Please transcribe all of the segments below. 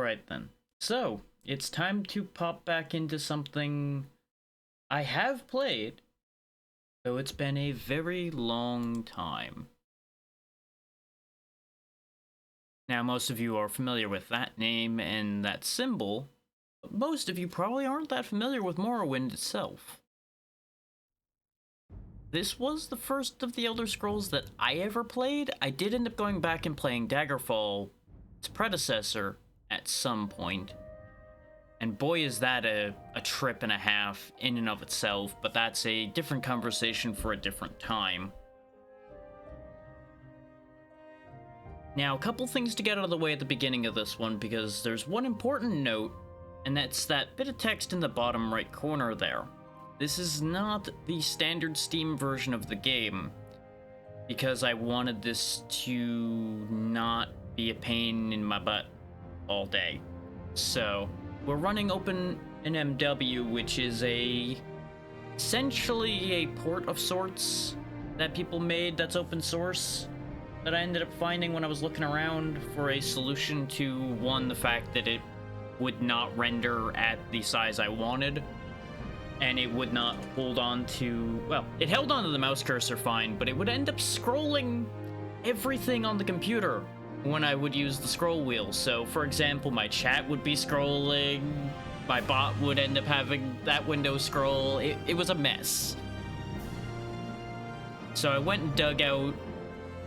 Alright then. So, it's time to pop back into something I have played, though it's been a very long time. Now, most of you are familiar with that name and that symbol, but most of you probably aren't that familiar with Morrowind itself. This was the first of the Elder Scrolls that I ever played. I did end up going back and playing Daggerfall, its predecessor, at some point. And boy is that a trip and a half in and of itself, but that's a different conversation for a different time. Now, a couple things to get out of the way at the beginning of this one, because there's one important note, and that's that bit of text in the bottom right corner there. This is not the standard Steam version of the game, because I wanted this to not be a pain in my butt all day. So, we're running OpenMW, which is essentially a port of sorts that people made that's open source, that I ended up finding when I was looking around for a solution to, one, the fact that it would not render at the size I wanted, and it would not hold on to, well, it held onto the mouse cursor fine, but it would end up scrolling everything on the computer when I would use the scroll wheel. So, for example, my chat would be scrolling, my bot would end up having that window scroll. It was a mess. So I went and dug out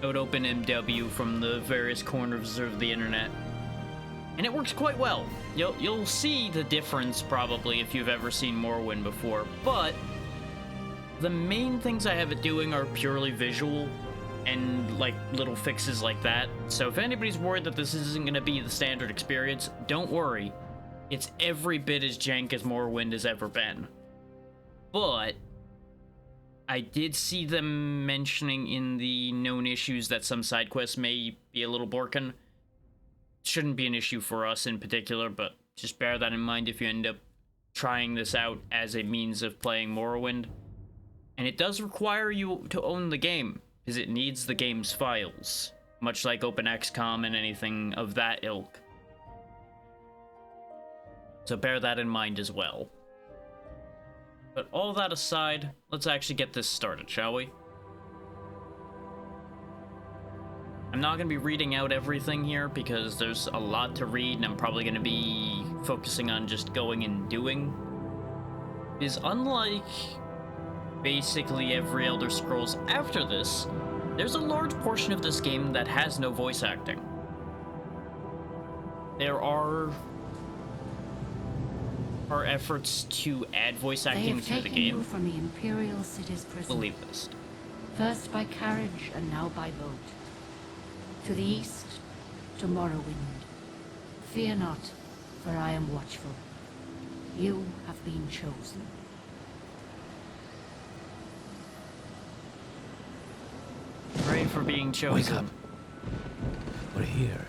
OpenMW from the various corners of the internet, and it works quite well. You'll see the difference probably if you've ever seen Morrowind before, but the main things I have it doing are purely visual and like little fixes like that. So if anybody's worried that this isn't going to be the standard experience, don't worry. It's every bit as jank as Morrowind has ever been. But I did see them mentioning in the known issues that some side quests may be a little broken. Shouldn't be an issue for us in particular, but just bear that in mind if you end up trying this out as a means of playing Morrowind. And it does require you to own the game, because it needs the game's files, much like OpenXCOM and anything of that ilk. So bear that in mind as well. But all that aside, let's actually get this started, shall we? I'm not going to be reading out everything here because there's a lot to read, and I'm probably going to be focusing on just going and doing. Is unlike basically every Elder Scrolls after this, there's a large portion of this game that has no voice acting. There are efforts to add voice acting to the game. You from the Imperial City's prison. Believe this. First by carriage and now by boat. To the east, to Morrowind. Fear not, for I am watchful. You have been chosen. Pray for being chosen. Wake up. We're here.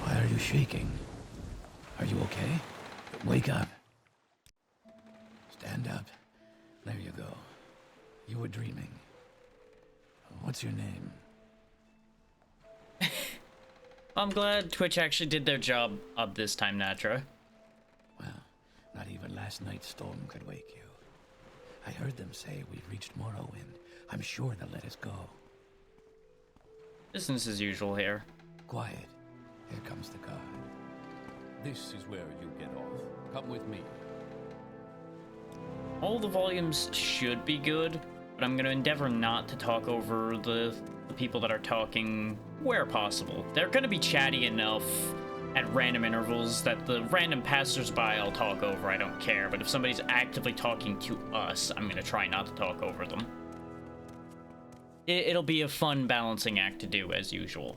Why are you shaking? Are you okay? Wake up. Stand up. There you go. You were dreaming. What's your name? I'm glad Twitch actually did their job up this time, Natra. Well, not even last night's storm could wake you. I heard them say we've reached Morrowind. I'm sure they'll let us go. Business as usual here. Quiet. Here comes the guard. This is where you get off. Come with me. All the volumes should be good, but I'm going to endeavor not to talk over the people that are talking where possible. They're going to be chatty enough at random intervals that the random passersby I'll talk over, I don't care. But if somebody's actively talking to us, I'm going to try not to talk over them. It'll be a fun balancing act to do, as usual.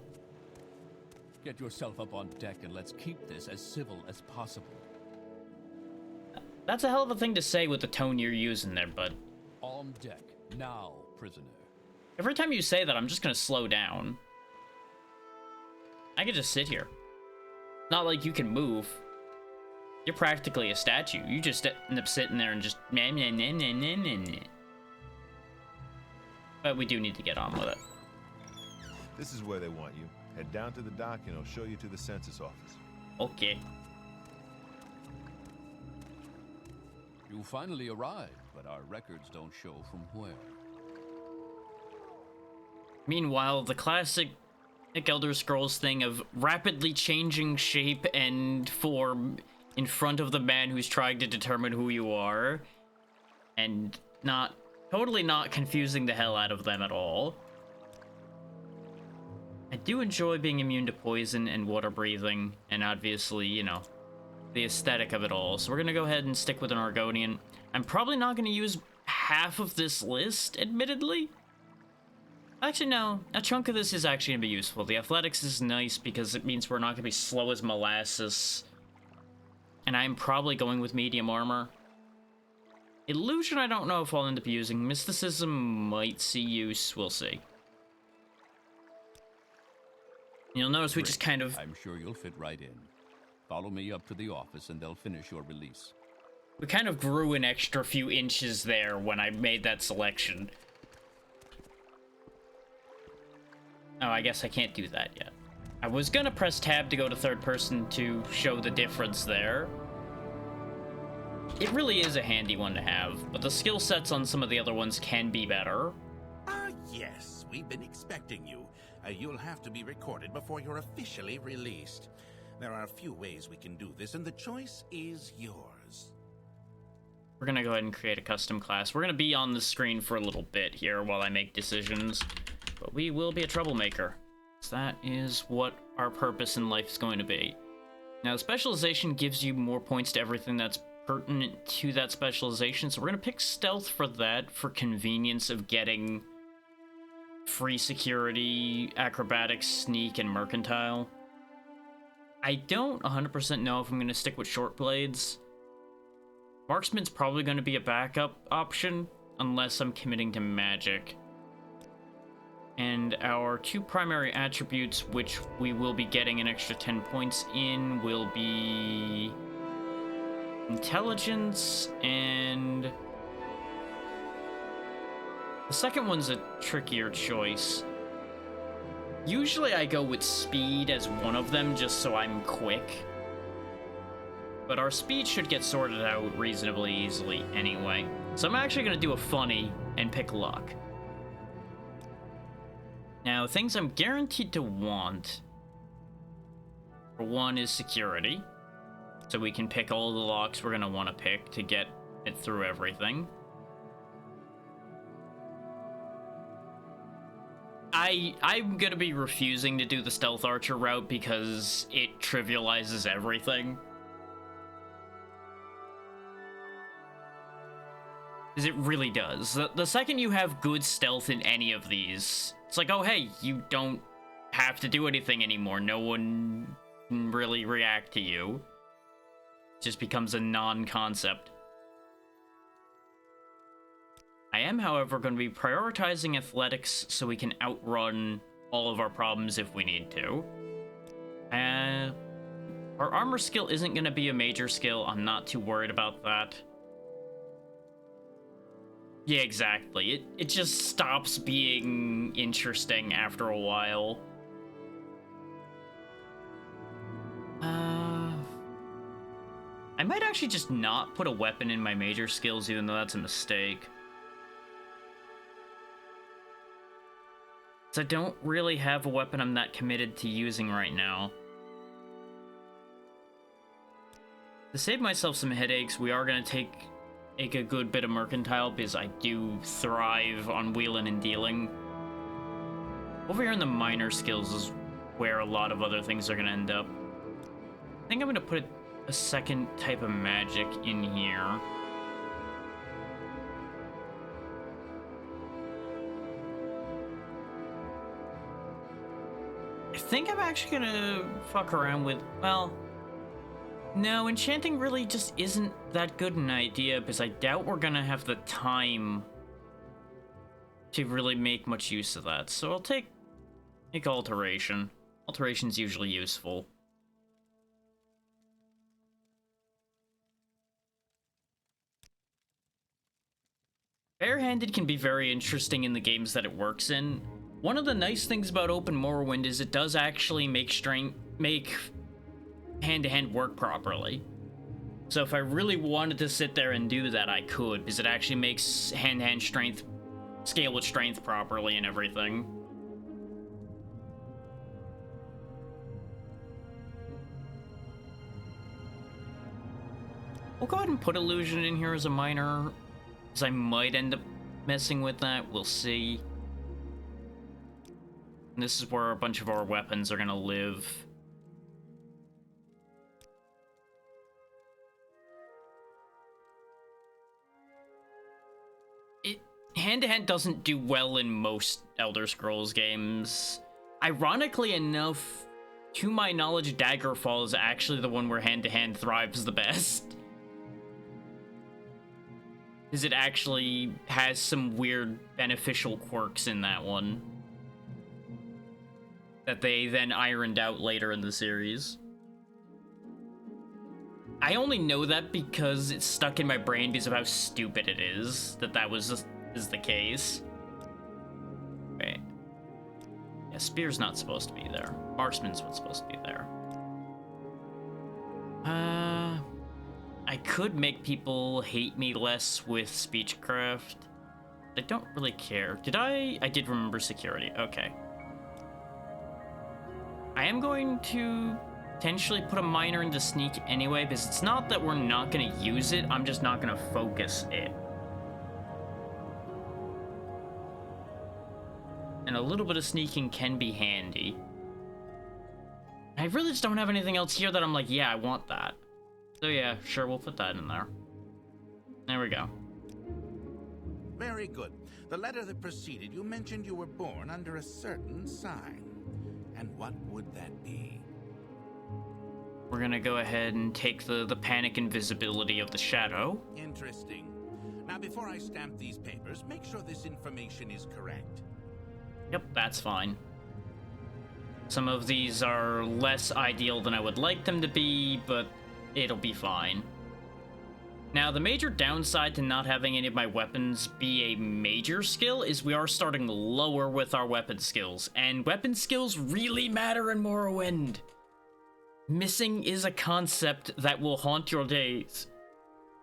Get yourself up on deck and let's keep this as civil as possible. That's a hell of a thing to say with the tone you're using there, bud. On deck, now, prisoner. Every time you say that, I'm just gonna slow down. I could just sit here. Not like you can move. You're practically a statue. You just end up sitting there and just... But we do need to get on with it. This is where they want you. Head down to the dock and I'll show you to the census office. Okay. You finally arrived, but our records don't show from where. Meanwhile, the classic Elder Scrolls thing of rapidly changing shape and form in front of the man who's trying to determine who you are, and totally not confusing the hell out of them at all. I do enjoy being immune to poison and water breathing, and obviously, you know, the aesthetic of it all. So we're gonna go ahead and stick with an Argonian. I'm probably not gonna use half of this list, admittedly. Actually, no. A chunk of this is actually gonna be useful. The athletics is nice because it means we're not gonna be slow as molasses. And I'm probably going with medium armor. Illusion I don't know if I'll end up using. Mysticism might see use, we'll see. You'll notice we just kind of... I'm sure you'll fit right in. Follow me up to the office and they'll finish your release. We kind of grew an extra few inches there when I made that selection. Oh, I guess I can't do that yet. I was gonna press tab to go to third person to show the difference there. It really is a handy one to have, but the skill sets on some of the other ones can be better. Yes, we've been expecting you. You'll have to be recorded before you're officially released. There are a few ways we can do this, and the choice is yours. We're gonna go ahead and create a custom class. We're gonna be on the screen for a little bit here while I make decisions, but we will be a troublemaker. So that is what our purpose in life is going to be. Now, specialization gives you more points to everything that's pertinent to that specialization, so we're gonna pick stealth for that, for convenience of getting free security, acrobatics, sneak, and mercantile. I don't 100% know if I'm gonna stick with short blades. Marksman's probably gonna be a backup option, unless I'm committing to magic. And our two primary attributes, which we will be getting an extra 10 points in, will be intelligence and... The second one's a trickier choice. Usually I go with speed as one of them just so I'm quick. But our speed should get sorted out reasonably easily anyway. So I'm actually going to do a funny and pick luck. Now, things I'm guaranteed to want. For one is security. So we can pick all the locks we're going to want to pick to get it through everything. I'm gonna be refusing to do the stealth archer route because it trivializes everything. Because it really does. The second you have good stealth in any of these, it's like, oh hey, you don't have to do anything anymore. No one can really react to you. It just becomes a non-concept. I am, however, going to be prioritizing athletics so we can outrun all of our problems if we need to. Our armor skill isn't going to be a major skill. I'm not too worried about that. Yeah, exactly. It just stops being interesting after a while. I might actually just not put a weapon in my major skills, even though that's a mistake. So I don't really have a weapon I'm that committed to using right now. To save myself some headaches, we are going to take a good bit of mercantile, because I do thrive on wheeling and dealing. Over here in the minor skills is where a lot of other things are going to end up. I think I'm going to put a second type of magic in here. I think I'm actually gonna fuck around with, well, no, enchanting really just isn't that good an idea, because I doubt we're gonna have the time to really make much use of that. So I'll take alteration. Alteration's usually useful. Barehanded can be very interesting in the games that it works in. One of the nice things about Open Morrowind is it does actually make hand-to-hand work properly. So if I really wanted to sit there and do that, I could, because it actually makes hand-to-hand strength scale with strength properly and everything. We'll go ahead and put illusion in here as a minor, because I might end up messing with that. We'll see. And this is where a bunch of our weapons are gonna live. Hand-to-hand doesn't do well in most Elder Scrolls games. Ironically enough, to my knowledge, Daggerfall is actually the one where hand-to-hand thrives the best. Because it actually has some weird beneficial quirks in that one that they then ironed out later in the series. I only know that because it's stuck in my brain because of how stupid it is that is the case. Wait. Yeah, Spear's not supposed to be there. Marksman's what's supposed to be there. I could make people hate me less with Speechcraft. I don't really care. I did remember security. Okay. I am going to potentially put a minor into sneak anyway, because it's not that we're not going to use it, I'm just not going to focus it. And a little bit of sneaking can be handy. I really just don't have anything else here that I'm like, yeah, I want that. So yeah, sure, we'll put that in there. There we go. Very good. The letter that preceded you mentioned you were born under a certain sign. And what would that be? We're gonna go ahead and take the panic invisibility of the shadow. Interesting. Now, before I stamp these papers, make sure this information is correct. Yep, that's fine. Some of these are less ideal than I would like them to be, but it'll be fine. Now, the major downside to not having any of my weapons be a major skill is we are starting lower with our weapon skills, and weapon skills really matter in Morrowind. Missing is a concept that will haunt your days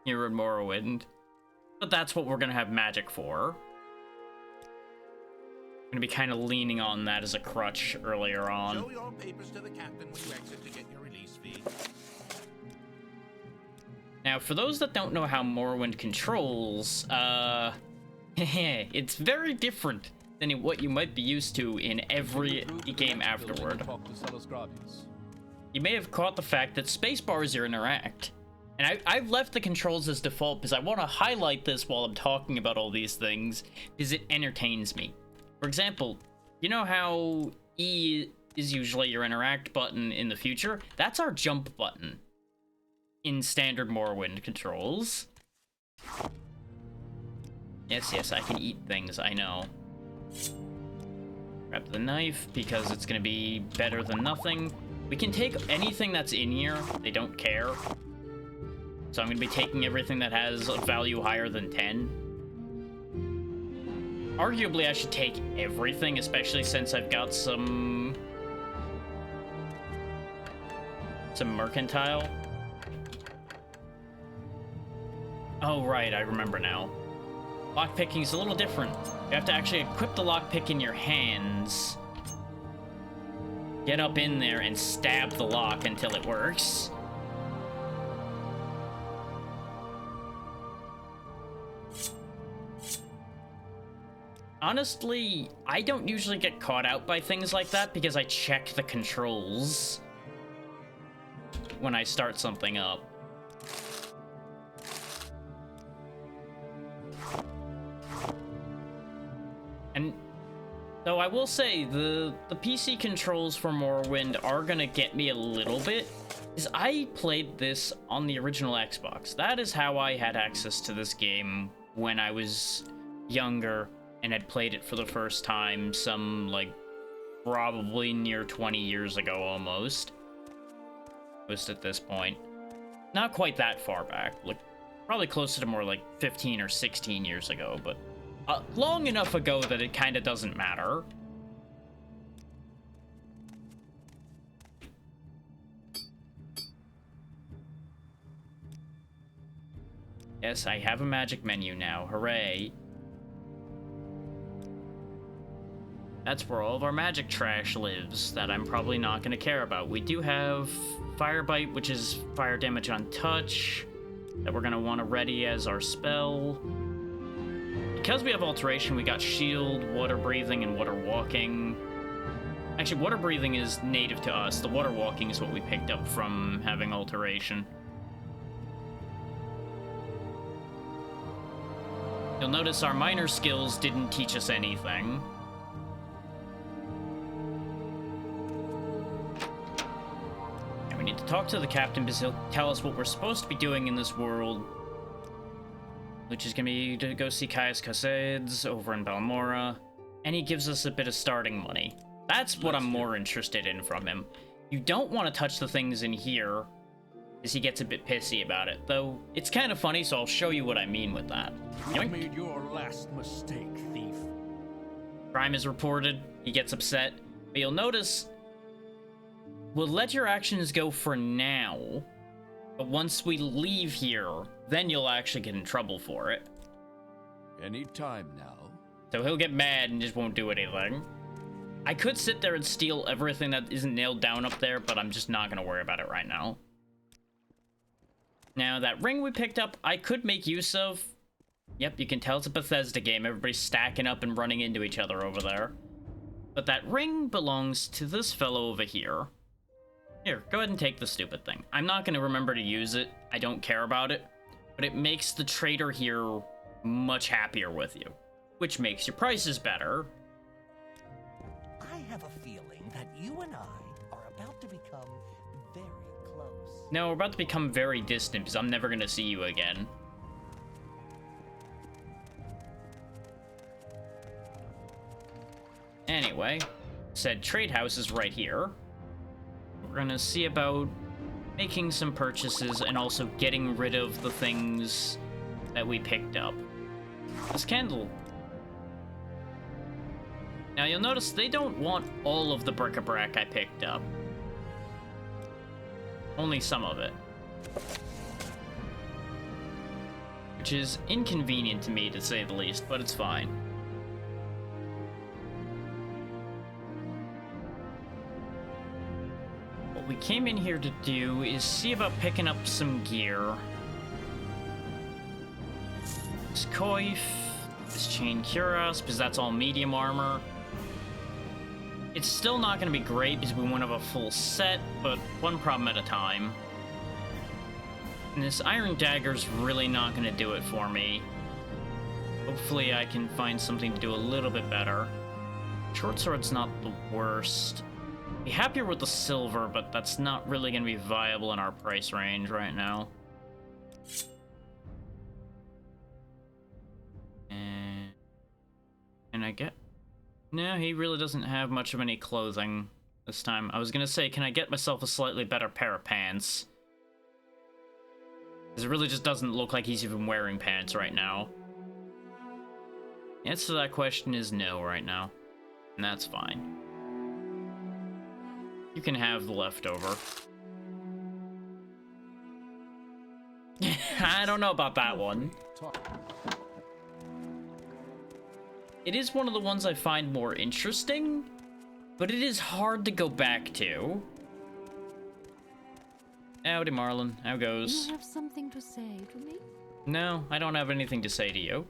here in Morrowind, but that's what we're gonna have magic for. I'm gonna be kind of leaning on that as a crutch earlier on. Show your papers to the captain when you exit to get your release fee. Now, for those that don't know how Morrowind controls, it's very different than what you might be used to in every game afterward. You may have caught the fact that spacebars interact. And I've left the controls as default because I want to highlight this while I'm talking about all these things, because it entertains me. For example, you know how E is usually your interact button in the future? That's our jump button in standard Morrowind controls. Yes, I can eat things, I know. Grab the knife, because it's gonna be better than nothing. We can take anything that's in here, they don't care. So I'm gonna be taking everything that has a value higher than 10. Arguably, I should take everything, especially since I've got some mercantile. Oh, right, I remember now. Lockpicking is a little different. You have to actually equip the lockpick in your hands, get up in there, and stab the lock until it works. Honestly, I don't usually get caught out by things like that because I check the controls when I start something up. And though I will say, the PC controls for Morrowind are gonna get me a little bit, is I played this on the original Xbox. That is how I had access to this game when I was younger and had played it for the first time some, like, probably near 20 years ago almost. Almost at this point. Not quite that far back, like, probably closer to more like 15 or 16 years ago, but long enough ago that it kind of doesn't matter. Yes, I have a magic menu now. Hooray. That's where all of our magic trash lives that I'm probably not going to care about. We do have Fire Bite, which is fire damage on touch, that we're going to want to ready as our spell. Because we have Alteration, we got Shield, Water Breathing, and Water Walking. Actually, Water Breathing is native to us. The Water Walking is what we picked up from having Alteration. You'll notice our minor skills didn't teach us anything. And we need to talk to the captain because he'll tell us what we're supposed to be doing in this world. Which is gonna be to go see Caius Cassades over in Balmora. And he gives us a bit of starting money. That's what I'm more interested in from him. You don't want to touch the things in here, because he gets a bit pissy about it. Though, it's kind of funny, so I'll show you what I mean with that. You made your last mistake, thief. Crime is reported, he gets upset. But you'll notice, we'll let your actions go for now, but once we leave here, then you'll actually get in trouble for it. Any time now. So he'll get mad and just won't do anything. I could sit there and steal everything that isn't nailed down up there, but I'm just not going to worry about it right now. Now, that ring we picked up, I could make use of. Yep, you can tell it's a Bethesda game. Everybody's stacking up and running into each other over there. But that ring belongs to this fellow over here. Here, go ahead and take the stupid thing. I'm not going to remember to use it. I don't care about it. But it makes the trader here much happier with you. Which makes your prices better. I have a feeling that you and I are about to become very close. No, we're about to become very distant because I'm never going to see you again. Anyway, said trade house is right here. We're going to see about making some purchases and also getting rid of the things that we picked up. This candle. Now you'll notice they don't want all of the bric-a-brac I picked up. Only some of it. Which is inconvenient to me, to say the least, but it's fine. What we came in here to do is see about picking up some gear. This coif, this chain cuirass, because that's all medium armor. It's still not going to be great because we won't have a full set, but one problem at a time. And this iron dagger's really not going to do it for me. Hopefully I can find something to do a little bit better. Short sword's not the worst. Be happier with the silver, but that's not really going to be viable in our price range right now. And I get... No, he really doesn't have much of any clothing this time. I was gonna say, can I get myself a slightly better pair of pants? Because it really just doesn't look like he's even wearing pants right now. The answer to that question is no right now. And that's fine. You can have the leftover. I don't know about that one. It is one of the ones I find more interesting, but it is hard to go back to. Howdy, Marlon. How goes? You have something to say to me? No, I don't have anything to say to you.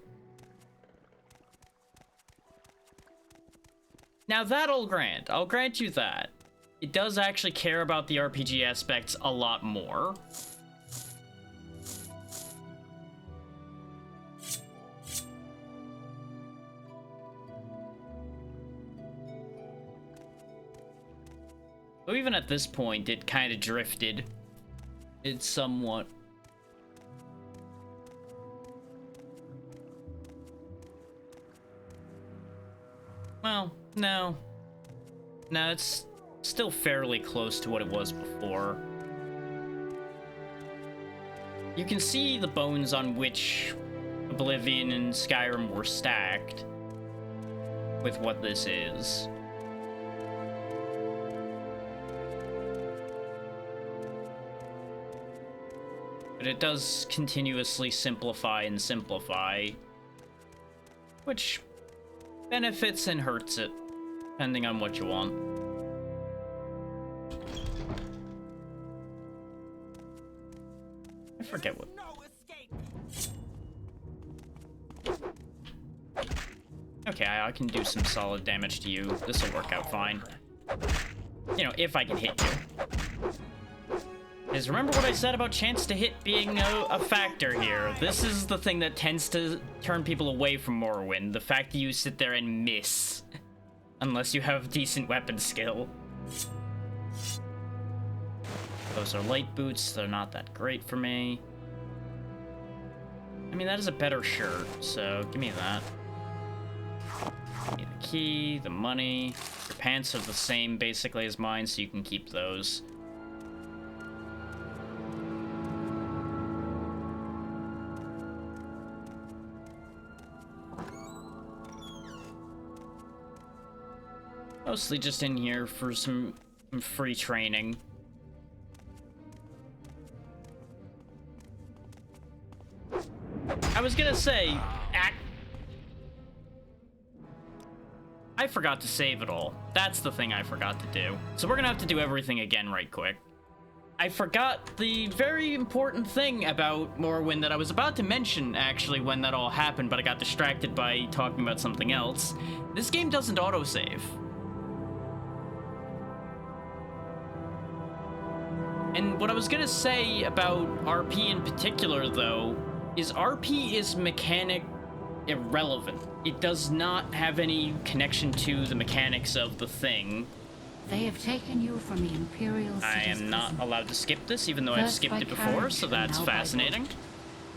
Now that I'll grant. I'll grant you that. It does actually care about the RPG aspects a lot more. So even at this point, it kind of drifted. It's somewhat. Well, no. No, it's still fairly close to what it was before. You can see the bones on which Oblivion and Skyrim were stacked with what this is. But it does continuously simplify and simplify, which benefits and hurts it, depending on what you want. I forget what. No escape. Okay, I can do some solid damage to you. This will work out fine. You know, if I can hit you. Because remember what I said about chance to hit being a factor here. This is the thing that tends to turn people away from Morrowind. The fact that you sit there and miss. Unless you have decent weapon skill. Those are light boots. They're not that great for me. I mean, that is a better shirt, so give me that. Give me the key, the money. Your pants are the same basically as mine, so you can keep those. Mostly just in here for some free training. I was gonna say, I forgot to save it all. That's the thing I forgot to do. So we're gonna have to do everything again right quick. I forgot the very important thing about Morrowind that I was about to mention, actually, when that all happened, but I got distracted by talking about something else. This game doesn't autosave. And what I was gonna say about RP in particular, though, is RP is mechanic irrelevant. It does not have any connection to the mechanics of the thing. They have taken you from the Imperial I City's am not prison. allowed to skip this, even though I've First skipped by it before, carriage so and that's now by fascinating. boat.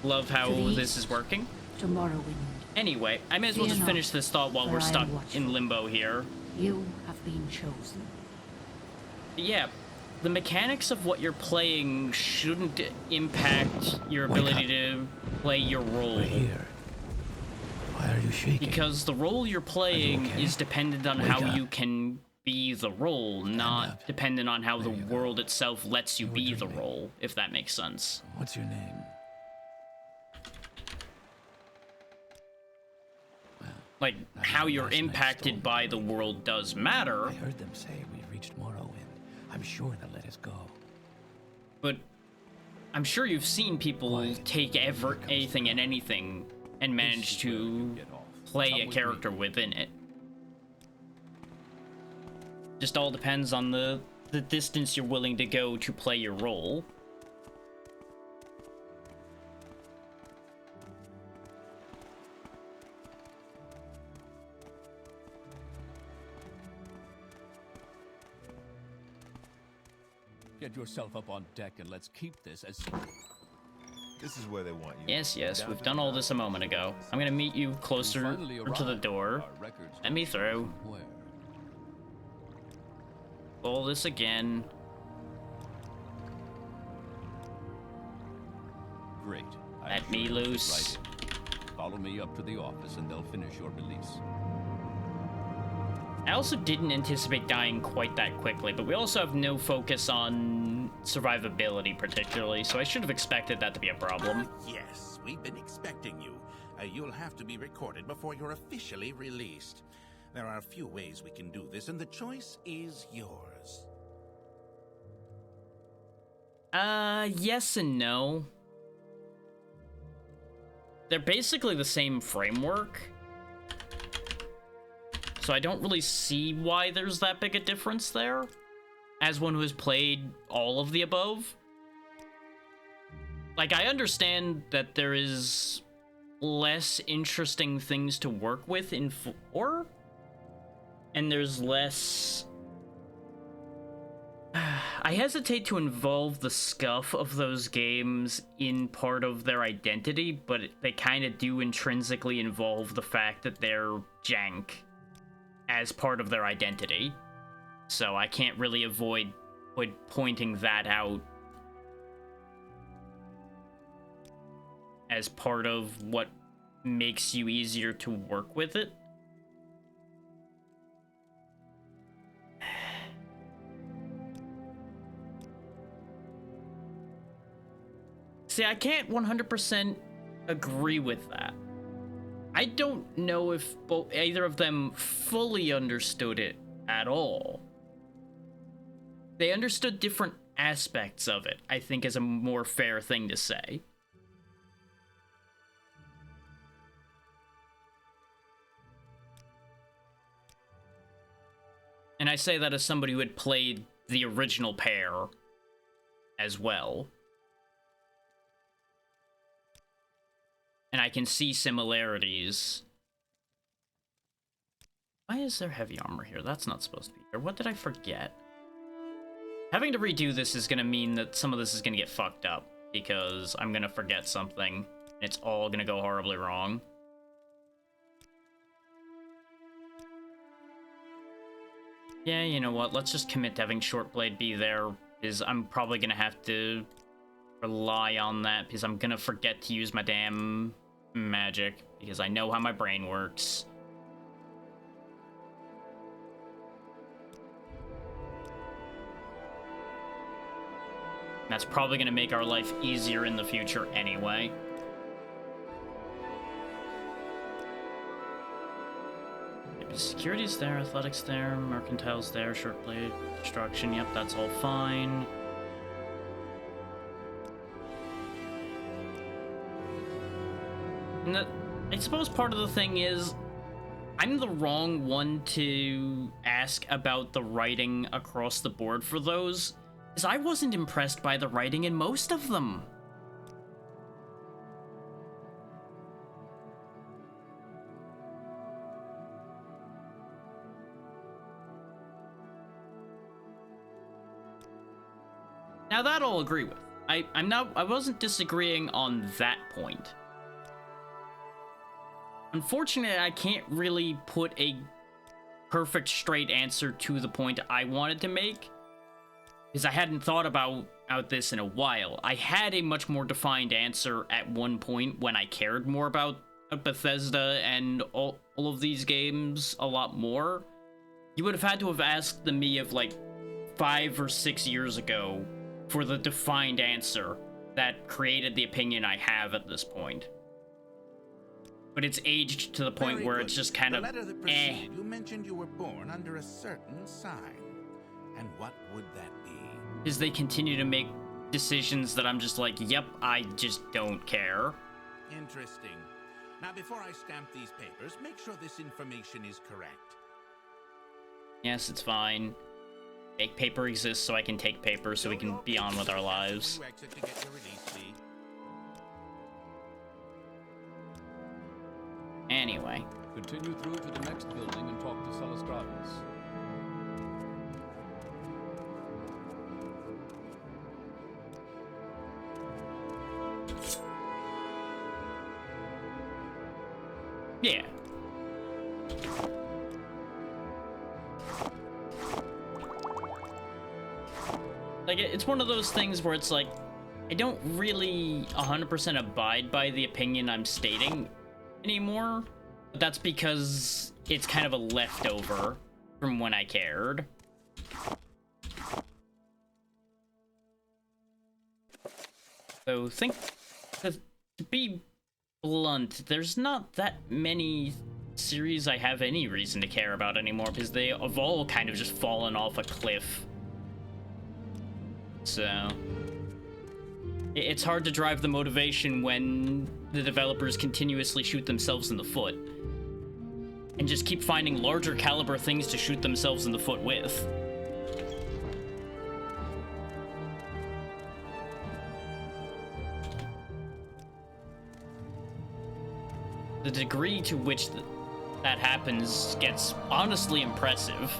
Love how To the this is east. working. To Morrowind. Anyway, I may as well Fear just not, finish this thought while for we're I am stuck watchful. in limbo here. You have been chosen. But yeah, the mechanics of what you're playing shouldn't impact your Wake ability up. to play your role. We're here. Why are you shaking? Because the role you're playing okay? is dependent on Wake how up. you can be the role, not up. dependent on how the There you go. world itself lets you You were be the dreaming. role, if that makes sense. What's your name? Well, Like, Not how even you're last night's impacted storm by could the wake you. world does matter, I heard them say we've reached Morrowind. I'm sure they'll let us go. but I'm sure you've seen people Quiet. take anything and anything and manage This is where we to get off. play Come a with character me. within it. Just all depends on the distance you're willing to go to play your role. Get yourself up on deck and let's keep this as This is where they want you. Yes, we've done all this a moment ago. I'm gonna meet you closer finally to the arrived. door. Our records Let me don't through. show where. All this again. Great. I'm Let sure me you'll fit loose. right in. Follow me up to the office and they'll finish your release. I also didn't anticipate dying quite that quickly, but we also have no focus on survivability particularly, so I should have expected that to be a problem. Yes, we've been expecting you. You'll have to be recorded before you're officially released. There are a few ways we can do this, and the choice is yours. Yes and no. They're basically the same framework. So I don't really see why there's that big a difference there, as one who has played all of the above. Like, I understand that there is less interesting things to work with in 4, and there's less... I hesitate to involve the scuff of those games in part of their identity, but they kind of do intrinsically involve the fact that they're jank as part of their identity. So I can't really avoid pointing that out as part of what makes you easier to work with it. See, I can't 100% agree with that. I don't know if either of them fully understood it at all. They understood different aspects of it, I think, is a more fair thing to say. And I say that as somebody who had played the original pair as well. And I can see similarities. Why is there heavy armor here? That's not supposed to be here. What did I forget? Having to redo this is going to mean that some of this is going to get fucked up, because I'm going to forget something, and it's all going to go horribly wrong. Yeah, you know what? Let's just commit to having Shortblade be there, because I'm probably going to have to rely on that, because I'm going to forget to use my damn magic, because I know how my brain works. That's probably going to make our life easier in the future anyway. Security's there, athletics there, mercantile's there, shortblade, construction, yep, that's all fine. And I suppose part of the thing is, I'm the wrong one to ask about the writing across the board for those, because I wasn't impressed by the writing in most of them. Now that I'll agree with. I wasn't disagreeing on that point. Unfortunately, I can't really put a perfect straight answer to the point I wanted to make, because I hadn't thought about this in a while. I had a much more defined answer at one point when I cared more about Bethesda and all of these games a lot more. You would have had to have asked me of like 5 or 6 years ago for the defined answer that created the opinion I have at this point. But it's aged to the point Very where good. it's just kind the of, letter that preceded, you mentioned you were born under a certain sign. And what would that be? Is they continue to make decisions that I'm just like, yep, I just don't care. Interesting. Now, before I stamp these papers, make sure this information is correct. Yes, it's fine. Make paper exists so I can take paper so we can be on with our lives. You exit to get your release fee. Anyway. Continue through to the next building and talk to Salastradis. Yeah. Like, it's one of those things where it's like, I don't really 100% abide by the opinion I'm stating anymore. But that's because it's kind of a leftover from when I cared. So to be blunt, there's not that many series I have any reason to care about anymore, because they have all kind of just fallen off a cliff. So it's hard to drive the motivation when the developers continuously shoot themselves in the foot and just keep finding larger caliber things to shoot themselves in the foot with. The degree to which that happens gets honestly impressive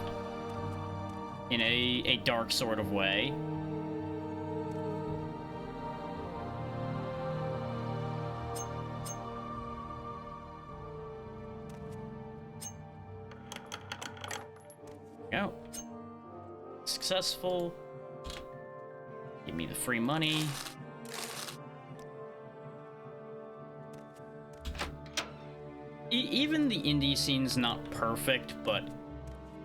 in a dark sort of way. Go. Successful. Give me the free money. Even the indie scene's not perfect, but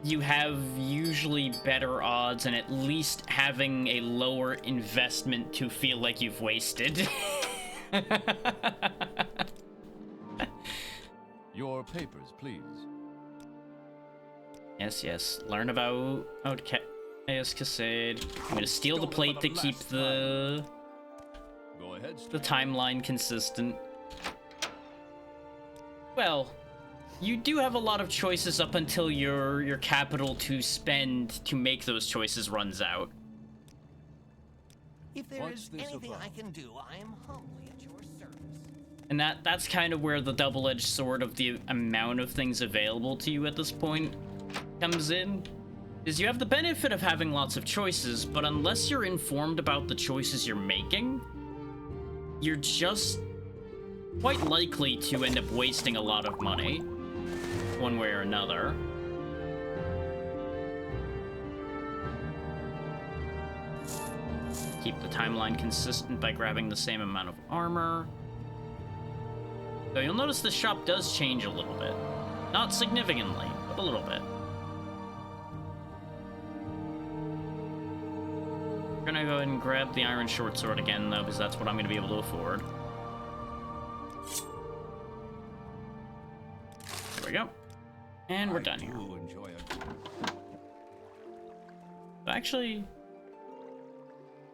you have usually better odds and at least having a lower investment to feel like you've wasted. Your papers, please. Yes. Learn about Chaos Cassade. I'm gonna steal the plate to keep the Go ahead, timeline consistent. Well, you do have a lot of choices up until your capital to spend to make those choices runs out. If there What's is this anything about? I can do, I am humbly at your service. And that's kind of where the double-edged sword of the amount of things available to you at this point comes in. Is you have the benefit of having lots of choices, but unless you're informed about the choices you're making, you're just quite likely to end up wasting a lot of money, one way or another. Keep the timeline consistent by grabbing the same amount of armor. So you'll notice the shop does change a little bit. Not significantly, but a little bit. We're gonna go ahead and grab the iron short sword again, though, because that's what I'm gonna be able to afford. There we go. And we're done here. Enjoy it. Actually,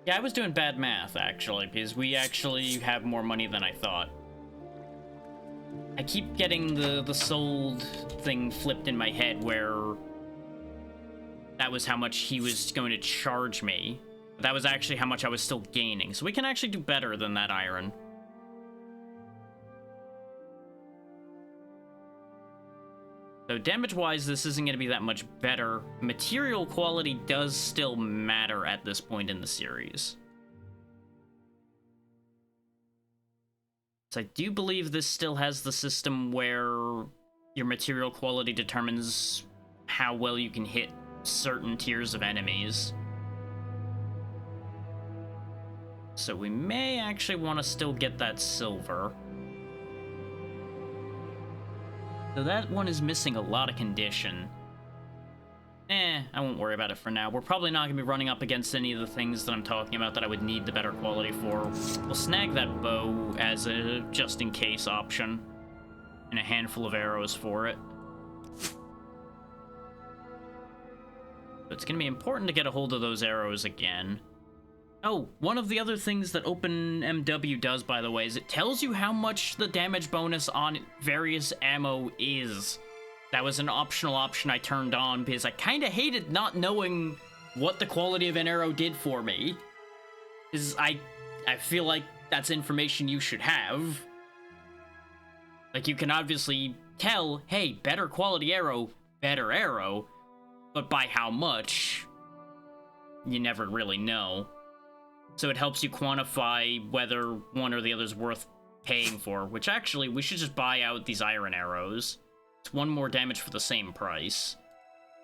yeah, I was doing bad math, actually, because we actually have more money than I thought. I keep getting the sold thing flipped in my head where that was how much he was going to charge me. But that was actually how much I was still gaining. So we can actually do better than that iron. So damage-wise, this isn't going to be that much better. Material quality does still matter at this point in the series. So I do believe this still has the system where your material quality determines how well you can hit certain tiers of enemies. So we may actually want to still get that silver. So that one is missing a lot of condition. I won't worry about it for now. We're probably not going to be running up against any of the things that I'm talking about that I would need the better quality for. We'll snag that bow as a just-in-case option. And a handful of arrows for it. But it's going to be important to get a hold of those arrows again. Oh, one of the other things that OpenMW does, by the way, is it tells you how much the damage bonus on various ammo is. That was an optional option I turned on because I kind of hated not knowing what the quality of an arrow did for me. Because I feel like that's information you should have. Like, you can obviously tell, hey, better quality arrow, better arrow. But by how much, you never really know. So it helps you quantify whether one or the other is worth paying for, which actually, we should just buy out these iron arrows. It's one more damage for the same price.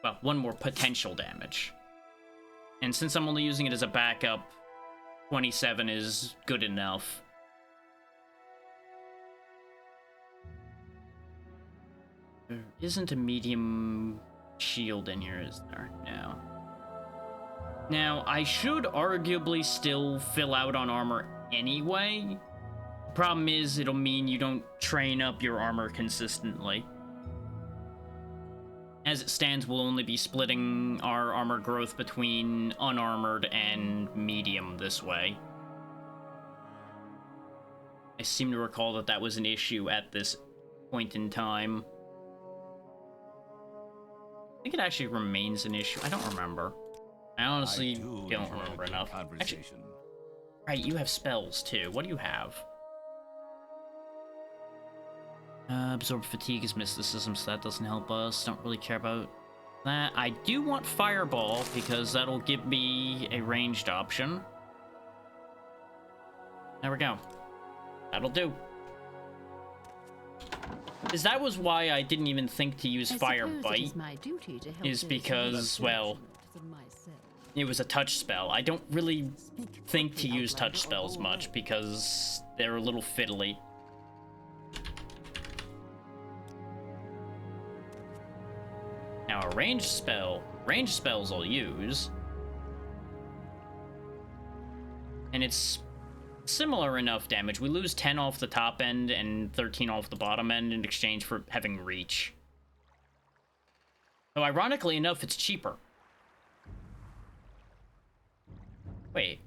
Well, one more potential damage. And since I'm only using it as a backup, 27 is good enough. There isn't a medium shield in here, is there? No. Now, I should arguably still fill out on armor anyway. Problem is, it'll mean you don't train up your armor consistently. As it stands, we'll only be splitting our armor growth between unarmored and medium this way. I seem to recall that that was an issue at this point in time. I think it actually remains an issue. I don't remember. I honestly don't remember enough. Actually, right, you have spells too. What do you have? Absorb fatigue is mysticism, so that doesn't help us. Don't really care about that. I do want fireball, because that'll give me a ranged option. There we go. That'll do. Because that was why I didn't even think to use Fire Bite. Is because, well, it was a touch spell. I don't really think to use touch spells much, because they're a little fiddly. Now, Now, ranged spells I'll use. And it's similar enough damage. We lose 10 off the top end and 13 off the bottom end in exchange for having reach. So ironically enough, it's cheaper. Wait.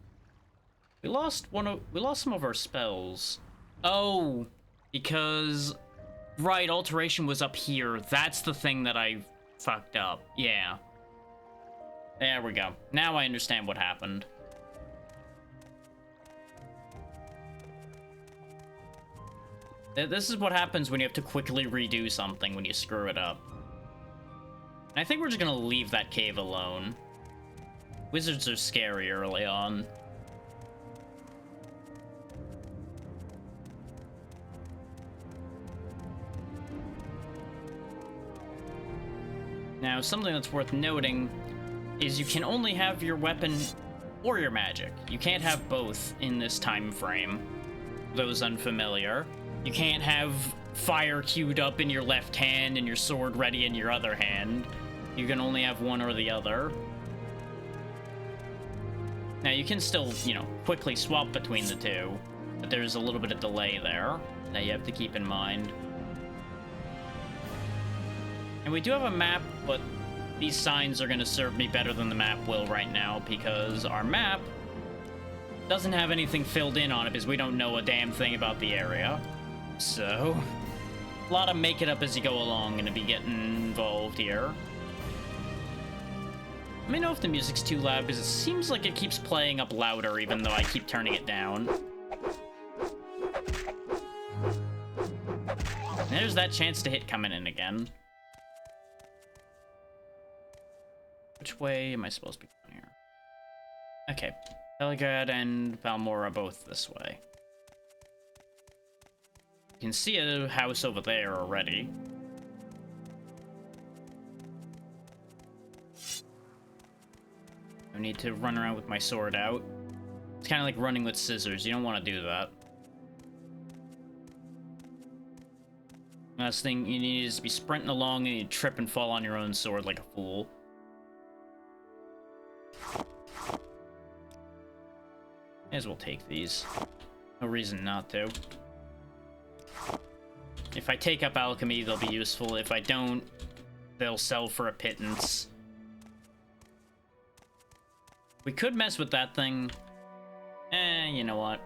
We lost some of our spells. Oh, because right, alteration was up here. That's the thing that I fucked up. Yeah. There we go. Now I understand what happened. This is what happens when you have to quickly redo something when you screw it up. And I think we're just gonna leave that cave alone. Wizards are scary early on. Now, something that's worth noting is you can only have your weapon or your magic. You can't have both in this time frame. Those unfamiliar. You can't have fire queued up in your left hand and your sword ready in your other hand. You can only have one or the other. Now, you can still, you know, quickly swap between the two, but there's a little bit of delay there that you have to keep in mind. And we do have a map, but these signs are going to serve me better than the map will right now, because our map doesn't have anything filled in on it because we don't know a damn thing about the area. So, a lot of make it up as you go along going to be getting involved here. Let me know if the music's too loud, because it seems like it keeps playing up louder even though I keep turning it down. There's that chance to hit coming in again. Which way am I supposed to be going here? Okay, Belgrade and Balmora are both this way. You can see a house over there already. I need to run around with my sword out. It's kind of like running with scissors. You don't want to do that. Last thing you need is to be sprinting along and you trip and fall on your own sword like a fool. May as well take these. No reason not to. If I take up alchemy, they'll be useful. If I don't, they'll sell for a pittance. We could mess with that thing. You know what?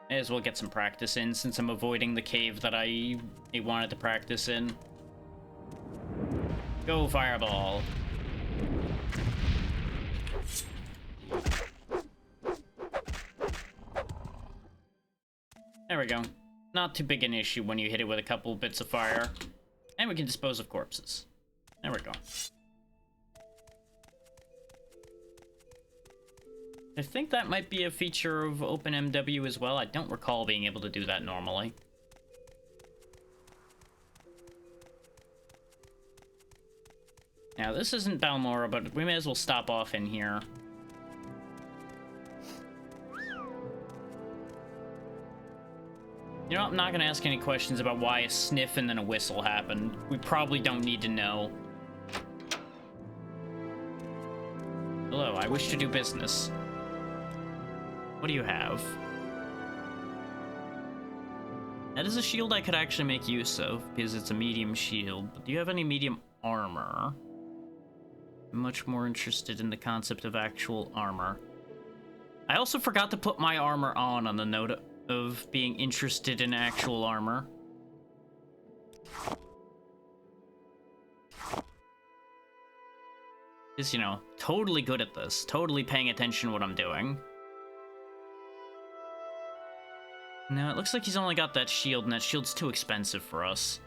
May as well get some practice in, since I'm avoiding the cave that I wanted to practice in. Go, fireball. There we go. Not too big an issue when you hit it with a couple bits of fire. And we can dispose of corpses. There we go. I think that might be a feature of OpenMW as well. I don't recall being able to do that normally. Now, this isn't Balmora, but we may as well stop off in here. You know, I'm not going to ask any questions about why a sniff and then a whistle happened. We probably don't need to know. Hello, I wish to do business. What do you have? That is a shield I could actually make use of, because it's a medium shield. But do you have any medium armor? I'm much more interested in the concept of actual armor. I also forgot to put my armor on the note of being interested in actual armor. Just, you know, totally good at this. Totally paying attention to what I'm doing. No, it looks like he's only got that shield, and that shield's too expensive for us.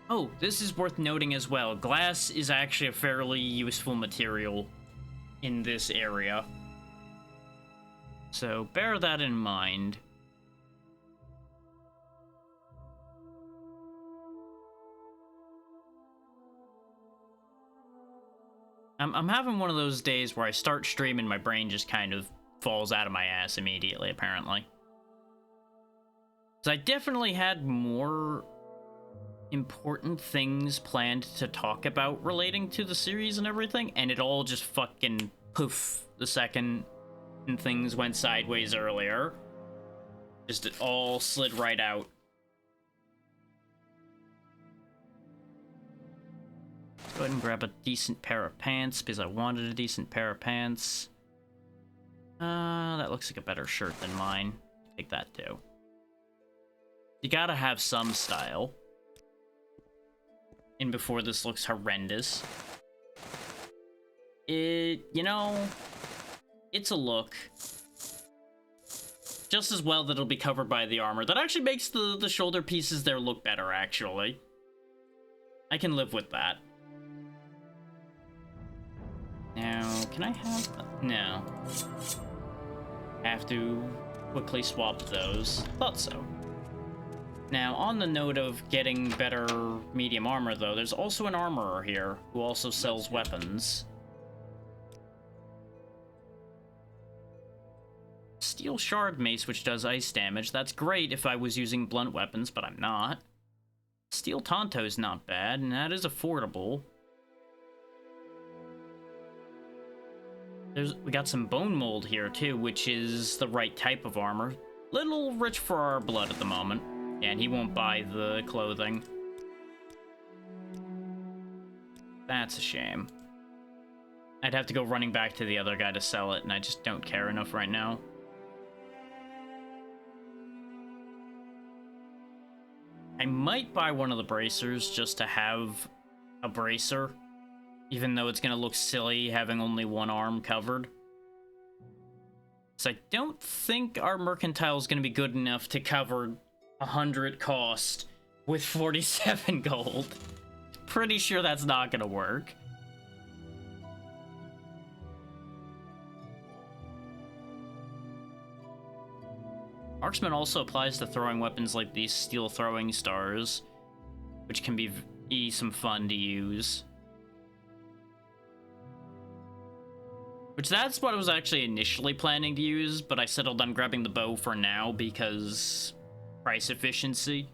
Oh, this is worth noting as well. Glass is actually a fairly useful material in this area. So bear that in mind. I'm having one of those days where I start streaming, my brain just kind of falls out of my ass immediately, apparently. So I definitely had more important things planned to talk about relating to the series and everything, and it all just fucking poof the second things went sideways earlier. Just it all slid right out. Go ahead and grab a decent pair of pants because I wanted a decent pair of pants. That looks like a better shirt than mine. Take that too. You gotta have some style. And before this looks horrendous. You know, it's a look. Just as well that it'll be covered by the armor. That actually makes the shoulder pieces there look better, actually. I can live with that. Now, can I have... No. Have to quickly swap those. Thought so. Now, on the note of getting better medium armor, though, there's also an armorer here who also sells weapons. Steel shard mace, which does ice damage. That's great if I was using blunt weapons, but I'm not. Steel Tonto's not bad, and that is affordable. We got some bone mold here, too, which is the right type of armor. Little rich for our blood at the moment. Yeah, and he won't buy the clothing. That's a shame. I'd have to go running back to the other guy to sell it, and I just don't care enough right now. I might buy one of the bracers just to have a bracer, even though it's gonna look silly having only one arm covered. So I don't think our mercantile is gonna be good enough to cover 100 cost with 47 gold. Pretty sure that's not gonna work. Marksman also applies to throwing weapons like these steel throwing stars, which can be some fun to use. Which that's what I was actually initially planning to use, but I settled on grabbing the bow for now because price efficiency.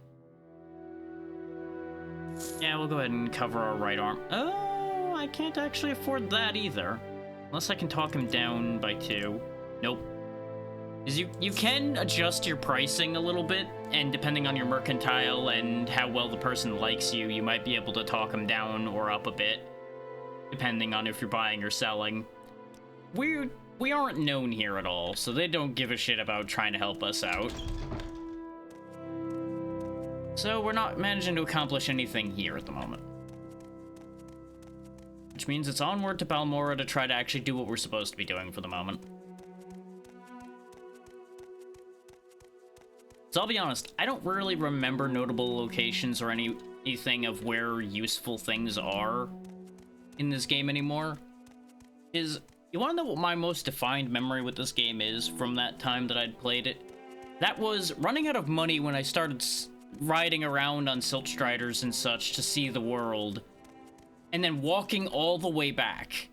Yeah, we'll go ahead and cover our right arm. Oh, I can't actually afford that either. Unless I can talk him down by 2. Nope. Because you can adjust your pricing a little bit, and depending on your mercantile and how well the person likes you, you might be able to talk them down or up a bit, depending on if you're buying or selling. We aren't known here at all, so they don't give a shit about trying to help us out. So we're not managing to accomplish anything here at the moment. Which means it's onward to Balmora to try to actually do what we're supposed to be doing for the moment. So I'll be honest, I don't really remember notable locations or anything of where useful things are in this game anymore. You want to know what my most defined memory with this game is from that time that I'd played it? That was running out of money when I started riding around on Silt Striders and such to see the world, and then walking all the way back.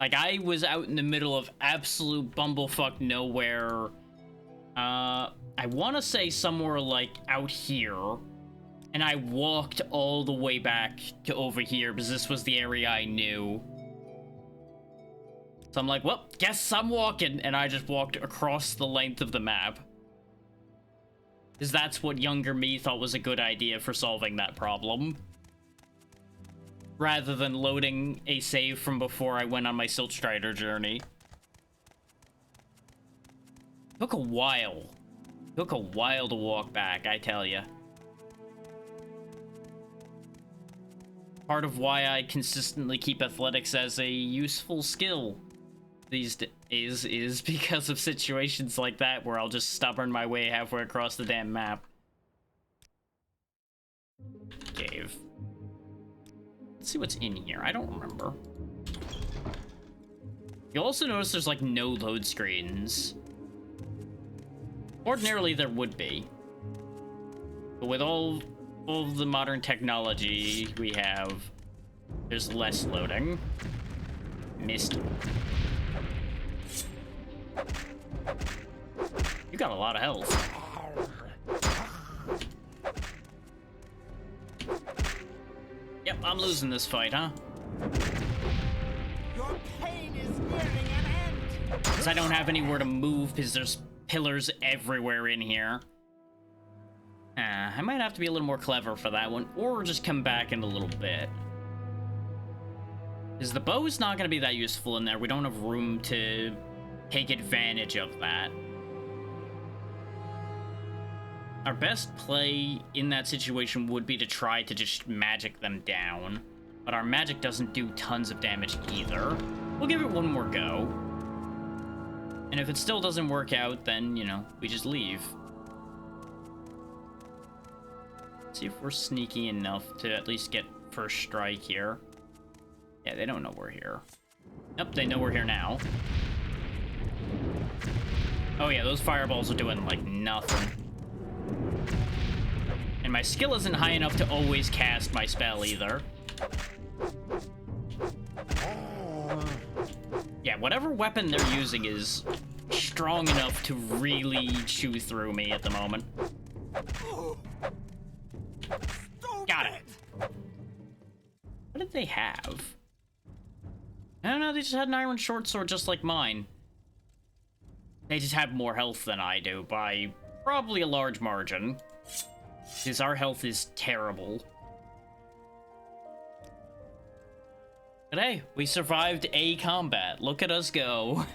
Like, I was out in the middle of absolute bumblefuck nowhere. I want to say somewhere, like, out here. And I walked all the way back to over here because this was the area I knew. So I'm like, well, guess I'm walking. And I just walked across the length of the map. Because that's what younger me thought was a good idea for solving that problem. Rather than loading a save from before I went on my Silt Strider journey. Took a while. Took a while to walk back, I tell ya. Part of why I consistently keep athletics as a useful skill these days is because of situations like that where I'll just stubborn my way halfway across the damn map. Cave. Let's see what's in here. I don't remember. You'll also notice there's like no load screens. Ordinarily there would be. But with all of the modern technology we have, there's less loading. Missed. You got a lot of health. I'm losing this fight, huh? Your pain is nearing an end. Because I don't have anywhere to move because there's pillars everywhere in here. I might have to be a little more clever for that one, or just come back in a little bit. Because the bow's not going to be that useful in there. We don't have room to take advantage of that. Our best play in that situation would be to try to just magic them down. But our magic doesn't do tons of damage either. We'll give it one more go. And if it still doesn't work out, then, you know, we just leave. See if we're sneaky enough to at least get first strike here. Yeah, they don't know we're here. Nope, they know we're here now. Oh yeah, those fireballs are doing, like, nothing. And my skill isn't high enough to always cast my spell, either. Yeah, whatever weapon they're using is strong enough to really chew through me at the moment. Got it. What did they have? I don't know, they just had an iron short sword just like mine. They just have more health than I do by probably a large margin. Because our health is terrible. But hey, we survived a combat. Look at us go.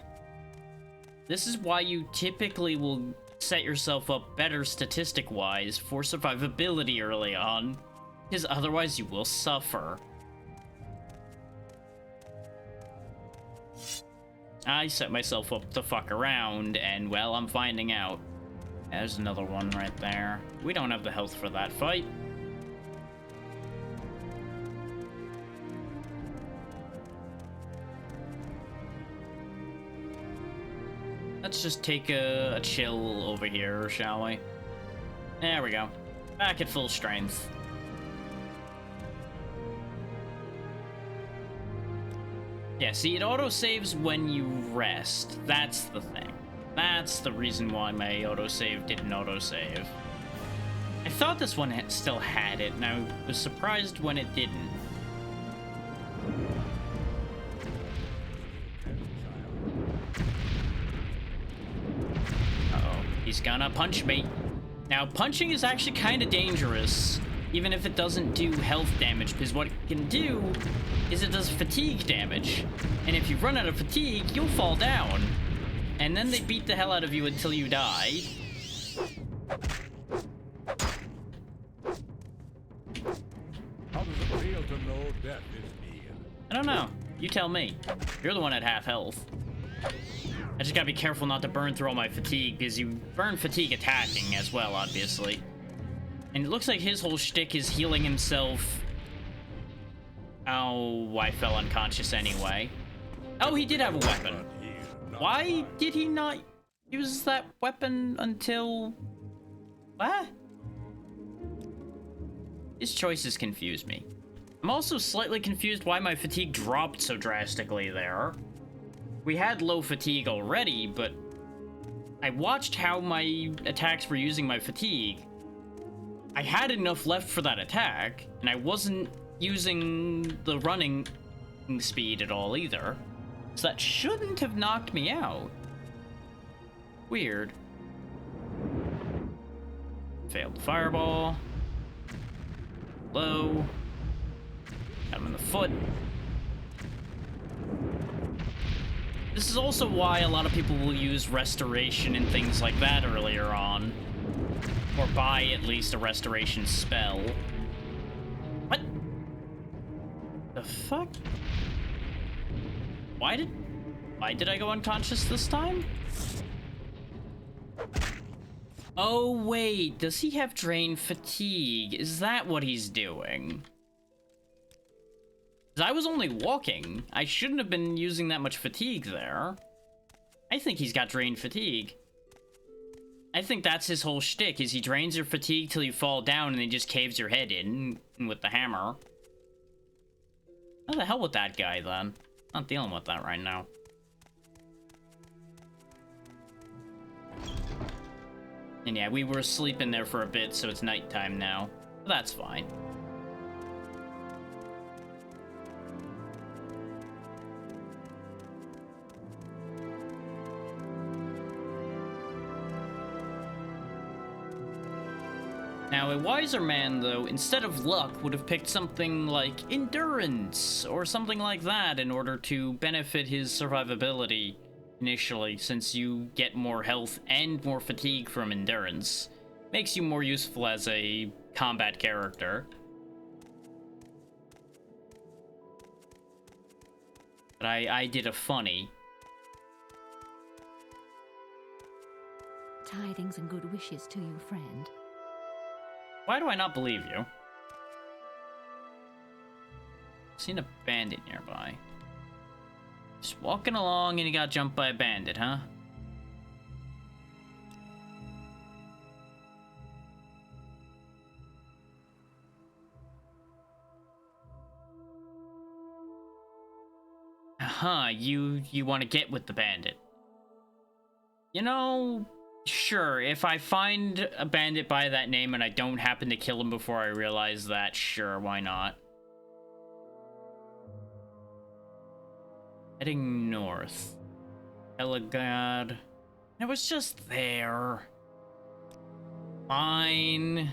This is why you typically will set yourself up better statistic-wise for survivability early on. Because otherwise you will suffer. I set myself up to fuck around, and well, I'm finding out. There's another one right there. We don't have the health for that fight. Let's just take a chill over here, shall we? There we go. Back at full strength. Yeah, see, it auto-saves when you rest. That's the thing. That's the reason why my autosave didn't autosave. I thought this one still had it, and I was surprised when it didn't. Uh-oh, he's gonna punch me. Now, punching is actually kind of dangerous, even if it doesn't do health damage, because what it can do is it does fatigue damage. And if you run out of fatigue, you'll fall down. And then they beat the hell out of you until you die. How does it feel to know death is near? I don't know. You tell me. You're the one at half health. I just gotta be careful not to burn through all my fatigue, because you burn fatigue attacking as well, obviously. And it looks like his whole shtick is healing himself. Oh, I fell unconscious anyway. Oh, he did have a weapon. Why did he not use that weapon until... What? His choices confuse me. I'm also slightly confused why my fatigue dropped so drastically there. We had low fatigue already, but I watched how my attacks were using my fatigue. I had enough left for that attack, and I wasn't using the running speed at all either. So that shouldn't have knocked me out. Weird. Failed fireball. Low. Got him in the foot. This is also why a lot of people will use restoration and things like that earlier on. Or buy at least a restoration spell. What? The fuck? Why did I go unconscious this time? Oh wait, does he have drain fatigue? Is that what he's doing? 'Cause I was only walking. I shouldn't have been using that much fatigue there. I think he's got drain fatigue. I think that's his whole shtick, is he drains your fatigue till you fall down and then just caves your head in with the hammer. How the hell with that guy, then? Not dealing with that right now. And yeah, we were sleeping there for a bit, so it's nighttime now. But that's fine. Now, a wiser man, though, instead of luck, would have picked something like endurance or something like that in order to benefit his survivability initially, since you get more health and more fatigue from endurance. Makes you more useful as a combat character. But I did a funny. Tidings and good wishes to you, friend. Why do I not believe you? Seen a bandit nearby. Just walking along and he got jumped by a bandit, huh? You want to get with the bandit. You know, sure, if I find a bandit by that name and I don't happen to kill him before I realize that, sure, why not? Heading north. Eligad. It was just there. Fine.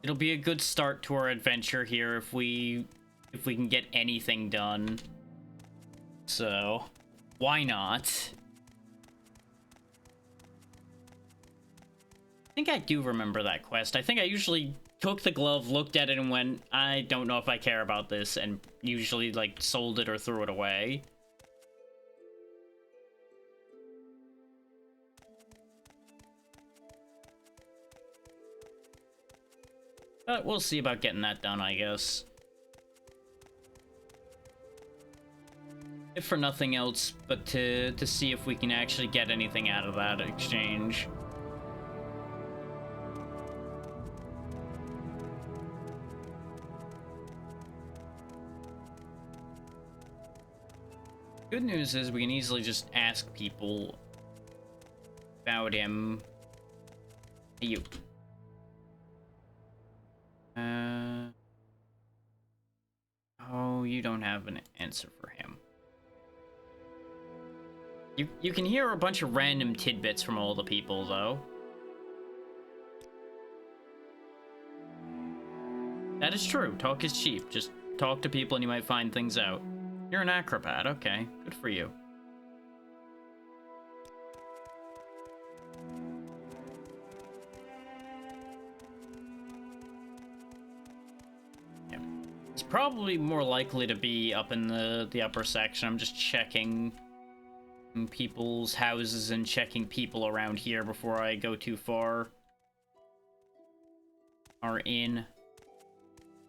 It'll be a good start to our adventure here if we can get anything done. So, why not? I think I do remember that quest. I think I usually took the glove, looked at it, and went, I don't know if I care about this, and usually, like, sold it or threw it away. But we'll see about getting that done, I guess. If for nothing else, but to see if we can actually get anything out of that exchange. Good news is we can easily just ask people about him. Hey, you. Oh, you don't have an answer for him. You can hear a bunch of random tidbits from all the people, though. That is true. Talk is cheap. Just talk to people and you might find things out. You're an acrobat. Okay, good for you. Yeah. It's probably more likely to be up in the upper section. I'm just checking people's houses and checking people around here before I go too far. Are in.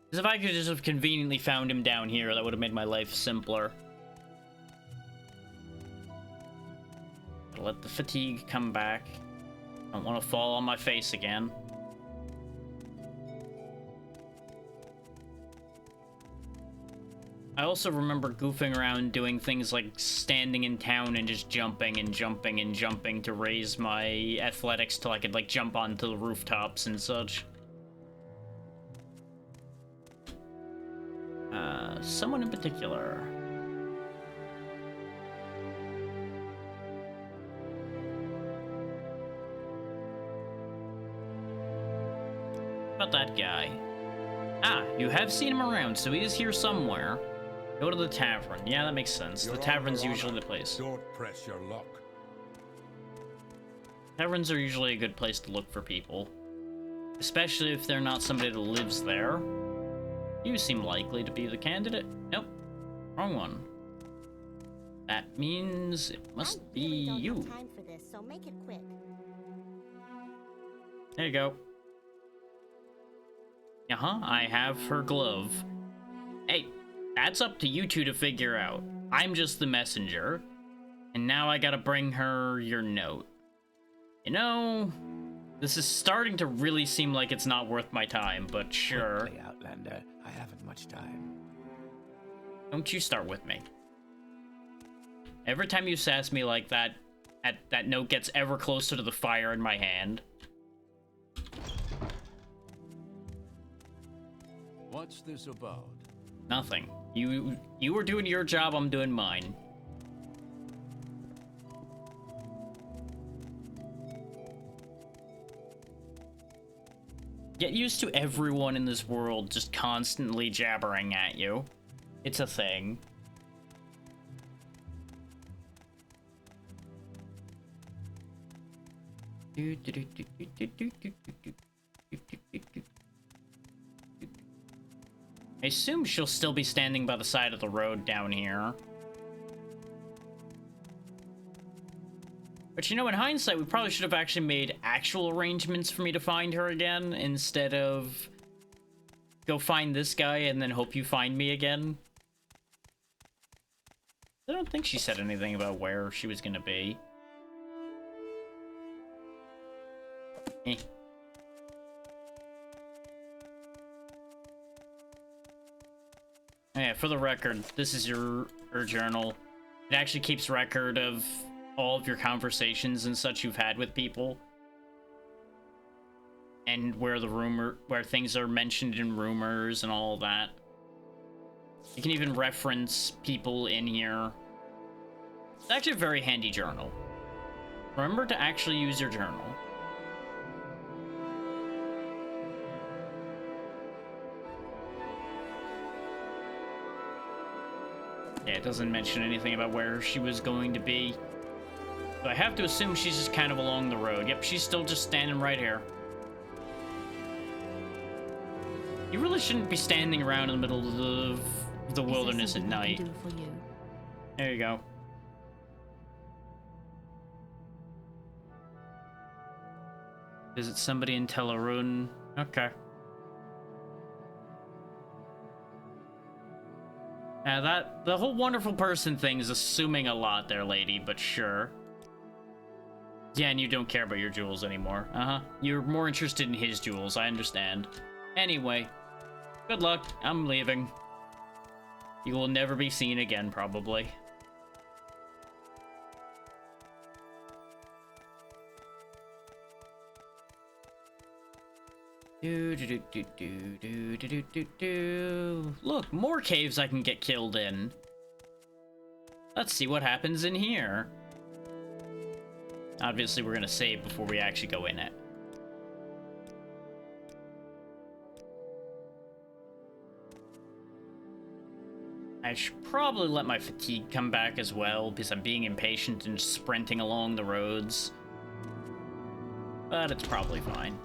Because if I could just have conveniently found him down here, that would have made my life simpler. Let the fatigue come back. Don't want to fall on my face again. I also remember goofing around doing things like standing in town and just jumping and jumping and jumping to raise my athletics till I could, like, jump onto the rooftops and such. Someone in particular. About that guy. Ah, you have seen him around, so he is here somewhere. Go to the tavern. Yeah, that makes sense. The tavern's usually the place. Don't press your luck. Taverns are usually a good place to look for people. Especially if they're not somebody that lives there. You seem likely to be the candidate. Nope. Wrong one. That means it must be you. Have time for this, so make it quick. There you go. Uh-huh, I have her glove. Hey, that's up to you two to figure out. I'm just the messenger. And now I gotta bring her your note. You know, this is starting to really seem like it's not worth my time, but sure. Quickly, Outlander. I haven't much time. Don't you start with me. Every time you sass me like that, that note gets ever closer to the fire in my hand. What's this about? Nothing. You were doing your job, I'm doing mine. Get used to everyone in this world just constantly jabbering at you. It's a thing. I assume she'll still be standing by the side of the road down here. But you know, in hindsight, we probably should have actually made actual arrangements for me to find her again, instead of go find this guy and then hope you find me again. I don't think she said anything about where she was gonna be. Eh. Yeah, for the record, this is your journal. It actually keeps record of all of your conversations and such you've had with people. And where things are mentioned in rumors and all that. You can even reference people in here. It's actually a very handy journal. Remember to actually use your journal. Yeah, it doesn't mention anything about where she was going to be. So I have to assume she's just kind of along the road. Yep, she's still just standing right here. You really shouldn't be standing around in the middle of the wilderness at night. Do for you? There you go. Visit somebody in Telerun. Okay. Now the whole wonderful person thing is assuming a lot there, lady, but sure. Yeah, and you don't care about your jewels anymore. Uh-huh. You're more interested in his jewels, I understand. Anyway, good luck. I'm leaving. You will never be seen again, probably. Look, more caves I can get killed in. Let's see what happens in here. Obviously, we're gonna save before we actually go in it. I should probably let my fatigue come back as well, because I'm being impatient and sprinting along the roads. But it's probably fine.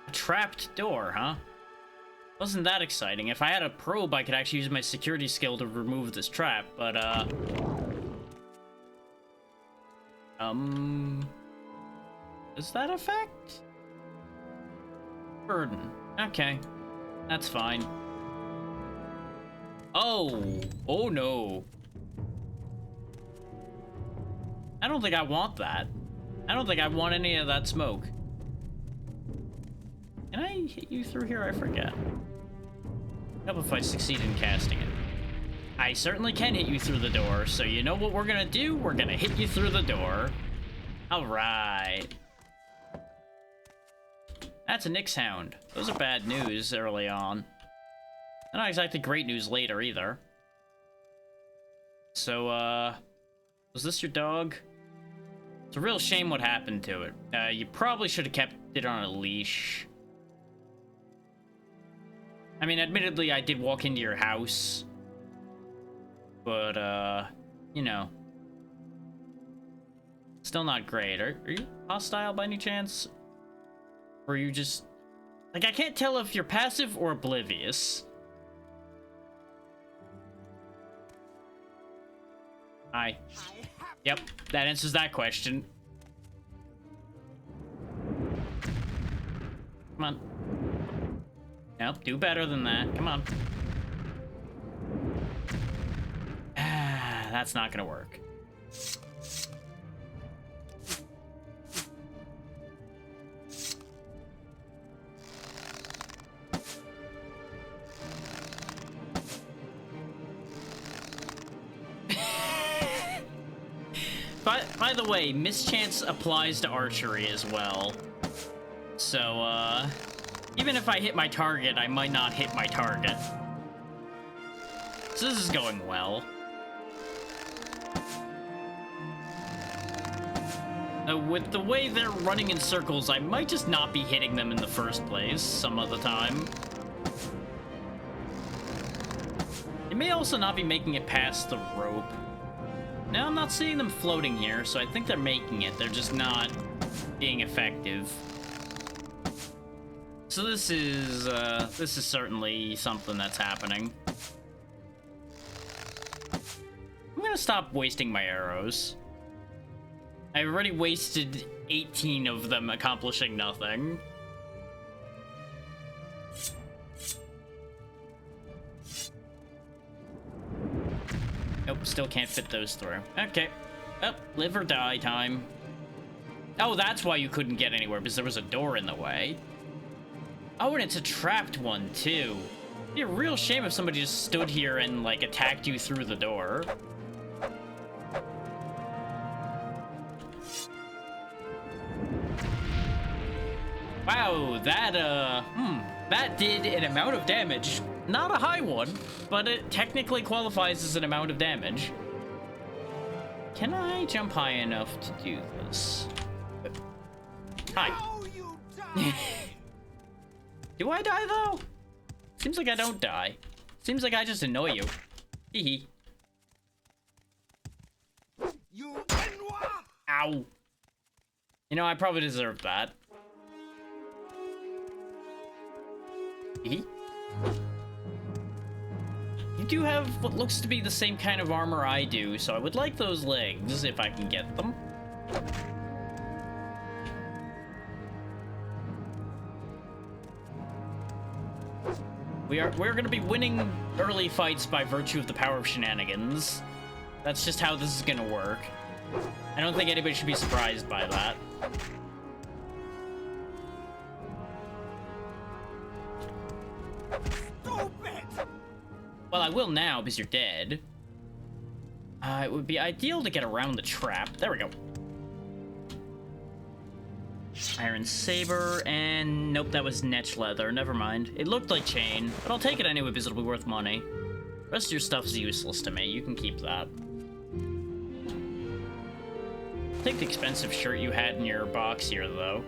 A trapped door, huh? Wasn't that exciting. If I had a probe, I could actually use my security skill to remove this trap, but, does that affect? Burden. Okay. That's fine. Oh! Oh no. I don't think I want that. I don't think I want any of that smoke. Can I hit you through here? I forget. Help if I succeed in casting it. I certainly can hit you through the door, so you know what we're gonna do? We're gonna hit you through the door. Alright. That's a Nyx Hound. Those are bad news early on. Not exactly great news later, either. So, was this your dog? It's a real shame what happened to it. You probably should have kept it on a leash. I mean, admittedly, I did walk into your house. But, you know. Still not great. Are you hostile by any chance? Or are you just... Like, I can't tell if you're passive or oblivious. Hi. Yep, that answers that question. Come on. Nope, do better than that. Come on. Ah, that's not gonna work. By the way, mischance applies to archery as well. So, even if I hit my target, I might not hit my target. So this is going well. With the way they're running in circles, I might just not be hitting them in the first place some of the time. They may also not be making it past the rope. Now I'm not seeing them floating here, so I think they're making it. They're just not being effective. So this is certainly something that's happening. I'm gonna stop wasting my arrows. I already wasted 18 of them accomplishing nothing. Nope, still can't fit those through. Okay. Oh, live or die time. Oh, that's why you couldn't get anywhere, because there was a door in the way. Oh, and it's a trapped one, too. It'd be a real shame if somebody just stood here and, like, attacked you through the door. Wow, that did an amount of damage. Not a high one, but it technically qualifies as an amount of damage. Can I jump high enough to do this? Hi. Do I die, though? Seems like I don't die. Seems like I just annoy you. Hee hee. Ow. You know, I probably deserved that. Hee. You do have what looks to be the same kind of armor I do, so I would like those legs if I can get them. We're gonna be winning early fights by virtue of the power of shenanigans. That's just how this is gonna work. I don't think anybody should be surprised by that. Well, I will now, because you're dead. It would be ideal to get around the trap. There we go. Iron Saber, and nope, that was Netch Leather. Never mind. It looked like chain, but I'll take it anyway because it'll be worth money. The rest of your stuff's useless to me. You can keep that. Take the expensive shirt you had in your box here, though.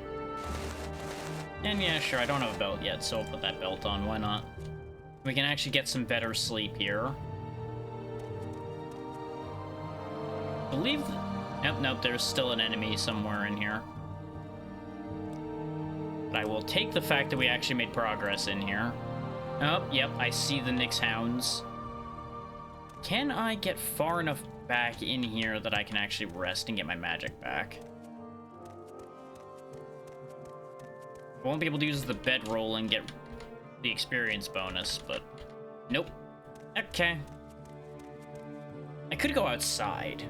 And yeah, sure, I don't have a belt yet, so I'll put that belt on. Why not? We can actually get some better sleep here. Nope, there's still an enemy somewhere in here. But I will take the fact that we actually made progress in here. Oh, yep, I see the Nyx Hounds. Can I get far enough back in here that I can actually rest and get my magic back? I won't be able to use the bedroll and get the experience bonus, but nope. Okay. I could go outside,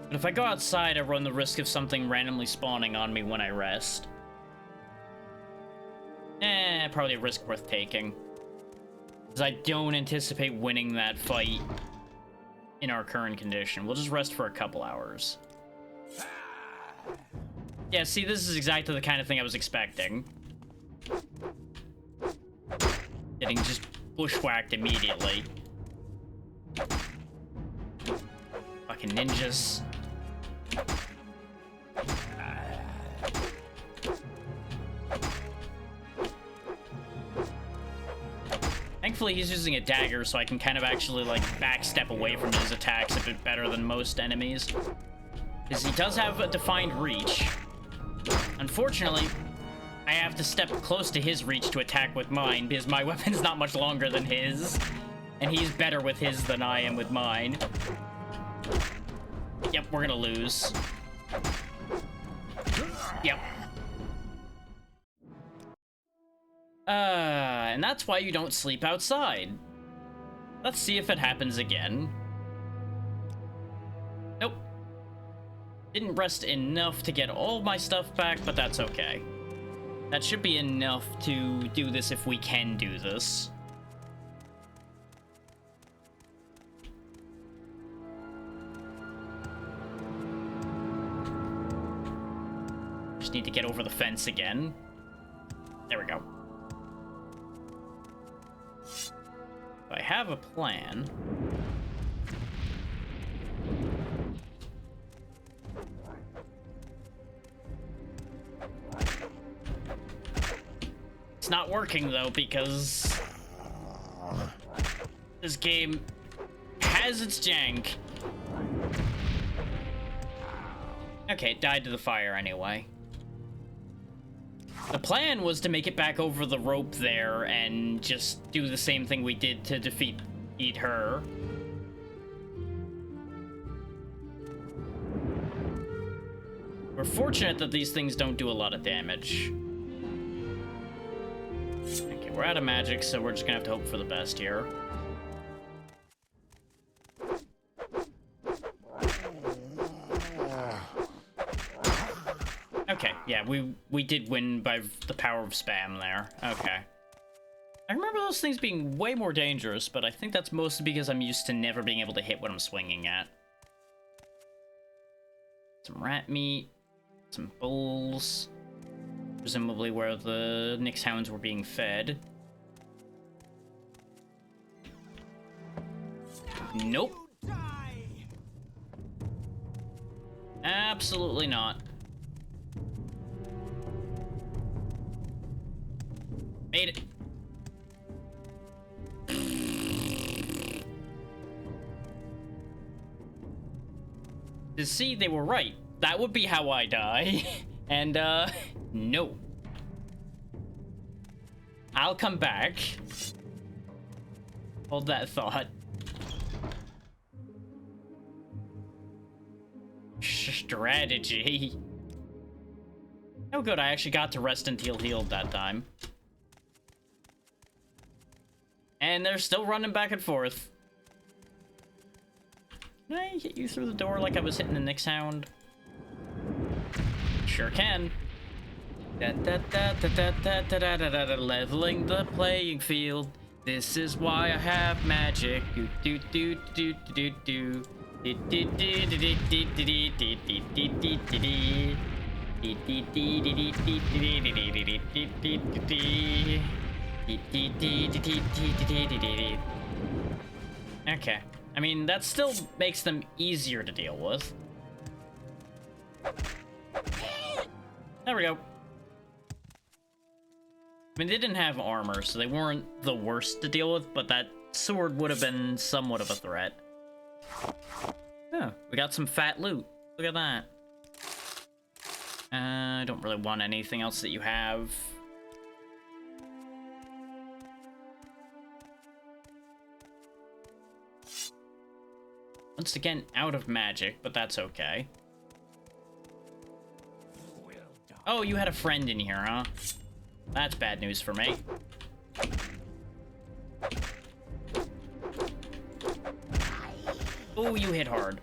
but if I go outside, I run the risk of something randomly spawning on me when I rest. Probably a risk worth taking, because I don't anticipate winning that fight in our current condition. We'll just rest for a couple hours. Yeah, see, this is exactly the kind of thing I was expecting. Getting just bushwhacked immediately. Fucking ninjas. Thankfully, he's using a dagger, so I can kind of actually, like, backstep away from his attacks a bit better than most enemies. Because he does have a defined reach. Unfortunately, I have to step close to his reach to attack with mine, because my weapon's not much longer than his. And he's better with his than I am with mine. Yep, we're gonna lose. Yep. And that's why you don't sleep outside. Let's see if it happens again. Nope. Didn't rest enough to get all my stuff back, but that's okay. That should be enough to do this if we can do this. Just need to get over the fence again. There we go. I have a plan. It's not working, though, because this game has its jank. Okay, it died to the fire anyway. The plan was to make it back over the rope there and just do the same thing we did to defeat her. We're fortunate that these things don't do a lot of damage. Okay, we're out of magic, so we're just gonna have to hope for the best here. Okay, yeah, we did win by the power of spam there. Okay. I remember those things being way more dangerous, but I think that's mostly because I'm used to never being able to hit what I'm swinging at. Some rat meat, some bulls, presumably where the Nyx hounds were being fed. Nope. Absolutely not. Made it. To see, they were right. That would be how I die. And, no. I'll come back. Hold that thought. Strategy. Oh good, I actually got to rest until healed that time. And they're still running back and forth. Can I hit you through the door like I was hitting the Nyx hound? Sure can. Leveling the playing field. This is why I have magic. Okay. I mean, that still makes them easier to deal with. There we go. I mean, they didn't have armor, so they weren't the worst to deal with, but that sword would have been somewhat of a threat. Oh, we got some fat loot. Look at that. I don't really want anything else that you have. Once again, out of magic, but that's okay. Oh, you had a friend in here, huh? That's bad news for me. Oh, you hit hard.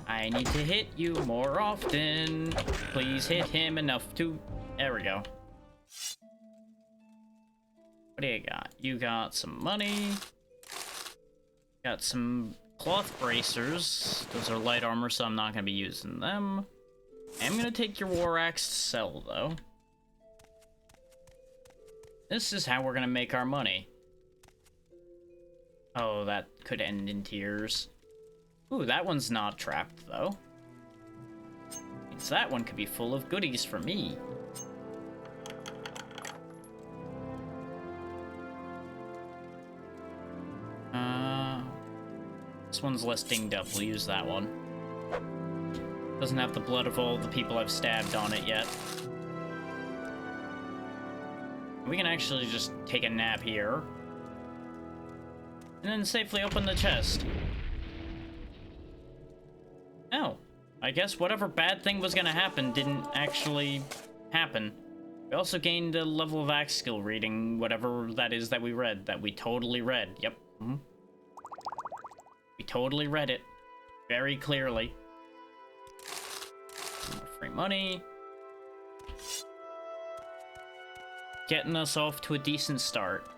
I need to hit you more often. Please hit him enough to... There we go. What do you got? You got some money. Got some cloth bracers. Those are light armor, so I'm not going to be using them. I'm going to take your war axe to sell, though. This is how we're going to make our money. Oh, that could end in tears. Ooh, that one's not trapped, though. Means that one could be full of goodies for me. This one's less dinged up. We'll use that one. Doesn't have the blood of all the people I've stabbed on it yet. We can actually just take a nap here. And then safely open the chest. Oh. I guess whatever bad thing was gonna happen didn't actually happen. We also gained a level of axe skill reading, whatever that is that we read, that we totally read. Yep. Mm-hmm. We totally read it. Very clearly. Some more free money. Getting us off to a decent start.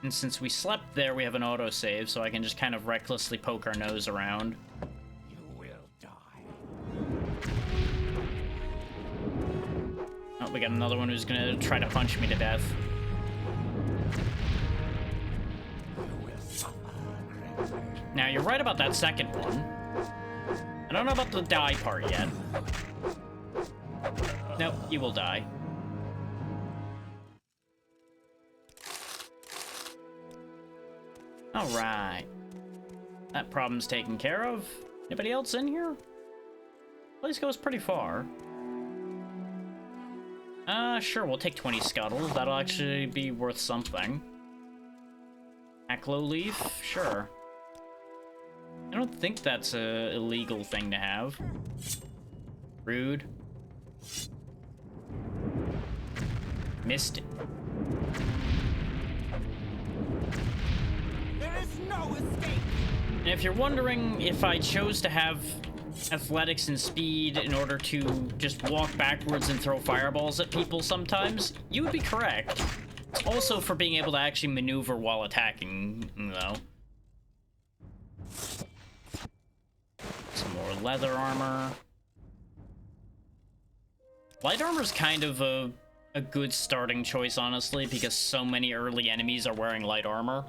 And since we slept there, we have an autosave, so I can just kind of recklessly poke our nose around. You will die. Oh, we got another one who's gonna try to punch me to death. Now, you're right about that second one. I don't know about the die part yet. Nope, you will die. Alright. That problem's taken care of. Anybody else in here? Place goes pretty far. Sure, we'll take 20 scuttles. That'll actually be worth something. Aclo leaf? Sure. I don't think that's a illegal thing to have. Rude. Missed it. There is no escape! And if you're wondering if I chose to have athletics and speed in order to just walk backwards and throw fireballs at people sometimes, you would be correct. It's also for being able to actually maneuver while attacking, though. Some more leather armor. Light armor's kind of a good starting choice, honestly, because so many early enemies are wearing light armor.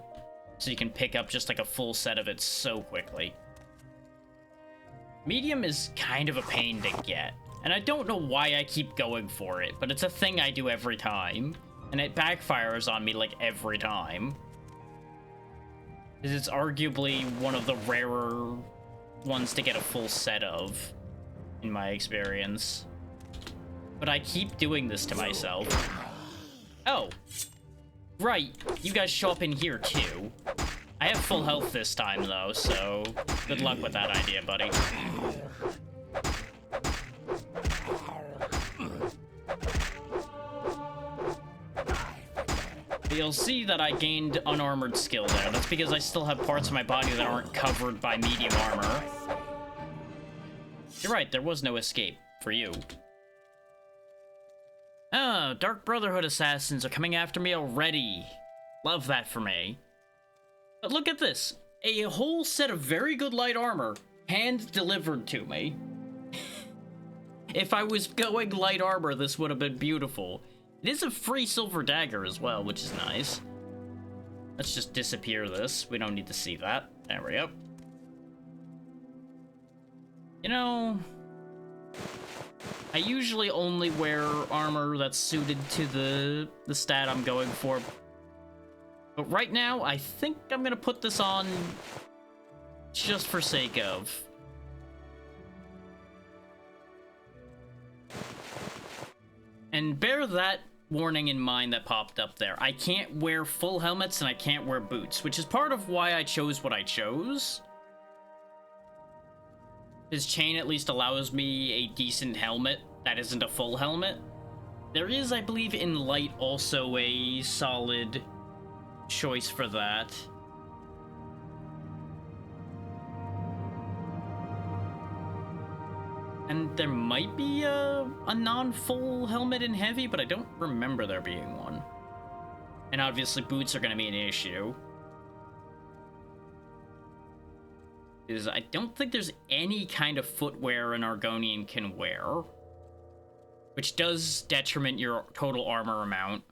So you can pick up just like a full set of it so quickly. Medium is kind of a pain to get, and I don't know why I keep going for it, but it's a thing I do every time, and it backfires on me like every time. Because it's arguably one of the rarer ones to get a full set of, in my experience. But I keep doing this to myself. Oh. Right, you guys show up in here too. I have full health this time though, so good luck with that idea, buddy. You'll see that I gained unarmored skill there. That's because I still have parts of my body that aren't covered by medium armor. You're right, there was no escape for you. Oh, Dark Brotherhood assassins are coming after me already. Love that for me. But look at this. A whole set of very good light armor hand-delivered to me. If I was going light armor, this would have been beautiful. It is a free silver dagger as well, which is nice. Let's just disappear this. We don't need to see that. There we go. You know, I usually only wear armor that's suited to the stat I'm going for. But right now, I think I'm gonna put this on just for sake of. And bear that warning in mind that popped up there. I can't wear full helmets and I can't wear boots, which is part of why I chose what I chose. His chain at least allows me a decent helmet that isn't a full helmet. There is, I believe, in light also a solid choice for that. And there might be a non-full helmet in heavy, but I don't remember there being one. And obviously boots are going to be an issue. Because I don't think there's any kind of footwear an Argonian can wear. Which does detriment your total armor amount.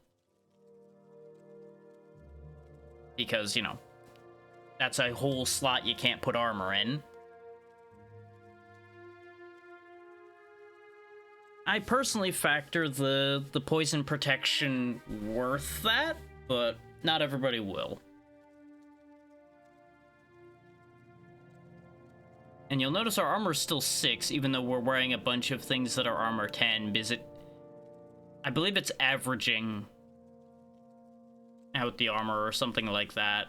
Because, you know, that's a whole slot you can't put armor in. I personally factor the poison protection worth that, but not everybody will. And you'll notice our armor's still 6, even though we're wearing a bunch of things that are armor 10, because I believe it's averaging out the armor or something like that.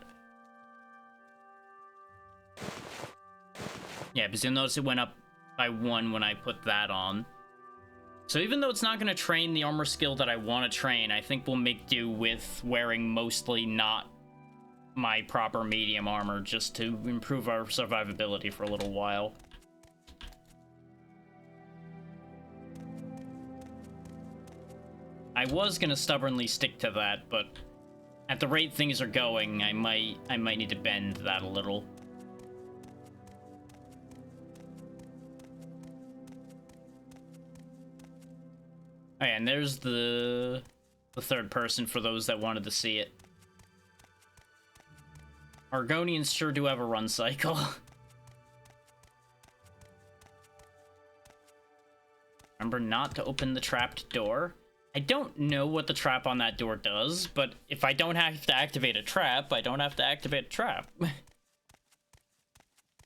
Yeah, because you'll notice it went up by 1 when I put that on. So even though it's not going to train the armor skill that I want to train, I think we'll make do with wearing mostly not my proper medium armor just to improve our survivability for a little while. I was going to stubbornly stick to that, but at the rate things are going, I might need to bend that a little. Oh yeah, and there's the third person for those that wanted to see it. Argonians sure do have a run cycle. Remember not to open the trapped door. I don't know what the trap on that door does, but if I don't have to activate a trap, I don't have to activate a trap. And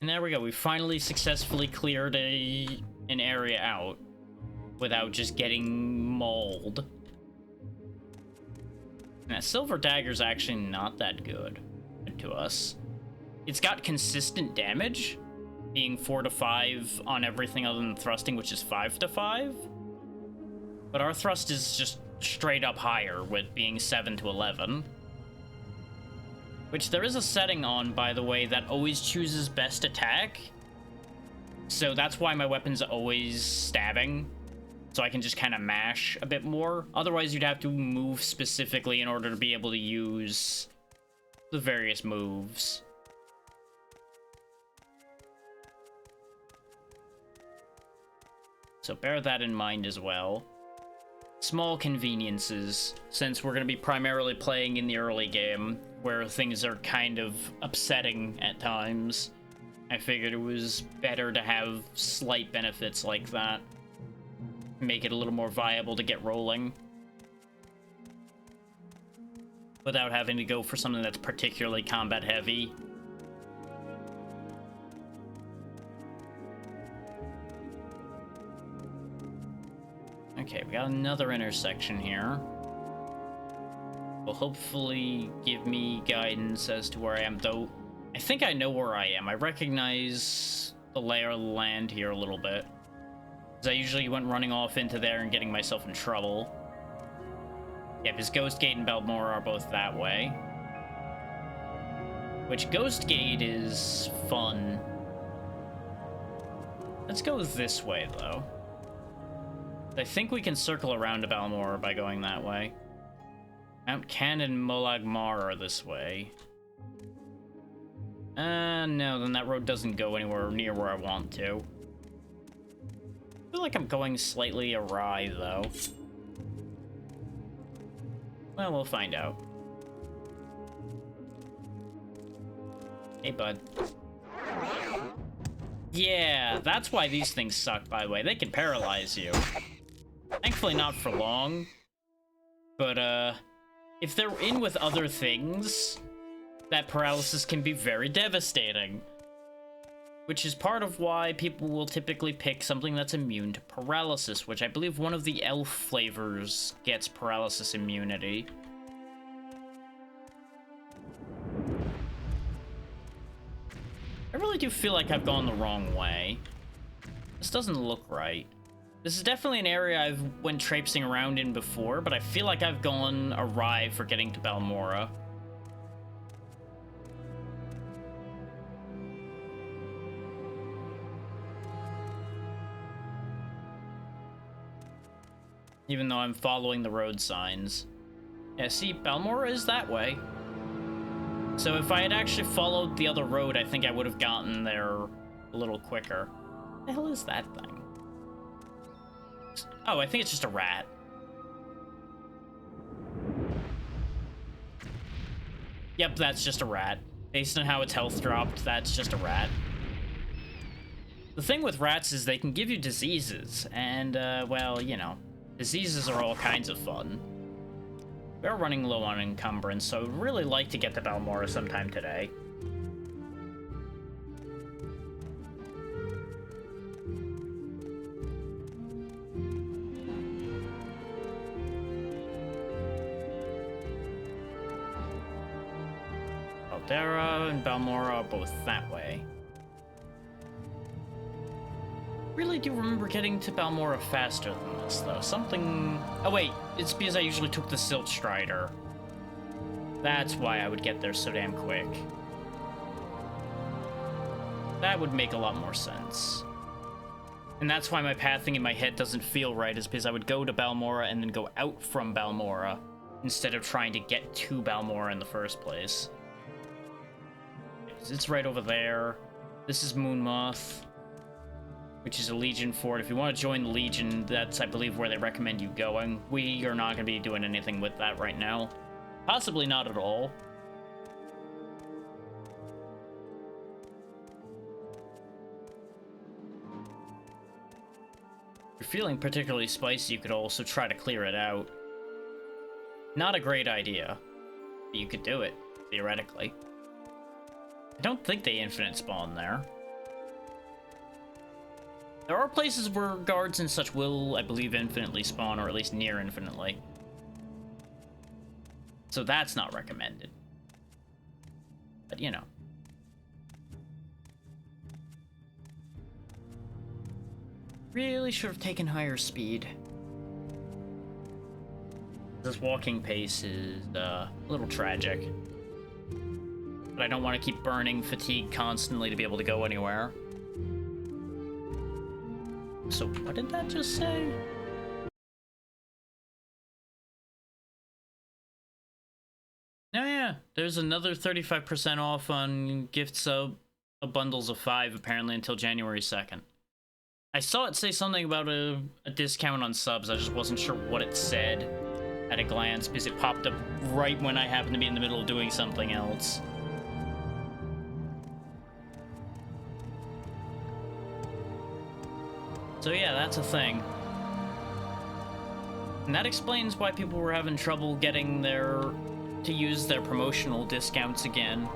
there we go. We finally successfully cleared an area out without just getting mauled. And that silver dagger's actually not that good to us. It's got consistent damage, being 4 to 5 on everything other than thrusting, which is 5 to 5. But our thrust is just straight up higher, with being 7 to 11. Which there is a setting on, by the way, that always chooses best attack. So that's why my weapon's always stabbing. So I can just kind of mash a bit more. Otherwise, you'd have to move specifically in order to be able to use the various moves. So bear that in mind as well. Small conveniences, since we're going to be primarily playing in the early game, where things are kind of upsetting at times. I figured it was better to have slight benefits like that. Make it a little more viable to get rolling. Without having to go for something that's particularly combat heavy. Okay, we got another intersection here. Will hopefully give me guidance as to where I am, though I think I know where I am. I recognize the lay of the land here a little bit. Because I usually went running off into there and getting myself in trouble. Yeah, because Ghost Gate and Balmora are both that way. Which Ghost Gate is fun. Let's go this way, though. I think we can circle around to Balmora by going that way. Mount Can and Molag Mar are this way. No, then that road doesn't go anywhere near where I want to. I feel like I'm going slightly awry, though. Well, we'll find out. Hey, bud. Yeah, that's why these things suck, by the way. They can paralyze you. Thankfully not for long. But, if they're in with other things, that paralysis can be very devastating. Which is part of why people will typically pick something that's immune to paralysis, which I believe one of the elf flavors gets paralysis immunity. I really do feel like I've gone the wrong way. This doesn't look right. This is definitely an area I've went traipsing around in before, but I feel like I've gone awry for getting to Balmora. Even though I'm following the road signs. Yeah, see, Balmora is that way. So if I had actually followed the other road, I think I would have gotten there a little quicker. What the hell is that thing? Oh, I think it's just a rat. Yep, that's just a rat. Based on how its health dropped, that's just a rat. The thing with rats is they can give you diseases, and, well, you know, diseases are all kinds of fun. We're running low on encumbrance, so I'd really like to get to Balmora sometime today. Caldera and Balmora are both that way. Really do remember getting to Balmora faster than this, though. Something... Oh, wait. It's because I usually took the Silt Strider. That's why I would get there so damn quick. That would make a lot more sense. And that's why my pathing in my head doesn't feel right, is because I would go to Balmora and then go out from Balmora, instead of trying to get to Balmora in the first place. It's right over there. This is Moonmoth, which is a Legion fort. If you want to join the Legion, that's, I believe, where they recommend you going. We are not going to be doing anything with that right now. Possibly not at all. feeling particularly spicy, you could also try to clear it out. Not a great idea, but you could do it, theoretically. I don't think they infinite spawn there. There are places where guards and such will, I believe, infinitely spawn, or at least near infinitely. So that's not recommended. But, you know. Really should have taken higher speed. This walking pace is a little tragic. But I don't want to keep burning fatigue constantly to be able to go anywhere. So what did that just say? Oh yeah, there's another 35% off on gift sub bundles of 5 apparently until January 2nd. I saw it say something about a discount on subs. I just wasn't sure what it said at a glance because it popped up right when I happened to be in the middle of doing something else. So yeah, that's a thing. And that explains why people were having trouble getting to use their promotional discounts again.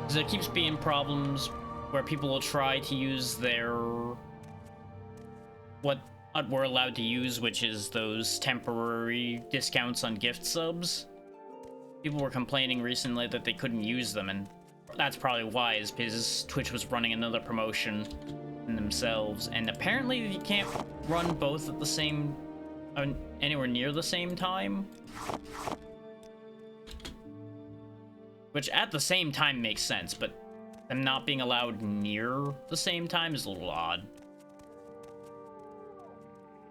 Because there keeps being problems where people will try to use what we're allowed to use, which is those temporary discounts on gift subs. People were complaining recently that they couldn't use them, and that's probably why, is because Twitch was running another promotion themselves, and apparently you can't run both at the same, anywhere near the same time. Which at the same time makes sense, but them not being allowed near the same time is a little odd.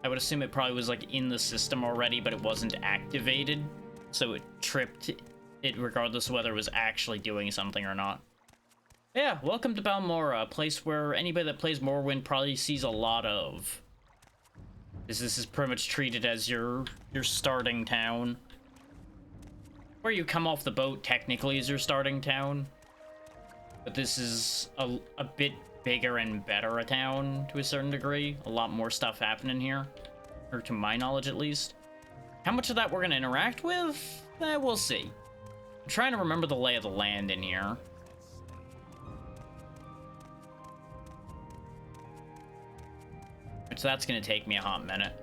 I would assume it probably was like in the system already, but it wasn't activated, so it tripped it regardless of whether it was actually doing something or not. Yeah, welcome to Balmora, a place where anybody that plays Morrowind probably sees a lot of. This is pretty much treated as your starting town. Where you come off the boat technically is your starting town. But this is a bit bigger and better a town to a certain degree. A lot more stuff happening here. Or to my knowledge, at least. How much of that we're going to interact with? We'll see. I'm trying to remember the lay of the land in here. Which that's going to take me a hot minute.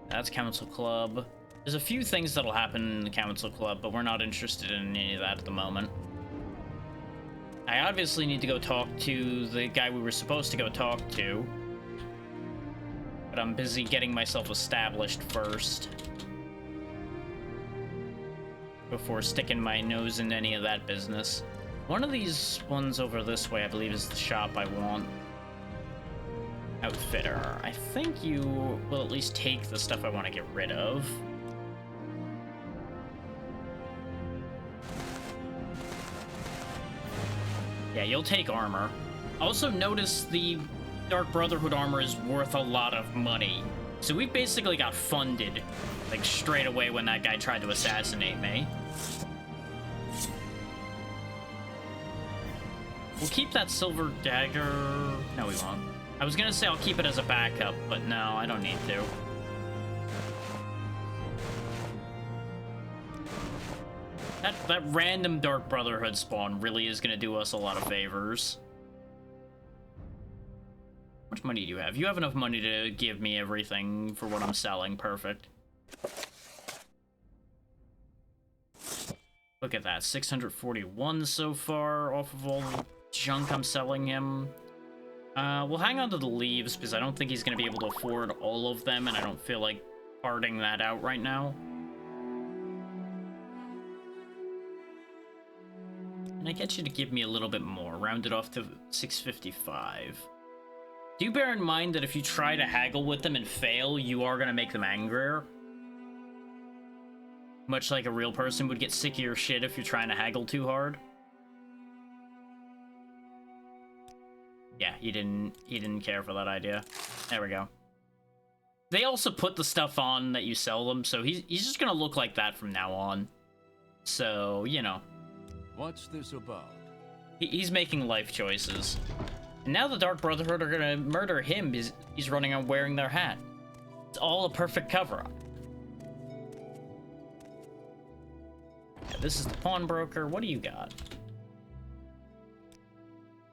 That's Council Club. There's a few things that'll happen in the Council Club, but we're not interested in any of that at the moment. I obviously need to go talk to the guy we were supposed to go talk to. But I'm busy getting myself established first. Before sticking my nose in any of that business. One of these ones over this way, I believe, is the shop I want. Outfitter. I think you will at least take the stuff I want to get rid of. Yeah, you'll take armor. Also notice the Dark Brotherhood armor is worth a lot of money. So we basically got funded, like, straight away when that guy tried to assassinate me. We'll keep that silver dagger... No, we won't. I was gonna say I'll keep it as a backup, but no, I don't need to. That random Dark Brotherhood spawn really is gonna do us a lot of favors. How much money do you have? You have enough money to give me everything for what I'm selling. Perfect. Look at that, 641 so far off of all the junk I'm selling him. We'll hang on to the leaves because I don't think he's gonna be able to afford all of them, and I don't feel like parting that out right now. And I get you to give me a little bit more, round it off to 655. Do bear in mind that if you try to haggle with them and fail, you are gonna make them angrier. Much like a real person would get sick of your shit if you're trying to haggle too hard. Yeah, he didn't care for that idea. There we go. They also put the stuff on that you sell them, so he's just gonna look like that from now on. So, you know. What's this about? He's making life choices. And now the Dark Brotherhood are gonna murder him because he's running on wearing their hat. It's all a perfect cover-up. Yeah, this is the pawnbroker. What do you got?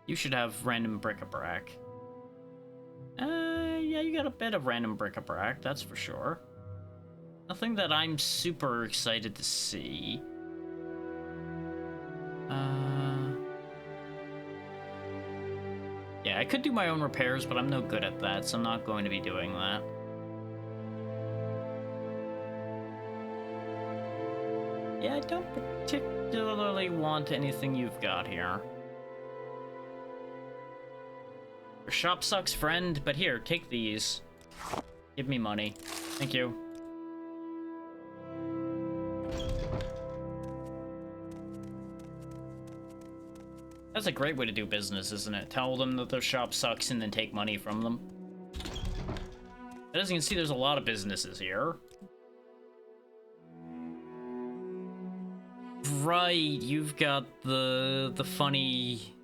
You should have random bric-a-brac. Yeah, you got a bit of random bric-a-brac, that's for sure. Nothing that I'm super excited to see. Yeah, I could do my own repairs, but I'm no good at that, so I'm not going to be doing that. Yeah, I don't particularly want anything you've got here. Your shop sucks, friend, but here, take these. Give me money. Thank you. That's a great way to do business, isn't it? Tell them that their shop sucks and then take money from them. As you can see, there's a lot of businesses here. Right, you've got the funny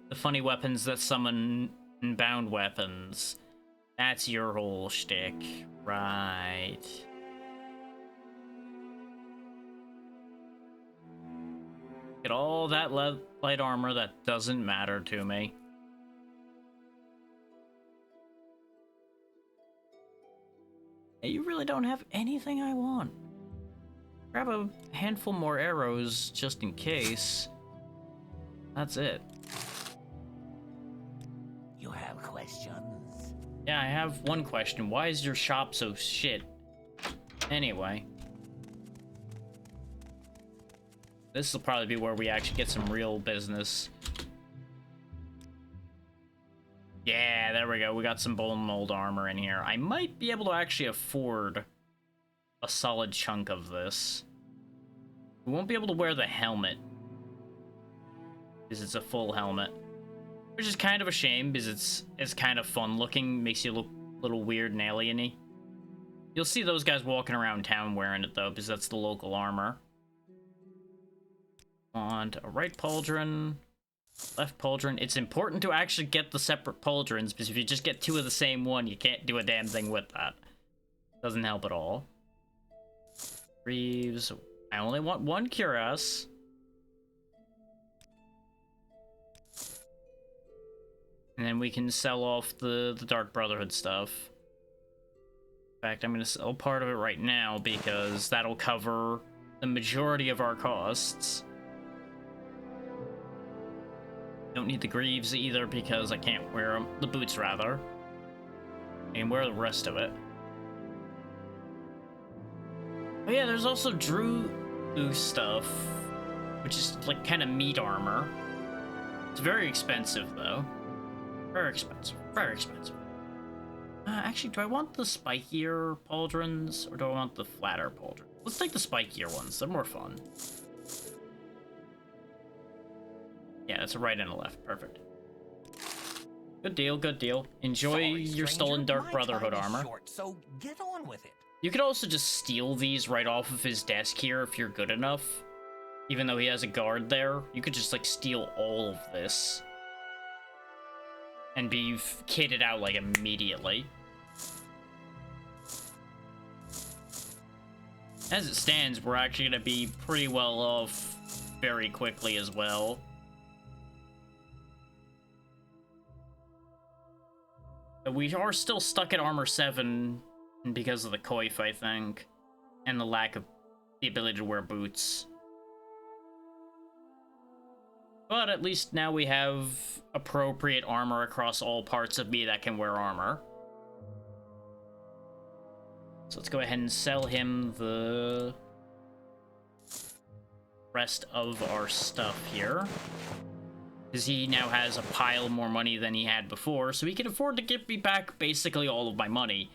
weapons that summon bound weapons. That's your whole shtick. Right. Get all that light armor that doesn't matter to me. Hey, you really don't have anything I want. Grab a handful more arrows just in case. That's it. You have questions? Yeah, I have one question. Why is your shop so shit? Anyway. This will probably be where we actually get some real business. Yeah, there we go. We got some bone mold armor in here. I might be able to actually afford a solid chunk of this. We won't be able to wear the helmet, because it's a full helmet. Which is kind of a shame, because it's kind of fun looking. Makes you look a little weird and alien-y. You'll see those guys walking around town wearing it, though, because that's the local armor. Want a right pauldron, left pauldron. It's important to actually get the separate pauldrons, because if you just get two of the same one, you can't do a damn thing with that. Doesn't help at all. Greaves. I only want one cuirass. And then we can sell off the Dark Brotherhood stuff. In fact, I'm going to sell part of it right now, because that'll cover the majority of our costs. Don't need the greaves either, because I can't wear them. The boots, rather. I can wear the rest of it. Oh yeah, there's also Drew stuff, which is like kind of meat armor. It's very expensive, though. Very expensive. Very expensive. Actually, do I want the spikier pauldrons, or do I want the flatter pauldrons? Let's take the spikier ones. They're more fun. Yeah, that's a right and a left. Perfect. Good deal, good deal. Enjoy your stolen Dark Brotherhood armor. Short, so get on with it. You could also just steal these right off of his desk here if you're good enough. Even though he has a guard there, you could just, like, steal all of this. And be kitted out, like, immediately. As it stands, we're actually gonna be pretty well off very quickly as well. But we are still stuck at armor 7 because of the coif, I think. And the lack of the ability to wear boots. But at least now we have appropriate armor across all parts of me that can wear armor. So let's go ahead and sell him the rest of our stuff here. Because he now has a pile more money than he had before, so he can afford to give me back basically all of my money.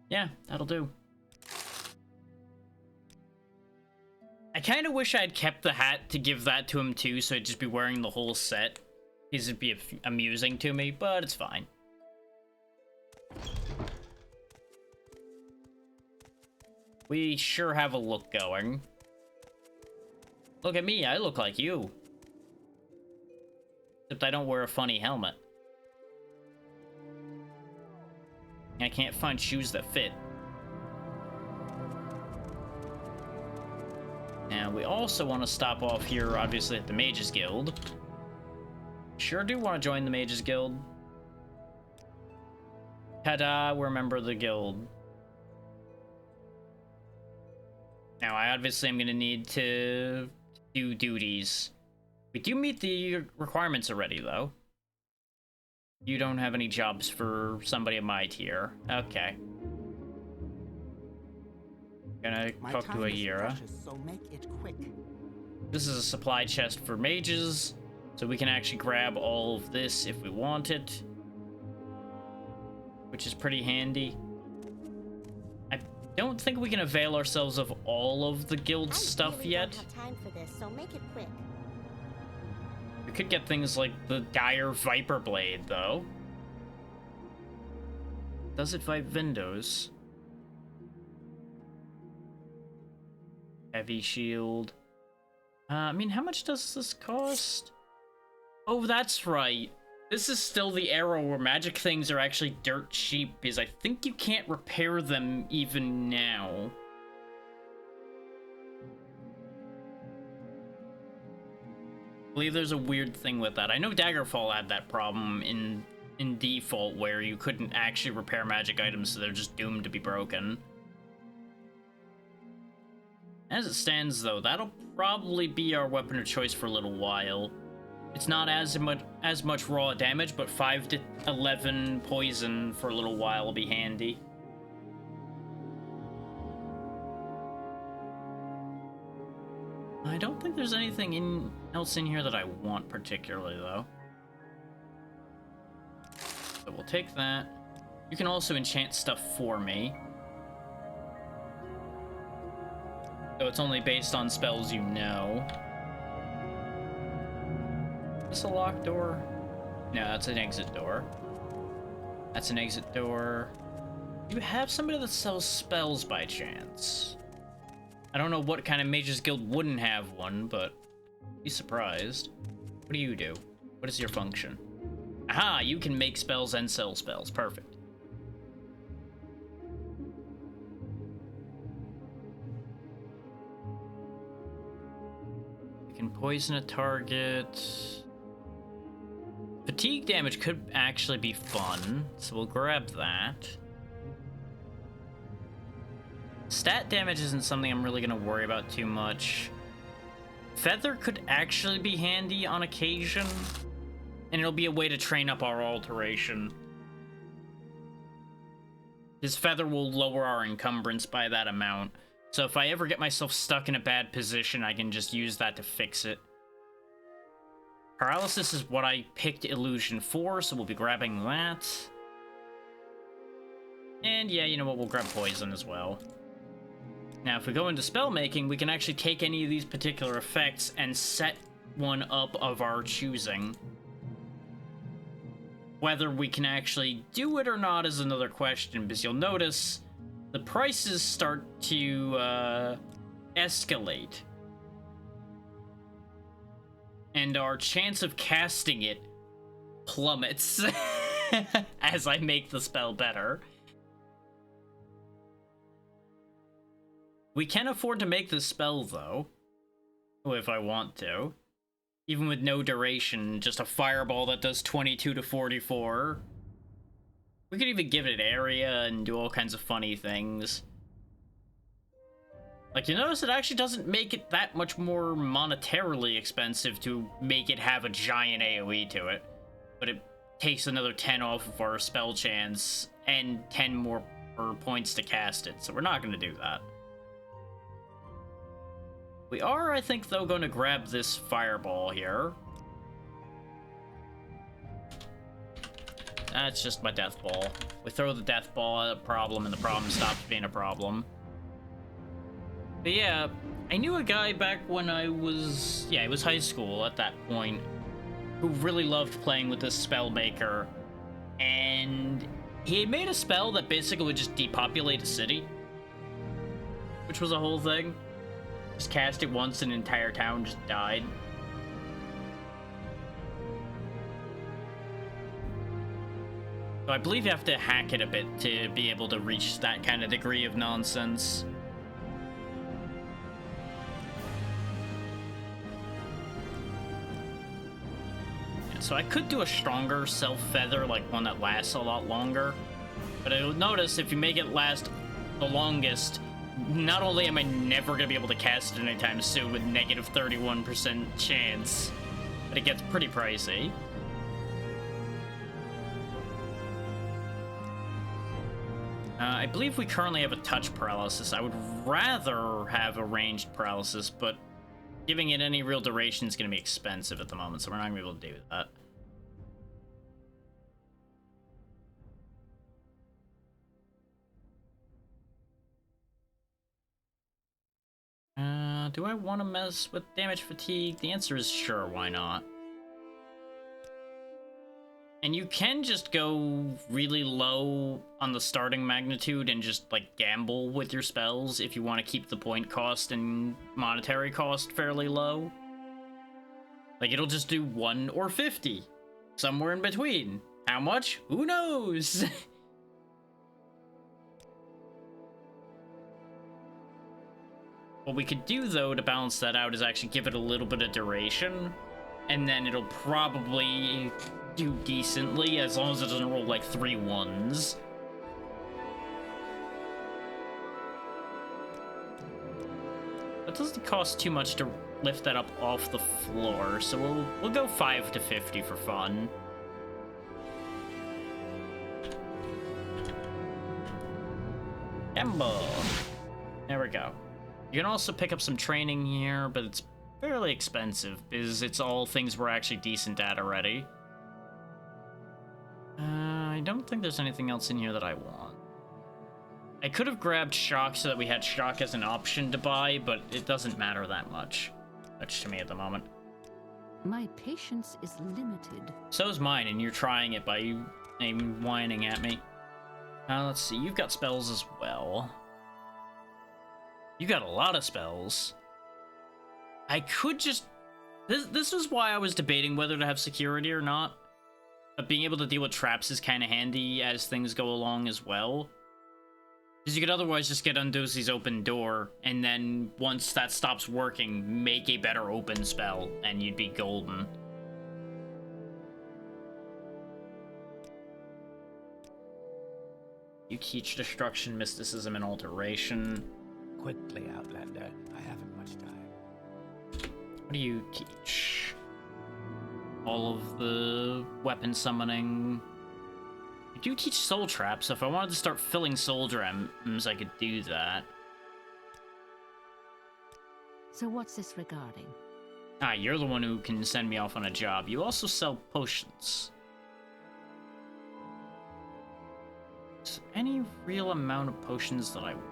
Yeah, that'll do. I kind of wish I had kept the hat to give that to him too, so I'd just be wearing the whole set. Because it'd be amusing to me, but it's fine. We sure have a look going. Look at me, I look like you. Except I don't wear a funny helmet. I can't find shoes that fit. Now, we also want to stop off here, obviously, at the Mages Guild. Sure do want to join the Mages Guild. Ta-da, we're a member of the guild. Now, I obviously am going to need to do duties. We do meet the requirements already, though. You don't have any jobs for somebody of my tier. Okay. Gonna talk to Ayira. So make it quick. This is a supply chest for mages, so we can actually grab all of this if we want it, which is pretty handy. I don't think we can avail ourselves of all of the guild's stuff yet. Don't have time for this, so make it quick. We could get things like the Dire Viper Blade, though. Does it fight windows? Heavy shield. I mean, how much does this cost? Oh, that's right. This is still the era where magic things are actually dirt cheap, because I think you can't repair them even now. I believe there's a weird thing with that. I know Daggerfall had that problem in default, where you couldn't actually repair magic items, so they're just doomed to be broken. As it stands, though, that'll probably be our weapon of choice for a little while. It's not as much raw damage, but 5 to 11 poison for a little while will be handy. I don't think there's anything else in here that I want particularly, though. So we'll take that. You can also enchant stuff for me. So it's only based on spells you know. Is this a locked door? No, that's an exit door. That's an exit door. Do you have somebody that sells spells by chance? I don't know what kind of Mages Guild wouldn't have one, but be surprised. What do you do? What is your function? Aha, you can make spells and sell spells. Perfect. You can poison a target. Fatigue damage could actually be fun, so we'll grab that. Stat damage isn't something I'm really gonna worry about too much. Feather could actually be handy on occasion, and it'll be a way to train up our alteration. His feather will lower our encumbrance by that amount, so if I ever get myself stuck in a bad position, I can just use that to fix it. Paralysis is what I picked illusion for, so we'll be grabbing that. And yeah, you know what, we'll grab poison as well. Now, if we go into spell making, we can actually take any of these particular effects and set one up of our choosing. Whether we can actually do it or not is another question, because you'll notice the prices start to escalate. And our chance of casting it plummets as I make the spell better. We can afford to make this spell, though, if I want to. Even with no duration, just a fireball that does 22 to 44. We could even give it area and do all kinds of funny things. Like, you notice it actually doesn't make it that much more monetarily expensive to make it have a giant AoE to it. But it takes another 10 off of our spell chance and 10 more points to cast it, so we're not going to do that. We are, I think, though, going to grab this fireball here. That's just my death ball. We throw the death ball at a problem, and the problem stops being a problem. But yeah, I knew a guy back when I was... yeah, it was high school at that point, who really loved playing with this spellmaker. And he made a spell that basically would just depopulate a city. Which was a whole thing. Just cast it once, an entire town just died. So I believe you have to hack it a bit to be able to reach that kind of degree of nonsense. Yeah, so I could do a stronger self-feather, like one that lasts a lot longer. But I would notice if you make it last the longest, not only am I never going to be able to cast it anytime soon with negative 31% chance, but it gets pretty pricey. I believe we currently have a touch paralysis. I would rather have a ranged paralysis, but giving it any real duration is going to be expensive at the moment, so we're not going to be able to do that. Do I want to mess with damage fatigue? The answer is sure, why not? And you can just go really low on the starting magnitude and just, like, gamble with your spells if you want to keep the point cost and monetary cost fairly low. Like, it'll just do 1 or 50. Somewhere in between. How much? Who knows? What we could do, though, to balance that out is actually give it a little bit of duration, and then it'll probably do decently as long as it doesn't roll like 3 1s. It doesn't cost too much to lift that up off the floor, so we'll go 5 to 50 for fun. Embo. There we go. You can also pick up some training here, but it's fairly expensive because it's all things we're actually decent at already. I don't think there's anything else in here that I want. I could have grabbed Shock so that we had Shock as an option to buy, but it doesn't matter that much to me at the moment. My patience is limited. So is mine, and you're trying it by whining at me. Let's see, you've got spells as well. You got a lot of spells. I could just... This was why I was debating whether to have security or not. But being able to deal with traps is kind of handy as things go along as well. Because you could otherwise just get Undosi's open door, and then once that stops working, make a better open spell, and you'd be golden. You teach destruction, mysticism, and alteration. Quickly, Outlander. I haven't much time. What do you teach? All of the weapon summoning. I do teach soul traps, so if I wanted to start filling soul gems, I could do that. So what's this regarding? Ah, you're the one who can send me off on a job. You also sell potions. Is there any real amount of potions that I want?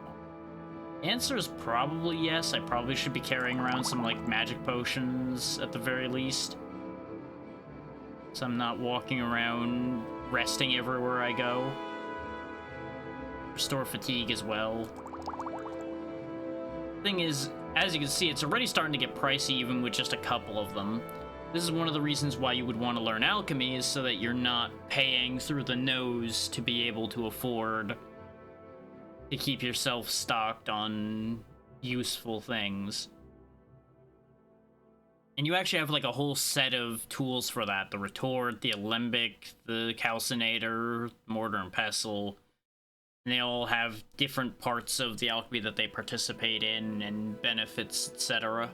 The answer is probably yes. I probably should be carrying around some, like, magic potions at the very least. So I'm not walking around resting everywhere I go. Restore fatigue as well. Thing is, as you can see, it's already starting to get pricey even with just a couple of them. This is one of the reasons why you would want to learn alchemy, is so that you're not paying through the nose to be able to afford to keep yourself stocked on useful things. And you actually have like a whole set of tools for that. The retort, the alembic, the calcinator, mortar and pestle. And they all have different parts of the alchemy that they participate in and benefits, etc.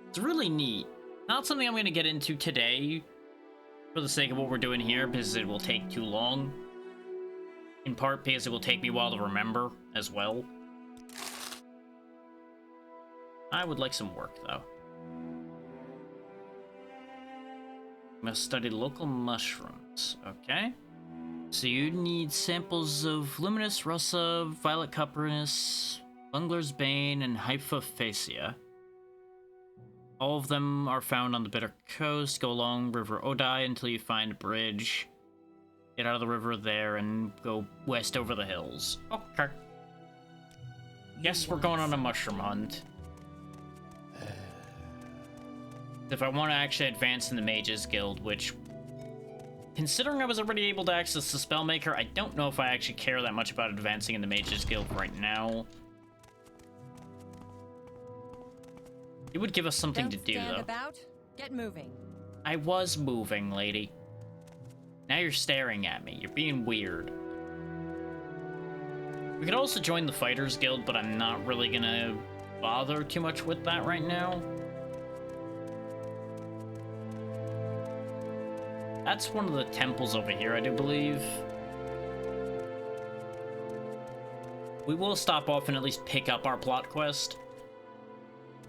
It's really neat. Not something I'm going to get into today for the sake of what we're doing here, because it will take too long. In part because it will take me a while to remember as well. I would like some work, though. Must study local mushrooms. Okay. So you need samples of Luminous Russa, Violet Cuprinus, Bungler's Bane, and Hypophacia. All of them are found on the Bitter Coast. Go along River Odai until you find a bridge. Get out of the river there and go west over the hills. Okay. Guess we're going on a mushroom hunt. If I want to actually advance in the Mages Guild, which considering I was already able to access the Spellmaker, I don't know if I actually care that much about advancing in the Mage's Guild right now. It would give us something to do, though. About. Get moving. I was moving, lady. Now you're staring at me. You're being weird. We could also join the Fighters Guild, but I'm not really gonna bother too much with that right now. That's one of the temples over here, I do believe. We will stop off and at least pick up our plot quest.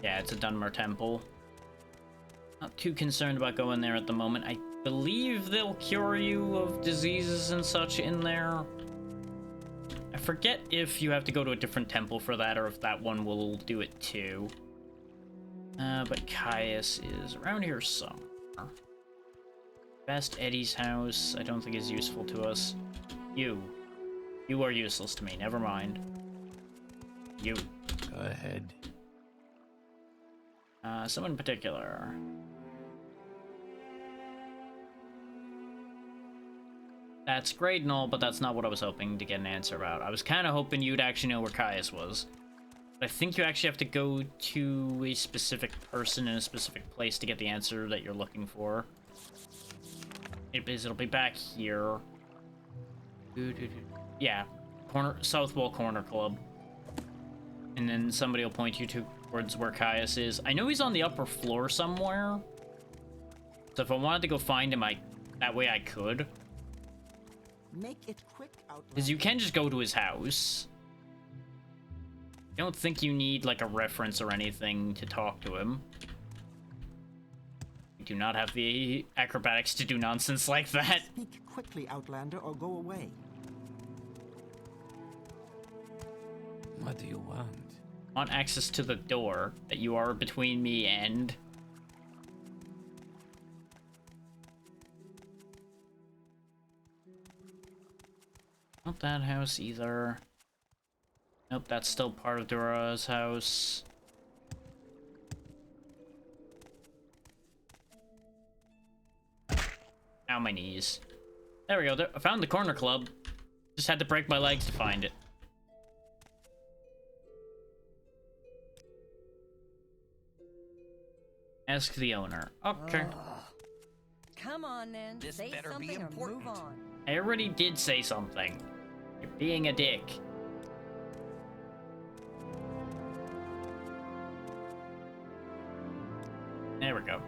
Yeah, it's a Dunmer temple. Not too concerned about going there at the moment. I believe they'll cure you of diseases and such in there. I forget if you have to go to a different temple for that or if that one will do it too. But Caius is around here somewhere. Best Eddie's house, I don't think is useful to us. You are useless to me, never mind. You. Go ahead. Someone in particular. That's great and all, but that's not what I was hoping to get an answer about. I was kind of hoping you'd actually know where Caius was. But I think you actually have to go to a specific person in a specific place to get the answer that you're looking for. It'll be back here. Yeah, South Wall Corner Club. And then somebody will point you towards where Caius is. I know he's on the upper floor somewhere. So if I wanted to go find him, that way I could. Make it quick, Because you can just go to his house. I don't think you need, like, a reference or anything to talk to him. We do not have the acrobatics to do nonsense like that. Speak quickly, Outlander, or go away. What do you want? I want access to the door that you are between me and... Not that house either. Nope, that's still part of Dora's house. Ow, my knees. There we go. I found the corner club. Just had to break my legs to find it. Ask the owner. Okay. Come on, then. This Say better be something or important. move on. I already did say something. You're being a dick. There we go.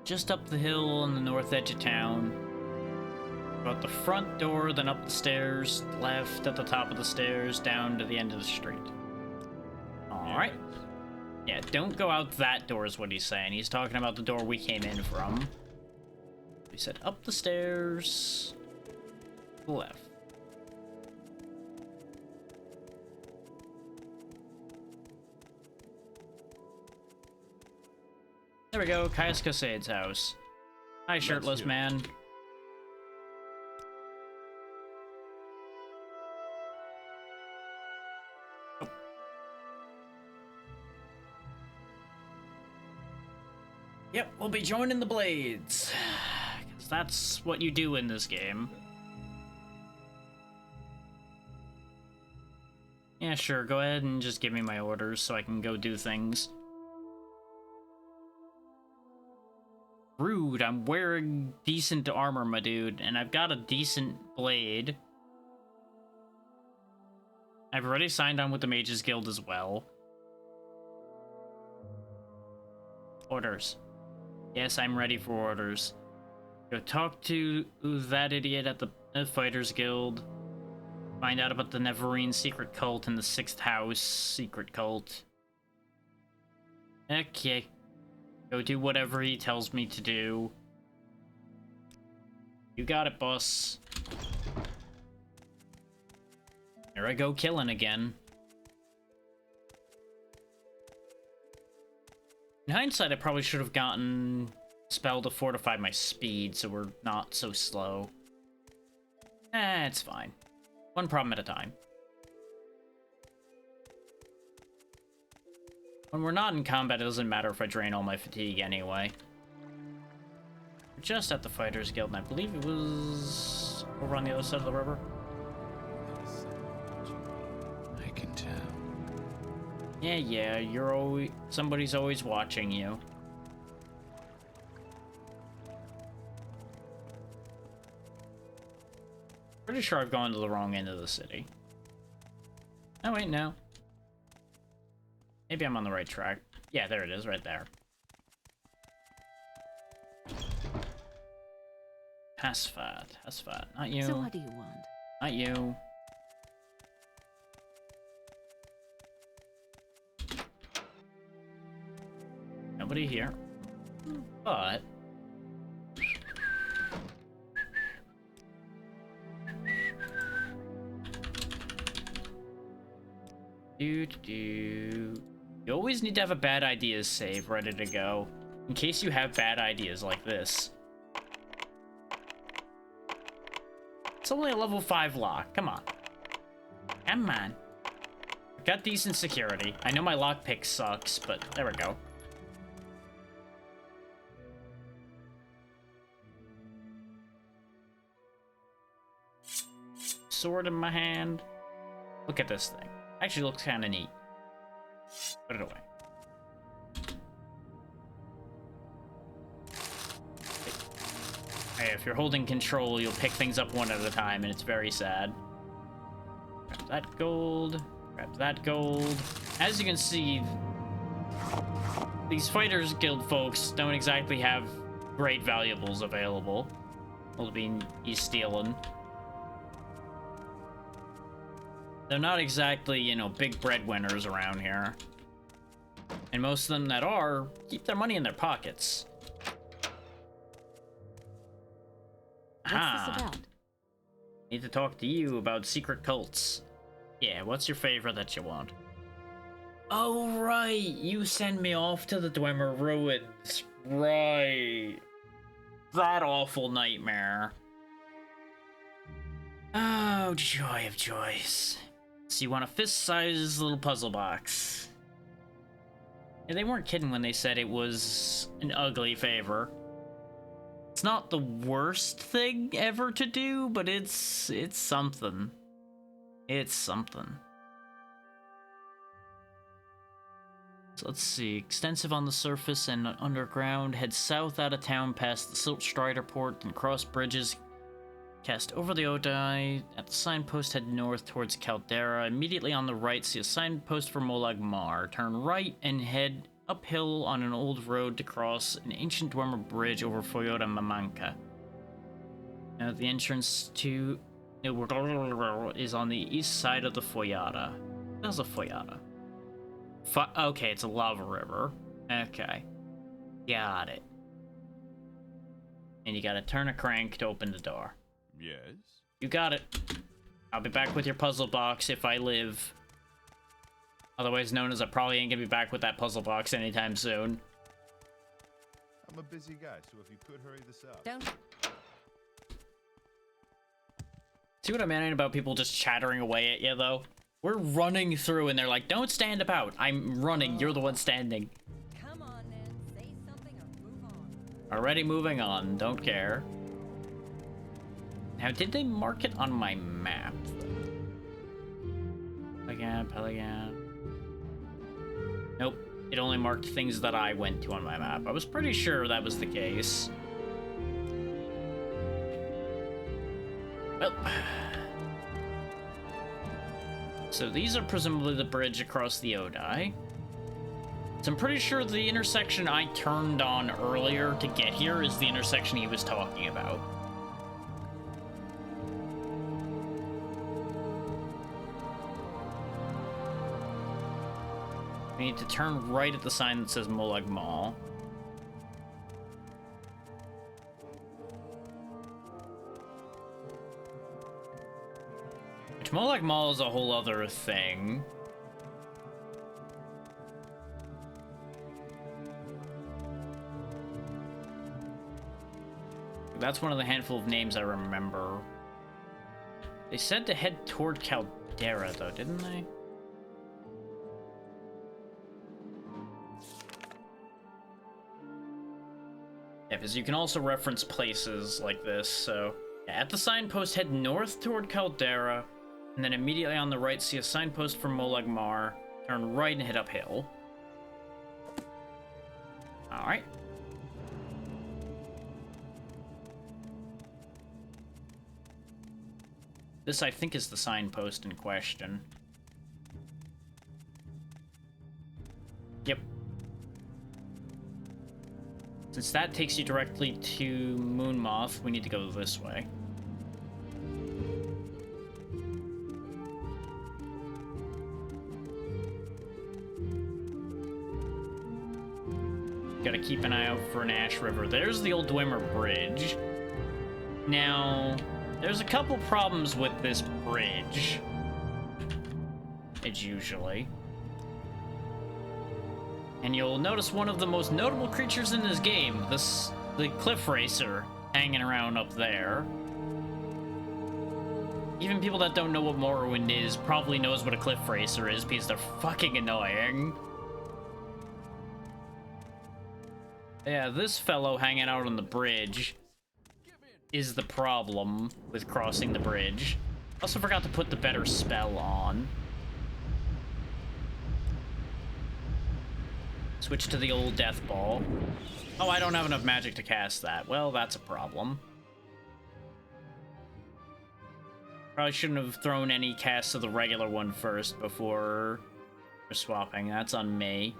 Just up the hill on the north edge of town. About the front door, then up the stairs, left at the top of the stairs, down to the end of the street. Alright. Yeah, don't go out that door is what he's saying. He's talking about the door we came in from. We said up the stairs, left. There we go, Caius Casade's house. Hi, shirtless man. Oh. Yep, we'll be joining the Blades. Because that's what you do in this game. Yeah, sure, go ahead and just give me my orders so I can go do things. Rude, I'm wearing decent armor, my dude, and I've got a decent blade. I've already signed on with the Mages Guild as well. Orders. Yes, I'm ready for orders. Go talk to that idiot at the Fighters Guild. Find out about the Neverine secret cult and the 6th House secret cult. Okay. Go do whatever he tells me to do. You got it, boss. Here I go killing again. In hindsight, I probably should have gotten spell to fortify my speed so we're not so slow. It's fine. One problem at a time. When we're not in combat, it doesn't matter if I drain all my fatigue anyway. Just at the Fighters Guild, and I believe it was over on the other side of the river. I can tell. Yeah, you're always... somebody's always watching you. Pretty sure I've gone to the wrong end of the city. Oh, wait, no. Maybe I'm on the right track. Yeah, there it is, right there. Hasfat, not you. So what do you want? Not you. Nobody here. But... You always need to have a bad ideas save ready to go, in case you have bad ideas like this. It's only a level 5 lock, come on. Come on. I've got decent security. I know my lockpick sucks, but there we go. Sword in my hand. Look at this thing. Actually looks kind of neat. Put it away. Hey, if you're holding control, you'll pick things up one at a time, and it's very sad. Grab that gold. Grab that gold. As you can see, these Fighters Guild folks don't exactly have great valuables available. Well, being he's stealing. They're not exactly, you know, big breadwinners around here. And most of them that are, keep their money in their pockets. What's this about? Need to talk to you about secret cults. Yeah, what's your favor that you want? Oh, right! You send me off to the Dwemer Ruins. Right. That awful nightmare. Oh, joy of joys. So you want a fist-sized little puzzle box. Yeah, they weren't kidding when they said it was an ugly favor. It's not the worst thing ever to do, but it's something. It's something. So let's see. Extensive on the surface and underground. Head south out of town past the Silt Strider port and cross bridges. Cast over the Odai. At the signpost, head north towards Caldera. Immediately on the right, see a signpost for Molag Mar. Turn right and head uphill on an old road to cross an ancient Dwemer bridge over Foyota Mamanka. Now, the entrance to is on the east side of the Foyata. That's a Foyata. Okay, it's a lava river. Okay. Got it. And you gotta turn a crank to open the door. Yes? You got it. I'll be back with your puzzle box if I live. Otherwise known as I probably ain't gonna be back with that puzzle box anytime soon. I'm a busy guy, so if you could hurry this up. Don't. See what I'm mean about people just chattering away at you, though? We're running through and they're like, don't stand about. I'm running, you're the one standing. Come on, then. Say something or move on. Already moving on, don't care. Now, did they mark it on my map? Pelican. Nope. It only marked things that I went to on my map. I was pretty sure that was the case. Well. So these are presumably the bridge across the Odai. So I'm pretty sure the intersection I turned on earlier to get here is the intersection he was talking about. We need to turn right at the sign that says Molag Mall. Which Molag Mall is a whole other thing. That's one of the handful of names I remember. They said to head toward Caldera, though, didn't they? Yeah, because you can also reference places like this, so... Yeah, at the signpost, head north toward Caldera, and then immediately on the right, see a signpost for Molag Mar. Turn right and head uphill. Alright. This, I think, is the signpost in question. Yep. Since that takes you directly to Moonmoth, we need to go this way. Gotta keep an eye out for an Ash River. There's the old Dwemer Bridge. Now, there's a couple problems with this bridge. It's usually. And you'll notice one of the most notable creatures in this game, the Cliff Racer, hanging around up there. Even people that don't know what Morrowind is probably knows what a Cliff Racer is because they're fucking annoying. Yeah, this fellow hanging out on the bridge is the problem with crossing the bridge. Also forgot to put the better spell on. Switch to the old death ball. Oh, I don't have enough magic to cast that. Well, that's a problem. Probably shouldn't have thrown any casts of the regular one first before swapping. That's on me.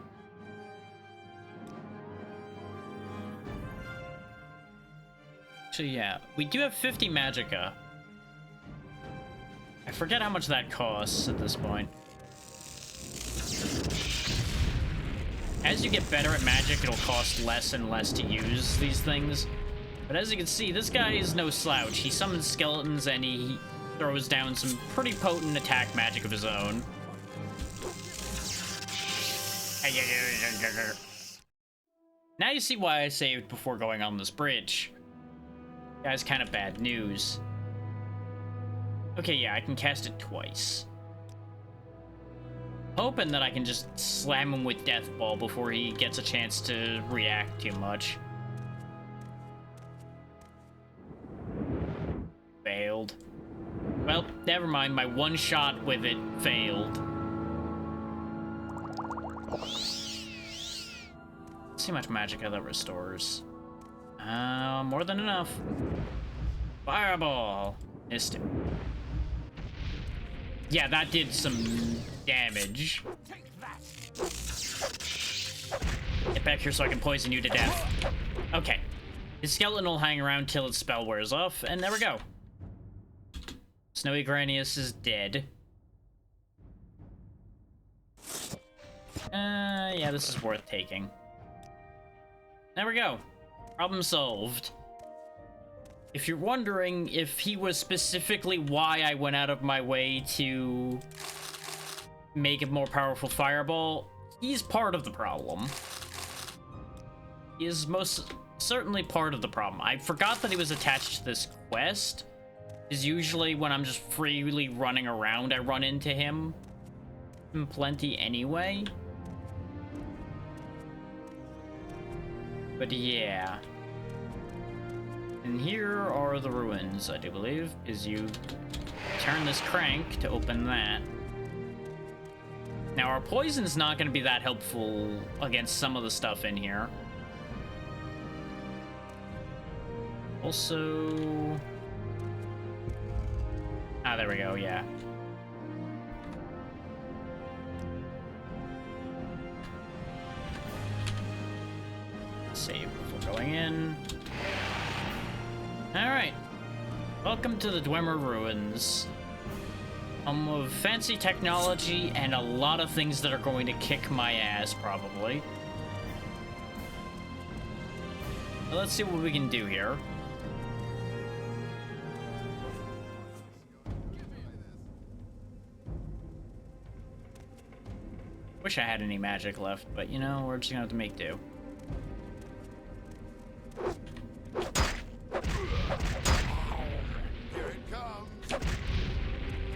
So yeah, we do have 50 magicka. I forget how much that costs at this point. As you get better at magic, it'll cost less and less to use these things. But as you can see, this guy is no slouch. He summons skeletons and he throws down some pretty potent attack magic of his own. Now you see why I saved before going on this bridge. Guy's kind of bad news. Okay, yeah, I can cast it twice. Hoping that I can just slam him with Death Ball before he gets a chance to react too much. Failed. Well, never mind. My one shot with it failed. Let's see how much magicka that restores. More than enough. Fireball. Missed it. Yeah, that did some damage. Get back here so I can poison you to death. Okay. His skeleton will hang around till its spell wears off, and there we go. Snowy Granius is dead. Yeah, this is worth taking. There we go. Problem solved. If you're wondering if he was specifically why I went out of my way to make a more powerful fireball, he's part of the problem. He is most certainly part of the problem. I forgot that he was attached to this quest, because usually when I'm just freely running around, I run into him plenty anyway. But yeah. And here are the ruins, I do believe, is you turn this crank to open that. Now, our poison's not going to be that helpful against some of the stuff in here. Also... Ah, there we go, yeah. Save before going in. Alright. Welcome to the Dwemer Ruins. Of fancy technology and a lot of things that are going to kick my ass, probably. But let's see what we can do here. Wish I had any magic left, but you know, we're just gonna have to make do.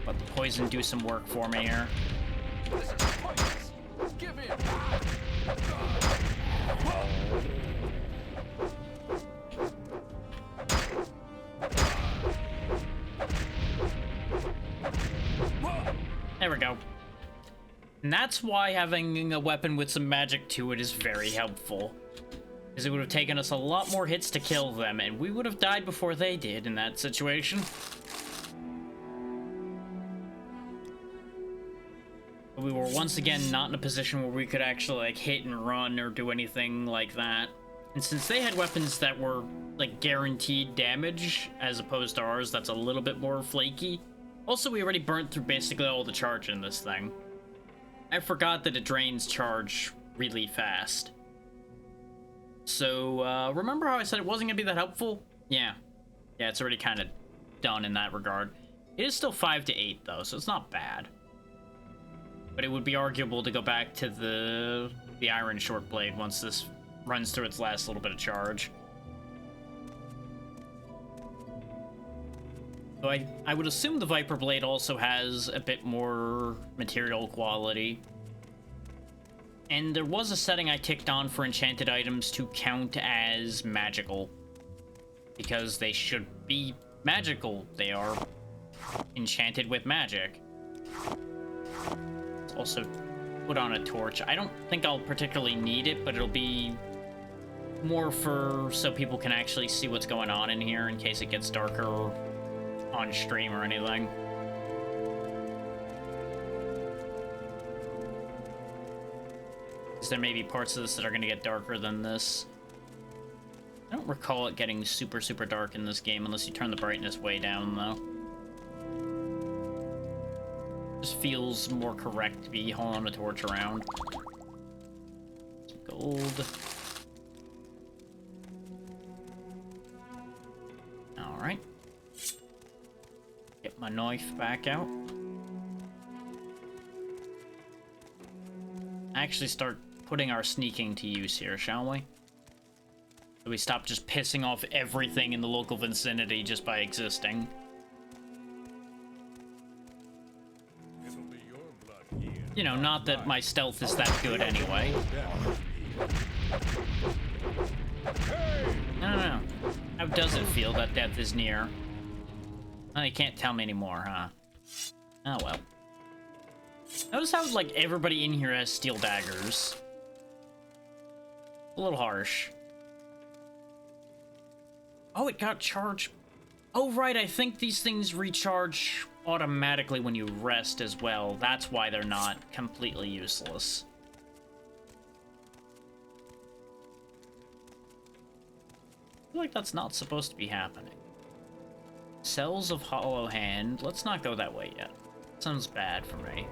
Let the poison do some work for me here. we go. And that's why having a weapon with some magic to it is very helpful. Because it would have taken us a lot more hits to kill them, and we would have died before they did in that situation. But we were once again not in a position where we could actually like hit and run or do anything like that. And since they had weapons that were like guaranteed damage as opposed to ours, that's a little bit more flaky. Also, we already burnt through basically all the charge in this thing. I forgot that it drains charge really fast. So, remember how I said it wasn't gonna be that helpful? Yeah. Yeah, it's already kind of done in that regard. It is still 5 to 8, though, so it's not bad. But it would be arguable to go back to the Iron Short Blade once this runs through its last little bit of charge. So I would assume the Viper Blade also has a bit more material quality. And there was a setting I ticked on for enchanted items to count as magical. Because they should be magical. They are enchanted with magic. Let's also put on a torch. I don't think I'll particularly need it, but it'll be more for so people can actually see what's going on in here in case it gets darker on stream or anything. There may be parts of this that are going to get darker than this. I don't recall it getting super, super dark in this game unless you turn the brightness way down, though. Just feels more correct to be hauling a torch around. Some gold. Alright. Get my knife back out. Actually start putting our sneaking to use here, shall we? So we stop just pissing off everything in the local vicinity just by existing. You know, not that my stealth is that good anyway. No. How does it feel that death is near? Oh, you can't tell me anymore, huh? Oh well. Notice how, like, everybody in here has steel daggers. A little harsh. Oh, it got charged. Oh, right, I think these things recharge automatically when you rest as well. That's why they're not completely useless. I feel like that's not supposed to be happening. Cells of Hollow Hand. Let's not go that way yet. Sounds bad for me.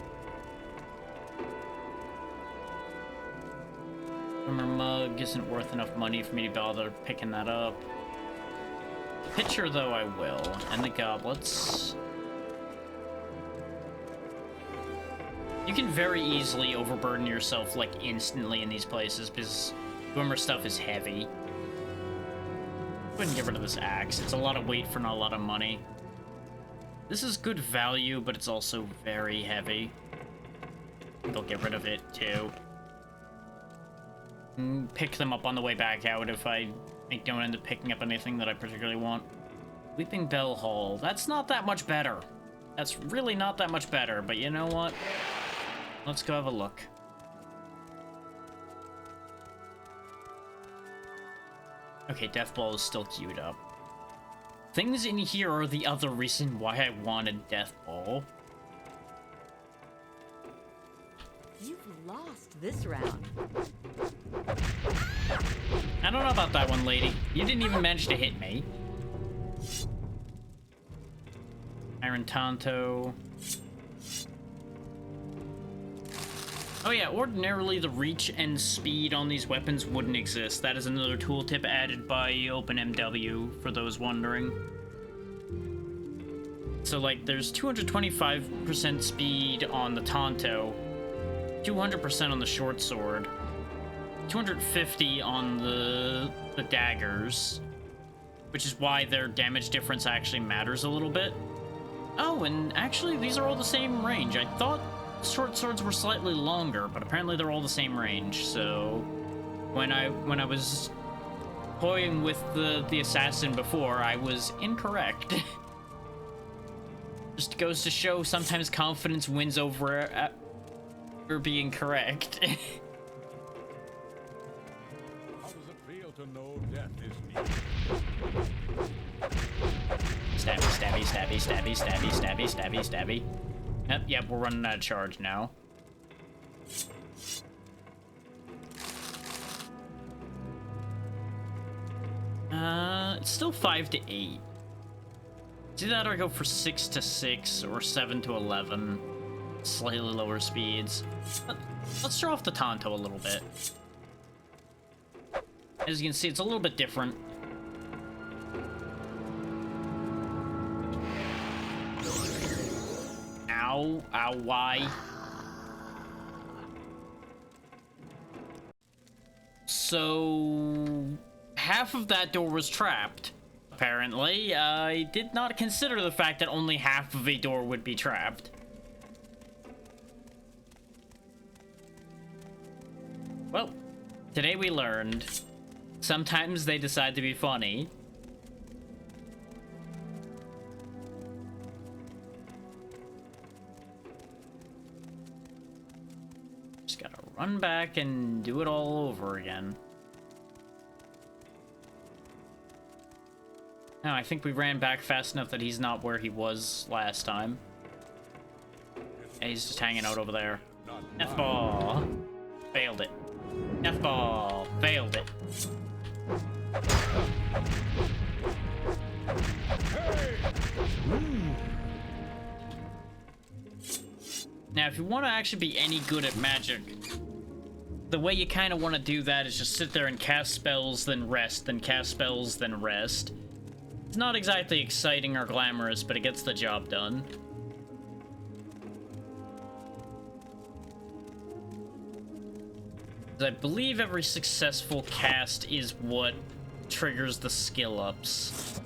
Rumor mug isn't worth enough money for me to bother picking that up. The pitcher, though, I will. And the goblets. You can very easily overburden yourself, like, instantly in these places, because Boomer stuff is heavy. Go ahead and get rid of this axe. It's a lot of weight for not a lot of money. This is good value, but it's also very heavy. I think I'll get rid of it, too. Pick them up on the way back out if I don't end up picking up anything that I particularly want. Weeping Bell Hall. That's not that much better. That's really not that much better, but you know what? Let's go have a look. Okay, Death Ball is still queued up. Things in here are the other reason why I wanted Death Ball. You've lost this round. I don't know about that one, lady. You didn't even manage to hit me. Iron Tonto. Oh yeah, ordinarily the reach and speed on these weapons wouldn't exist. That is another tooltip added by OpenMW, for those wondering. So like, there's 225% speed on the Tonto, 200% on the short sword, 250 on the daggers, which is why their damage difference actually matters a little bit. Oh, and actually these are all the same range. I thought short swords were slightly longer, but apparently they're all the same range. So when I was toying with the assassin before, I was incorrect. Just goes to show sometimes confidence wins over being correct. How does it feel to know death is near? Stabby, stabby, stabby, stabby, stabby, stabby, stabby, stabby. Yep, we're running out of charge now. It's still 5 to 8. Do that or go for 6 to 6 or 7 to 11. Slightly lower speeds. Let's show off the Tonto a little bit. As you can see, it's a little bit different. Ow, ow, why? So, half of that door was trapped, apparently. I did not consider the fact that only half of a door would be trapped. Well, today we learned sometimes they decide to be funny. Just gotta run back and do it all over again. No, I think we ran back fast enough that he's not where he was last time. Yeah, he's just hanging out over there. F-ball. Failed it. F-ball. Failed it. Now, if you want to actually be any good at magic, the way you kind of want to do that is just sit there and cast spells, then rest, then cast spells, then rest. It's not exactly exciting or glamorous, but it gets the job done. I believe every successful cast is what triggers the skill ups.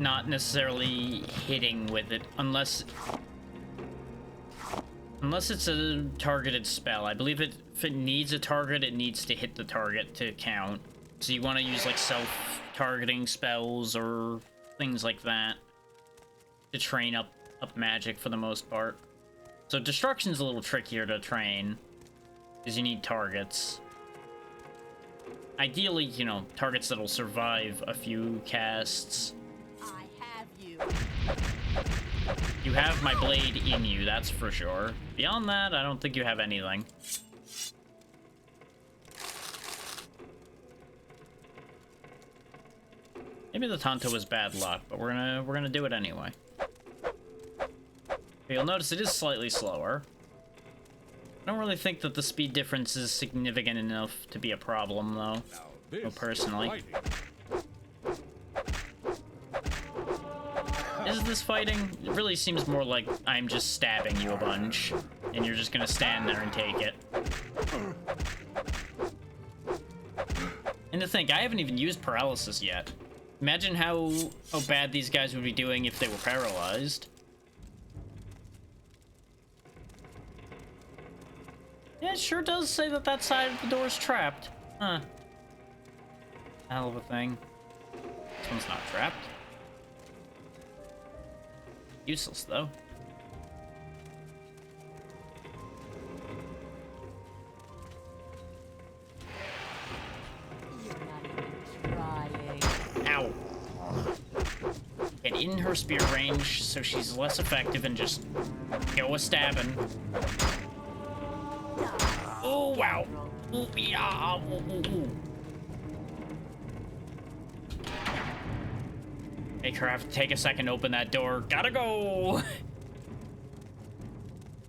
Not necessarily hitting with it, unless it's a targeted spell. I believe if it needs a target, it needs to hit the target to count. So you want to use like self-targeting spells or things like that to train up magic for the most part. So destruction's a little trickier to train because you need targets. Ideally, you know, targets that'll survive a few casts. I have you. You have my blade in you, that's for sure. Beyond that, I don't think you have anything. Maybe the Tonto was bad luck, but we're gonna do it anyway. You'll notice it is slightly slower. I don't really think that the speed difference is significant enough to be a problem, though. Well, personally. Is this fighting? It really seems more like I'm just stabbing you a bunch, and you're just gonna stand there and take it. And to think, I haven't even used paralysis yet. Imagine how bad these guys would be doing if they were paralyzed. Yeah, it sure does say that that side of the door is trapped. Huh. Hell of a thing. This one's not trapped. Useless, though. You're not even trying. Ow. Get in her spear range so she's less effective and just go a stabbing. Oh, wow. Ooh, yeah. Ooh, ooh, ooh. Make her have to take a second to open that door. Gotta go.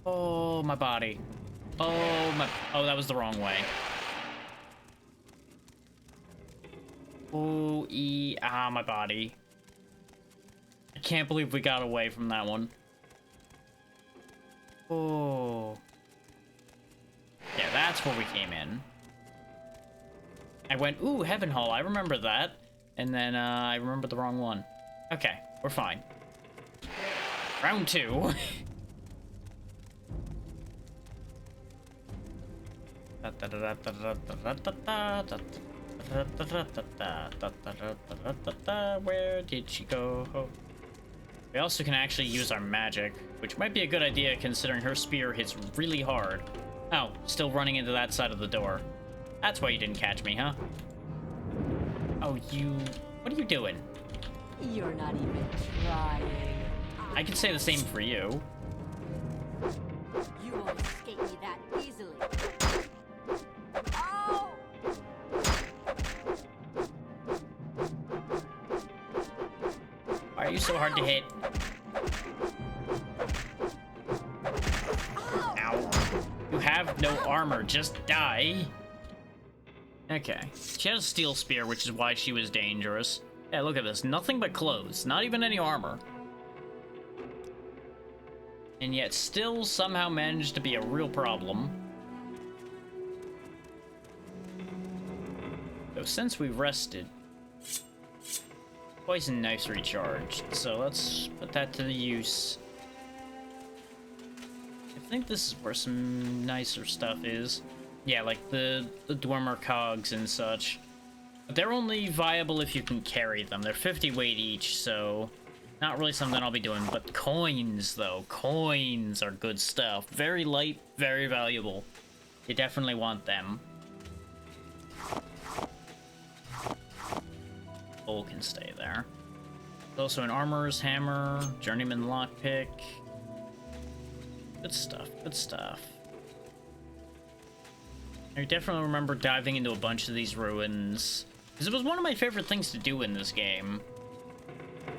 Oh, my body. Oh, my. Oh, that was the wrong way. Oh, my body. I can't believe we got away from that one. Oh. Yeah, that's where we came in. I went, ooh, Heaven Hall. I remember that. And then, I remember the wrong one. Okay, we're fine. Round 2. Where did she go? We also can actually use our magic, which might be a good idea considering her spear hits really hard. Oh, still running into that side of the door. That's why you didn't catch me, huh? Oh, you... What are you doing? You're not even trying. I could say the same for you. You won't escape me that easily. Oh! Why are you so hard to hit? Ow. You have no armor, just die. Okay. She has a steel spear, which is why she was dangerous. Yeah, look at this. Nothing but clothes. Not even any armor. And yet still somehow managed to be a real problem. So since we've rested, poison knife's recharged, so let's put that to the use. I think this is where some nicer stuff is. Yeah, like the Dwemer cogs and such. But they're only viable if you can carry them. They're 50 weight each, so not really something I'll be doing. But coins, though. Coins are good stuff. Very light, very valuable. You definitely want them. Bull can stay there. There's also an armorer's hammer, journeyman lockpick. Good stuff, good stuff. I definitely remember diving into a bunch of these ruins, because it was one of my favorite things to do in this game,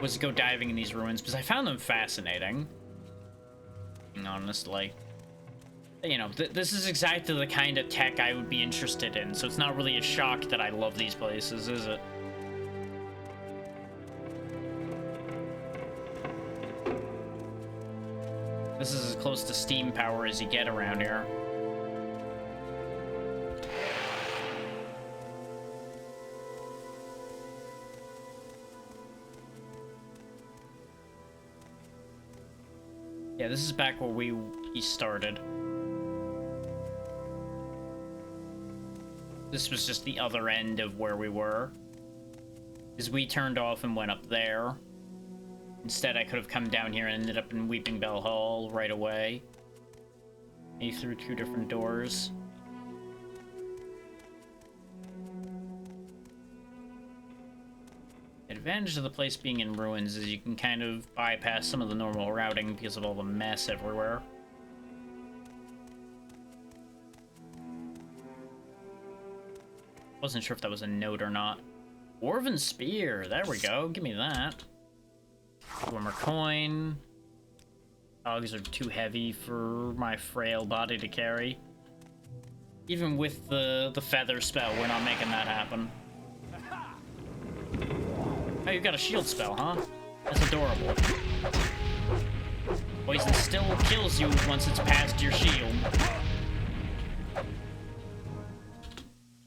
was go diving in these ruins, because I found them fascinating. Being honest, like, you know, this is exactly the kind of tech I would be interested in, so it's not really a shock that I love these places, is it? This is as close to steam power as you get around here. Yeah, this is back where we started. This was just the other end of where we were. Because we turned off and went up there. Instead, I could have come down here and ended up in Weeping Bell Hall right away. Maybe through 2 different doors. The advantage of the place being in ruins is you can kind of bypass some of the normal routing because of all the mess everywhere. Wasn't sure if that was a note or not. Dwarven Spear, there we go, give me that. One more coin. Dogs are too heavy for my frail body to carry. Even with the feather spell, we're not making that happen. Oh, you've got a shield spell, huh? That's adorable. Poison still kills you once it's past your shield.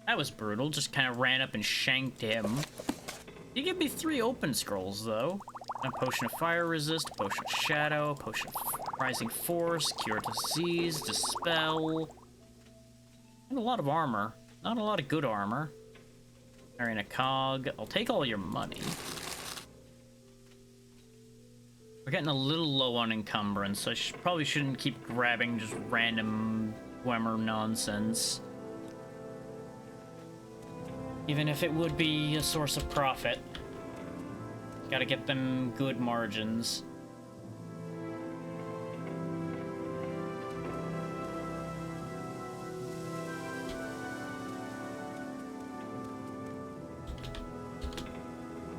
That was brutal, just kind of ran up and shanked him. You give me 3 open scrolls, though. A potion of fire resist, a potion of shadow, a potion of rising force, cure disease, dispel. And a lot of armor. Not a lot of good armor. Carrying a cog. I'll take all your money. We're getting a little low on encumbrance, so I probably shouldn't keep grabbing just random Dwemer nonsense. Even if it would be a source of profit. Gotta get them good margins.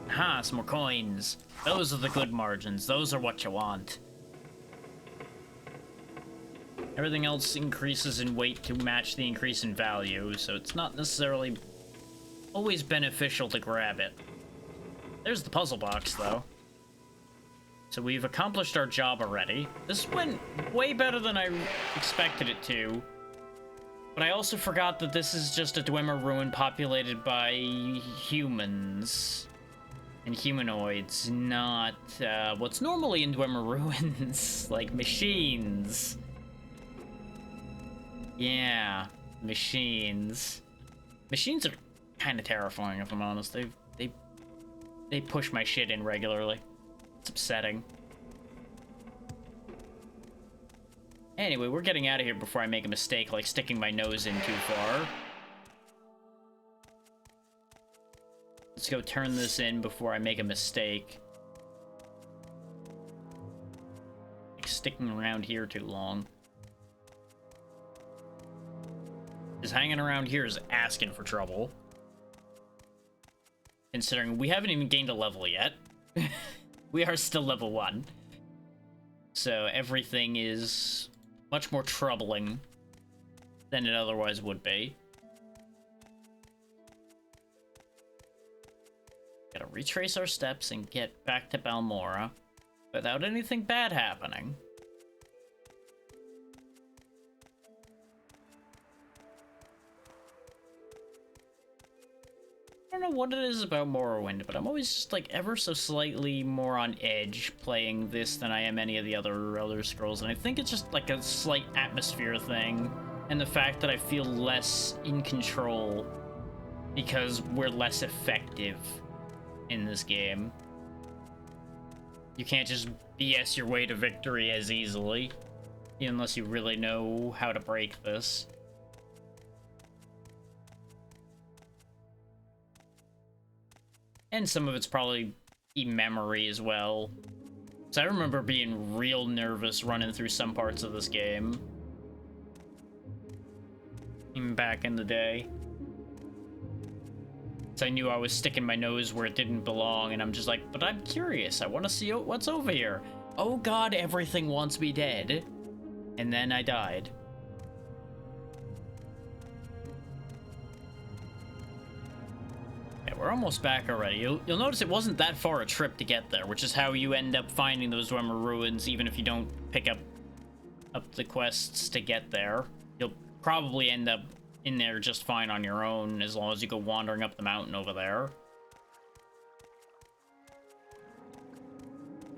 Ha, some more coins. Those are the good margins. Those are what you want. Everything else increases in weight to match the increase in value, so it's not necessarily always beneficial to grab it. There's the puzzle box, though. So we've accomplished our job already. This went way better than I expected it to. But I also forgot that this is just a Dwemer ruin populated by humans. And humanoids, not what's normally in Dwemer ruins, like machines. Yeah, machines. Machines are kind of terrifying, if I'm honest. They push my shit in regularly. It's upsetting. Anyway, we're getting out of here before I make a mistake, like sticking my nose in too far. Let's go turn this in before I make a mistake. Like sticking around here too long. Just hanging around here is asking for trouble. Considering we haven't even gained a level yet. We are still level 1. So everything is much more troubling than it otherwise would be. Gotta retrace our steps and get back to Balmora without anything bad happening. I don't know what it is about Morrowind, but I'm always just like ever so slightly more on edge playing this than I am any of the other Elder Scrolls, and I think it's just like a slight atmosphere thing, and the fact that I feel less in control because we're less effective in this game. You can't just BS your way to victory as easily, unless you really know how to break this. And some of it's probably memory as well. So I remember being real nervous running through some parts of this game. Even back in the day. So I knew I was sticking my nose where it didn't belong, and I'm just like, but I'm curious. I want to see what's over here. Oh god, everything wants me dead. And then I died. Yeah, we're almost back already. You'll notice it wasn't that far a trip to get there, which is how you end up finding those Dwemer ruins, even if you don't pick up the quests to get there. You'll probably end up in there just fine on your own, as long as you go wandering up the mountain over there.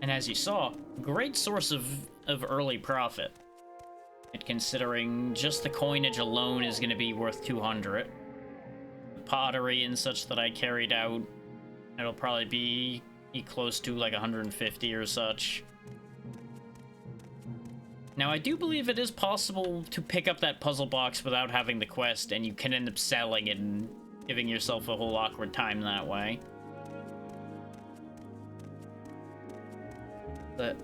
And as you saw, great source of early profit. And considering just the coinage alone is going to be worth 200. The pottery and such that I carried out, it'll probably be close to like 150 or such. Now, I do believe it is possible to pick up that puzzle box without having the quest, and you can end up selling it and giving yourself a whole awkward time that way. But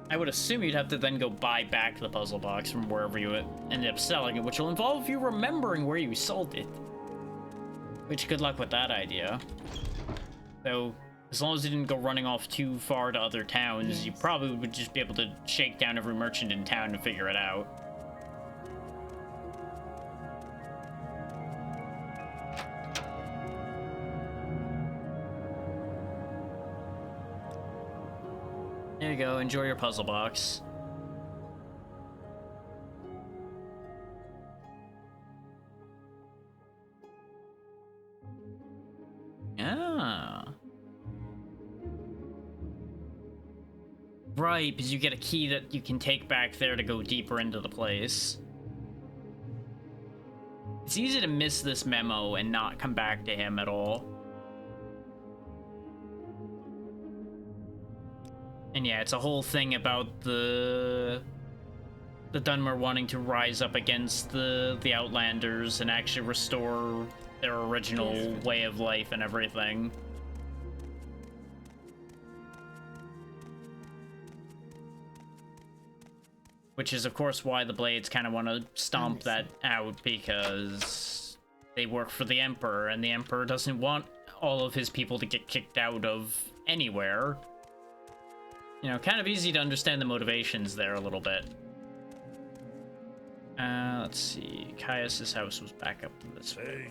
I would assume you'd have to then go buy back the puzzle box from wherever you ended up selling it, which will involve you remembering where you sold it. Which, good luck with that idea. So, as long as you didn't go running off too far to other towns, you probably would just be able to shake down every merchant in town to figure it out. There you go, enjoy your puzzle box. Ah. Right, because you get a key that you can take back there to go deeper into the place. It's easy to miss this memo and not come back to him at all. And yeah, it's a whole thing about the Dunmer wanting to rise up against the Outlanders and actually restore their original way of life and everything. Which is, of course, why the Blades kind of want to stomp that out, because they work for the Emperor, and the Emperor doesn't want all of his people to get kicked out of anywhere. You know, kind of easy to understand the motivations there a little bit. Let's see. Caius's house was back up this way.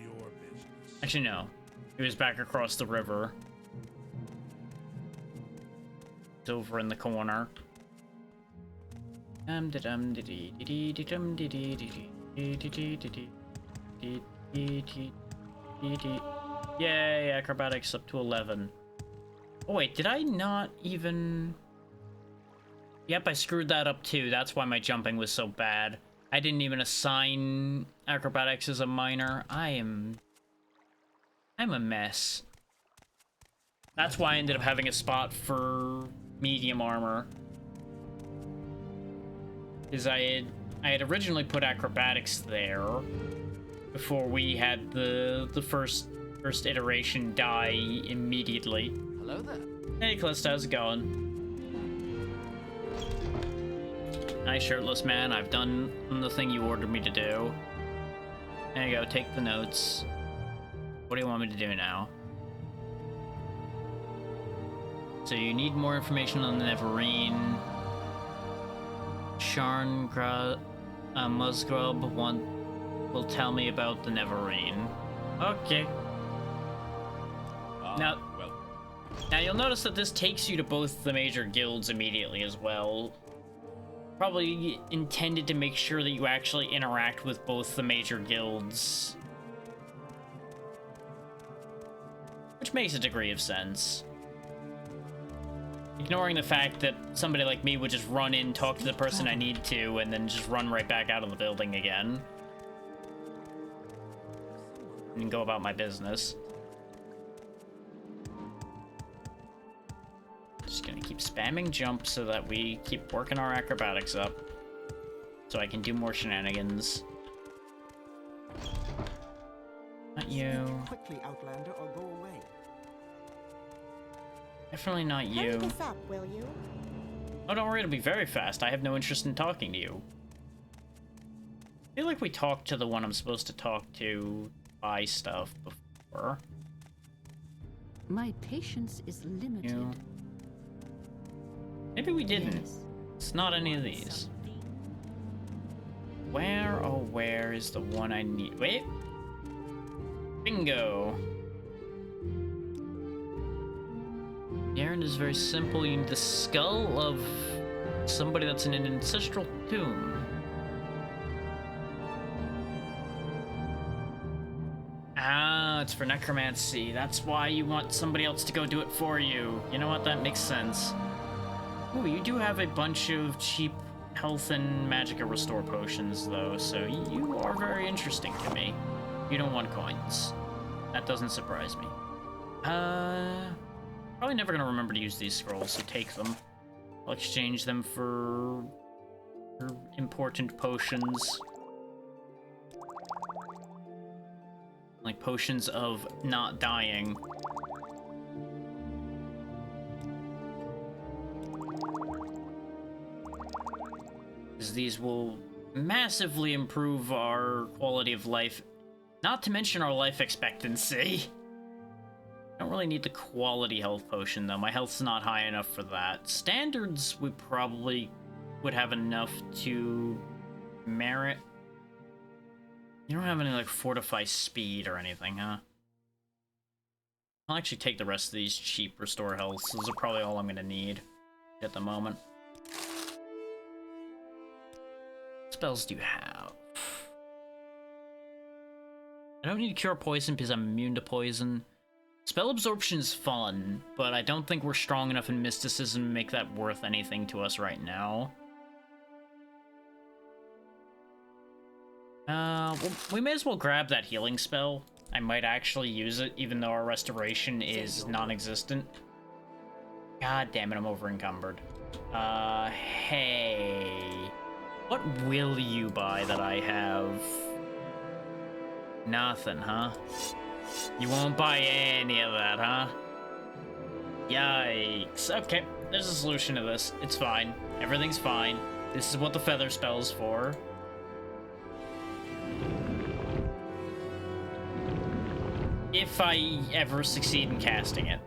Actually, no. It was back across the river. It's over in the corner. Yeah, acrobatics up to 11. Oh wait, did I not even... Yep, I screwed that up too. That's why my jumping was so bad. I didn't even assign acrobatics as a minor. I'm a mess. That's why I ended up having a spot for medium armor. Is I had originally put acrobatics there before we had the first iteration die immediately. Hello there. Hey, Calista, how's it going? Hi, shirtless man. I've done the thing you ordered me to do. There you go. Take the notes. What do you want me to do now? So you need more information on the Neverine. Musgrub will tell me about the Neverine. Okay. Now you'll notice that this takes you to both the major guilds immediately as well. Probably intended to make sure that you actually interact with both the major guilds. Which makes a degree of sense. Ignoring the fact that somebody like me would just run in, talk to the person I need to, and then just run right back out of the building again. And go about my business. Just gonna keep spamming jump so that we keep working our acrobatics up. So I can do more shenanigans. Not you. Quickly, Outlander, or go away. Definitely not you. Hurry this up, will you? Oh, don't worry, it'll be very fast. I have no interest in talking to you. I feel like we talked to the one I'm supposed to talk to, buy stuff before. My patience is limited. You. Maybe we didn't. Yes. It's not any of these. Where, oh, where is the one I need? Wait. Bingo. The errand is very simple. You need the skull of somebody that's in an ancestral tomb. Ah, it's for necromancy. That's why you want somebody else to go do it for you. You know what? That makes sense. Ooh, you do have a bunch of cheap health and magicka restore potions, though, so you are very interesting to me. You don't want coins. That doesn't surprise me. Probably never gonna remember to use these scrolls, so take them. I'll exchange them for important potions. Like potions of not dying. Because these will massively improve our quality of life, not to mention our life expectancy. I don't really need the quality health potion, though. My health's not high enough for that. Standards, we probably would have enough to merit. You don't have any, like, fortify speed or anything, huh? I'll actually take the rest of these cheap restore healths. Those are probably all I'm gonna need at the moment. What spells do you have? I don't need to cure poison because I'm immune to poison. Spell absorption is fun, but I don't think we're strong enough in mysticism to make that worth anything to us right now. Well, we may as well grab that healing spell. I might actually use it, even though our restoration is non-existent. God damn it, I'm over encumbered. Hey. What will you buy that I have? Nothing, huh? You won't buy any of that, huh? Yikes. Okay, there's a solution to this. It's fine. Everything's fine. This is what the feather spell's for. If I ever succeed in casting it.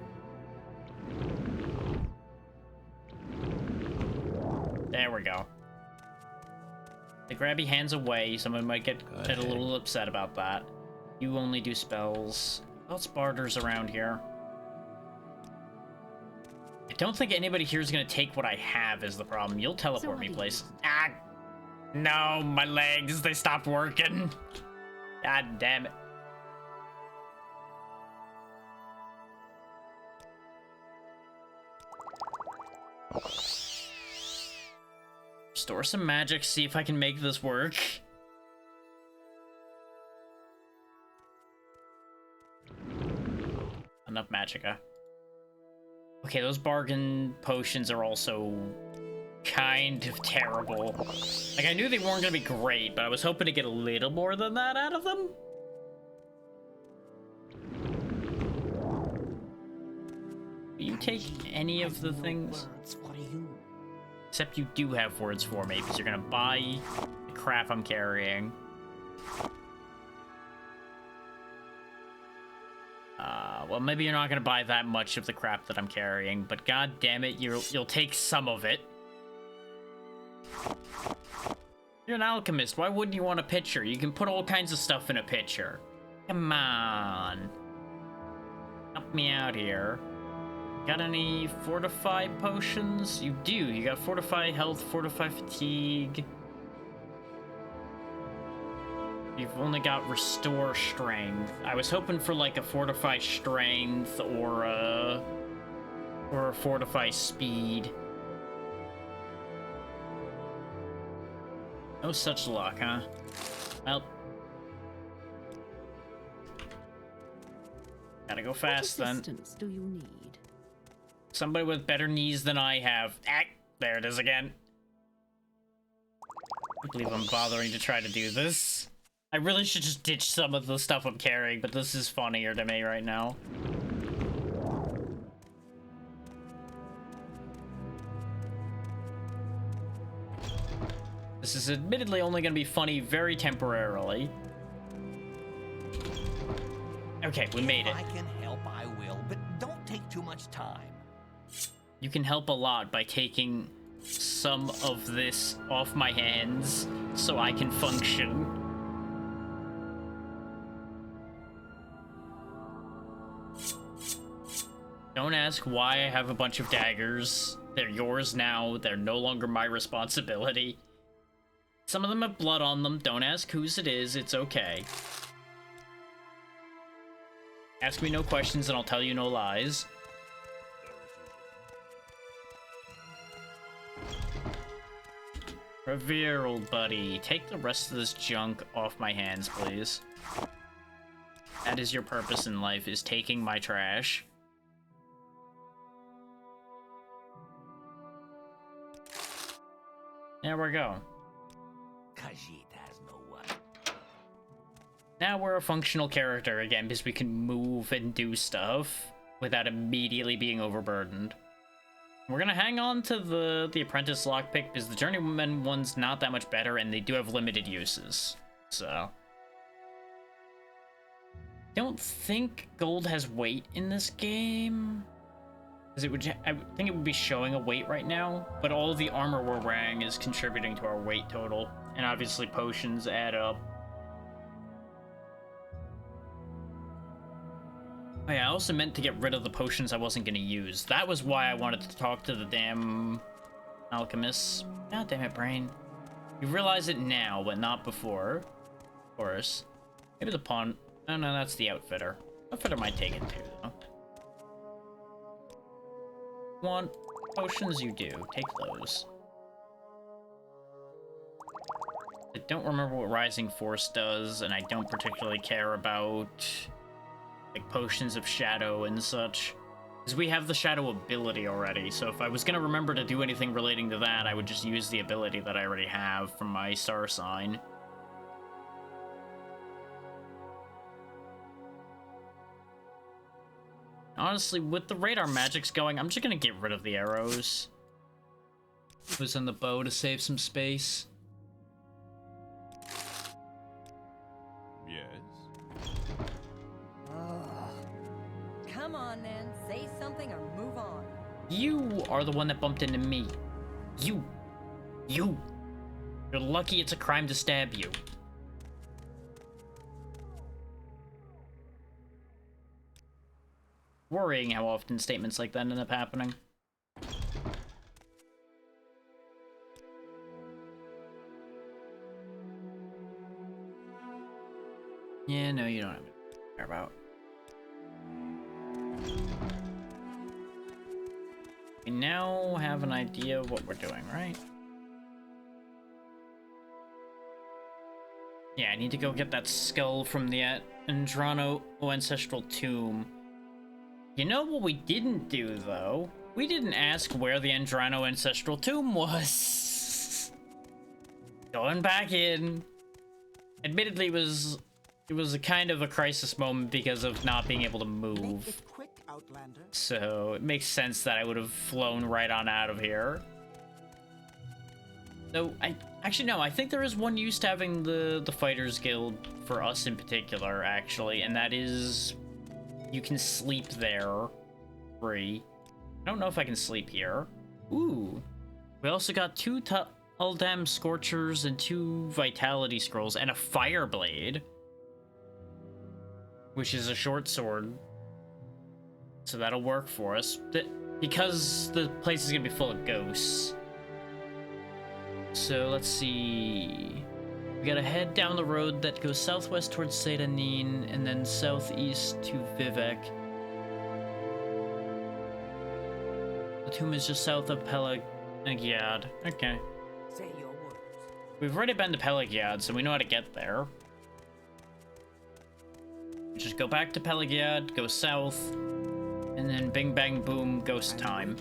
There we go. The grabby hands away. Someone might get a little upset about that. You only do spells. What else barters around here? I don't think anybody here is going to take what I have is the problem. You'll teleport me places. Ah! No, my legs, they stopped working. God damn it. Restore some magic, see if I can make this work. Enough magicka. Okay, those bargain potions are also kind of terrible. Like, I knew they weren't gonna be great, but I was hoping to get a little more than that out of them. Will you take any of the things? Except you do have words for me, because you're gonna buy the crap I'm carrying. Well, maybe you're not gonna buy that much of the crap that I'm carrying, but god damn it, you'll take some of it. You're an alchemist, why wouldn't you want a pitcher? You can put all kinds of stuff in a pitcher. Come on. Help me out here. Got any fortify potions? You do. You got fortify health, fortify fatigue. You've only got restore strength. I was hoping for like a fortify strength or a fortify speed. No such luck, huh? Well, gotta go fast then. What assistance do you need? Somebody with better knees than I have. Ah, there it is again. I believe I'm bothering to try to do this. I really should just ditch some of the stuff I'm carrying, but this is funnier to me right now. This is admittedly only going to be funny very temporarily. Okay, we made it. If I can help, I will, but don't take too much time. You can help a lot by taking some of this off my hands so I can function. Don't ask why I have a bunch of daggers. They're yours now. They're no longer my responsibility. Some of them have blood on them. Don't ask whose it is. It's okay. Ask me no questions and I'll tell you no lies. Revere, old buddy. Take the rest of this junk off my hands, please. That is your purpose in life, is taking my trash. There we go. Khajiit has no one. Now we're a functional character again because we can move and do stuff without immediately being overburdened. We're gonna hang on to the apprentice lockpick because the journeyman one's not that much better and they do have limited uses. So don't think gold has weight in this game. Because I think it would be showing a weight right now, but all of the armor we're wearing is contributing to our weight total, and obviously potions add up. Oh yeah, I also meant to get rid of the potions I wasn't going to use. That was why I wanted to talk to the damn alchemists. God damn it, brain. You realize it now, but not before. Of course. Maybe the pawn... Oh no, that's the outfitter. Outfitter might take it too, though. Want potions? You do. Take those. I don't remember what Rising Force does, and I don't particularly care about like potions of shadow and such. Because we have the shadow ability already, so if I was gonna remember to do anything relating to that, I would just use the ability that I already have from my star sign. Honestly, with the radar magics going, I'm just gonna get rid of the arrows. It was in the bow to save some space. Yes? Come on, then. Say something or move on. You are the one that bumped into me. You. You're lucky it's a crime to stab you. Worrying how often statements like that end up happening. Yeah, no, you don't have to care about. We now have an idea of what we're doing, right? Yeah, I need to go get that skull from the Andrano ancestral tomb. You know what we didn't do, though? We didn't ask where the Andrano ancestral tomb was. Going back in. Admittedly, it was a kind of a crisis moment because of not being able to Make move. it quick, Outlander. So it makes sense that I would have flown right on out of here. So I think there is one use to having the Fighters Guild for us in particular, actually, and that is you can sleep there free. I don't know if I can sleep here. Ooh. We also got 2 Eldam Scorchers and 2 Vitality Scrolls and a Fire Blade, which is a short sword. So that'll work for us. Because the place is going to be full of ghosts. So let's see. We gotta head down the road that goes southwest towards Sedanin and then southeast to Vivek. The tomb is just south of Pelagiad. Okay. Say your words. We've already been to Pelagiad, so we know how to get there. We just go back to Pelagiad, go south, and then bing bang boom, ghost time.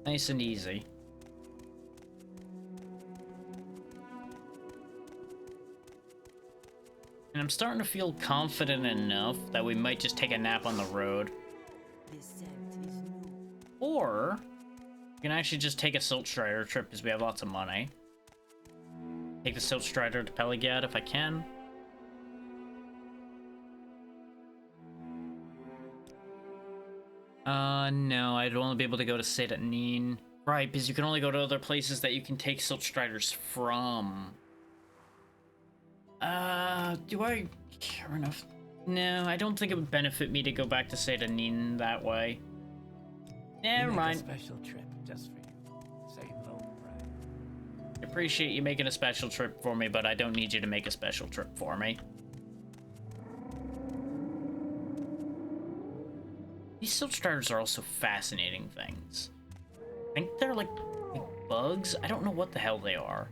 Nice and easy. And I'm starting to feel confident enough that we might just take a nap on the road. This scent is new. Or we can actually just take a Silt Strider trip because we have lots of money. Take the Silt Strider to Pelagiad if I can. No, I'd only be able to go to Sedanin. Right, because you can only go to other places that you can take Silt Striders from. Do I care enough? No, I don't think it would benefit me to go back to Sedanin that way. Never mind. A special trip just for you. Say low price. I appreciate you making a special trip for me, but I don't need you to make a special trip for me. These Silt Striders are also fascinating things. I think they're like bugs. I don't know what the hell they are.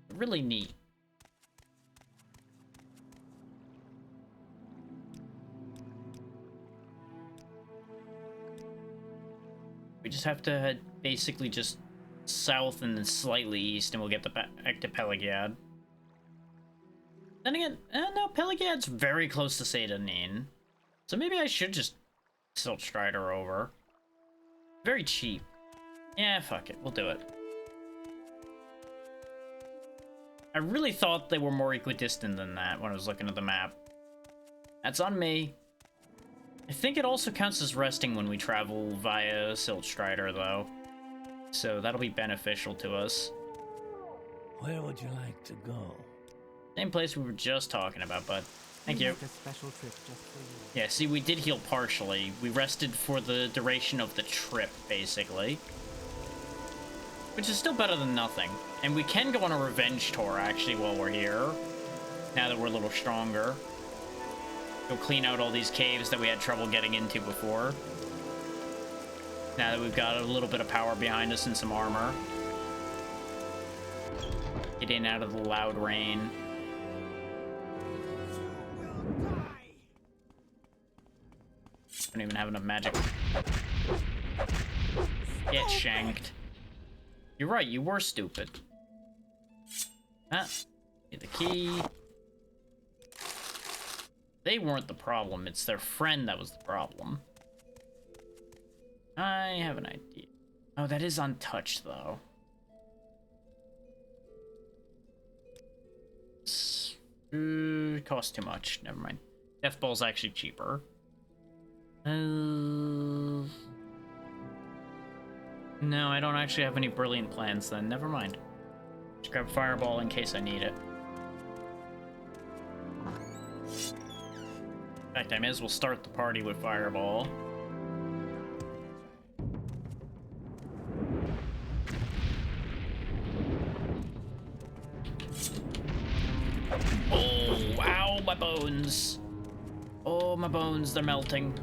They're really neat. We just have to head basically just south and then slightly east, and we'll get back to Pelagiad. Then again, no, Pelagiad's very close to Sedanin. So maybe I should just Silt Strider over. Very cheap. Yeah, fuck it. We'll do it. I really thought they were more equidistant than that when I was looking at the map. That's on me. I think it also counts as resting when we travel via Silt Strider, though. So that'll be beneficial to us. Where would you like to go? Same place we were just talking about, bud. Thank you. Make a special trip just for you. Yeah, see, we did heal partially. We rested for the duration of the trip, basically. Which is still better than nothing. And we can go on a revenge tour, actually, while we're here. Now that we're a little stronger. Go clean out all these caves that we had trouble getting into before. Now that we've got a little bit of power behind us and some armor. Get in out of the loud rain. Don't even have enough magic. Get shanked. You're right, you were stupid. Ah, get the key. They weren't the problem, it's their friend that was the problem. I have an idea. Oh, that is untouched, though. Costs too much. Never mind. Death Ball's actually cheaper. No, I don't actually have any brilliant plans then. Never mind. Just grab Fireball in case I need it. In fact, I may as well start the party with Fireball. Oh, ow, my bones. Oh, my bones, they're melting.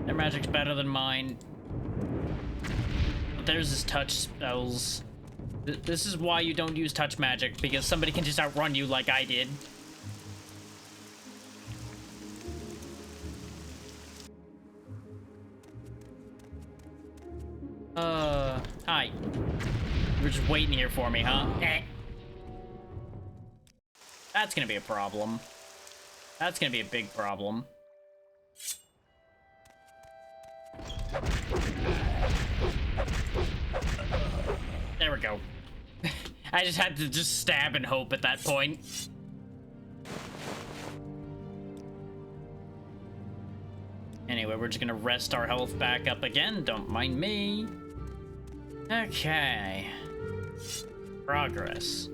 Their magic's better than mine. But theirs is touch spells. This is why you don't use touch magic, because somebody can just outrun you like I did. Hi. You're just waiting here for me, huh? That's gonna be a problem. That's gonna be a big problem. There we go. I just had to just stab and hope at that point. Anyway, we're just gonna rest our health back up again. Don't mind me. Okay. Progress.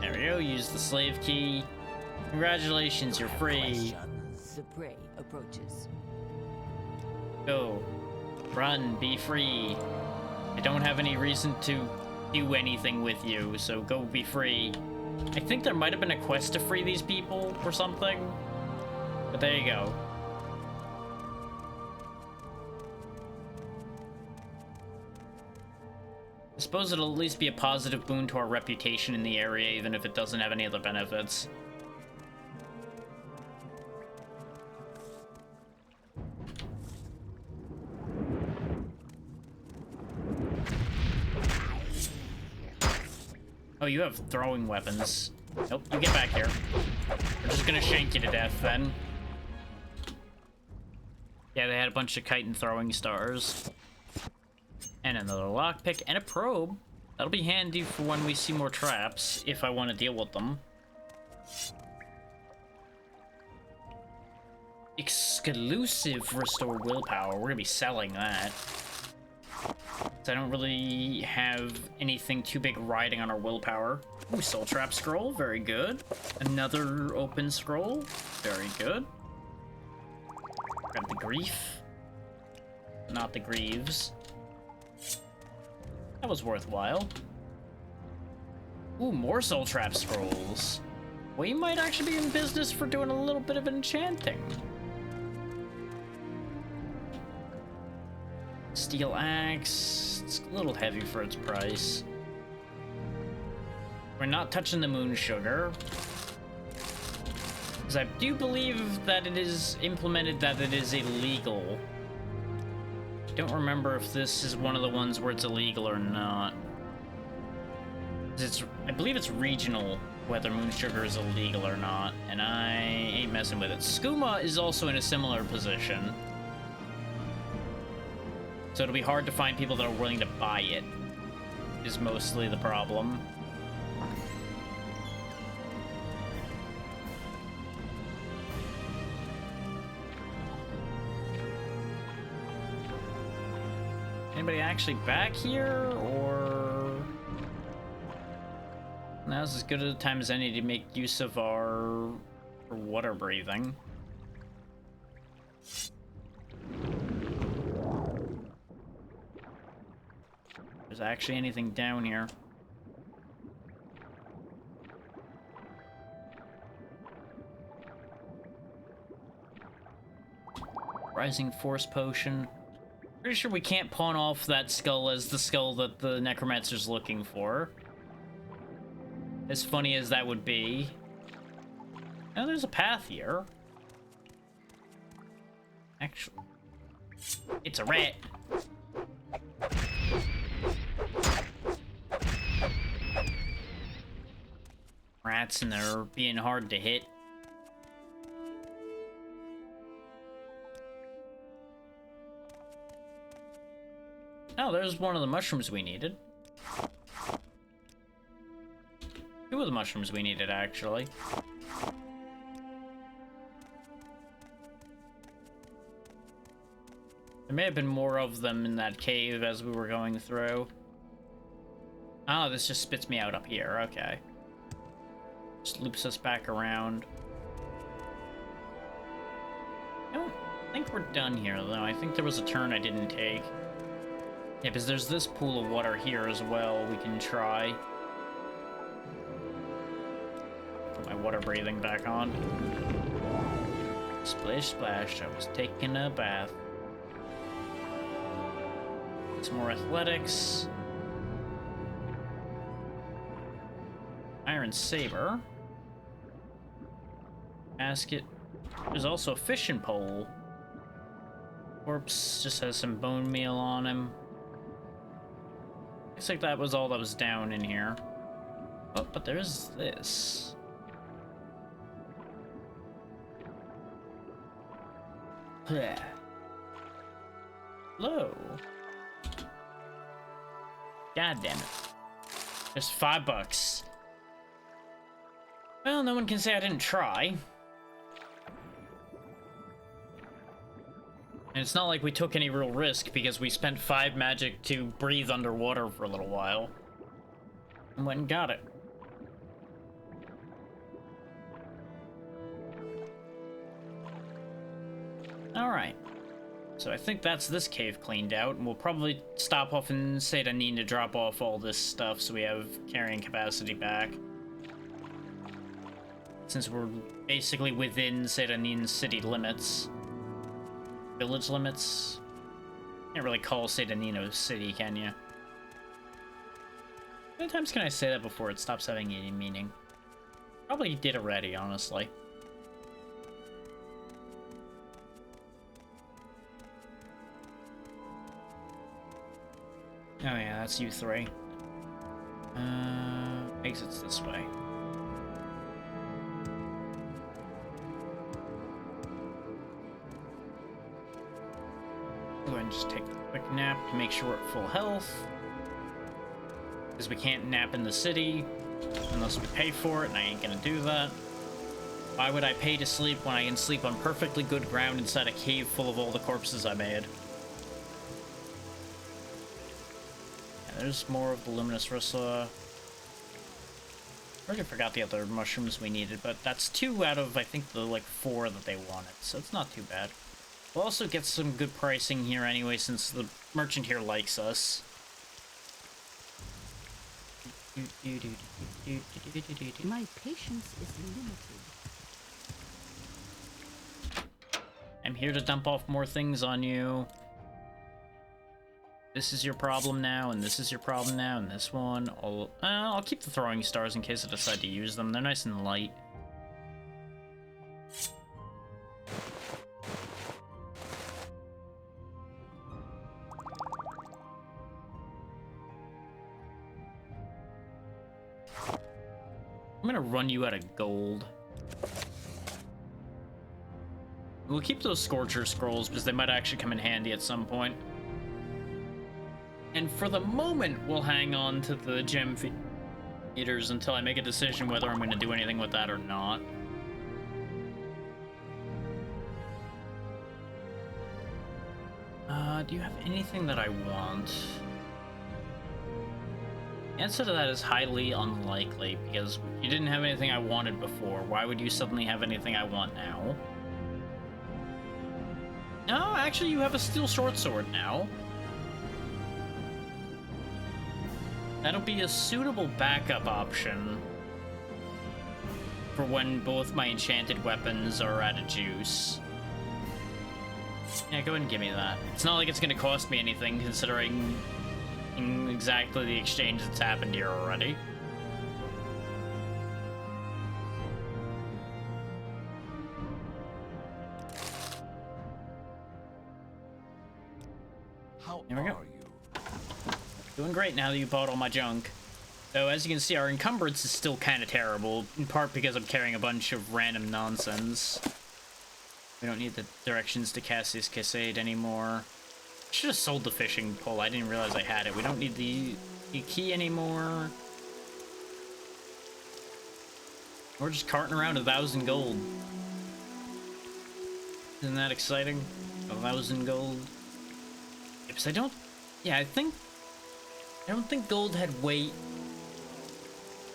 There we go. Use the slave key. Congratulations, you're free. The prey approaches. Go. Run. Be free. I don't have any reason to do anything with you, so go be free. I think there might have been a quest to free these people or something. But there you go. I suppose it'll at least be a positive boon to our reputation in the area, even if it doesn't have any other benefits. Oh, you have throwing weapons. Nope, you get back here. We're just gonna shank you to death, then. Yeah, they had a bunch of chitin throwing stars. And another lockpick and a probe. That'll be handy for when we see more traps, if I want to deal with them. Exclusive restore willpower. We're gonna be selling that. I don't really have anything too big riding on our willpower. Ooh, soul trap scroll, very good. Another open scroll, very good. Grab the grief. Not the greaves. That was worthwhile. Ooh, more soul trap scrolls. We might actually be in business for doing a little bit of enchanting. Steel axe. It's a little heavy for its price. We're not touching the moon sugar. Because I do believe that it is implemented that it is illegal. I don't remember if this is one of the ones where it's illegal or not. I believe it's regional whether moon sugar is illegal or not, and I ain't messing with it. Skooma is also in a similar position. So it'll be hard to find people that are willing to buy it, is mostly the problem. Anybody actually back here, or... Now's as good a time as any to make use of our water breathing. There's actually anything down here. Rising Force Potion. Pretty sure we can't pawn off that skull as the skull that the Necromancer's looking for. As funny as that would be. Oh, there's a path here. Actually, it's a rat. Rats, and they're being hard to hit. Oh, there's one of the mushrooms we needed. Two of the mushrooms we needed, actually. There may have been more of them in that cave as we were going through. Oh, this just spits me out up here. Okay. Just loops us back around. I don't think we're done here, though. I think there was a turn I didn't take. Yeah, because there's this pool of water here as well we can try. Put my water breathing back on. Splish splash, I was taking a bath. Some more athletics. Iron Saber. Basket. There's also a fishing pole. Corpse just has some bone meal on him. Looks like that was all that was down in here. Oh, but there's this. Blech. Hello. God damn it. Just $5. Well, no one can say I didn't try. And it's not like we took any real risk because we spent 5 magic to breathe underwater for a little while. And went and got it. Alright. So I think that's this cave cleaned out, and we'll probably stop off in Saint Anin to drop off all this stuff so we have carrying capacity back. Since we're basically within Saint Anin's city limits. Village limits? Can't really call Saint Anin a city, can you? How many times can I say that before it stops having any meaning? Probably did already, honestly. Oh yeah, that's you three. Exits this way. Go ahead and just take a quick nap to make sure we're at full health. Because we can't nap in the city unless we pay for it, and I ain't gonna do that. Why would I pay to sleep when I can sleep on perfectly good ground inside a cave full of all the corpses I made? Yeah, there's more of the luminous Rissa. I already forgot the other mushrooms we needed, but that's 2 out of, I think, the, 4 that they wanted, so it's not too bad. We'll also get some good pricing here anyway, since the merchant here likes us. My patience is limited. I'm here to dump off more things on you. This is your problem now, and this is your problem now, and this one. I'll keep the throwing stars in case I decide to use them. They're nice and light. I'm gonna run you out of gold. We'll keep those Scorcher Scrolls because they might actually come in handy at some point. And for the moment, we'll hang on to the Gem Feeders until I make a decision whether I'm going to do anything with that or not. Do you have anything that I want? The answer to that is highly unlikely, because you didn't have anything I wanted before. Why would you suddenly have anything I want now? No, actually, you have a steel short sword now. That'll be a suitable backup option for when both my enchanted weapons are out of juice. Yeah, go ahead and give me that. It's not like it's gonna cost me anything, considering exactly the exchange that's happened here already. How Here we go. are you? Doing great now that you bought all my junk. Though, as you can see, our encumbrance is still kind of terrible, in part because I'm carrying a bunch of random nonsense. We don't need the directions to Cassius Cascade anymore. I should have sold the fishing pole. I didn't realize I had it. We don't need the key anymore. We're just carting around 1,000 gold. Isn't that exciting? 1,000 gold. Because I don't think gold had weight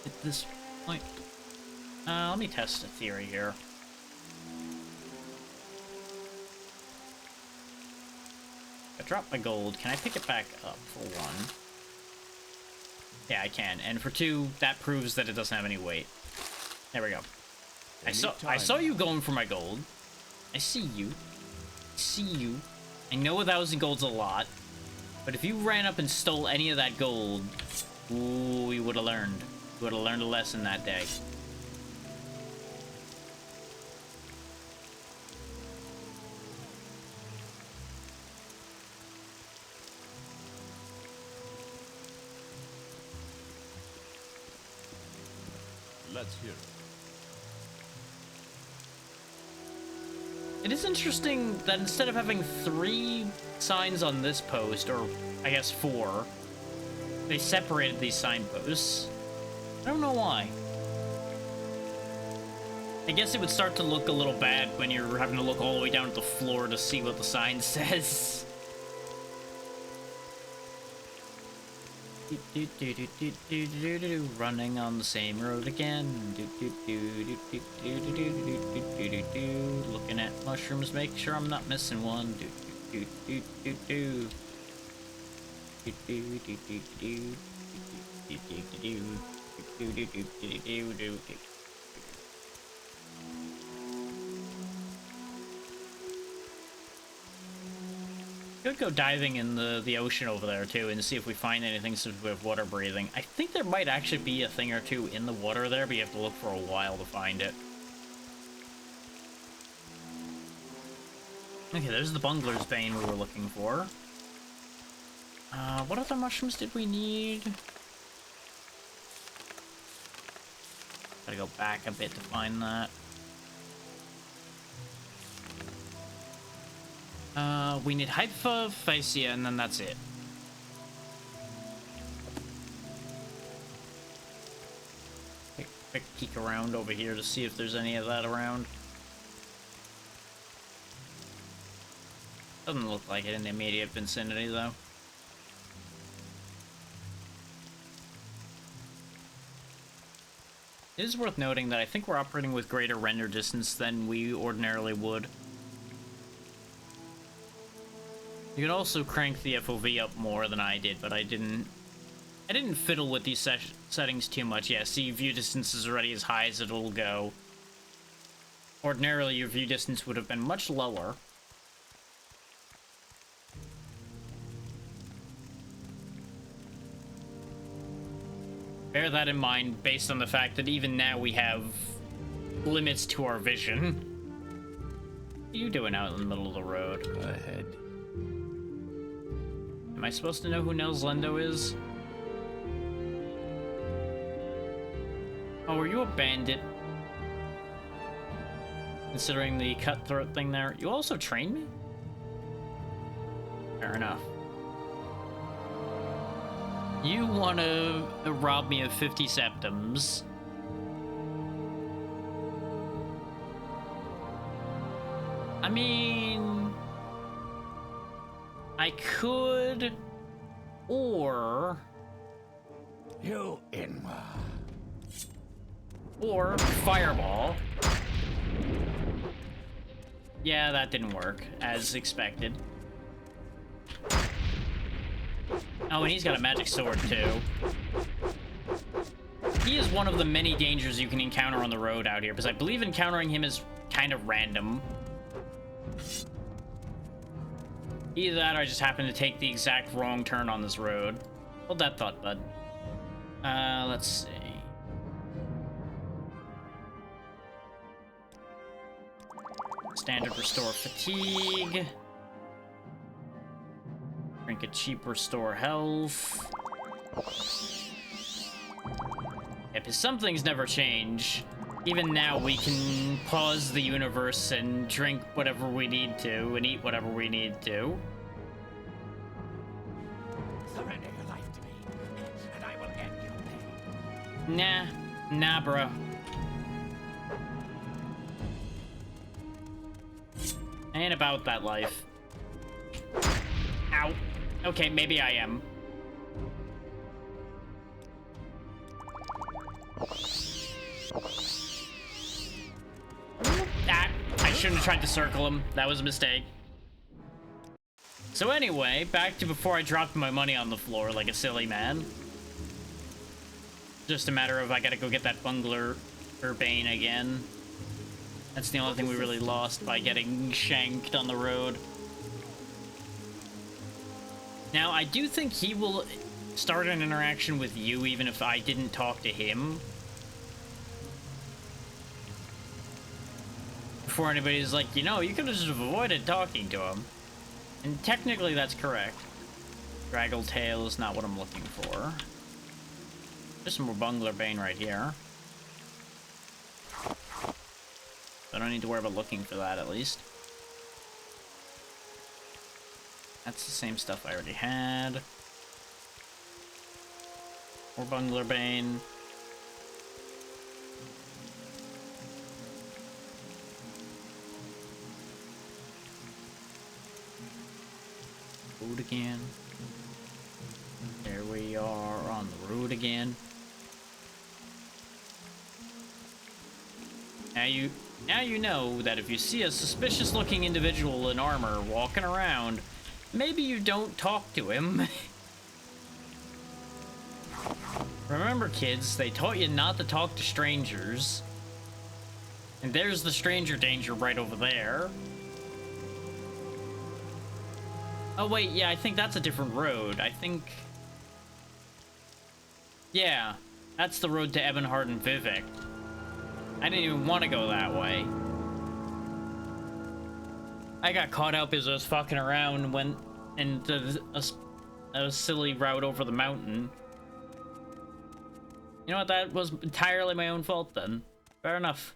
at this point. Let me test a theory here. I dropped my gold. Can I pick it back up, for one? Yeah, I can. And for two, that proves that it doesn't have any weight. There we go. I saw you going for my gold. I see you. I know 1,000 gold's a lot. But if you ran up and stole any of that gold, ooh, we would have learned. We would have learned a lesson that day. Let's hear it. It is interesting that instead of having 3 signs on this post, or I guess 4, they separated these signposts. I don't know why. I guess it would start to look a little bad when you're having to look all the way down at the floor to see what the sign says. Running on the same road again. Looking at mushrooms, make sure I'm not missing one. Could go diving in the ocean over there too and see if we find anything with water breathing. I think there might actually be a thing or two in the water there, but you have to look for a while to find it. Okay, there's the bungler's bane we were looking for. What other mushrooms did we need? Gotta go back a bit to find that. We need Hypophacia, and then that's it. Quick peek around over here to see if there's any of that around. Doesn't look like it in the immediate vicinity, though. It is worth noting that I think we're operating with greater render distance than we ordinarily would. You can also crank the FOV up more than I did, but I didn't fiddle with these settings too much. Yeah, see, view distance is already as high as it'll go. Ordinarily, your view distance would have been much lower. Bear that in mind, based on the fact that even now we have limits to our vision. What are you doing out in the middle of the road? Go ahead. Am I supposed to know who Nels Lendo is? Oh, are you a bandit? Considering the cutthroat thing there. You also trained me? Fair enough. You want to rob me of 50 septums. I mean... I could... Or... You Inma. Or Fireball. Yeah, that didn't work, as expected. Oh, and he's got a magic sword, too. He is one of the many dangers you can encounter on the road out here, because I believe encountering him is kind of random. Either that, or I just happen to take the exact wrong turn on this road. Hold that thought, bud. Let's see. Standard restore fatigue. Drink a cheap restore health. Yeah, because some things never change. Even now, we can pause the universe and drink whatever we need to, and eat whatever we need to. Surrender your life to me, and I will end your pain. Nah, bro. Ain't about that life. Ow. Okay, maybe I am. I shouldn't have tried to circle him. That was a mistake. So anyway, back to before I dropped my money on the floor like a silly man. Just a matter of I gotta go get that bungler Urbane again. That's the only thing we really lost by getting shanked on the road. Now, I do think he will start an interaction with you even if I didn't talk to him. Before anybody's like, you know, you could have just avoided talking to him. And technically that's correct. Draggletail is not what I'm looking for. There's some more Bungler Bane right here. I don't need to worry about looking for that, at least. That's the same stuff I already had. More Bungler Bane. Road again. There we are on the road again. Now you know that if you see a suspicious looking individual in armor walking around, maybe you don't talk to him. Remember, kids, they taught you not to talk to strangers. And there's the stranger danger right over there. Oh wait, yeah, I think that's a different road. I think... Yeah, that's the road to Ebonheart and Vivek. I didn't even want to go that way. I got caught up as I was fucking around and went into a silly route over the mountain. You know what, that was entirely my own fault then. Fair enough.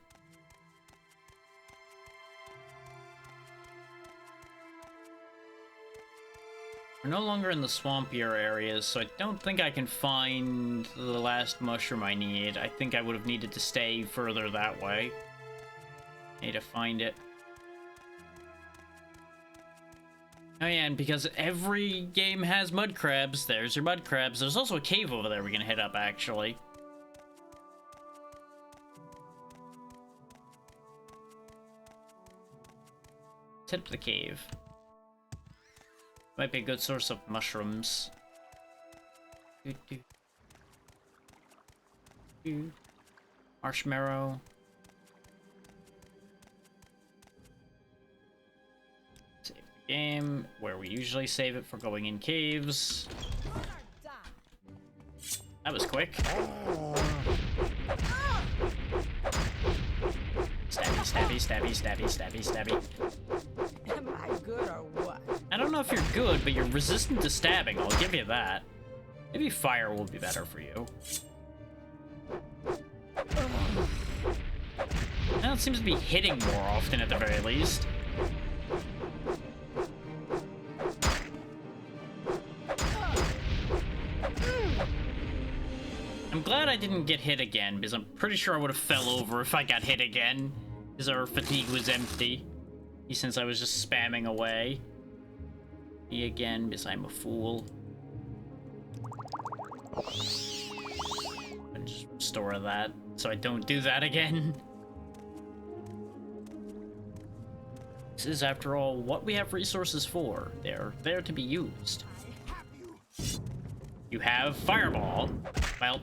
We're no longer in the swampier areas, so I don't think I can find the last mushroom I need. I think I would have needed to stay further that way. Need to find it. Oh yeah, and because every game has mud crabs, there's your mud crabs. There's also a cave over there we're gonna hit up, actually. Let's hit up the cave. Might be a good source of mushrooms. Marshmallow. Save the game, where we usually save it for going in caves. That was quick. Stabby, stabby, stabby, stabby, stabby, stabby. Am I good or what? I don't know if you're good, but you're resistant to stabbing, I'll give you that. Maybe fire will be better for you. Now it seems to be hitting more often at the very least. I'm glad I didn't get hit again, because I'm pretty sure I would have fell over if I got hit again, because our fatigue was empty. Since I was just spamming away. Me again, because I'm a fool. And just restore that, so I don't do that again. This is, after all, what we have resources for. They're there to be used. You have Fireball. Well.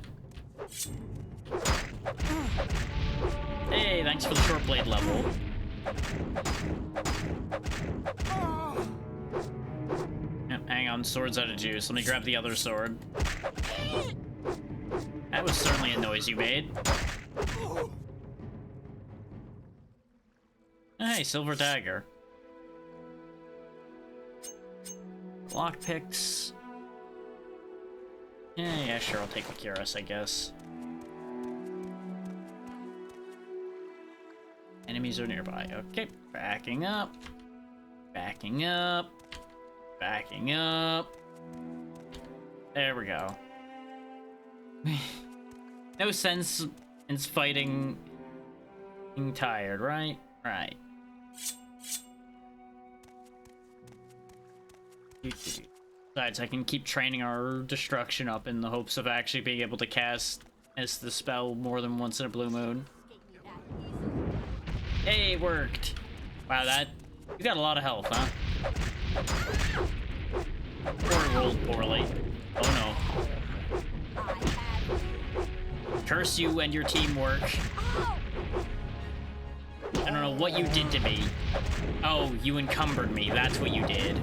Hey, thanks for the short blade level. Yep, hang on, sword's out of juice. Let me grab the other sword. That was certainly a noise you made. Hey, silver dagger. Lockpicks. Yeah, sure, I'll take the Cuirass, I guess. Enemies are nearby. Okay, backing up. Backing up. Backing up. There we go. No sense in fighting being tired, right? Right. Besides, I can keep training our destruction up in the hopes of actually being able to cast as the spell more than once in a blue moon. Hey, it worked. Wow, you got a lot of health, huh? Or rolled poorly. Oh no. Curse you and your teamwork. I don't know what you did to me. Oh, you encumbered me. That's what you did.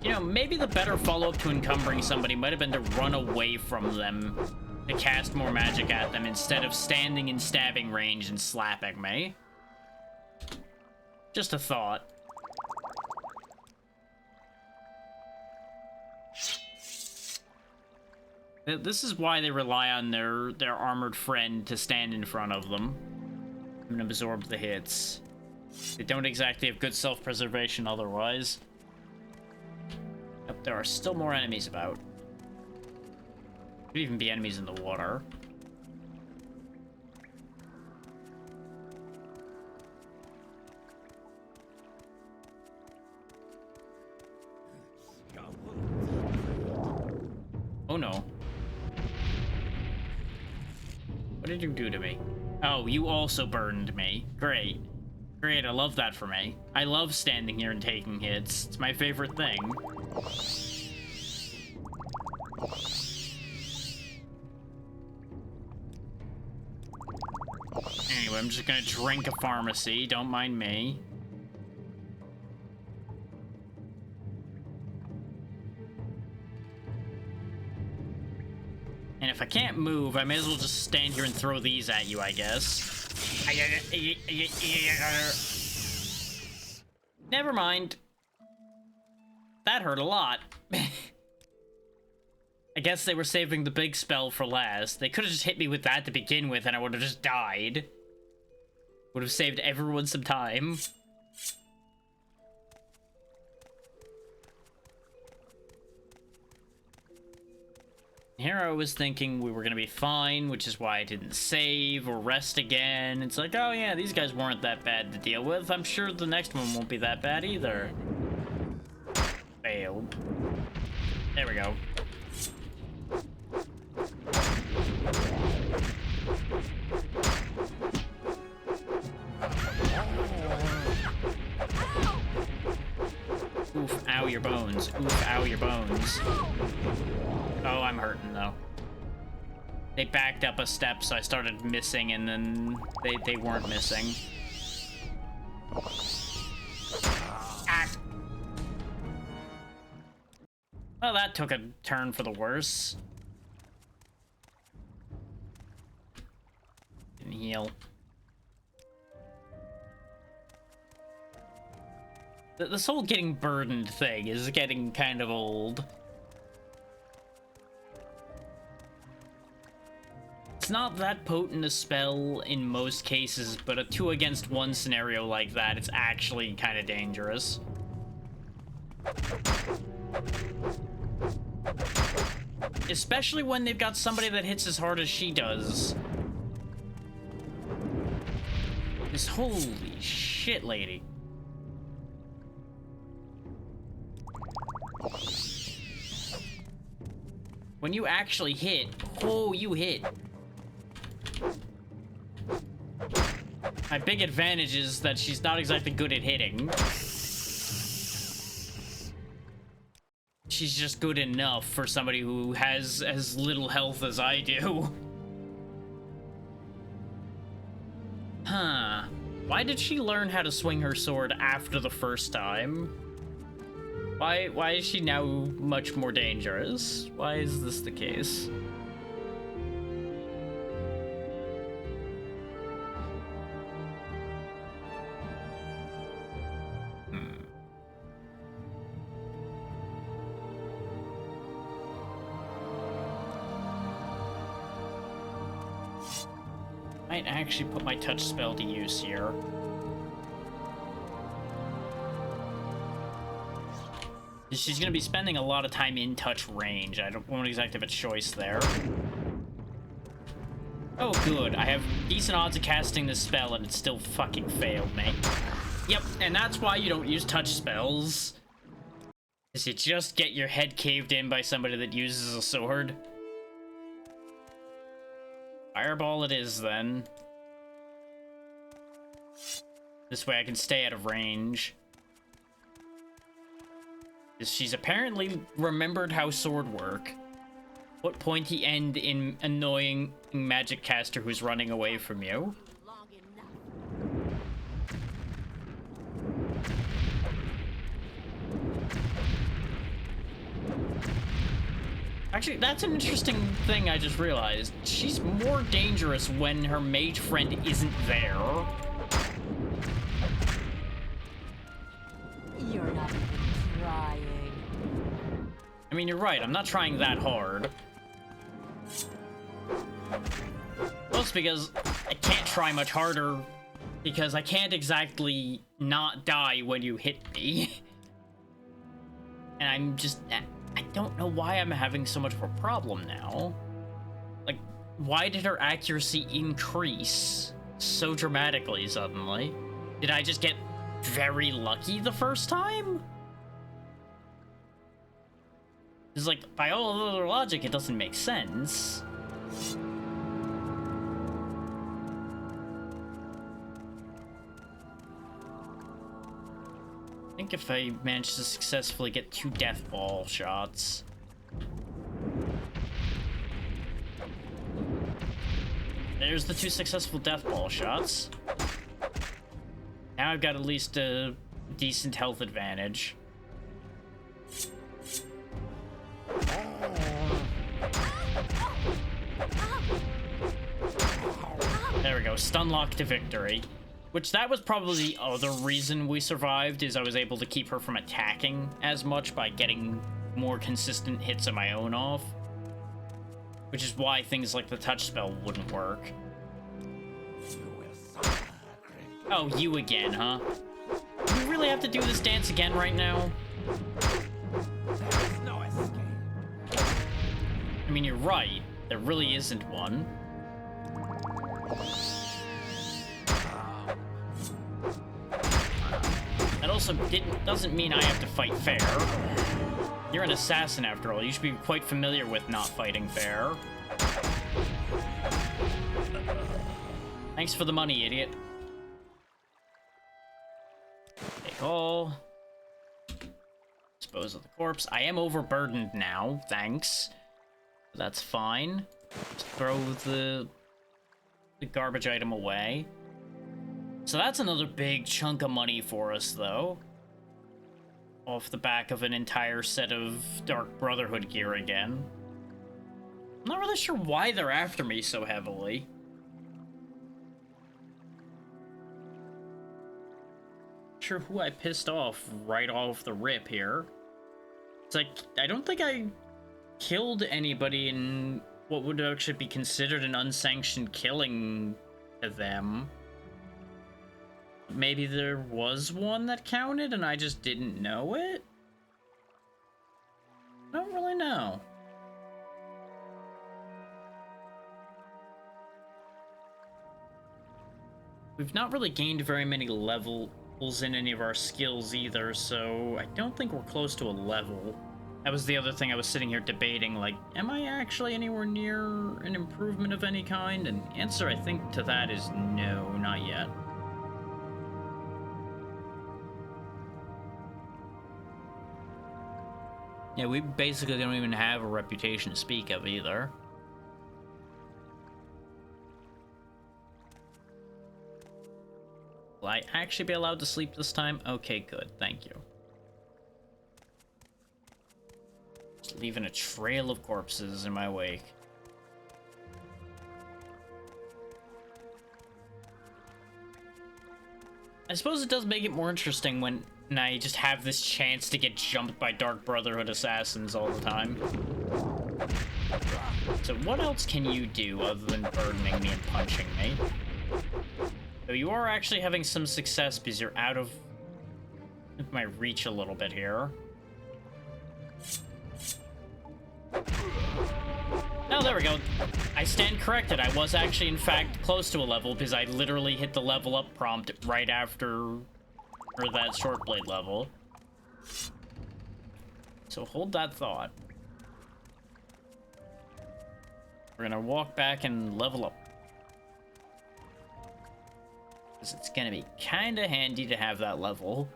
You know, maybe the better follow-up to encumbering somebody might have been to run away from them, to cast more magic at them instead of standing in stabbing range and slapping me. Just a thought. This is why they rely on their armored friend to stand in front of them and absorb the hits. They don't exactly have good self-preservation otherwise. Yep, there are still more enemies about. Could even be enemies in the water. Oh no. What did you do to me? Oh, you also burned me. Great. Great, I love that for me. I love standing here and taking hits. It's my favorite thing. Anyway, I'm just gonna drink a pharmacy. Don't mind me. And if I can't move, I may as well just stand here and throw these at you, I guess. Never mind. That hurt a lot. I guess they were saving the big spell for last. They could have just hit me with that to begin with and I would have just died. Would have saved everyone some time. Here I was thinking we were gonna be fine, which is why I didn't save or rest again. It's like, oh yeah, these guys weren't that bad to deal with. I'm sure the next one won't be that bad either. Failed. There we go. Oof, ow your bones. Oof, ow your bones. Oh, I'm hurting though. They backed up a step, so I started missing, and then they weren't missing. Ah. Well, that took a turn for the worse. Didn't heal. This whole getting burdened thing is getting kind of old. It's not that potent a spell in most cases, but a 2 against 1 scenario like that, it's actually kind of dangerous. Especially when they've got somebody that hits as hard as she does. This holy shit lady. When you actually hit, oh, you hit. My big advantage is that she's not exactly good at hitting. She's just good enough for somebody who has as little health as I do. Huh. Why did she learn how to swing her sword after the first time? Why is she now much more dangerous? Why is this the case? Might actually put my touch spell to use here. She's gonna be spending a lot of time in touch range. I won't exactly have a choice there. Oh, good. I have decent odds of casting this spell, and it still fucking failed me. Yep, and that's why you don't use touch spells. Is you just get your head caved in by somebody that uses a sword. Fireball it is, then. This way I can stay out of range. She's apparently remembered how sword work. What pointy end in annoying magic caster who's running away from you? Actually, that's an interesting thing I just realized. She's more dangerous when her mage friend isn't there. You're not even trying. I mean, you're right. I'm not trying that hard. Most because I can't try much harder, because I can't exactly not die when you hit me. And I'm just... I don't know why I'm having so much of a problem now. Like, why did her accuracy increase so dramatically suddenly? Did I just get very lucky the first time? It's like, by all other logic, it doesn't make sense. I think if I manage to successfully get 2 death ball shots. There's the 2 successful death ball shots. Now I've got at least a decent health advantage. There we go, stun lock to victory. Which, that was probably the other reason we survived, is I was able to keep her from attacking as much by getting more consistent hits of my own off. Which is why things like the touch spell wouldn't work. Oh, you again, huh? Do we really have to do this dance again right now? There's no escape. I mean, you're right. There really isn't one. That also doesn't mean I have to fight fair. You're an assassin after all. You should be quite familiar with not fighting fair. Thanks for the money, idiot. Take all. Dispose of the corpse. I am overburdened now, thanks. That's fine. Just throw the garbage item away. So that's another big chunk of money for us, though. Off the back of an entire set of Dark Brotherhood gear again. I'm not really sure why they're after me so heavily. Not sure who I pissed off right off the rip here. It's like, I don't think I killed anybody in what would actually be considered an unsanctioned killing to them. Maybe there was one that counted and I just didn't know it? I don't really know. We've not really gained very many levels in any of our skills either, so I don't think we're close to a level. That was the other thing I was sitting here debating, like, am I actually anywhere near an improvement of any kind? And the answer, I think, to that is no, not yet. Yeah, we basically don't even have a reputation to speak of either. Will I actually be allowed to sleep this time? Okay, good. Thank you. Just leaving a trail of corpses in my wake. I suppose it does make it more interesting when I just have this chance to get jumped by Dark Brotherhood assassins all the time. So what else can you do other than burdening me and punching me? So you are actually having some success because you're out of my reach a little bit here. Oh, there we go. I stand corrected. I was actually, in fact, close to a level because I literally hit the level up prompt right after that short blade level. So hold that thought. We're gonna walk back and level up. Because it's gonna be kinda handy to have that level.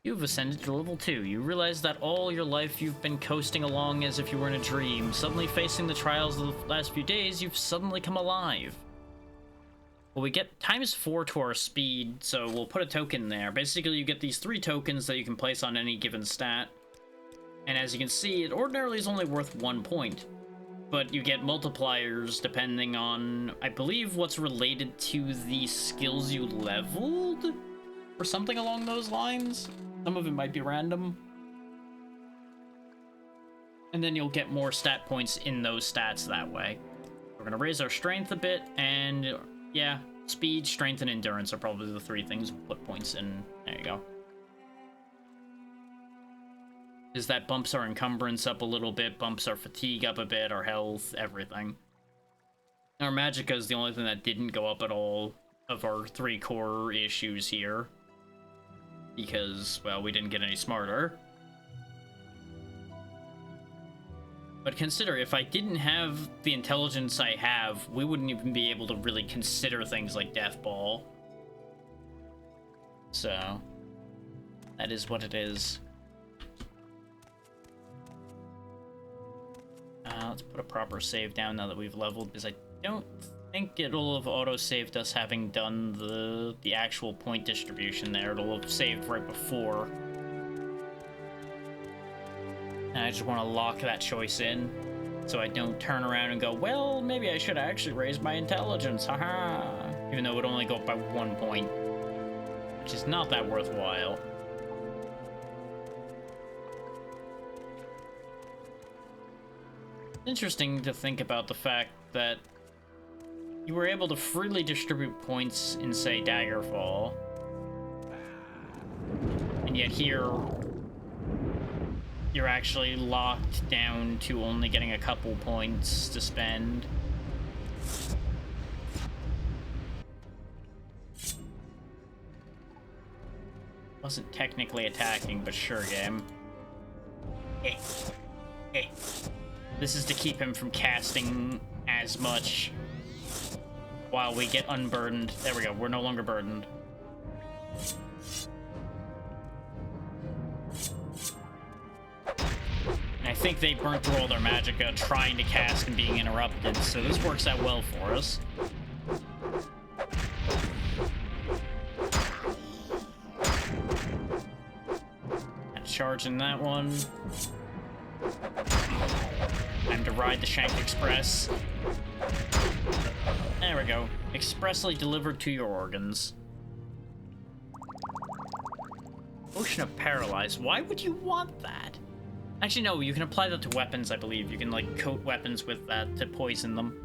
You've ascended to level 2. You realize that all your life you've been coasting along as if you were in a dream. Suddenly facing the trials of the last few days, you've suddenly come alive. Well, we get ×4 to our speed, so we'll put a token there. Basically, you get these 3 tokens that you can place on any given stat. And as you can see, it ordinarily is only worth 1 point. But you get multipliers depending on, I believe, what's related to the skills you leveled? or something along those lines. Some of it might be random. And then you'll get more stat points in those stats that way. We're gonna raise our strength a bit, and yeah, speed, strength, and endurance are probably the 3 things we'll put points in. There you go. Is that bumps our encumbrance up a little bit, bumps our fatigue up a bit, our health, everything. Our magicka is the only thing that didn't go up at all of our 3 core issues here. Because, well, we didn't get any smarter. But consider, if I didn't have the intelligence I have, we wouldn't even be able to really consider things like Death Ball. So, that is what it is. Let's put a proper save down now that we've leveled, because I don't think it'll have auto-saved us having done the actual point distribution there. It'll have saved right before. And I just want to lock that choice in, so I don't turn around and go, well, maybe I should actually raise my intelligence, haha! Even though it would only go up by 1 point, which is not that worthwhile. Interesting to think about the fact that you were able to freely distribute points in, say, Daggerfall, and yet here you're actually locked down to only getting a couple points to spend. Wasn't technically attacking, but sure, game. This is to keep him from casting as much while we get unburdened. There we go, we're no longer burdened. And I think they burnt through all their magicka trying to cast and being interrupted, so this works out well for us. Charging that one. Time to ride the Shank Express. There we go. Expressly delivered to your organs. Ocean of Paralyzed. Why would you want that? Actually, no, you can apply that to weapons, I believe. You can, like, coat weapons with that to poison them.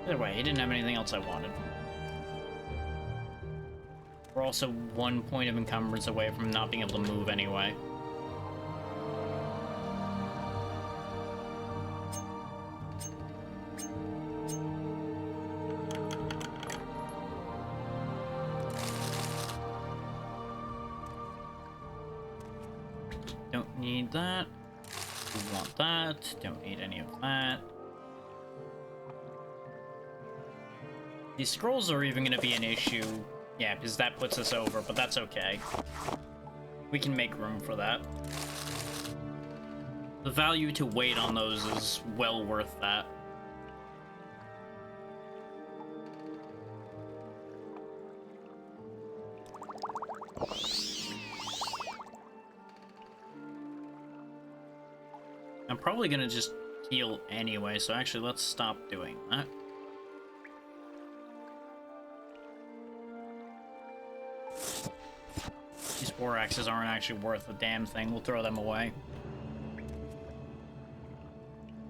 Either way, he didn't have anything else I wanted. We're also 1 point of encumbrance away from not being able to move anyway. Don't need that. We want that. Don't need any of that. These scrolls are even going to be an issue. Yeah, because that puts us over, but that's okay. We can make room for that. The value to wait on those is well worth that. I'm probably going to just heal anyway, so actually let's stop doing that. These war axes aren't actually worth a damn thing. We'll throw them away.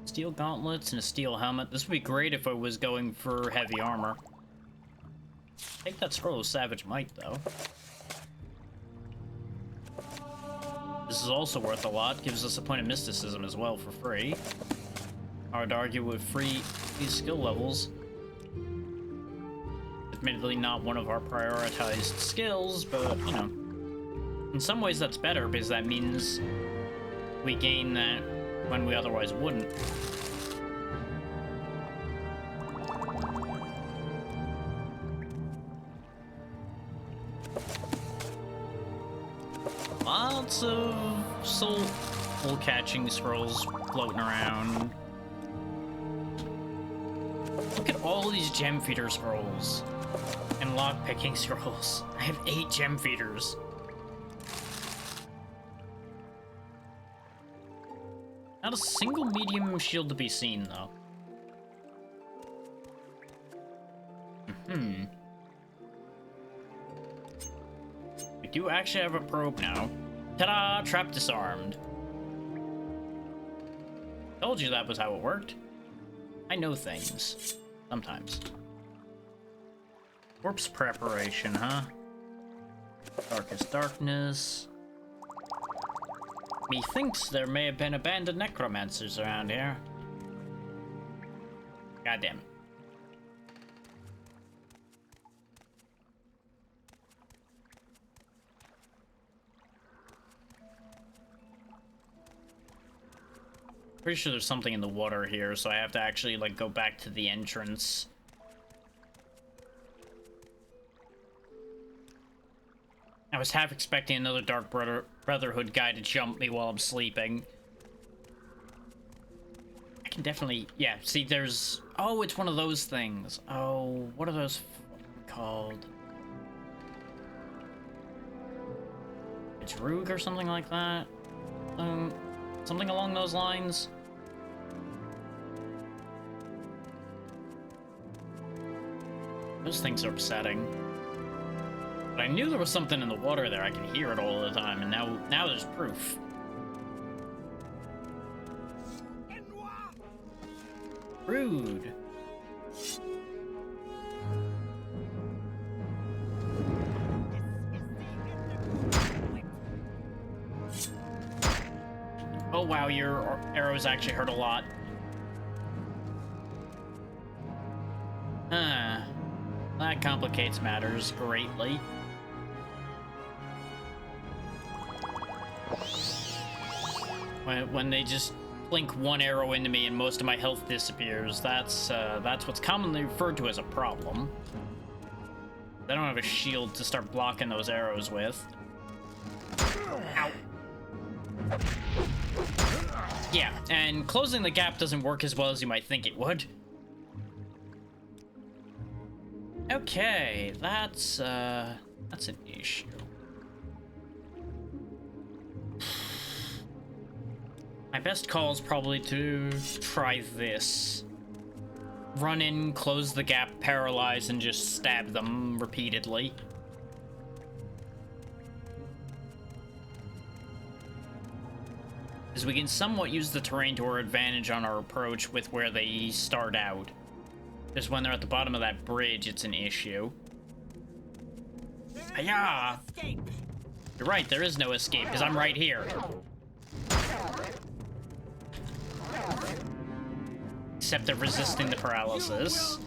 Steel gauntlets and a steel helmet. This would be great if I was going for heavy armor. Take that scroll of Savage Might, though. This is also worth a lot. Gives us a point of mysticism as well for free. Hard to argue with these skill levels. Admittedly not one of our prioritized skills, but, you know. In some ways that's better, because that means we gain that when we otherwise wouldn't. Lots of soul catching scrolls floating around. Look at all these gem feeder scrolls and lock-picking scrolls. I have 8 gem feeders. Not a single medium shield to be seen, though. We do actually have a probe now. Ta-da! Trap disarmed. Told you that was how it worked. I know things. Sometimes. Corpse preparation, huh? Darkest darkness. Methinks there may have been abandoned necromancers around here. God damn it. Pretty sure there's something in the water here, so I have to actually, like, go back to the entrance. I was half expecting another Dark Brotherhood guy to jump me while I'm sleeping. I can definitely... Yeah, see, there's... Oh, it's one of those things. Oh, what are those called? It's Rogue or something like that? Something along those lines? Those things are upsetting. But I knew there was something in the water there. I could hear it all the time, and now there's proof. Rude. Oh wow, your arrows actually hurt a lot. Huh. That complicates matters greatly. When they just blink one arrow into me and most of my health disappears, that's what's commonly referred to as a problem. I don't have a shield to start blocking those arrows with. Ow. Yeah, and closing the gap doesn't work as well as you might think it would. Okay, that's an issue. My best call is probably to try this. Run in, close the gap, paralyze, and just stab them repeatedly. Because we can somewhat use the terrain to our advantage on our approach with where they start out. Just when they're at the bottom of that bridge, it's an issue. Hiya! You're right, there is no escape, because I'm right here. Except they're resisting the paralysis.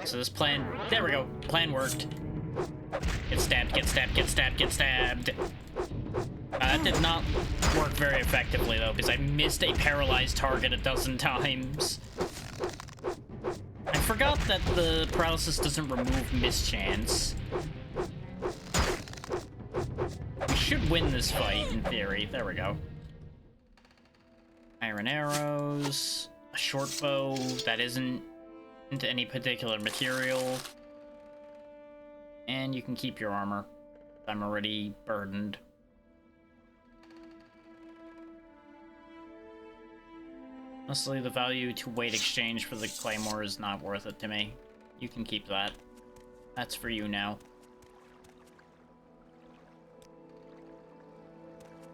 So this plan... There we go. Plan worked. Get stabbed, get stabbed, get stabbed, get stabbed. That did not work very effectively, though, because I missed a paralyzed target 12 times. I forgot that the paralysis doesn't remove mischance. We should win this fight, in theory. There we go. Iron arrows, a short bow that isn't into any particular material, and you can keep your armor. I'm already burdened. Honestly, the value to weight exchange for the claymore is not worth it to me. You can keep that. That's for you now.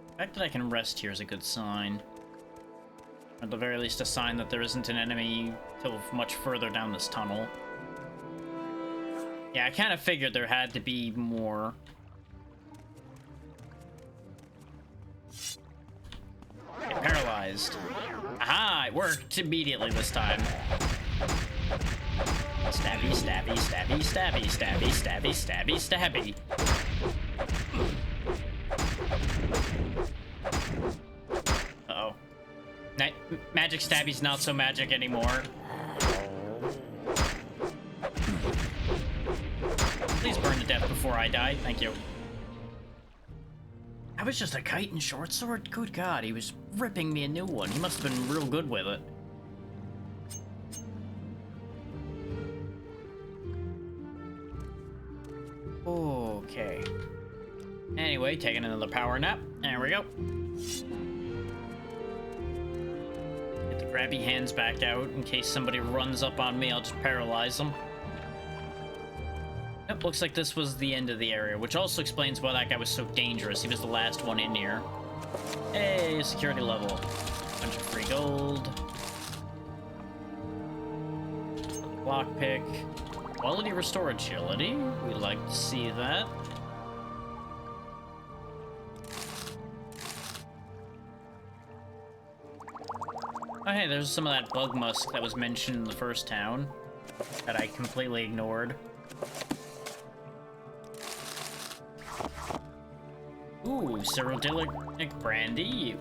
The fact that I can rest here is a good sign. Or at the very least, a sign that there isn't an enemy till much further down this tunnel. Yeah, I kind of figured there had to be more. Get paralyzed. Aha! It worked immediately this time. Stabby, stabby, stabby, stabby, stabby, stabby, stabby, stabby. Uh-oh. Magic stabby's not so magic anymore. Please burn to death before I die. Thank you. I was just a kite and short sword? Good God, he was ripping me a new one. He must have been real good with it. Okay. Anyway, taking another power nap. There we go. grabby hands back out in case somebody runs up on me. I'll just paralyze them. Yep, looks like this was the end of the area, which also explains why that guy was so dangerous. He was the last one in here. Hey, security level. Bunch of free gold. Lockpick. Quality restore agility. We'd like to see that. Oh, hey, there's some of that bug musk that was mentioned in the first town that I completely ignored. Ooh, Cyrodiilic brandy.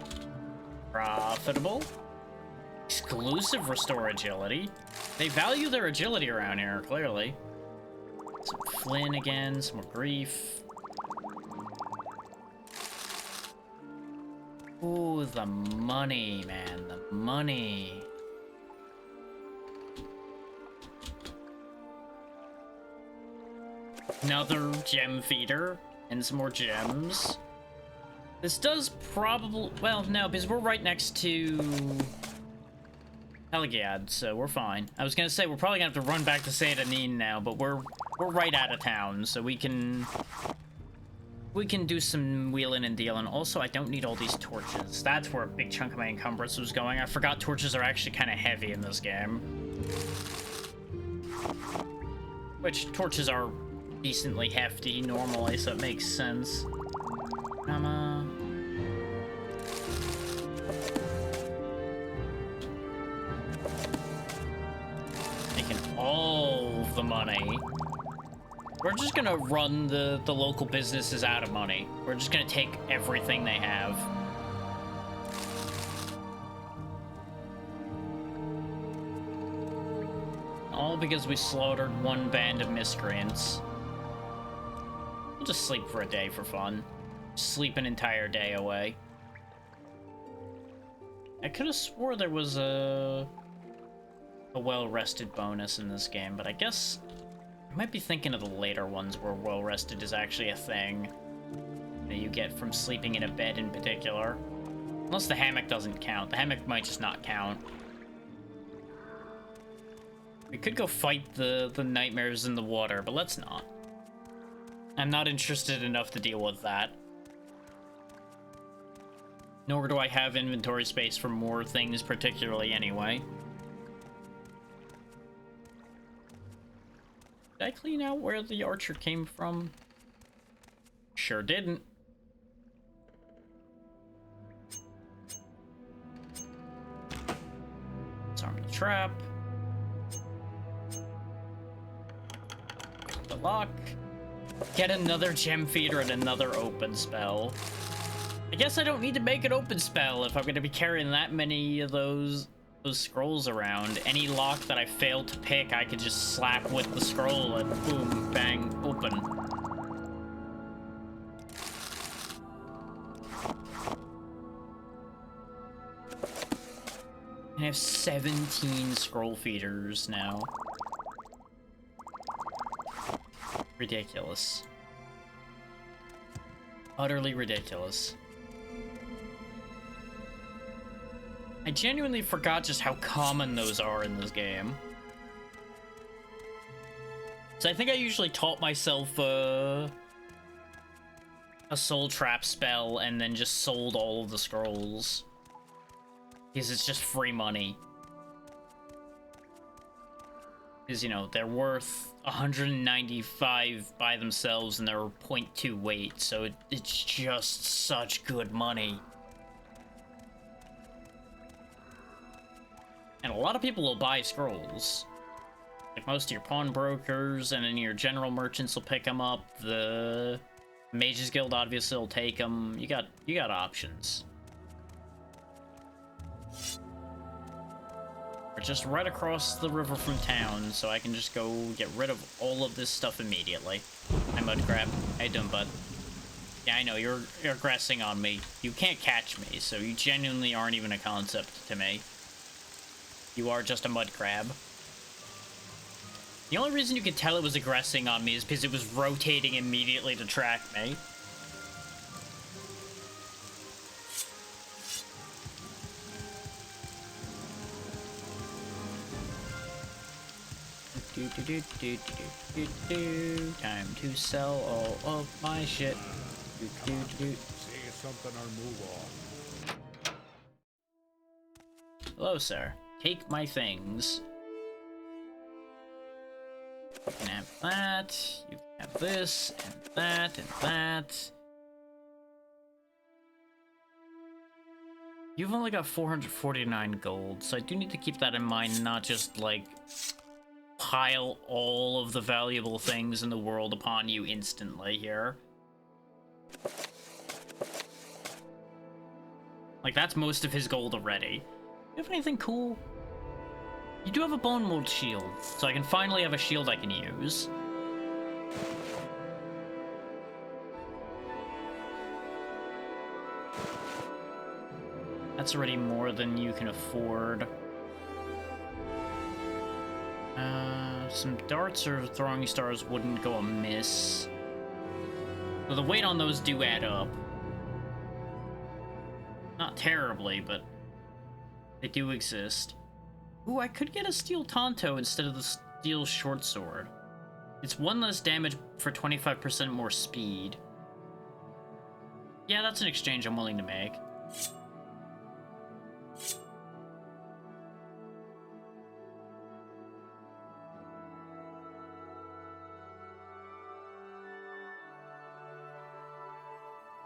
Profitable. Exclusive restore agility. They value their agility around here, clearly. Some Flynn again, some more grief. Ooh, the money, man, the money. Another gem feeder and some more gems. This does probably, well, no, because we're right next to Heligiad, so we're fine. I was gonna say we're probably gonna have to run back to Saint Anine now, but we're right out of town, so we can do some wheeling and dealing. Also, I don't need all these torches. That's where a big chunk of my encumbrance was going. I forgot torches are actually kind of heavy in this game. Which, torches are decently hefty normally, so it makes sense. Making all of the money. We're just gonna run the local businesses out of money. We're just gonna take everything they have. All because we slaughtered one band of miscreants. We'll just sleep for a day for fun. Sleep an entire day away. I could have swore there was a well-rested bonus in this game, but I guess I might be thinking of the later ones where well-rested is actually a thing that you get from sleeping in a bed in particular. Unless the hammock doesn't count. The hammock might just not count. We could go fight the nightmares in the water, but let's not. I'm not interested enough to deal with that. Nor do I have inventory space for more things particularly anyway. Did I clean out where the archer came from? Sure didn't. Disarm the trap. The lock. Get another gem feeder and another open spell. I guess I don't need to make an open spell if I'm going to be carrying that many of those scrolls around. Any lock that I failed to pick, I could just slap with the scroll and boom, bang, open. I have 17 scroll feeders now. Ridiculous. Utterly ridiculous. I genuinely forgot just how common those are in this game. So I think I usually taught myself a soul trap spell and then just sold all of the scrolls. Because it's just free money. Because, you know, they're worth 195 by themselves and they're 0.2 weight, so it's just such good money. And a lot of people will buy scrolls. Like most of your pawnbrokers and then your general merchants will pick them up. The Mages Guild obviously will take them. You got options. We're just right across the river from town, so I can just go get rid of all of this stuff immediately. Hi, Mudcrab. How you doing, bud? Yeah, I know, you're aggressing on me. You can't catch me, so you genuinely aren't even a concept to me. You are just a mud crab. The only reason you could tell it was aggressing on me is because it was rotating immediately to track me. Time to sell all of my shit. Say something or move on. Hello, sir. Take my things. You can have that. You can have this, and that, and that. You've only got 449 gold, so I do need to keep that in mind and not just, like, pile all of the valuable things in the world upon you instantly here. Like, that's most of his gold already. You have anything cool? You do have a bone mold shield, so I can finally have a shield I can use. That's already more than you can afford. Some darts or throwing stars wouldn't go amiss. So the weight on those do add up. Not terribly, but they do exist. Ooh, I could get a steel Tonto instead of the steel short sword. It's 1 less damage for 25% more speed. Yeah, that's an exchange I'm willing to make.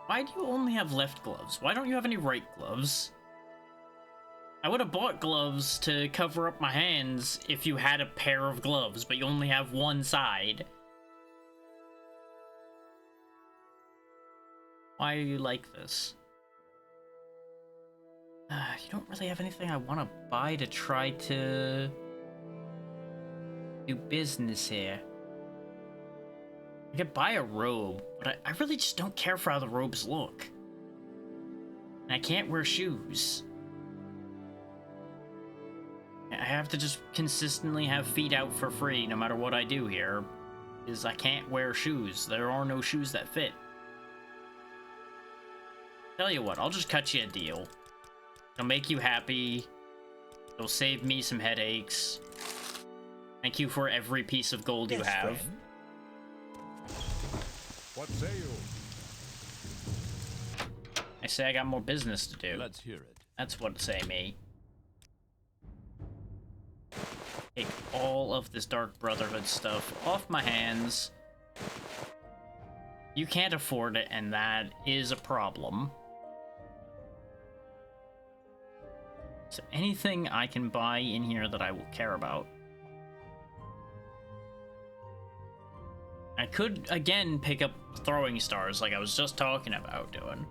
Why do you only have left gloves? Why don't you have any right gloves? I would have bought gloves to cover up my hands if you had a pair of gloves, but you only have one side. Why are you like this? You don't really have anything I want to buy to try to do business here. I could buy a robe, but I really just don't care for how the robes look. And I can't wear shoes. I have to just consistently have feet out for free no matter what I do here, because I can't wear shoes. There are no shoes that fit. Tell you what, I'll just cut you a deal. It'll make you happy. It'll save me some headaches. Thank you for every piece of gold you have. Friend. What say you? I say I got more business to do. Let's hear it. That's what say me. Take all of this Dark Brotherhood stuff off my hands. You can't afford it, and that is a problem. So anything I can buy in here that I will care about. I could, again, pick up throwing stars like I was just talking about doing.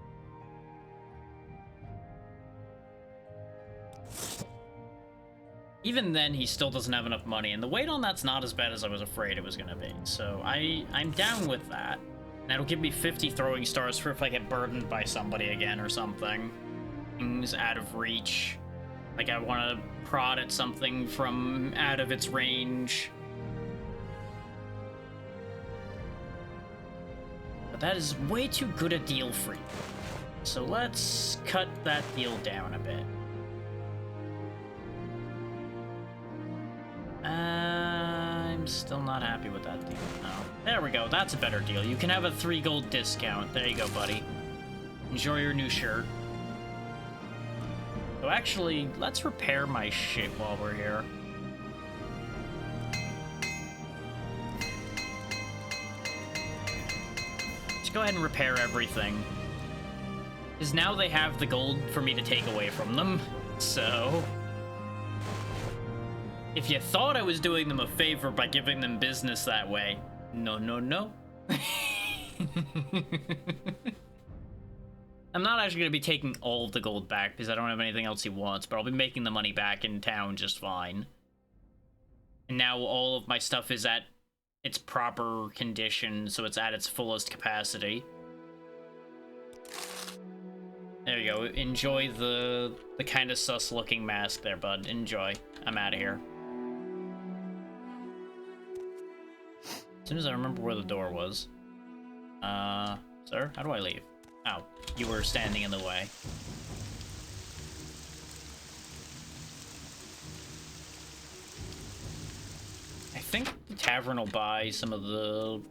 Even then, he still doesn't have enough money, and the weight on that's not as bad as I was afraid it was gonna be. So I'm down with that. And that'll give me 50 throwing stars for if I get burdened by somebody again or something. Things out of reach. Like I want to prod at something from out of its range. But that is way too good a deal for you. So let's cut that deal down a bit. I'm still not happy with that deal. No. There we go. That's a better deal. You can have a 3 gold discount. There you go, buddy. Enjoy your new shirt. So actually, let's repair my shit while we're here. Let's go ahead and repair everything. Because now they have the gold for me to take away from them. So if you thought I was doing them a favor by giving them business that way, no, no, no. I'm not actually going to be taking all of the gold back because I don't have anything else he wants, but I'll be making the money back in town just fine. And now all of my stuff is at its proper condition, so it's at its fullest capacity. There you go. Enjoy the kind of sus-looking mask there, bud. Enjoy. I'm out of here. As soon as I remember where the door was. Sir, how do I leave? Oh, you were standing in the way. I think the tavern will buy some of the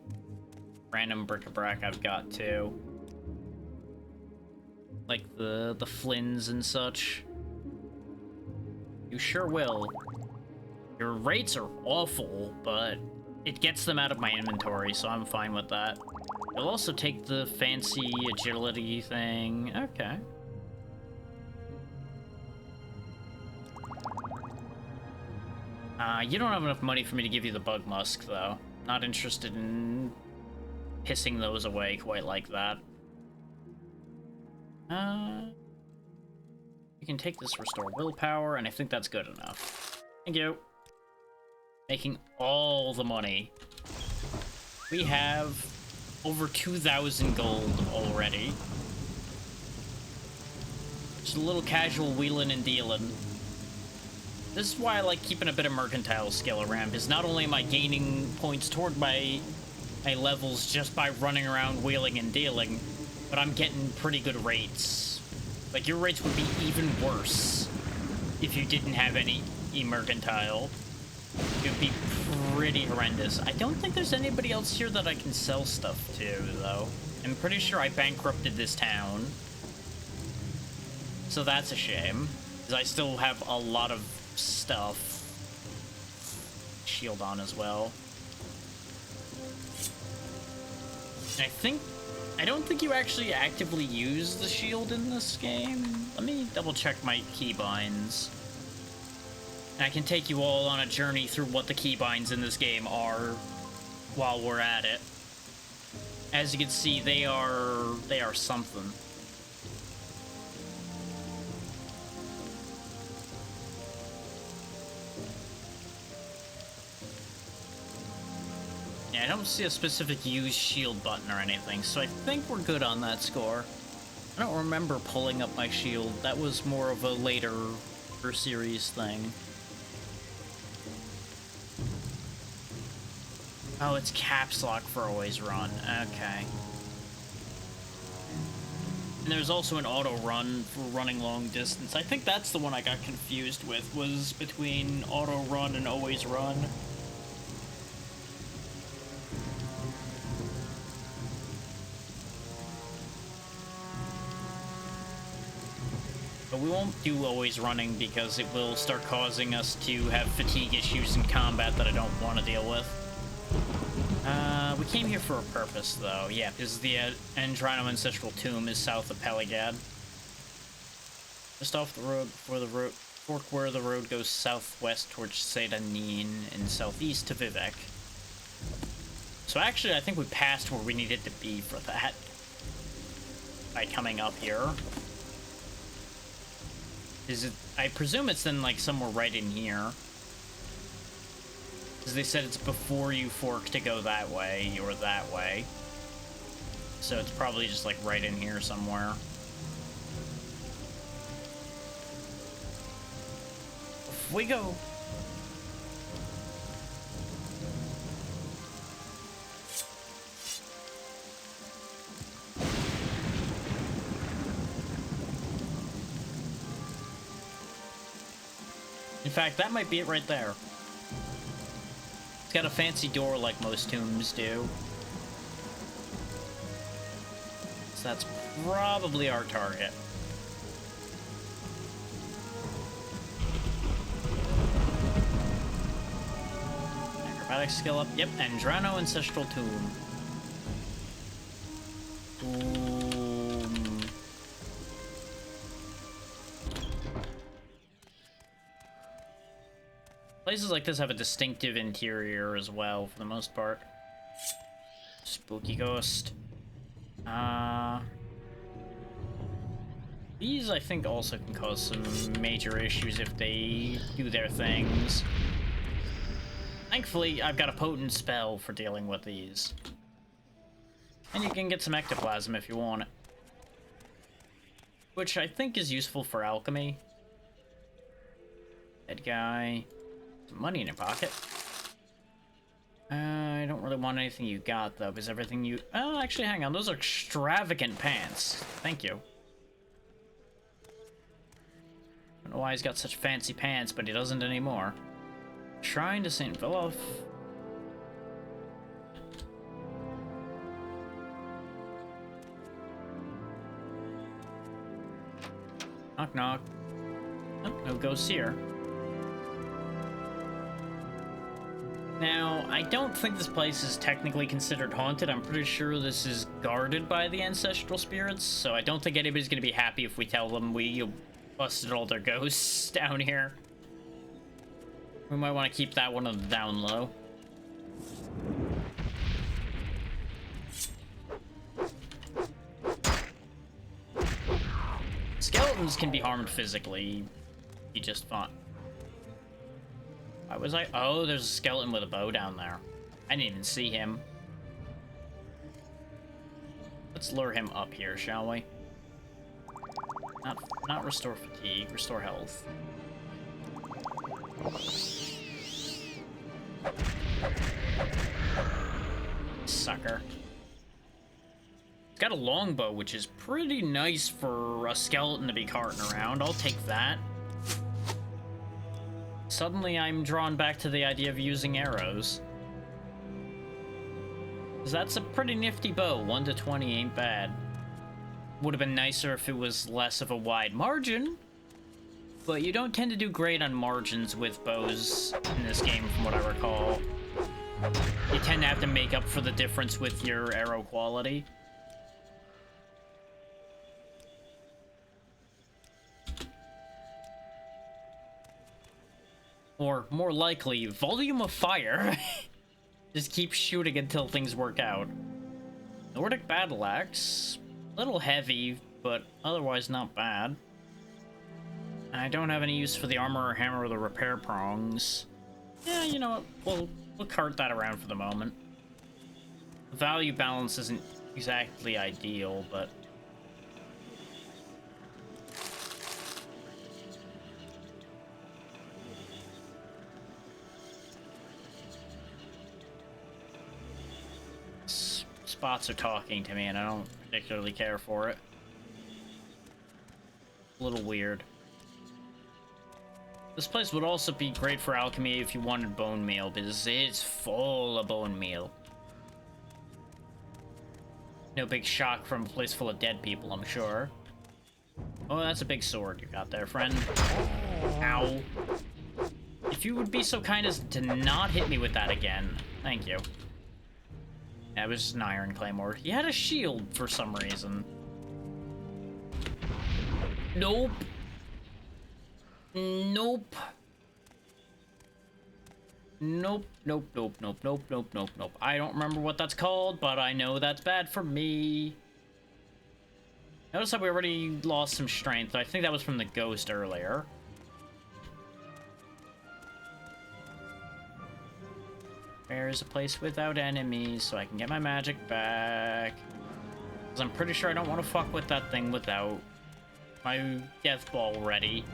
random bric-a-brac I've got too. Like the flins and such. You sure will. Your rates are awful, but it gets them out of my inventory, so I'm fine with that. You'll also take the fancy agility thing. Okay. You don't have enough money for me to give you the bug musk, though. Not interested in pissing those away quite like that. You can take this restore willpower, and I think that's good enough. Thank you. Making all the money. We have over 2,000 gold already. Just a little casual wheeling and dealing. This is why I like keeping a bit of mercantile skill around, because not only am I gaining points toward my levels just by running around wheeling and dealing, but I'm getting pretty good rates. Like, your rates would be even worse if you didn't have any mercantile. It would be pretty horrendous. I don't think there's anybody else here that I can sell stuff to, though. I'm pretty sure I bankrupted this town. So that's a shame, because I still have a lot of stuff. Shield on as well. And I don't think you actually actively use the shield in this game. Let me double check my keybinds. And I can take you all on a journey through what the keybinds in this game are while we're at it. As you can see, they are something. Yeah, I don't see a specific use shield button or anything, so I think we're good on that score. I don't remember pulling up my shield. That was more of a later series thing. Oh, it's caps lock for always run. Okay. And there's also an auto run for running long distance. I think that's the one I got confused with, was between auto run and always run. But we won't do always running because it will start causing us to have fatigue issues in combat that I don't want to deal with. We came here for a purpose, though. Yeah, because the Andrino Ancestral Tomb is south of Peligad. Just off the road before the fork where the road goes southwest towards Sedanin and southeast to Vivek. So actually, I think we passed where we needed to be for that by coming up here. I presume it's then, like, somewhere right in here. Because they said it's before you fork to go that way, or that way. So it's probably just, like, right in here somewhere. If we go... In fact, that might be it right there. It's got a fancy door like most tombs do. So that's probably our target. Acrobatic skill up. Yep, Andrino Ancestral Tomb. Places like this have a distinctive interior as well, for the most part. Spooky ghost. These, I think, also can cause some major issues if they do their things. Thankfully, I've got a potent spell for dealing with these. And you can get some ectoplasm if you want it. Which I think is useful for alchemy. Dead guy. Some money in your pocket. I don't really want anything you got, though, because everything you... Oh, actually, hang on. Those are extravagant pants. Thank you. I don't know why he's got such fancy pants, but he doesn't anymore. Shrine to St. Vilaf. Knock, knock. Oh, no ghosts here. Now, I don't think this place is technically considered haunted. I'm pretty sure this is guarded by the ancestral spirits, so I don't think anybody's gonna be happy if we tell them we busted all their ghosts down here. We might want to keep that one on the down low. Skeletons can be harmed physically. He just fought. Why was I? Oh, there's a skeleton with a bow down there. I didn't even see him. Let's lure him up here, shall we? Not restore fatigue, restore health. Sucker. It's got a longbow, which is pretty nice for a skeleton to be carting around. I'll take that. Suddenly I'm drawn back to the idea of using arrows. 'Cause that's a pretty nifty bow. 1 to 20 ain't bad. Would have been nicer if it was less of a wide margin. But you don't tend to do great on margins with bows in this game, from what I recall. You tend to have to make up for the difference with your arrow quality. Or, more likely, volume of fire. Just keep shooting until things work out. Nordic battle axe. Little heavy, but otherwise not bad. I don't have any use for the armor or hammer or the repair prongs. Yeah, you know what? We'll cart that around for the moment. The value balance isn't exactly ideal, but... Spots are talking to me, and I don't particularly care for it. A little weird. This place would also be great for alchemy if you wanted bone meal, because it's full of bone meal. No big shock from a place full of dead people, I'm sure. Oh, that's a big sword you got there, friend. Ow. If you would be so kind as to not hit me with that again. Thank you. That was just an iron claymore. He had a shield for some reason. Nope. Nope. Nope, nope, nope, nope, nope, nope, nope, nope. I don't remember what that's called, but I know that's bad for me. Notice how we already lost some strength. I think that was from the ghost earlier. There's a place without enemies, so I can get my magic back. Because I'm pretty sure I don't want to fuck with that thing without my death ball ready.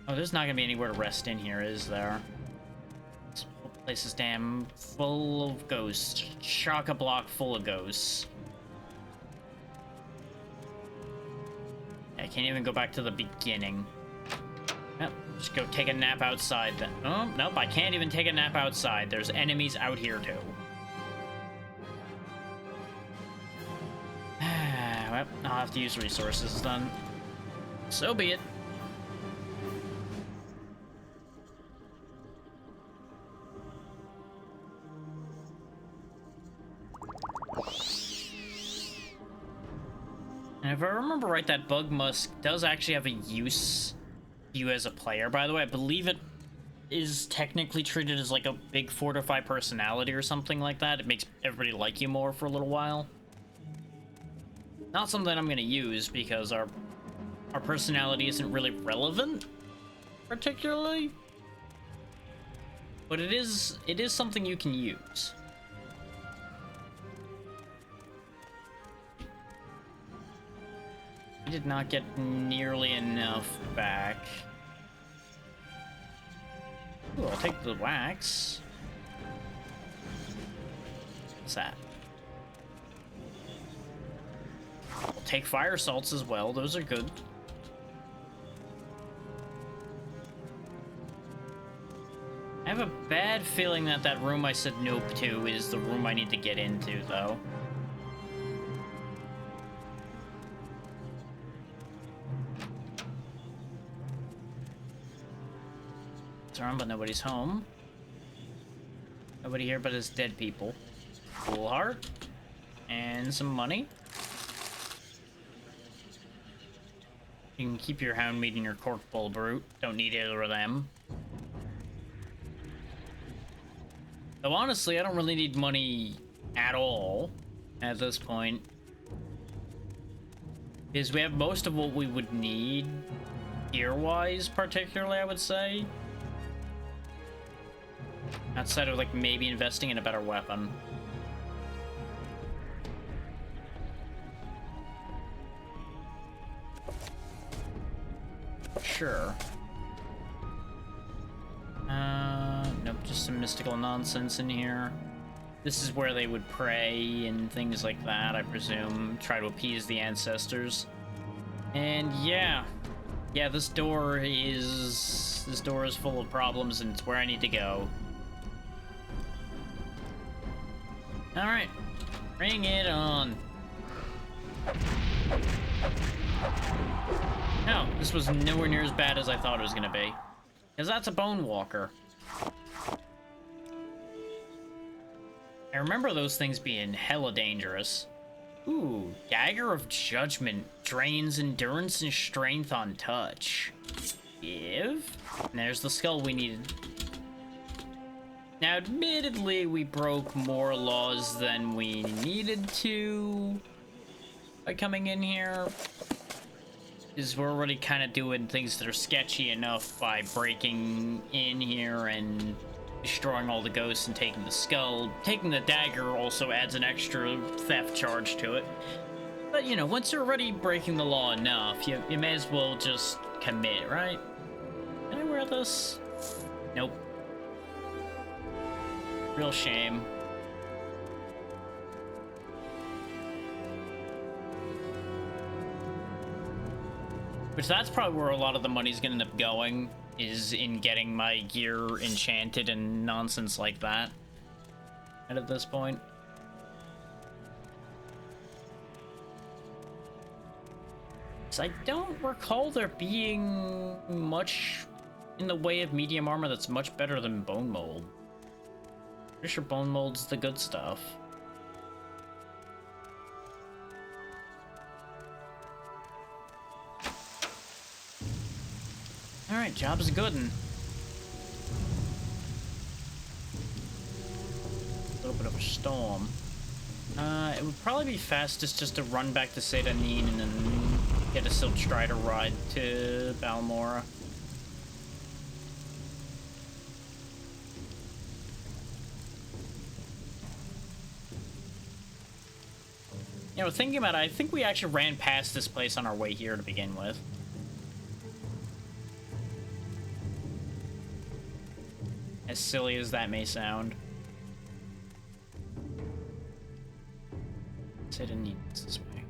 Oh, there's not gonna be anywhere to rest in here, is there? This whole place is damn full of ghosts. Chock-a-block full of ghosts. I can't even go back to the beginning. Yep, just go take a nap outside then. Oh, nope, I can't even take a nap outside. There's enemies out here too. Well, I'll have to use resources then. So be it. And if I remember right, that bug musk does actually have a use to you as a player. By the way, I believe it is technically treated as like a big fortified personality or something like that. It makes everybody like you more for a little while. Not something I'm gonna use because our personality isn't really relevant, particularly. But it is something you can use. I did not get nearly enough back. Ooh, I'll take the wax. What's that? I'll take fire salts as well. Those are good. I have a bad feeling that that room I said nope to is the room I need to get into, though. around, but nobody's home. Nobody here but his dead people. Cool heart. And some money. You can keep your hound meat and your cork bull brute. Don't need either of them. Though honestly, I don't really need money at all at this point. Because we have most of what we would need gear-wise, particularly, I would say. Outside of, like, maybe investing in a better weapon. Sure. Nope, just some mystical nonsense in here. This is where they would pray and things like that, I presume. Try to appease the ancestors. And yeah. Yeah, this door is full of problems and it's where I need to go. Alright. Bring it on. No, this was nowhere near as bad as I thought it was gonna be. Because that's a bone walker. I remember those things being hella dangerous. Ooh, Dagger of Judgment drains endurance and strength on touch. Give. And there's the skull we needed. Now, admittedly, we broke more laws than we needed to by coming in here. Because we're already kind of doing things that are sketchy enough by breaking in here and destroying all the ghosts and taking the skull. Taking the dagger also adds an extra theft charge to it. But, you know, once you're already breaking the law enough, you may as well just commit, right? Can I wear this? Nope. Real shame. Which that's probably where a lot of the money's gonna end up going, is in getting my gear enchanted and nonsense like that. And at this point. So I don't recall there being much in the way of medium armor that's much better than bone mold. Pretty sure bone mold's the good stuff. Alright, job's a good-un. A little bit of a storm. It would probably be fastest just to run back to Sedanin and then get a Silk Strider ride to Balmora. You know, thinking about it, I think we actually ran past this place on our way here to begin with. As silly as that may sound. I didn't need this way.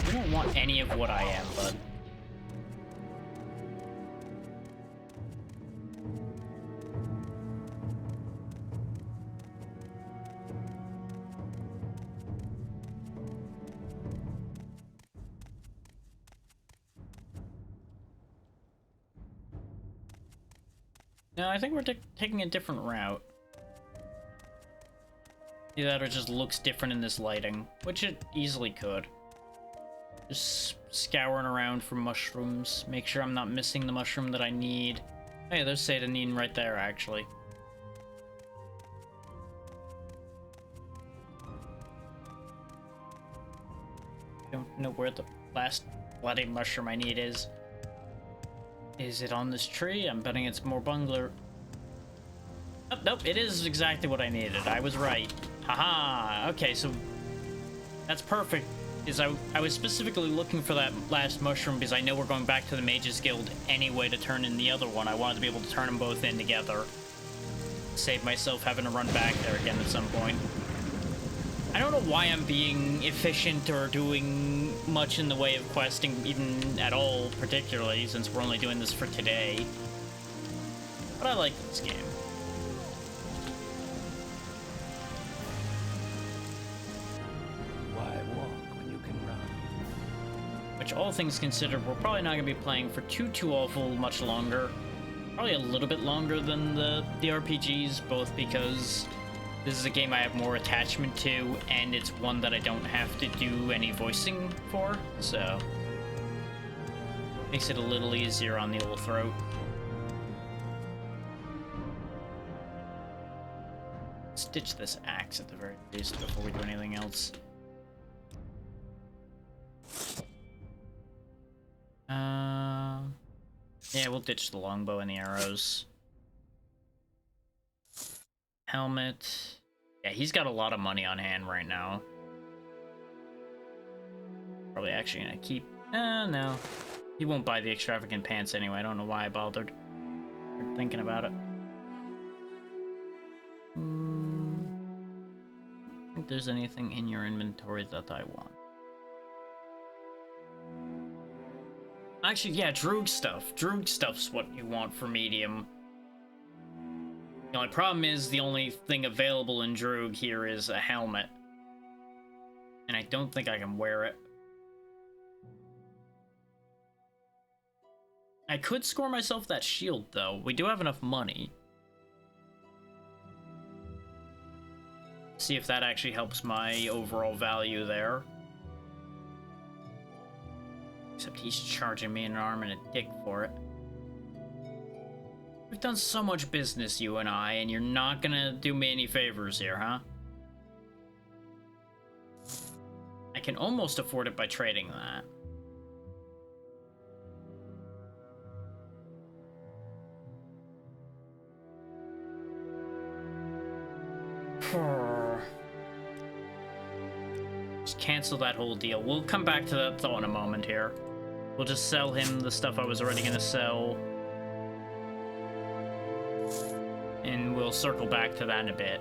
You don't want any of what I am, bud. No, I think we're taking a different route. Either that or it just looks different in this lighting, which it easily could. Just scouring around for mushrooms, make sure I'm not missing the mushroom that I need. Oh yeah, there's Sedanin right there, actually. Don't know where the last bloody mushroom I need is. Is it on this tree? I'm betting it's more bungler. Oh, nope, it is exactly what I needed. I was right. Haha! Okay, so that's perfect. I was specifically looking for that last mushroom because I know we're going back to the Mages Guild anyway to turn in the other one. I wanted to be able to turn them both in together. Save myself having to run back there again at some point. I don't know why I'm being efficient or doing much in the way of questing even at all, particularly, since we're only doing this for today. But I like this game. Which all things considered, we're probably not going to be playing for too awful much longer. Probably a little bit longer than the RPGs, both because this is a game I have more attachment to, and it's one that I don't have to do any voicing for, so makes it a little easier on the old throat. Stitch this axe at the very least before we do anything else. Yeah, we'll ditch the longbow and the arrows. Helmet. Yeah, he's got a lot of money on hand right now. Probably actually gonna keep... no. He won't buy the extravagant pants anyway. I don't know why I bothered thinking about it. I don't think there's anything in your inventory that I want. Actually, yeah, Droog stuff. Droog stuff's what you want for medium. The only problem is the only thing available in Droog here is a helmet. And I don't think I can wear it. I could score myself that shield, though. We do have enough money. See if that actually helps my overall value there. Except he's charging me an arm and a dick for it. We've done so much business, you and I, and you're not gonna do me any favors here, huh? I can almost afford it by trading that. Just cancel that whole deal. We'll come back to that thought in a moment here. We'll just sell him the stuff I was already gonna sell. And we'll circle back to that in a bit.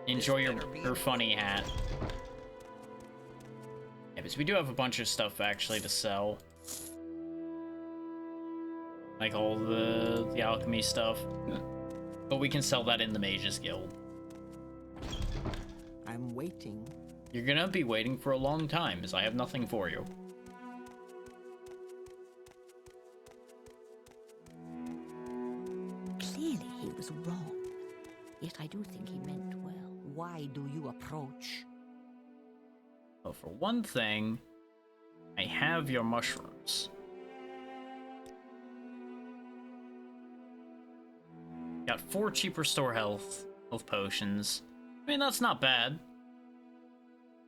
Enjoy your funny hat. Yeah, because we do have a bunch of stuff actually to sell. Like all the alchemy stuff. But we can sell that in the Mages Guild. I'm waiting. You're gonna be waiting for a long time, as I have nothing for you. Clearly he was wrong. Yet I do think he meant well. Why do you approach? Well, for one thing, I have your mushrooms. Got 4 cheaper store health potions. I mean, that's not bad.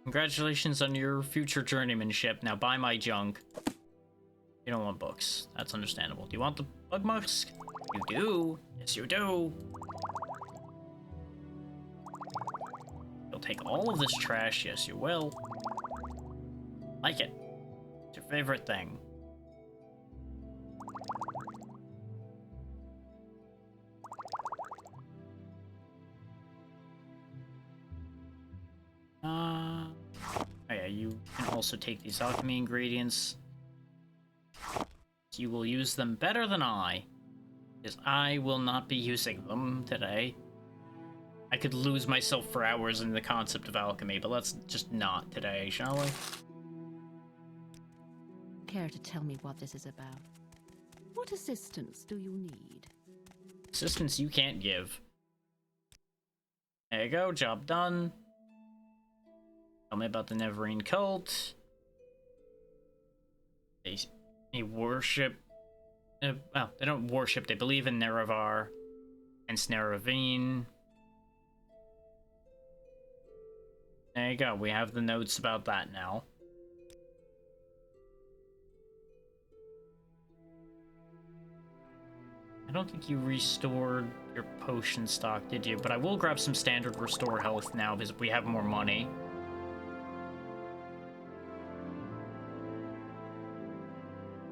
Congratulations on your future journeymanship. Now buy my junk. You don't want books. That's understandable. Do you want the bug musk? You do. Yes, you do. You'll take all of this trash. Yes, you will. Like it. It's your favorite thing. Oh yeah, you can also take these alchemy ingredients. You will use them better than I, because I will not be using them today. I could lose myself for hours in the concept of alchemy, but let's just not today, shall we? Care to tell me what this is about? What assistance do you need? Assistance you can't give. There you go, job done. Tell me about the Neverine cult. They worship... well, they don't worship, they believe in Nerevar and Sneravine. There you go, we have the notes about that now. I don't think you restored your potion stock, did you? But I will grab some standard restore health now because we have more money.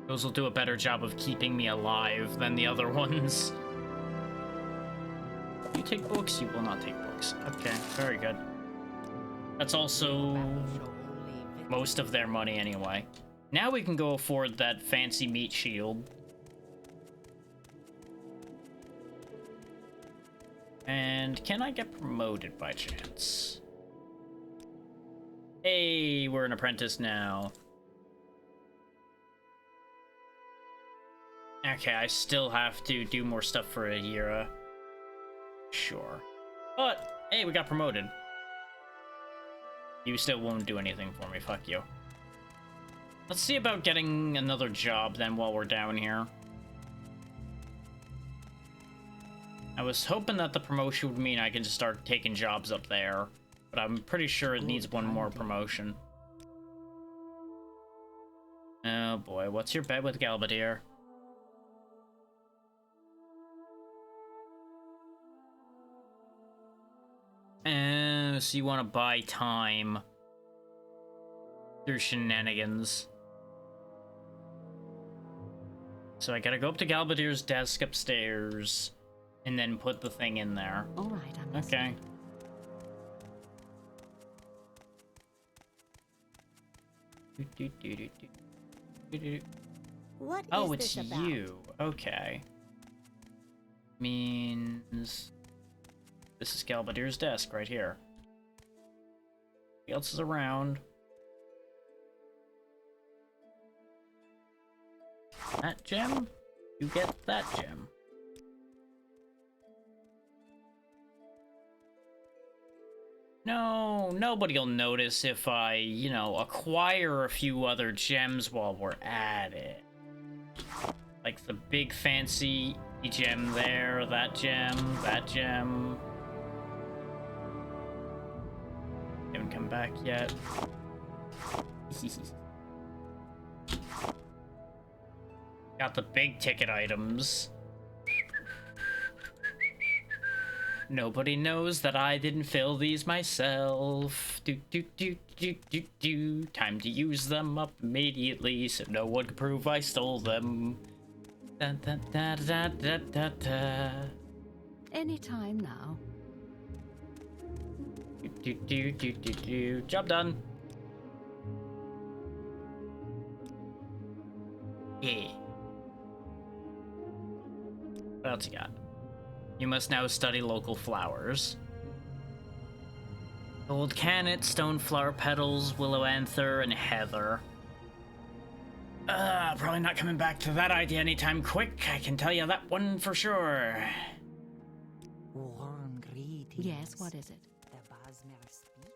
Those will do a better job of keeping me alive than the other ones. You take books? You will not take books. Okay, very good. That's also most of their money anyway. Now we can go afford that fancy meat shield. And can I get promoted by chance? Hey, we're an apprentice now. Okay, I still have to do more stuff for Adira. Sure. But, hey, we got promoted. You still won't do anything for me, fuck you. Let's see about getting another job then while we're down here. I was hoping that the promotion would mean I can just start taking jobs up there, but I'm pretty sure it needs one more promotion. Oh boy, what's your bet with Galbadir? So you want to buy time through shenanigans. So I gotta go up to Galbadir's desk upstairs and then put the thing in there. All right, I'm okay. What is oh, it's this about? you. Okay. Means this is Galbadir's desk right here. Who else is around? That gem? You get that gem. No, nobody'll notice if I, you know, acquire a few other gems while we're at it. Like the big fancy gem there, that gem, that gem. Haven't come back yet. Got the big ticket items. Nobody knows that I didn't fill these myself. Time to use them up immediately so no one can prove I stole them. Da, da, da, da, da, da, da. Any time now. Job done. Yeah. What else you got? You must now study local flowers. Gold cannet, stoneflower petals, willow anther, and heather. Probably not coming back to that idea anytime quick. I can tell you that one for sure. Warm greetings. Yes, what is it? The Bosmer speaks.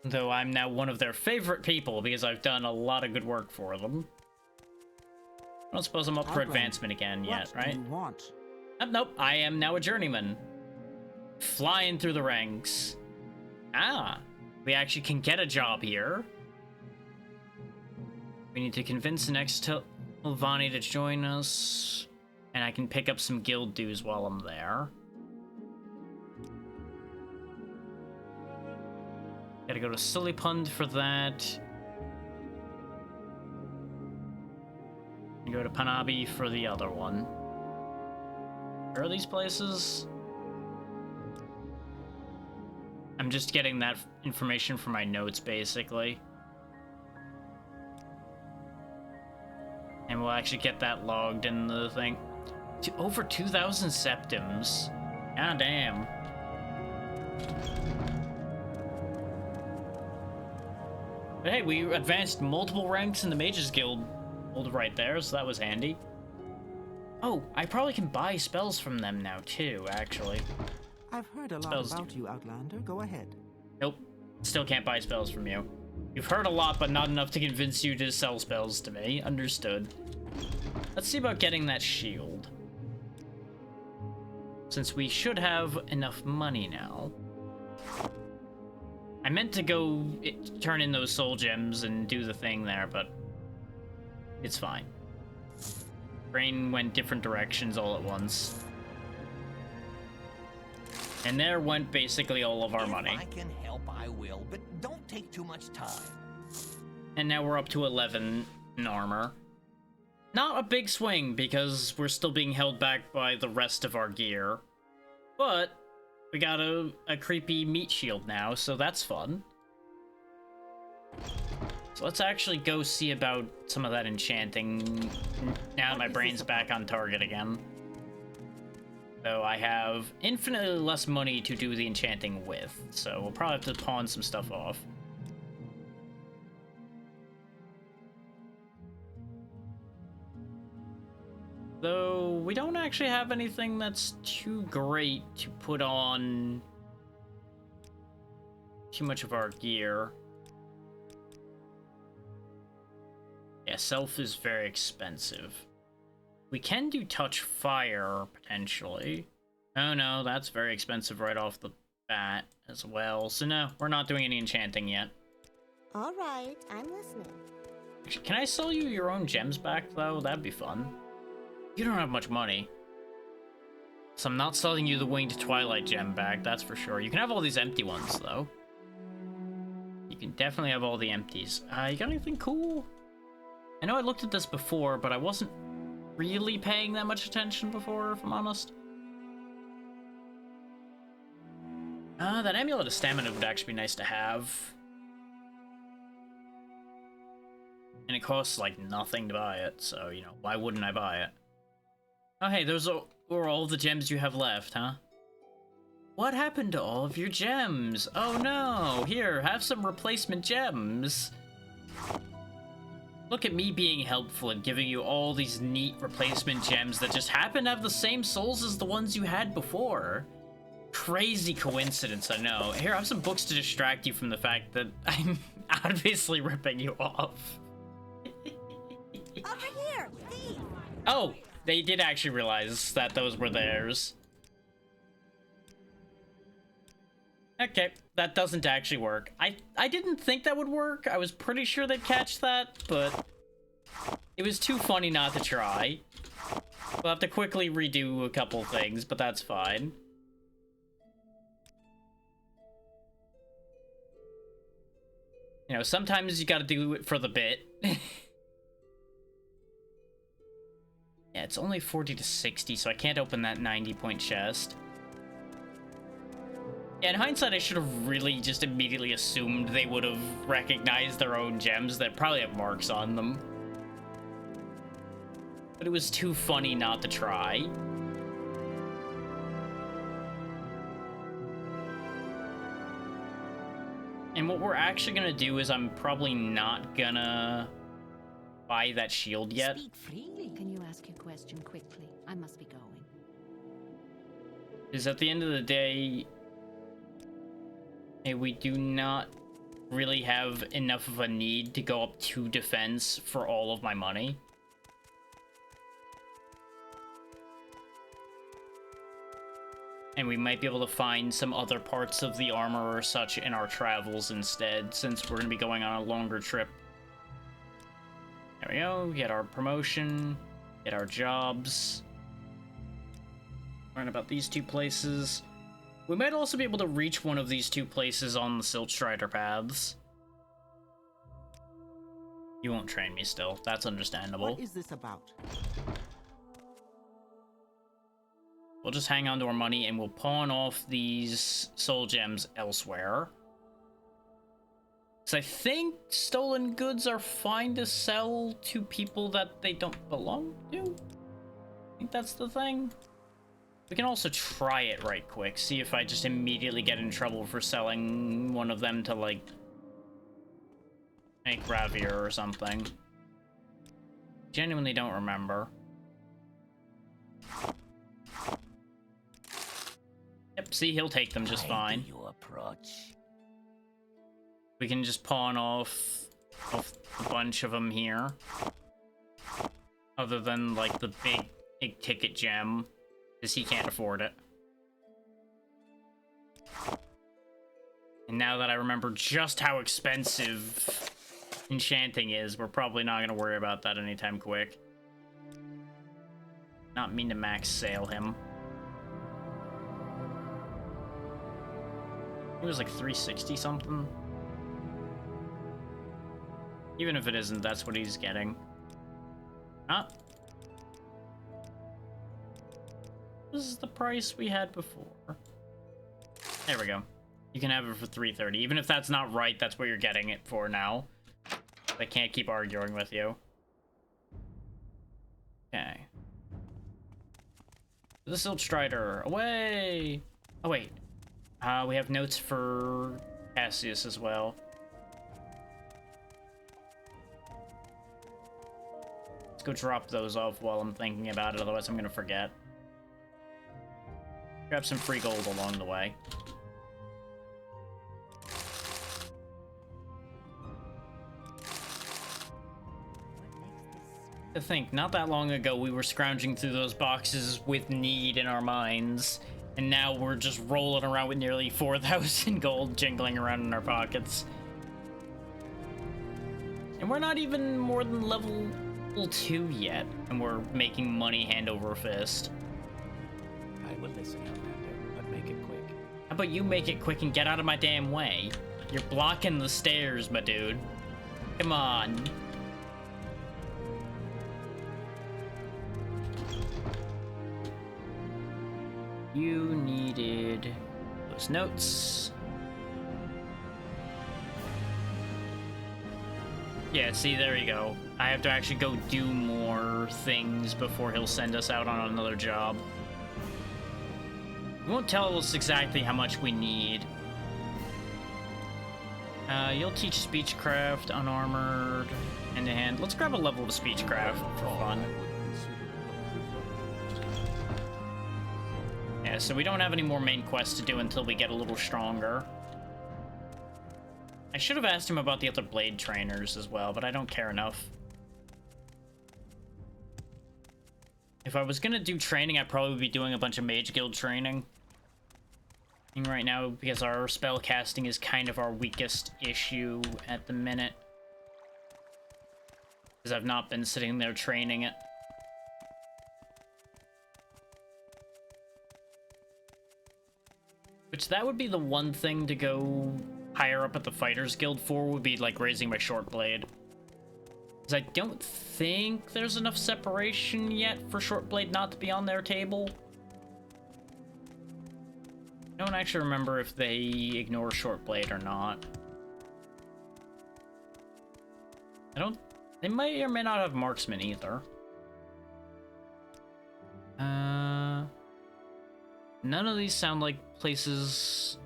Though I'm now one of their favorite people because I've done a lot of good work for them. I don't suppose I'm up for advancement again yet, right? What do you want? Nope, I am now a journeyman. Flying through the ranks. Ah, we actually can get a job here. We need to convince the next Telvanni to join us. And I can pick up some guild dues while I'm there. Gotta go to Sillypund for that. And go to Panabi for the other one. Where are these places? I'm just getting that information from my notes, basically. And we'll actually get that logged in the thing. Over 2,000 septims. God damn. But hey, we advanced multiple ranks in the Mages Guild right there, so that was handy. Oh, I probably can buy spells from them now too, actually. I've heard a lot about you, Outlander. Go ahead. Nope. Still can't buy spells from you. You've heard a lot, but not enough to convince you to sell spells to me. Understood. Let's see about getting that shield. Since we should have enough money now. I meant to go turn in those soul gems and do the thing there, but it's fine. Brain went different directions all at once. And there went basically all of our money. If I can help, I will, but don't take too much time. And now we're up to 11 in armor. Not a big swing, because we're still being held back by the rest of our gear. But we got a creepy meat shield now, so that's fun. So let's actually go see about some of that enchanting now that my brain's back on target again. So I have infinitely less money to do the enchanting with, so we'll probably have to pawn some stuff off. Though we don't actually have anything that's too great to put on too much of our gear. Yeah, self is very expensive. We can do touch fire, potentially. Oh no, that's very expensive right off the bat as well. So no, we're not doing any enchanting yet. All right, I'm listening. Actually, can I sell you your own gems back, though? That'd be fun. You don't have much money. So I'm not selling you the Winged Twilight gem back, that's for sure. You can have all these empty ones, though. You can definitely have all the empties. You got anything cool? I know I looked at this before, but I wasn't really paying that much attention before, if I'm honest. That Amulet of Stamina would actually be nice to have. And it costs, like, nothing to buy it, so, you know, why wouldn't I buy it? Oh, hey, those are all the gems you have left, huh? What happened to all of your gems? Oh, no! Here, have some replacement gems! Look at me being helpful and giving you all these neat replacement gems that just happen to have the same souls as the ones you had before. Crazy coincidence, I know. Here, have some books to distract you from the fact that I'm obviously ripping you off. Over here, thief! Oh, they did actually realize that those were theirs. Okay, that doesn't actually work. I didn't think that would work. I was pretty sure they'd catch that, but it was too funny not to try. We'll have to quickly redo a couple things, but that's fine. You know, sometimes you gotta do it for the bit. Yeah, it's only 40 to 60, so I can't open that 90-point chest. Yeah, in hindsight, I should have really just immediately assumed they would have recognized their own gems that probably have marks on them. But it was too funny not to try. And what we're actually gonna do is I'm probably not gonna buy that shield yet. Speak freely. Can you ask your question quickly? I must be going. Is at the end of the day, we do not really have enough of a need to go up to defense for all of my money. And we might be able to find some other parts of the armor or such in our travels instead, since we're going to be going on a longer trip. There we go, get our promotion, get our jobs. Learn about these two places. We might also be able to reach one of these two places on the Silt Strider paths. You won't train me still, that's understandable. What is this about? We'll just hang on to our money and we'll pawn off these soul gems elsewhere. Because I think stolen goods are fine to sell to people that they don't belong to. I think that's the thing. We can also try it right quick. See if I just immediately get in trouble for selling one of them to, like, make Ravier or something. Genuinely don't remember. Yep, see, he'll take them just fine. We can just pawn off a bunch of them here. Other than, like, the big ticket gem. Because he can't afford it. And now that I remember just how expensive enchanting is, we're probably not going to worry about that anytime quick. Not mean to max sale him. It was like 360 something. Even if it isn't, that's what he's getting. Ah. This is the price we had before. There we go. You can have it for 330. Even if that's not right, that's what you're getting it for now. I can't keep arguing with you. Okay. The Silt Strider, away! Oh, wait. We have notes for Cassius as well. Let's go drop those off while I'm thinking about it, otherwise I'm gonna forget. Grab some free gold along the way. To think, not that long ago we were scrounging through those boxes with need in our minds, and now we're just rolling around with nearly 4,000 gold jingling around in our pockets. And we're not even more than level 2 yet, and we're making money hand over fist. I will listen, Outlander, but make it quick. How about you make it quick and get out of my damn way? You're blocking the stairs, my dude. Come on. You needed those notes. Yeah, see, there you go. I have to actually go do more things before he'll send us out on another job. He won't tell us exactly how much we need. You'll teach speechcraft, unarmored, hand-to-hand. Let's grab a level of speechcraft for fun. Yeah, so we don't have any more main quests to do until we get a little stronger. I should have asked him about the other blade trainers as well, but I don't care enough. If I was gonna do training, I'd probably be doing a bunch of Mage Guild training. And right now, because our spell casting is kind of our weakest issue at the minute. Because I've not been sitting there training it. Which that would be the one thing to go higher up at the Fighters Guild for, would be like raising my short blade. Because I don't think there's enough separation yet for short blade not to be on their table. I don't actually remember if they ignore short blade or not. They may or may not have marksman either. None of these sound like places.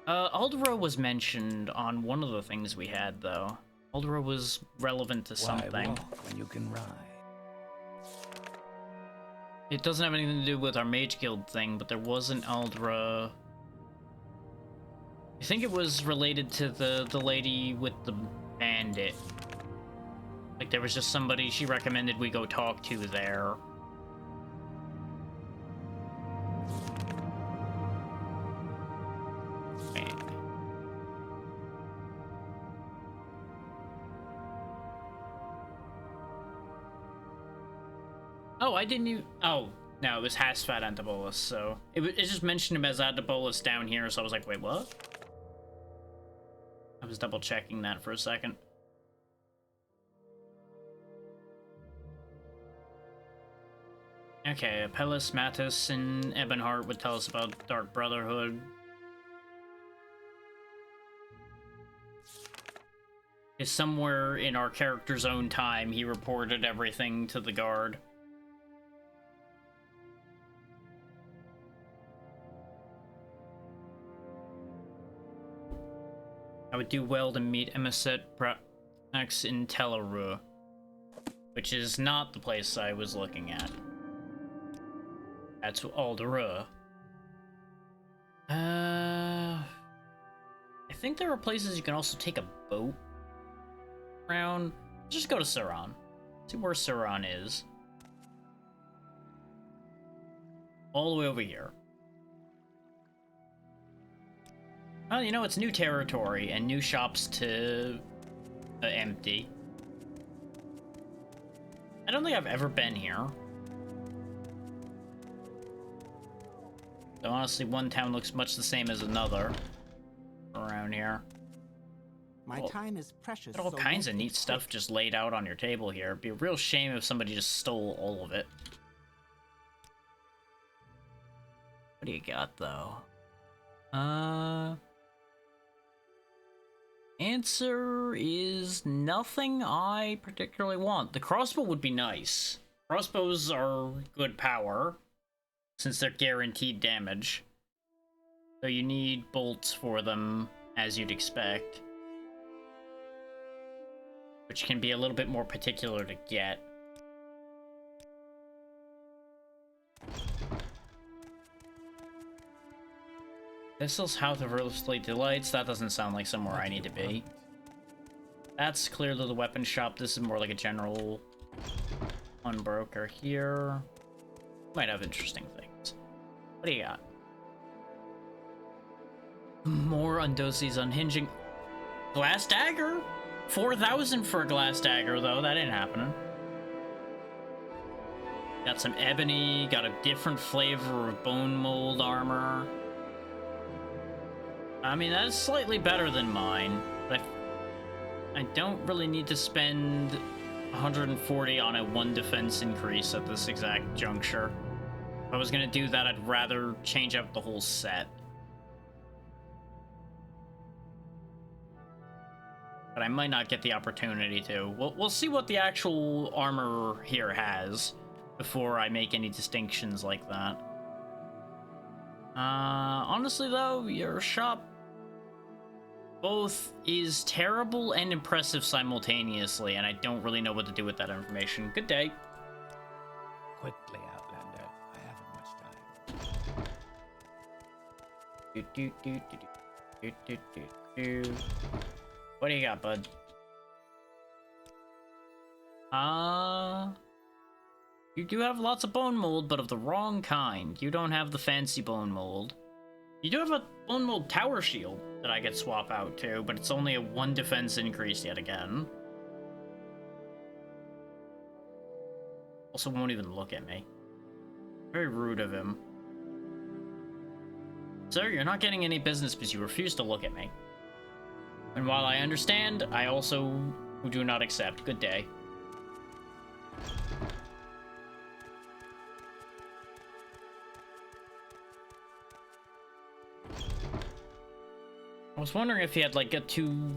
Aldera was mentioned on one of the things we had, though. Aldera was relevant to something. Why walk when you can ride? It doesn't have anything to do with our Mage Guild thing, but there was an Aldera. I think it was related to the lady with the bandit. Like, there was just somebody she recommended we go talk to there. Oh, I didn't even... Oh, no, it was Hasfat Antibolus, so... It just mentioned him as Antibolus down here, so I was like, wait, what? I was double-checking that for a second. Okay, Apelles, Mattis, and Ebonheart would tell us about Dark Brotherhood. Is somewhere in our character's own time, he reported everything to the guard. I would do well to meet Emisset Prax in Tellarua, which is not the place I was looking at. That's Aldera. I think there are places you can also take a boat around. Just go to Suran. See where Suran is. All the way over here. Well, you know, it's new territory and new shops to empty. I don't think I've ever been here. So honestly, one town looks much the same as another around here. My time is precious. Got all kinds of neat stuff just laid out on your table here. It'd be a real shame if somebody just stole all of it. What do you got, though? Answer is nothing I particularly want. The crossbow would be nice. Crossbows are good power, since they're guaranteed damage. So you need bolts for them, as you'd expect. which can be a little bit more particular to get. Thistle's House of Earthly Delights. That doesn't sound like somewhere I need to be. That's clearly the weapon shop. This is more like a general unbroker here. Might have interesting things. What do you got? More Undosi's Unhinging. Glass Dagger? 4,000 for a Glass Dagger, though. That ain't happening. Got some ebony. Got a different flavor of bone mold armor. I mean, that's slightly better than mine, but I don't really need to spend 140 on a 1 defense increase at this exact juncture. If I was gonna do that, I'd rather change up the whole set. But I might not get the opportunity to. We'll see what the actual armor here has before I make any distinctions like that. Honestly though, your shop both is terrible and impressive simultaneously, and I don't really know what to do with that information. Good day. Quickly, Outlander. I haven't much time. What do you got, bud? You do have lots of bone mold, but of the wrong kind. You don't have the fancy bone mold. You do have a bone mold tower shield that I could swap out to, but it's only a 1 defense increase yet again. Also won't even look at me. Very rude of him. Sir, you're not getting any business because you refuse to look at me. And while I understand, I also do not accept. Good day. I was wondering if he had like a two-layered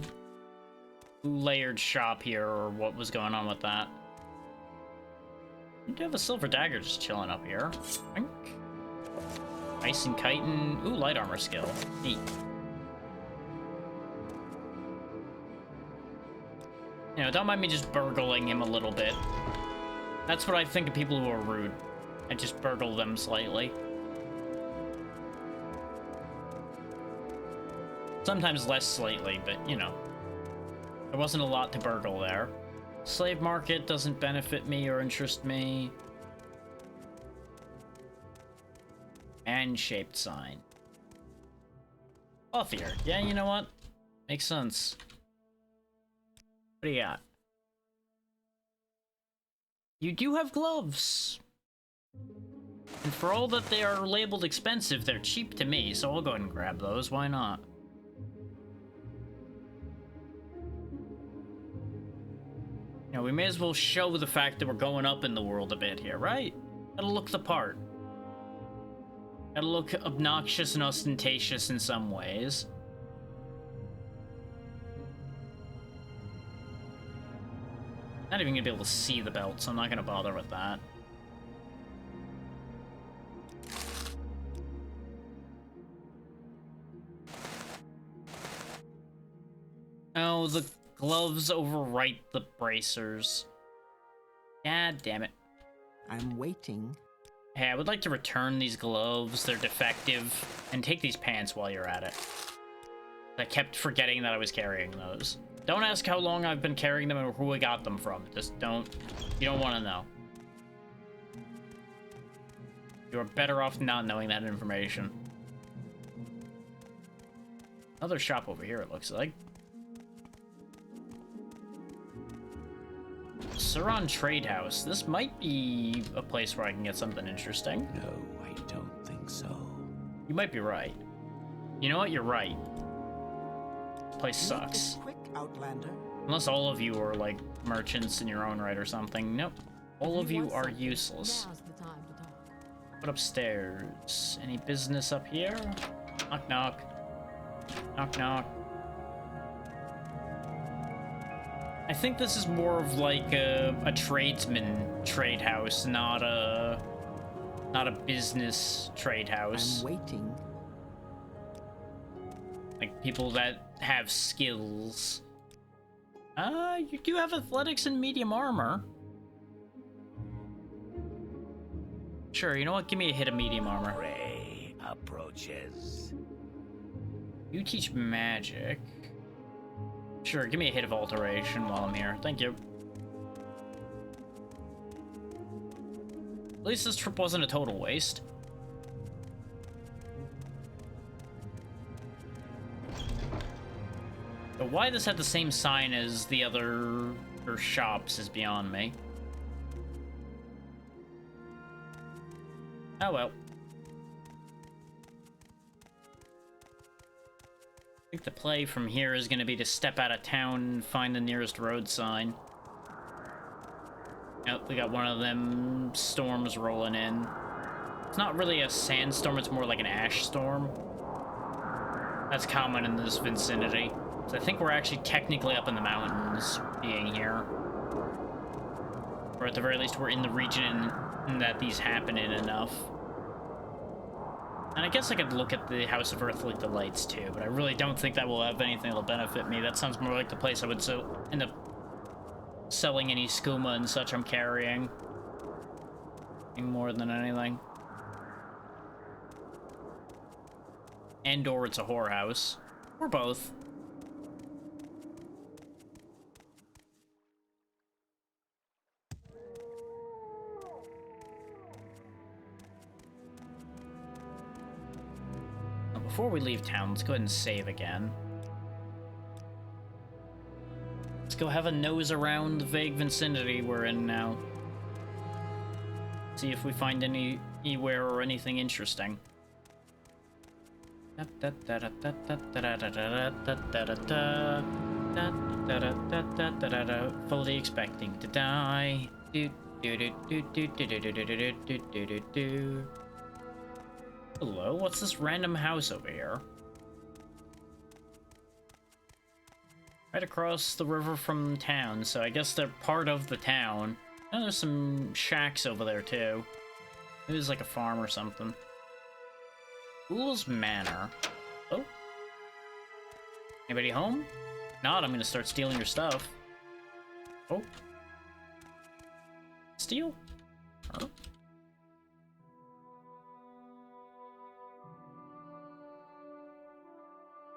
shop here or what was going on with that. You do have a silver dagger just chilling up here. Think. Ice and chitin. Ooh, light armor skill. Neat. You know, don't mind me just burgling him a little bit. That's what I think of people who are rude. I just burgle them slightly. Sometimes less slightly, but, you know. There wasn't a lot to burgle there. Slave market doesn't benefit me or interest me. And shaped sign. Clothier. Yeah, you know what? Makes sense. What do you got? You do have gloves. And for all that they are labeled expensive, they're cheap to me, so I'll go ahead and grab those. Why not? You know, we may as well show the fact that we're going up in the world a bit here, right? Gotta look the part. Gotta look obnoxious and ostentatious in some ways. Not even gonna be able to see the belt, so I'm not gonna bother with that. Oh, the gloves overwrite the bracers. God damn it. I'm waiting. Hey, I would like to return these gloves. They're defective. And take these pants while you're at it. I kept forgetting that I was carrying those. Don't ask how long I've been carrying them or who I got them from. Just don't... You don't want to know. You're better off not knowing that information. Another shop over here, it looks like. Suron Trade House. This might be a place where I can get something interesting. No, I don't think so. You might be right. You know what? You're right. This place sucks. Quick, Outlander. Unless all of you are, like, merchants in your own right or something. Nope. All of you are useless. What upstairs? Any business up here? Knock, knock. Knock, knock. I think this is more of like a tradesman trade house, not a business trade house. I'm waiting. Like people that have skills. You do have athletics and medium armor. Sure, you know what? Give me a hit of medium armor. Prey approaches. You teach magic. Sure, give me a hit of alteration while I'm here. Thank you. At least this trip wasn't a total waste. But why this had the same sign as the other shops is beyond me. Oh well. I think the play from here is going to be to step out of town and find the nearest road sign. Oh, we got one of them storms rolling in. It's not really a sandstorm, it's more like an ash storm. That's common in this vicinity. So I think we're actually technically up in the mountains being here. Or at the very least, we're in the region that these happen in enough. And I guess I could look at the House of Earthly Delights too, but I really don't think that will have anything that'll benefit me. That sounds more like the place I would end up selling any skooma and such I'm carrying. More than anything. And or it's a whorehouse. Or both. Before we leave town, let's go ahead and save again. Let's go have a nose around the vague vicinity we're in now. See if we find anywhere or anything interesting. Fully expecting to die. Hello, what's this random house over here? Right across the river from town, so I guess they're part of the town. Oh, there's some shacks over there too. Maybe it's like a farm or something. Fool's Manor. Oh. Anybody home? Not, I'm gonna start stealing your stuff. Oh. Steal? Huh?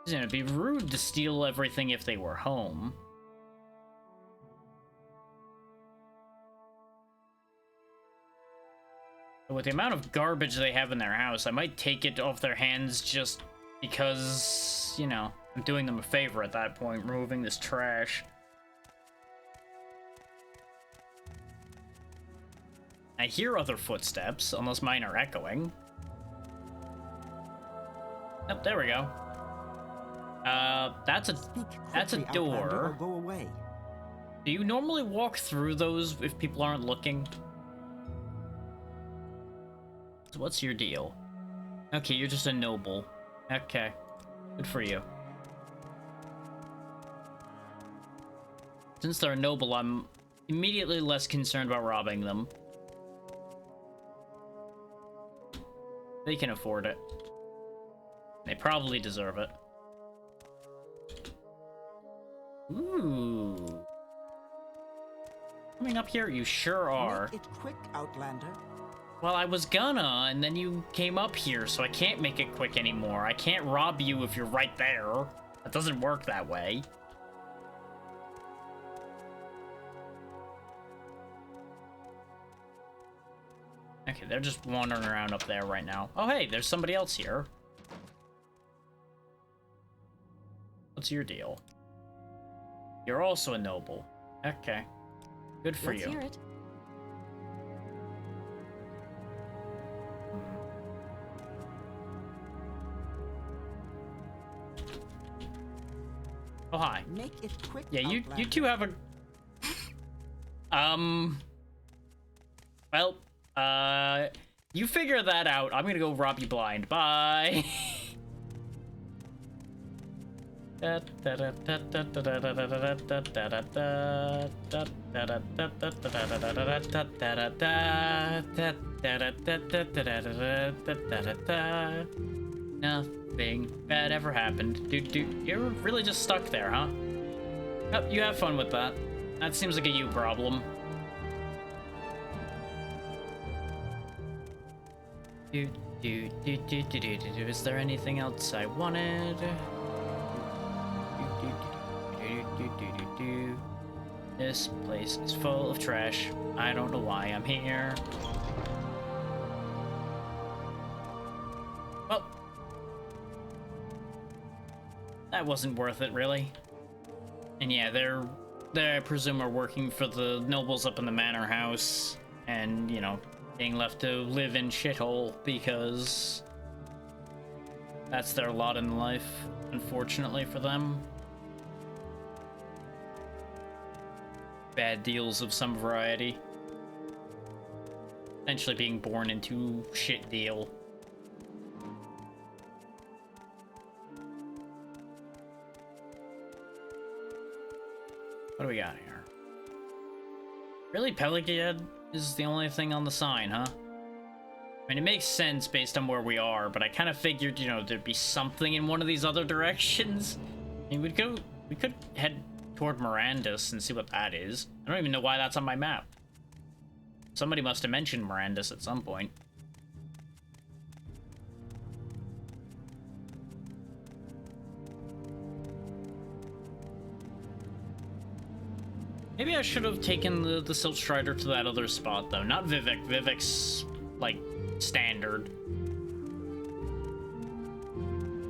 It'd be rude to steal everything if they were home. But with the amount of garbage they have in their house, I might take it off their hands just because, you know, I'm doing them a favor at that point, removing this trash. I hear other footsteps, unless mine are echoing. Oh, there we go. That's a door. Go away. Do you normally walk through those if people aren't looking? So what's your deal? Okay, you're just a noble. Okay. Good for you. Since they're a noble, I'm immediately less concerned about robbing them. They can afford it. They probably deserve it. Ooh. Coming up here, you sure are. Make it quick, Outlander. Well, I was gonna, and then you came up here, so I can't make it quick anymore. I can't rob you if you're right there. That doesn't work that way. Okay, they're just wandering around up there right now. Oh, hey, there's somebody else here. What's your deal? You're also a noble. Okay. Good for you. Let's hear it. Oh, hi. Make it quick. Yeah, you Outlander. two have a... Well, you figure that out. I'm gonna go rob you blind. Bye. Nothing bad ever happened. Dude, you're really just stuck there, huh? Yep, you have fun with that. That seems like a you problem. Is there anything else I wanted? This place is full of trash. I don't know why I'm here. Well, that wasn't worth it, really. And yeah, they I presume are working for the nobles up in the manor house, and you know, being left to live in shithole because that's their lot in life, unfortunately for them. Bad deals of some variety. Essentially being born into shit deal. What do we got here? Really, Pelagiad is the only thing on the sign, huh? I mean, it makes sense based on where we are, but I kind of figured, you know, there'd be something in one of these other directions. I mean, we could head toward Mirandus and see what that is. I don't even know why that's on my map. Somebody must have mentioned Mirandus at some point. Maybe I should have taken the Silt Strider to that other spot, though. Not Vivek. Vivek's, like, standard.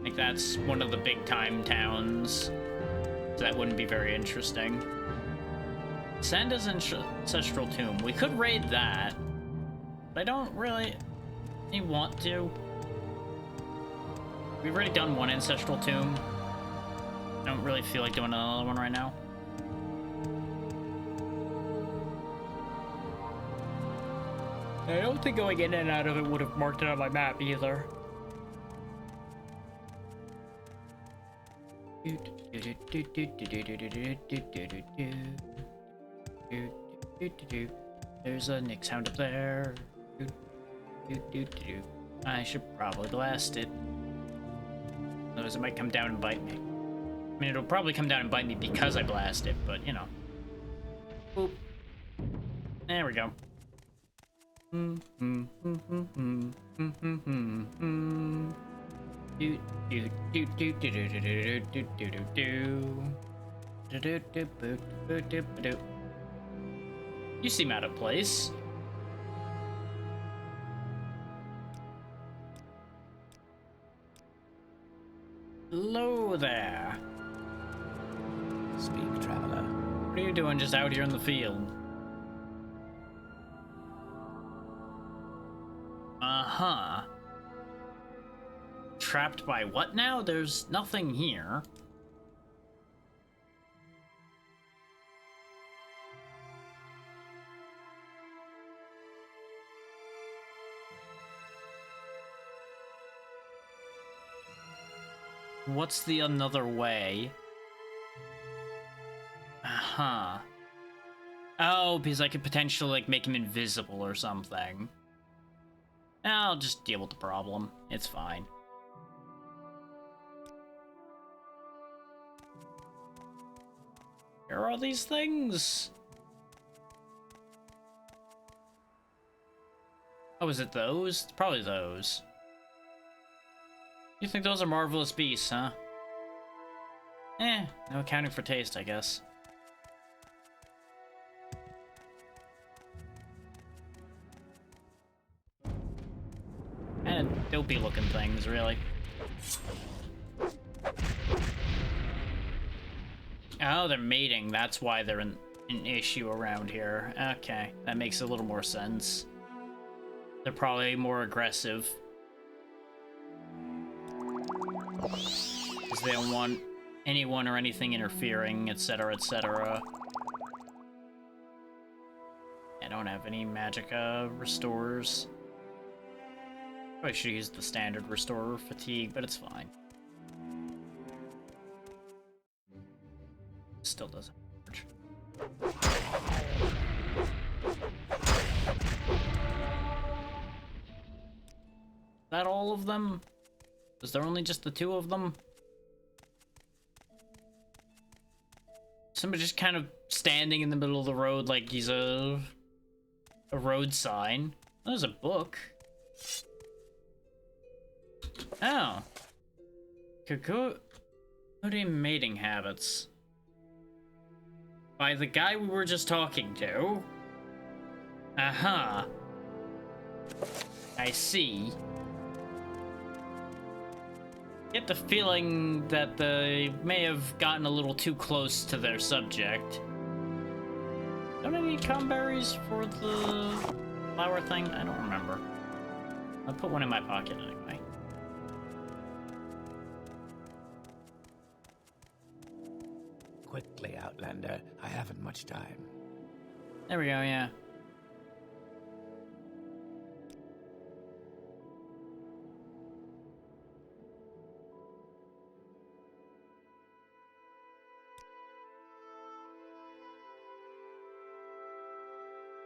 Like, that's one of the big-time towns. So that wouldn't be very interesting. Sanda's Ancestral Tomb. We could raid that. But I don't really want to. We've already done one Ancestral Tomb. I don't really feel like doing another one right now. I don't think going in and out of it would have marked it on my map either. There's a Nyx Hound up there. I should probably blast it. Otherwise it might come down and bite me. I mean, it'll probably come down and bite me because I blast it, but you know. Boop. There we go. You seem out of place. Hello there. Speak, traveler. What are you doing just out here in the field? Uh-huh. Trapped by what now? There's nothing here. What's the another way? Uh-huh. Oh, because I could potentially, like, make him invisible or something. I'll just deal with the problem. It's fine. Where are all these things? Oh, is it those? It's probably those. You think those are marvelous beasts, huh? No accounting for taste, I guess. And dopey looking things, really. Oh, they're mating. That's why they're an issue around here. Okay, that makes a little more sense. They're probably more aggressive. Because they don't want anyone or anything interfering, etc., etc. I don't have any magicka restorers. Probably should use the standard restorer fatigue, but it's fine. Still doesn't work. Is that all of them? Was there only just the two of them? Somebody just kind of standing in the middle of the road like he's a road sign. There's a book. Oh. Cocody mating habits. By the guy we were just talking to. Uh-huh. I see. Get the feeling that they may have gotten a little too close to their subject. Don't I need cranberries for the flower thing? I don't remember. I'll put one in my pocket anyway. Quickly, Outlander. I haven't much time. There we go, yeah.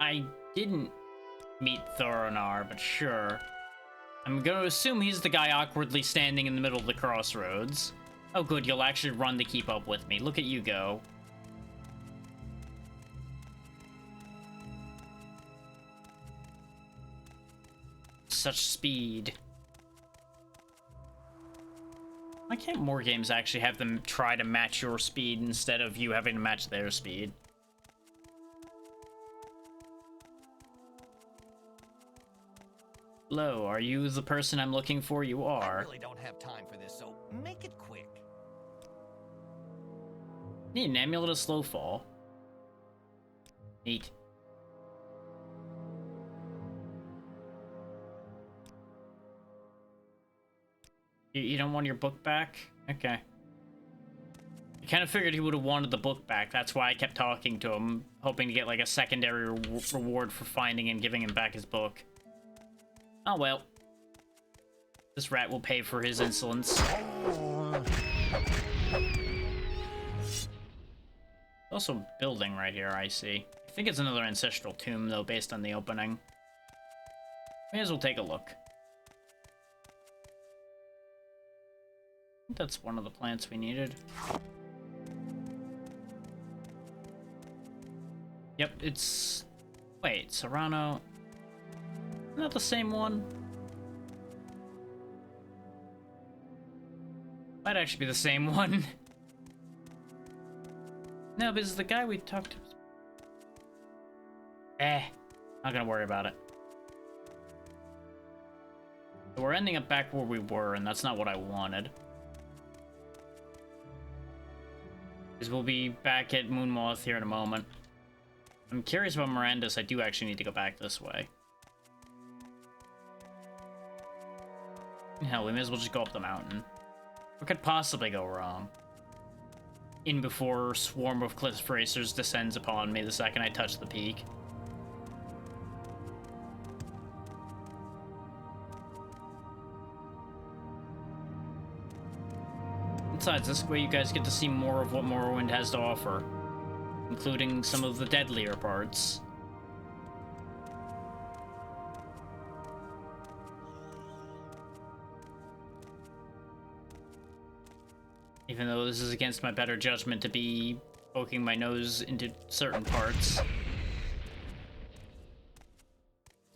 I didn't meet Thoronar, but sure. I'm gonna assume he's the guy awkwardly standing in the middle of the crossroads. Oh good, you'll actually run to keep up with me. Look at you go. Such speed. Why can't more games actually have them try to match your speed instead of you having to match their speed? Hello, are you the person I'm looking for? You are. I really don't have time for this, so make it quick. Need an amulet of slow fall. Neat. You don't want your book back? Okay. I kind of figured he would have wanted the book back. That's why I kept talking to him, hoping to get like a secondary reward for finding and giving him back his book. Oh well. This rat will pay for his insolence. Also a building right here, I see. I think it's another ancestral tomb, though, based on the opening. May as well take a look. I think that's one of the plants we needed. Yep, it's... Wait, Serrano... Not the same one. Might actually be the same one. No, but it's the guy we talked to. Not gonna worry about it. So we're ending up back where we were, and that's not what I wanted. Because we'll be back at Moonmoth here in a moment. I'm curious about Mirandus. I do actually need to go back this way. Hell, we may as well just go up the mountain. What could possibly go wrong? In before a swarm of cliff racers descends upon me the second I touch the peak. Besides, this way you guys get to see more of what Morrowind has to offer, including some of the deadlier parts. Even though this is against my better judgment to be poking my nose into certain parts.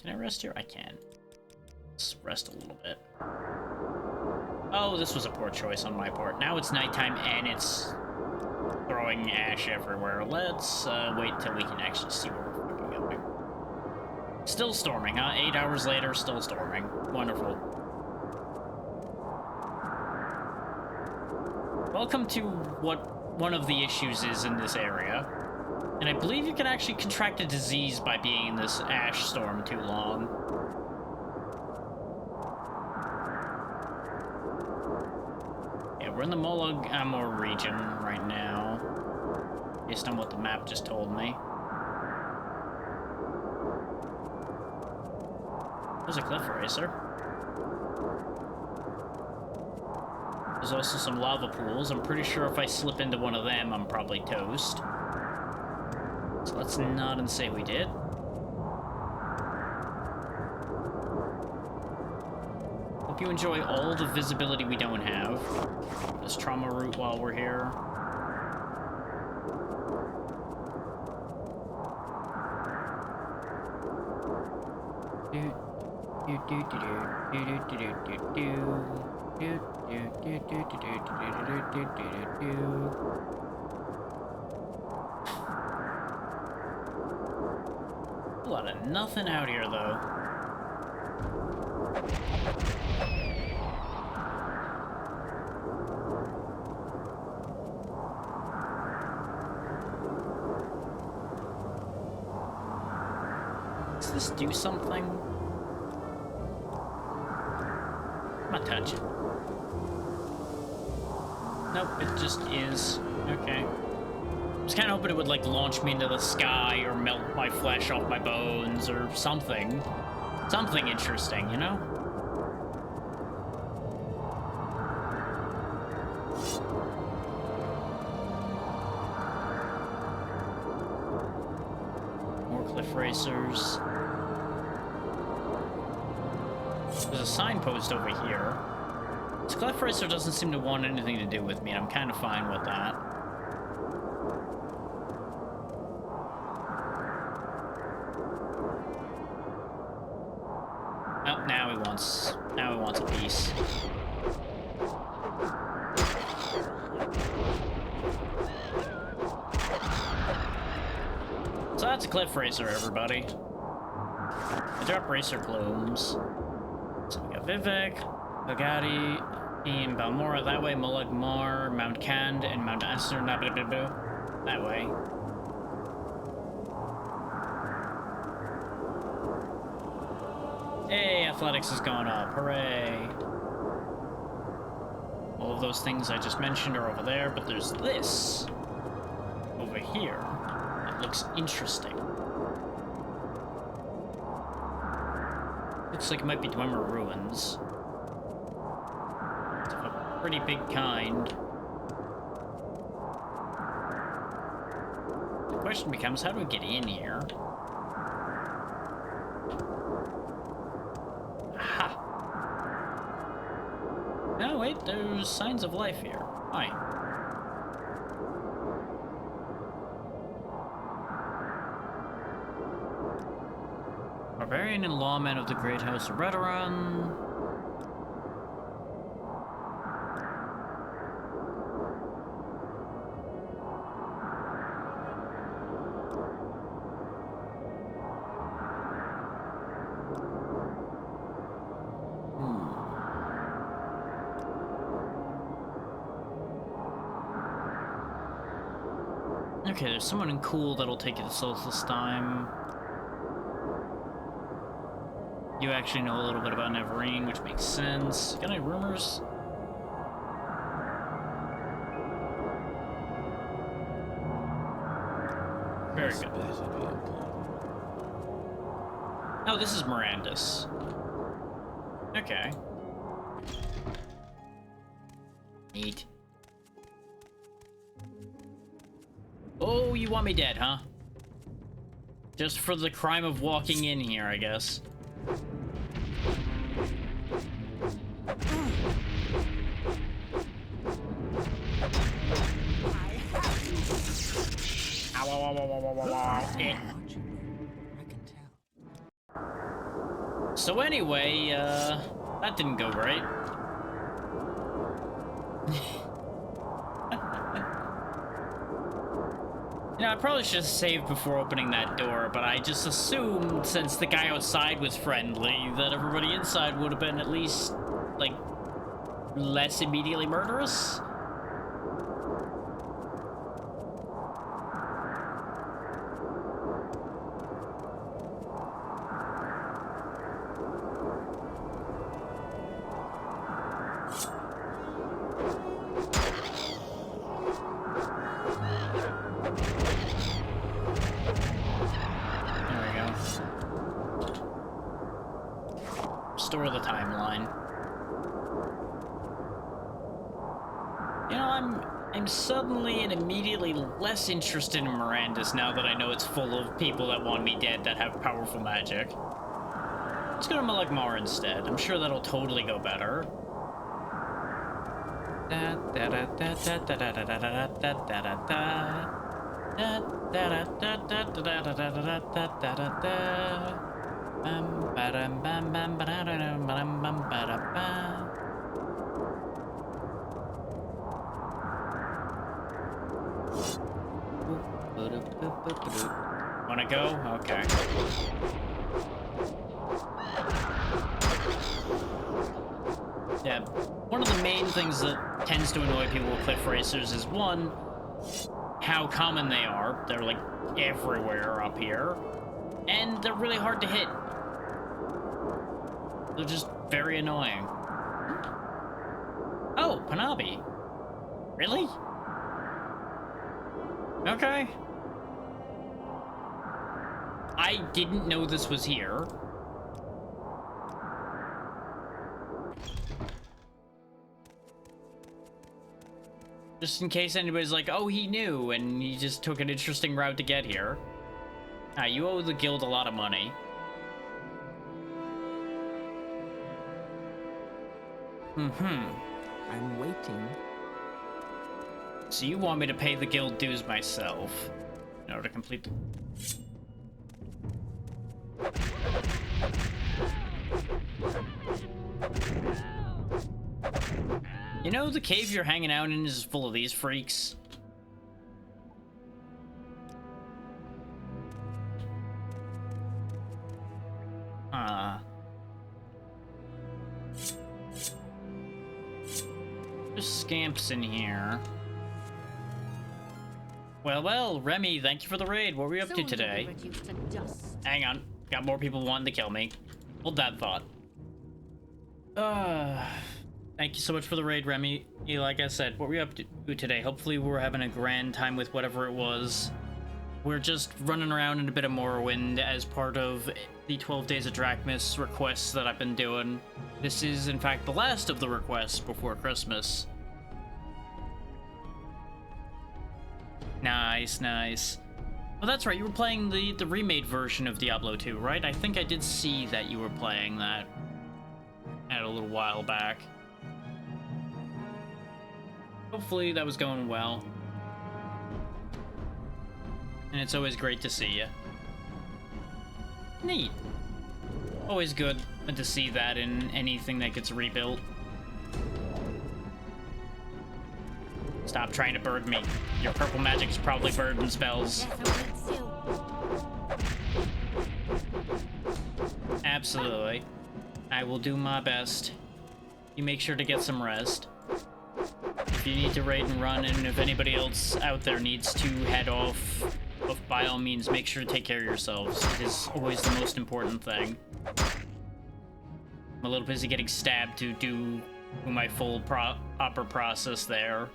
Can I rest here? I can. Let's rest a little bit. Oh, this was a poor choice on my part. Now it's nighttime and it's throwing ash everywhere. Let's wait till we can actually see where we're fucking going. Still storming, huh? 8 hours later, still storming. Wonderful. Welcome to what one of the issues is in this area. And I believe you can actually contract a disease by being in this ash storm too long. Yeah, we're in the Molag Amor region right now, based on what the map just told me. There's a cliff racer. There's also some lava pools. I'm pretty sure if I slip into one of them, I'm probably toast. So let's nod and say we did. Hope you enjoy all the visibility we don't have. This trauma route while we're here. A lot of nothing out here, though. Does this do something? I'm not touching. Nope, it just is. Okay. I was kind of hoping it would, like, launch me into the sky or melt my flesh off my bones or something. Something interesting, you know? More cliff racers. There's a signpost over here. This cliff racer doesn't seem to want anything to do with me, and I'm kind of fine with that. Oh, now he wants a piece. So that's a cliff racer, everybody. I drop racer plumes. So we got Vivek, Bugatti, and Balmora that way, Mulag Mar, Mount Cand, and Mount Astor, that way. Hey, athletics is going up, hooray! All of those things I just mentioned are over there, but there's this over here that looks interesting. Looks like it might be Dwemer ruins. It's of a pretty big kind. The question becomes, how do we get in here? Aha! No, wait, there's signs of life here. Hi. Barbarian and lawman of the Great House of Redoran. Okay, there's someone cool that'll take you to Solstice-Time. You actually know a little bit about Neverine, which makes sense. Got any rumors? Very good. Oh, this is Mirandus. Okay. Neat. Oh, you want me dead, huh? Just for the crime of walking in here, I guess. Ow, ow, ow, ow, ow, ow, ow. Eh. So anyway, that didn't go great. You know, I probably should have saved before opening that door, but I just assumed, since the guy outside was friendly, that everybody inside would have been at least, like, less immediately murderous. Restore the timeline. You know, I'm suddenly and immediately less interested in Mirandus now that I know it's full of people that want me dead that have powerful magic. Let's go to Mulag Mar instead. I'm sure that'll totally go better. Wanna go? Okay. Yeah, one of the main things that tends to annoy people with cliff racers is, one, how common they are. They're like everywhere up here, and they're really hard to hit. They're just very annoying. Oh, Panabi. Really? Okay. I didn't know this was here. Just in case anybody's like, oh, he knew, and he just took an interesting route to get here. Ah, you owe the guild a lot of money. I'm waiting. So you want me to pay the guild dues myself in order to complete the... You know, the cave you're hanging out in is full of these freaks. There's scamps in here. Well, Remy, thank you for the raid. What were you up to today? Hang on. Got more people wanting to kill me. Hold that thought. Thank you so much for the raid, Remy. Like I said, what were you up to today? Hopefully we're having a grand time with whatever it was. We're just running around in a bit of Morrowind as part of the 12 Days of Drachmas requests that I've been doing. This is, in fact, the last of the requests before Christmas. Nice, nice. Oh, that's right, you were playing the remade version of Diablo 2, right? I think I did see that you were playing that a little while back. Hopefully that was going well. And it's always great to see you. Neat. Always good to see that in anything that gets rebuilt. Stop trying to bird me. Your purple magic is probably burden spells. Absolutely. I will do my best. You make sure to get some rest. If you need to raid and run, and if anybody else out there needs to head off, by all means, make sure to take care of yourselves. It is always the most important thing. I'm a little busy getting stabbed to do my full proper process there.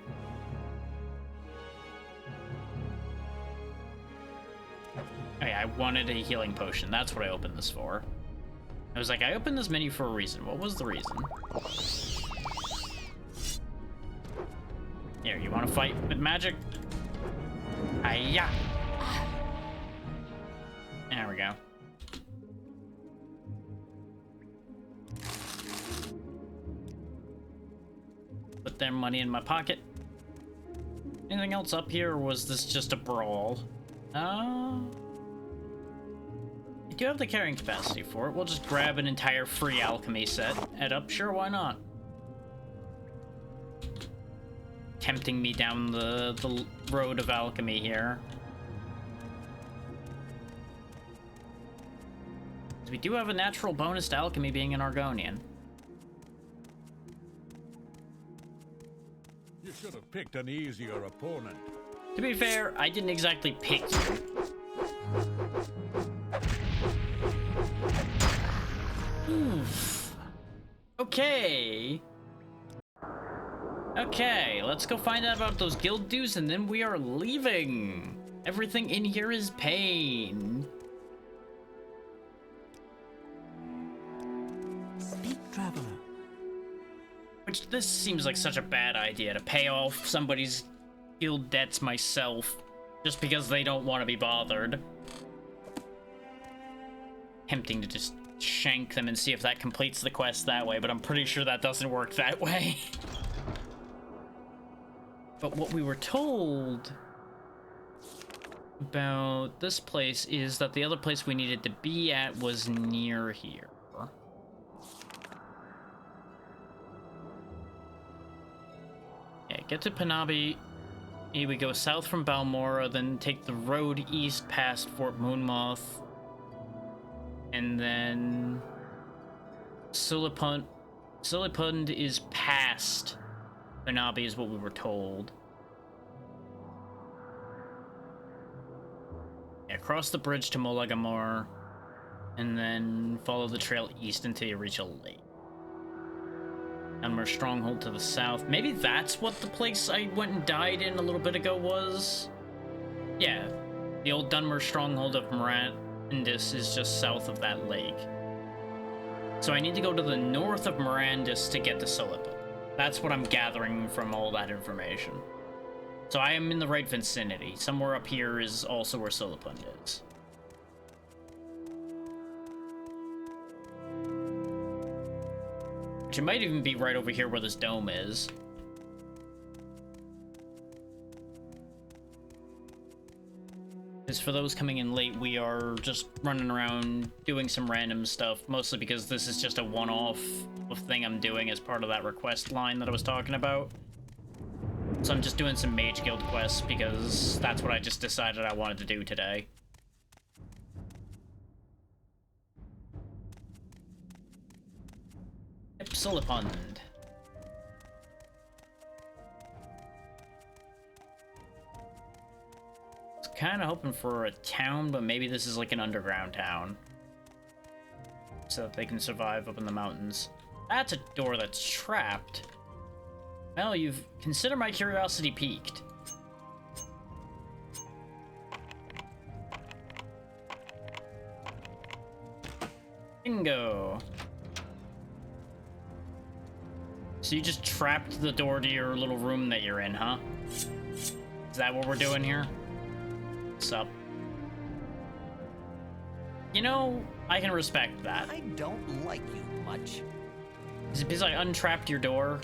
Okay, I wanted a healing potion. That's what I opened this for. I was like, I opened this menu for a reason. What was the reason? Here, you want to fight with magic? Hiya! There we go. Put their money in my pocket. Anything else up here, or was this just a brawl? I do have the carrying capacity for it. We'll just grab an entire free alchemy set. Head up, sure, why not? Tempting me down the road of alchemy here. We do have a natural bonus to alchemy being an Argonian. You should have picked an easier opponent. To be fair, I didn't exactly pick you. Oof. Okay. Okay, let's go find out about those guild dues, and then we are leaving. Everything in here is pain. Speak, traveler. Which, this seems like such a bad idea, to pay off somebody's guild debts myself, just because they don't want to be bothered. Tempting to just shank them and see if that completes the quest that way, but I'm pretty sure that doesn't work that way. But what we were told about this place is that the other place we needed to be at was near here. sure. Yeah, get to Penabi. Here we go south from Balmora, then take the road east past Fort Moonmoth. And then Silipund is past Penabi is what we were told. Yeah, cross the bridge to Molagamor, and then follow the trail east until you reach a lake. Dunmer Stronghold to the south. Maybe that's what the place I went and died in a little bit ago was? Yeah, the old Dunmer Stronghold of Mirandus is just south of that lake. So I need to go to the north of Mirandus to get to Silipund. That's what I'm gathering from all that information. So I am in the right vicinity. Somewhere up here is also where Silipund is. Which it might even be right over here where this dome is. Because for those coming in late, we are just running around doing some random stuff, mostly because this is just a one-off thing I'm doing as part of that request line that I was talking about. So I'm just doing some Mage Guild quests because that's what I just decided I wanted to do today. Silipund. I was kind of hoping for a town, but maybe this is like an underground town. So that they can survive up in the mountains. That's a door that's trapped. Well, you've considered my curiosity piqued. Bingo. So you just trapped the door to your little room that you're in, huh? Is that what we're doing here? What's up? You know, I can respect that. I don't like you much. Is it because I untrapped your door?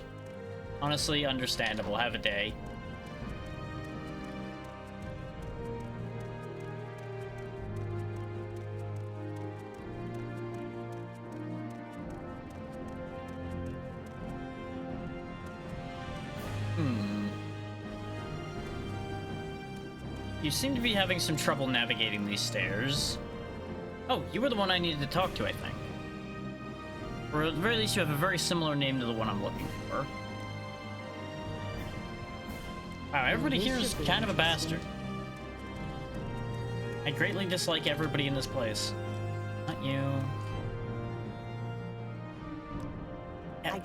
Honestly, understandable. Have a day. You seem to be having some trouble navigating these stairs. Oh, you were the one I needed to talk to, I think. Or at the very least, you have a very similar name to the one I'm looking for. Wow, everybody here is kind of a bastard. I greatly dislike everybody in this place. Not you.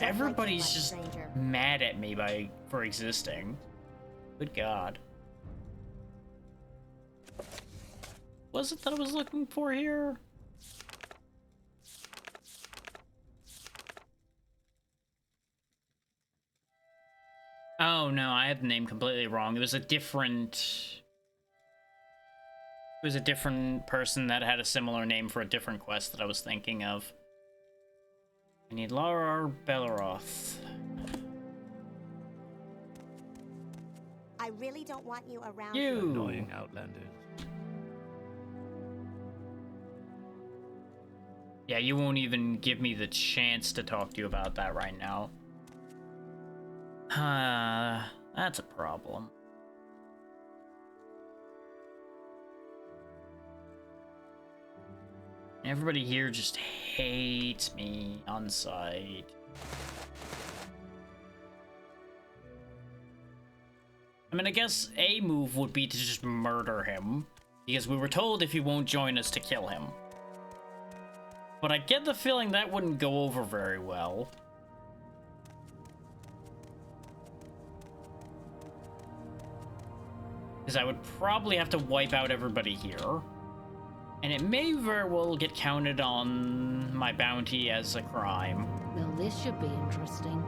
Everybody's just mad at me for existing. Good God. Was it that I was looking for here? Oh no, I had the name completely wrong. It was a different person that had a similar name for a different quest that I was thinking of. I need Lara Belleroth. I really don't want you around. You annoying outlanders. Yeah, you won't even give me the chance to talk to you about that right now. That's a problem. Everybody here just hates me on sight. I mean, I guess a move would be to just murder him, because we were told if he won't join us to kill him. But I get the feeling that wouldn't go over very well. Because I would probably have to wipe out everybody here. And it may very well get counted on my bounty as a crime. Well, this should be interesting.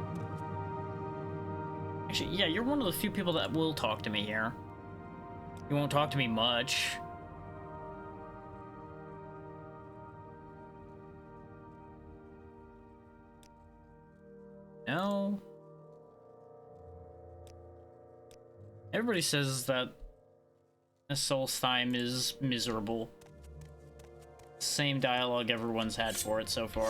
Actually, yeah, you're one of the few people that will talk to me here. You won't talk to me much. No. Everybody says that Solstheim is miserable. Same dialogue everyone's had for it so far.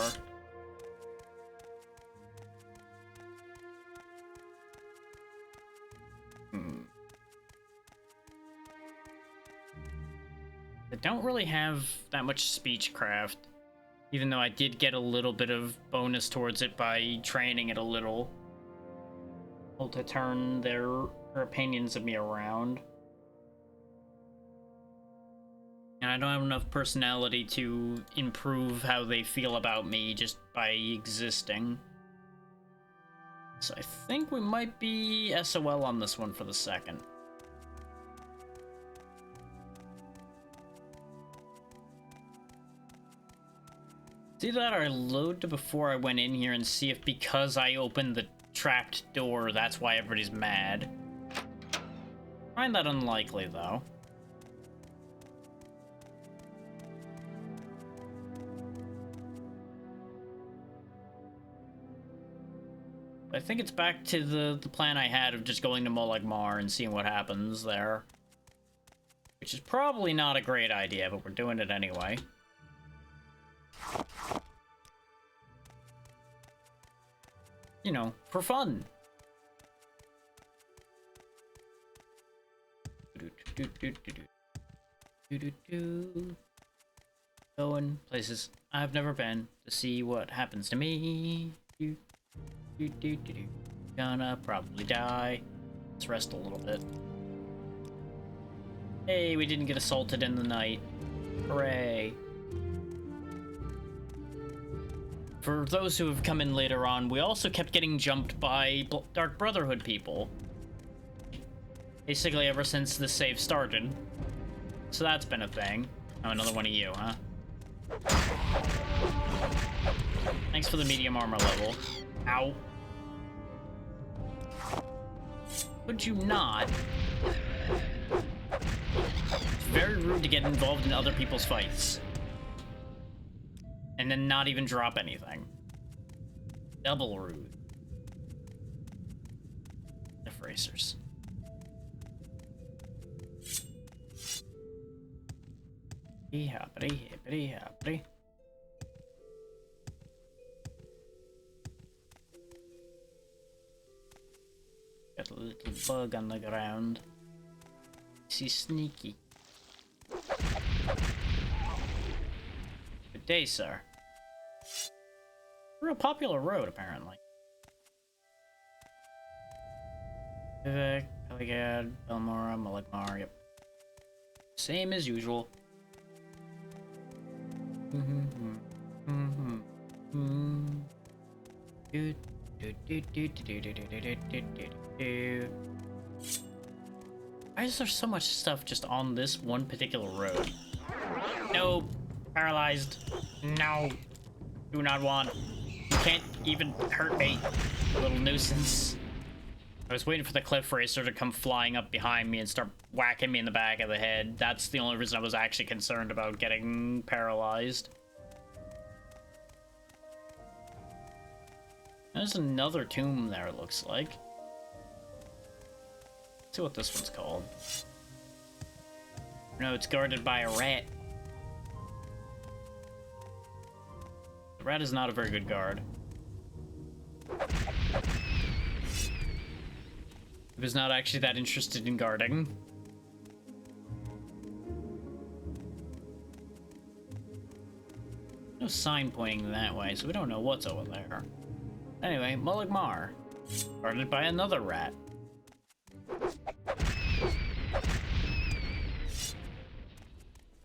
I don't really have that much speechcraft, even though I did get a little bit of bonus towards it by training it a little. To turn their opinions of me around. And I don't have enough personality to improve how they feel about me just by existing. So I think we might be SOL on this one for the second. See that I loaded before I went in here and see if because I opened the trapped door, that's why everybody's mad. Find that unlikely, though. I think it's back to the plan I had of just going to Molag Mar and seeing what happens there. Which is probably not a great idea, but we're doing it anyway. You know, for fun. Going places I've never been to see what happens to me. Gonna probably die. Let's rest a little bit. Hey, we didn't get assaulted in the night. Hooray. For those who have come in later on, we also kept getting jumped by Dark Brotherhood people. Basically ever since the save started. So that's been a thing. Oh, another one of you, huh? Thanks for the medium armor level. Ow. Could you not? It's very rude to get involved in other people's fights. And then not even drop anything. Double rude. F racers. Hippity, hippity, hippity. Got a little bug on the ground. He's sneaky. Good day, sir. We're a popular road, apparently. Vivek, Peligad, Belmora, Molag Mar, yep. Same as usual. Why is there so much stuff just on this one particular road? No. Paralyzed. No. Do not want. You can't even hurt me. Little nuisance. I was waiting for the cliff racer to come flying up behind me and start whacking me in the back of the head. That's the only reason I was actually concerned about getting paralyzed. There's another tomb there, it looks like. Let's see what this one's called. No, it's guarded by a rat. The rat is not a very good guard. He was not actually that interested in guarding. No sign pointing that way, so we don't know what's over there. Anyway, Molag Mar, guarded by another rat.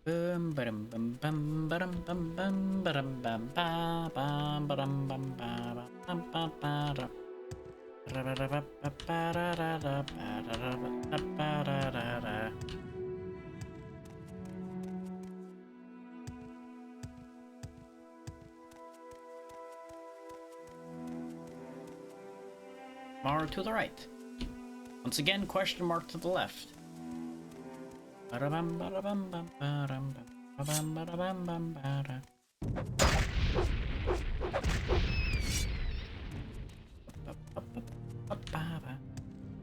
Bum bum bum bum bum bum bum bum bum bum bum bum bum. Mar to the right. Once again, question mark to the left.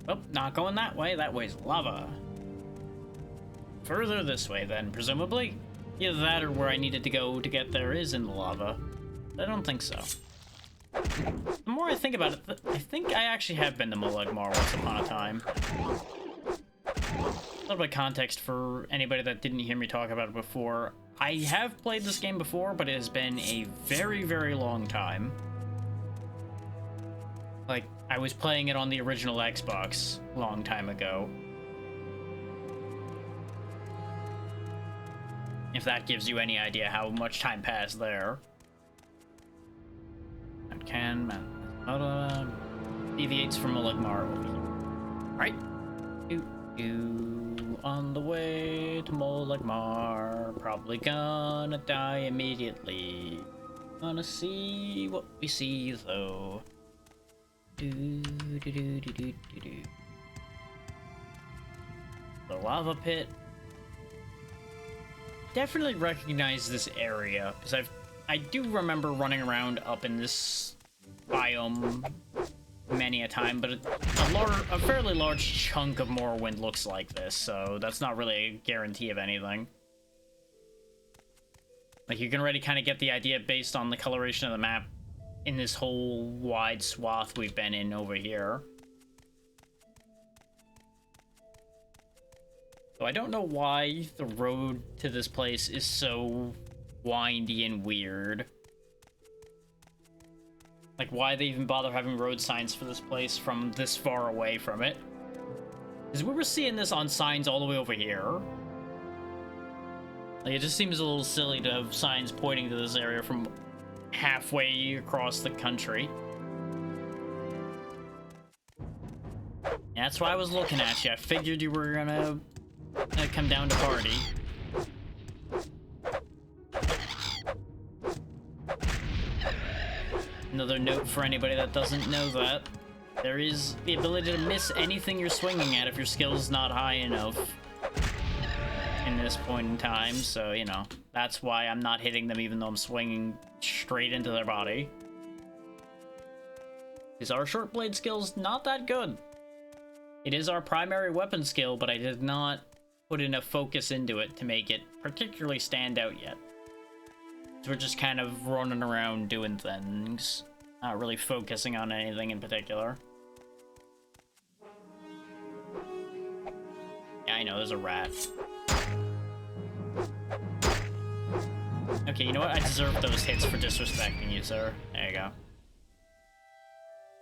Oh, not going that way. That way's lava. Further this way, then, presumably. Either that or where I needed to go to get there is in the lava. I don't think so. The more I think about it, I think I actually have been to Molag Mar once upon a time. A little bit of context for anybody that didn't hear me talk about it before. I have played this game before, but it has been a very, very long time. Like, I was playing it on the original Xbox a long time ago. If that gives you any idea how much time passed there. That can deviates from Molag Mar over here. Right? On the way to Molag Mar, probably gonna die immediately. Gonna see what we see though. The lava pit. Definitely recognize this area because I do remember running around up in this biome many a time, but a fairly large chunk of Morrowind looks like this, so that's not really a guarantee of anything. Like, you can already kind of get the idea based on the coloration of the map in this whole wide swath we've been in over here. So I don't know why the road to this place is so windy and weird. Like, why they even bother having road signs for this place from this far away from it. Because we were seeing this on signs all the way over here. Like, it just seems a little silly to have signs pointing to this area from halfway across the country. And that's why I was looking at you. I figured you were gonna come down to party. Another note for anybody that doesn't know that. There is the ability to miss anything you're swinging at if your skill's not high enough in this point in time, so, you know, that's why I'm not hitting them even though I'm swinging straight into their body. Because our short blade skill's not that good. It is our primary weapon skill, but I did not put enough focus into it to make it particularly stand out yet. So we're just kind of running around doing things, not really focusing on anything in particular. Yeah, I know, there's a rat. Okay, you know what? I deserve those hits for disrespecting you, sir. There you go.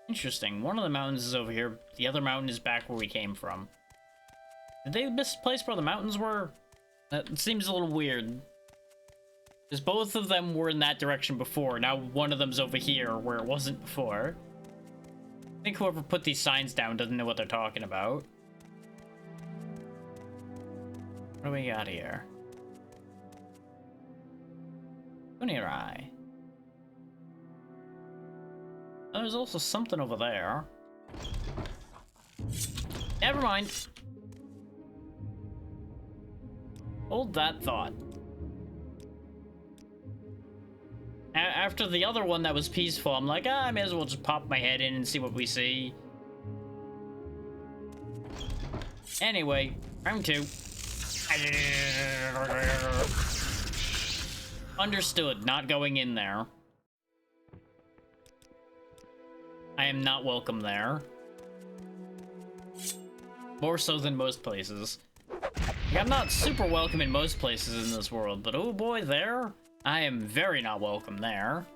Interesting. One of the mountains is over here. The other mountain is back where we came from. Did they misplace where the mountains were? That seems a little weird. Because both of them were in that direction before. Now one of them's over here where it wasn't before. I think whoever put these signs down doesn't know what they're talking about. What do we got here? Eye. Oh, there's also something over there. Never mind. Hold that thought. After the other one that was peaceful, I'm like, I may as well just pop my head in and see what we see. Anyway, round 2. Understood, not going in there. I am not welcome there. More so than most places. Like, I'm not super welcome in most places in this world, but oh boy, there, I am very not welcome there.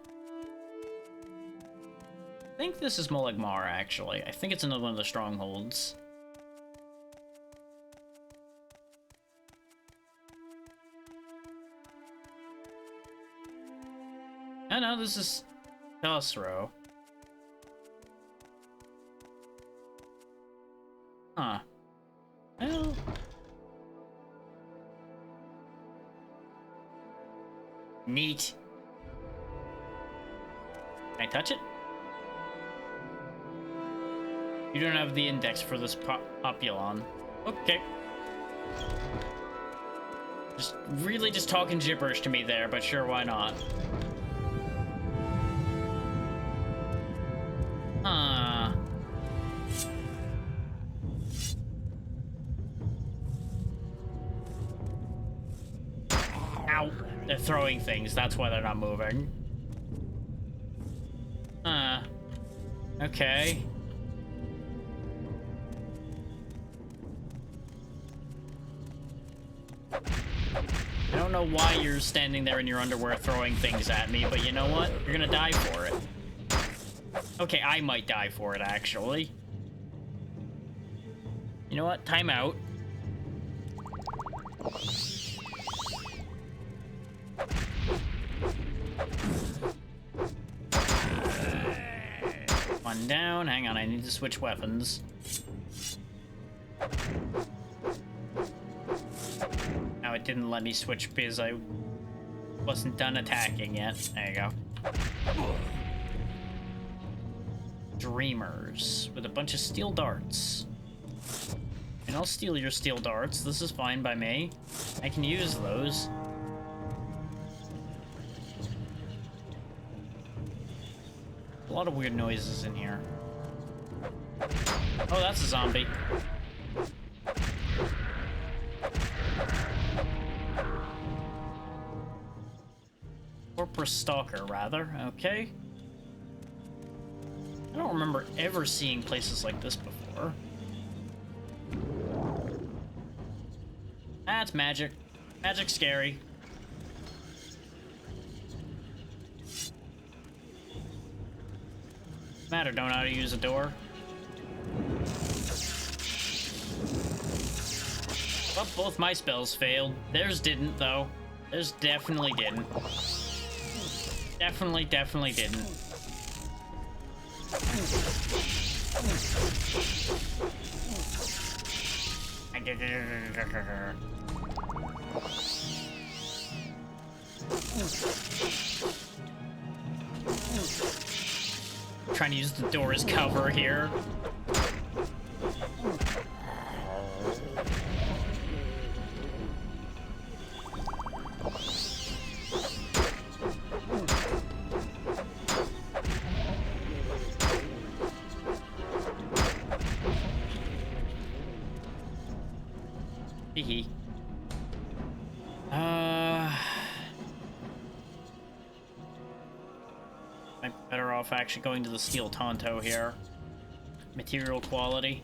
I think this is Molag Mar, actually. I think it's another one of the strongholds. Oh no, this is Khosrow. Huh. Well... neat. Can I touch it? You don't have the index for this Populon. Okay. Just talking gibberish to me there, but sure, why not? Huh. Ow. They're throwing things, that's why they're not moving. Okay. I don't know why you're standing there in your underwear throwing things at me, but you know what? You're gonna die for it. Okay, I might die for it, actually. You know what? Time out. One down. Hang on, I need to switch weapons. Now it didn't let me switch because I wasn't done attacking yet. There you go. Dreamers with a bunch of steel darts. And I'll steal your steel darts. This is fine by me. I can use those. A lot of weird noises in here. Oh, that's a zombie. Corporate Stalker, rather. Okay. I don't remember ever seeing places like this before. That's magic. Magic's scary. Matter, don't know how to use a door. Well, both my spells failed. Theirs didn't, though. Theirs definitely didn't. Definitely didn't. Trying to use the door as cover here. Hee. I'm better off actually going to the steel Tonto here. Material quality.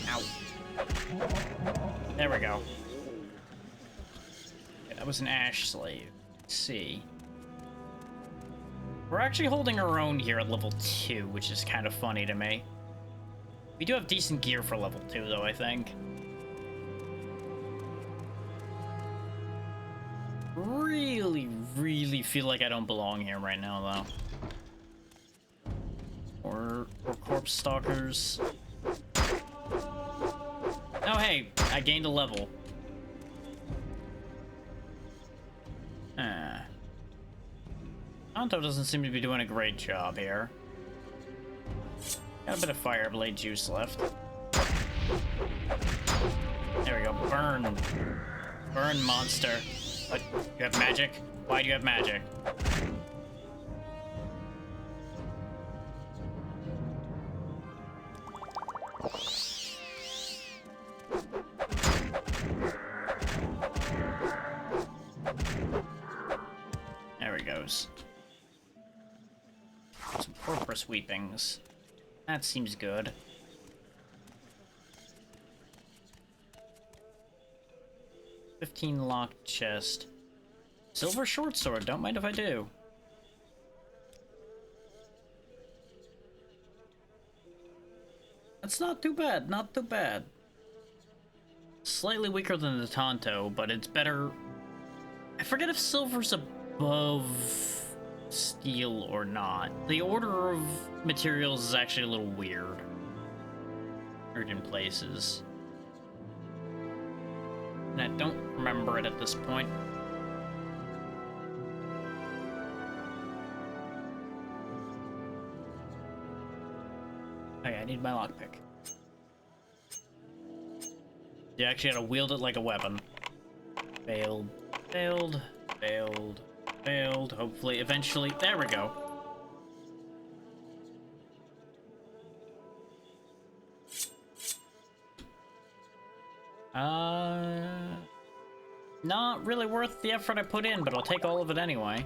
Ow. There we go. Okay, that was an ash slave. Let's see. We're actually holding our own here at level 2, which is kind of funny to me. We do have decent gear for level 2, though, I think. Really feel like I don't belong here right now, though. Or corpse stalkers. Oh, hey, I gained a level. Tonto doesn't seem to be doing a great job here. Got a bit of Fireblade juice left. There we go. Burn. Burn, monster. What? You have magic? Why do you have magic? There he goes. Some corporate sweepings. That seems good. 15 locked chest. Silver short sword, don't mind if I do. That's not too bad, not too bad. Slightly weaker than the Tonto, but it's better. I forget if silver's above steel or not. The order of materials is actually a little weird. Weird in places. And I don't remember it at this point. Okay, I need my lockpick. You actually gotta wield it like a weapon. Failed. Failed. Failed. Failed. Hopefully, eventually. There we go. Not really worth the effort I put in, but I'll take all of it anyway.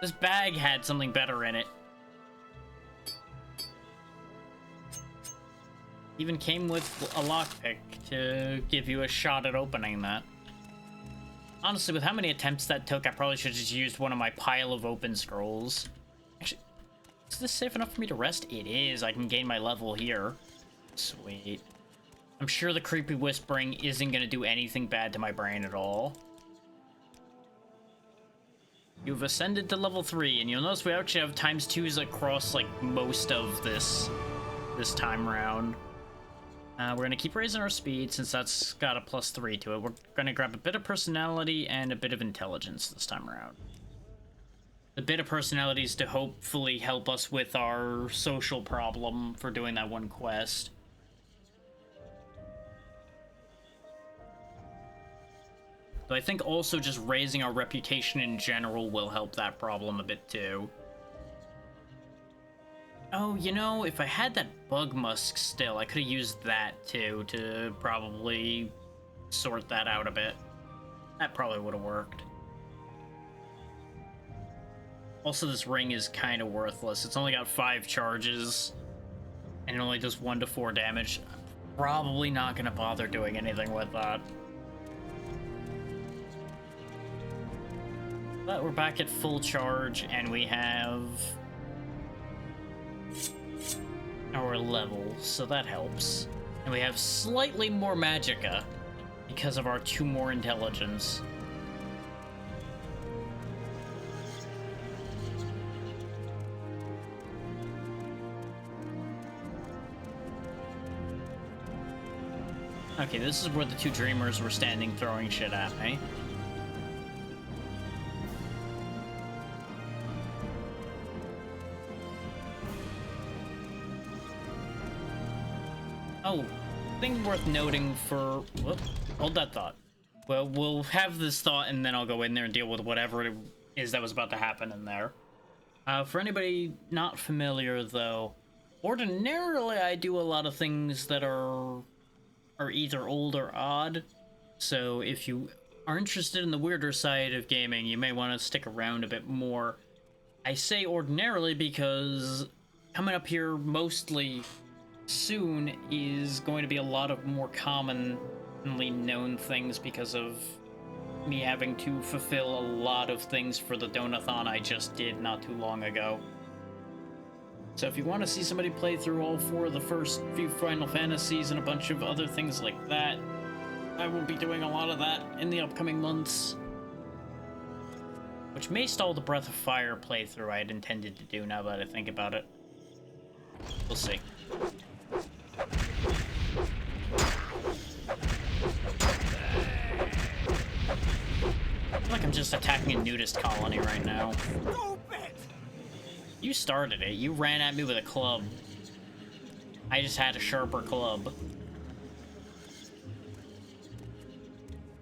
This bag had something better in it. Even came with a lockpick to give you a shot at opening that. Honestly, with how many attempts that took, I probably should have just used one of my pile of open scrolls. Actually, is this safe enough for me to rest? It is. I can gain my level here. Sweet. I'm sure the creepy whispering isn't going to do anything bad to my brain at all. You've ascended to level 3, and you'll notice we actually have ×2s across, like, most of this time round. We're going to keep raising our speed, since that's got a +3 to it. We're going to grab a bit of personality and a bit of intelligence this time around. The bit of personality is to hopefully help us with our social problem for doing that one quest. So I think also just raising our reputation in general will help that problem a bit too. Oh, you know, if I had that bug musk still, I could have used that too to probably sort that out a bit. That probably would have worked. Also, this ring is kind of worthless. It's only got 5 charges, and it only does 1 to 4 damage. I'm probably not going to bother doing anything with that. But we're back at full charge, and we have our level, so that helps. And we have slightly more magicka because of our 2 more intelligence. Okay, this is where the 2 dreamers were standing throwing shit at me. Oh, thing worth noting for... Whoop, hold that thought. Well, we'll have this thought and then I'll go in there and deal with whatever it is that was about to happen in there. For anybody not familiar, though, ordinarily I do a lot of things that are either old or odd. So if you are interested in the weirder side of gaming, you may want to stick around a bit more. I say ordinarily because coming up here mostly soon is going to be a lot of more commonly known things because of me having to fulfill a lot of things for the Donathon I just did not too long ago. So if you want to see somebody play through all 4 of the first few Final Fantasies and a bunch of other things like that, I will be doing a lot of that in the upcoming months. Which may stall the Breath of Fire playthrough I had intended to do now that I think about it. We'll see. I feel like I'm just attacking a nudist colony right now. You started it. You ran at me with a club. I just had a sharper club.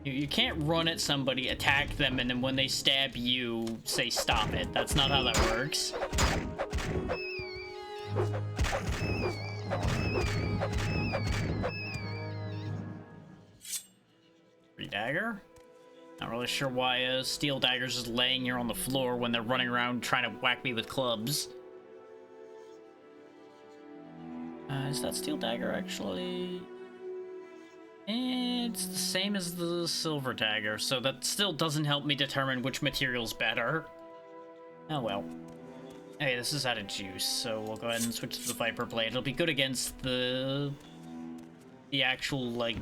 You can't run at somebody, attack them, and then when they stab you, say stop it. That's not how that works. Free dagger? Not really sure why steel dagger's just laying here on the floor when they're running around trying to whack me with clubs. Is that steel dagger actually... It's the same as the silver dagger, so that still doesn't help me determine which material's better. Oh well. Hey, this is out of juice, so we'll go ahead and switch to the Viper Blade. It'll be good against the actual, like,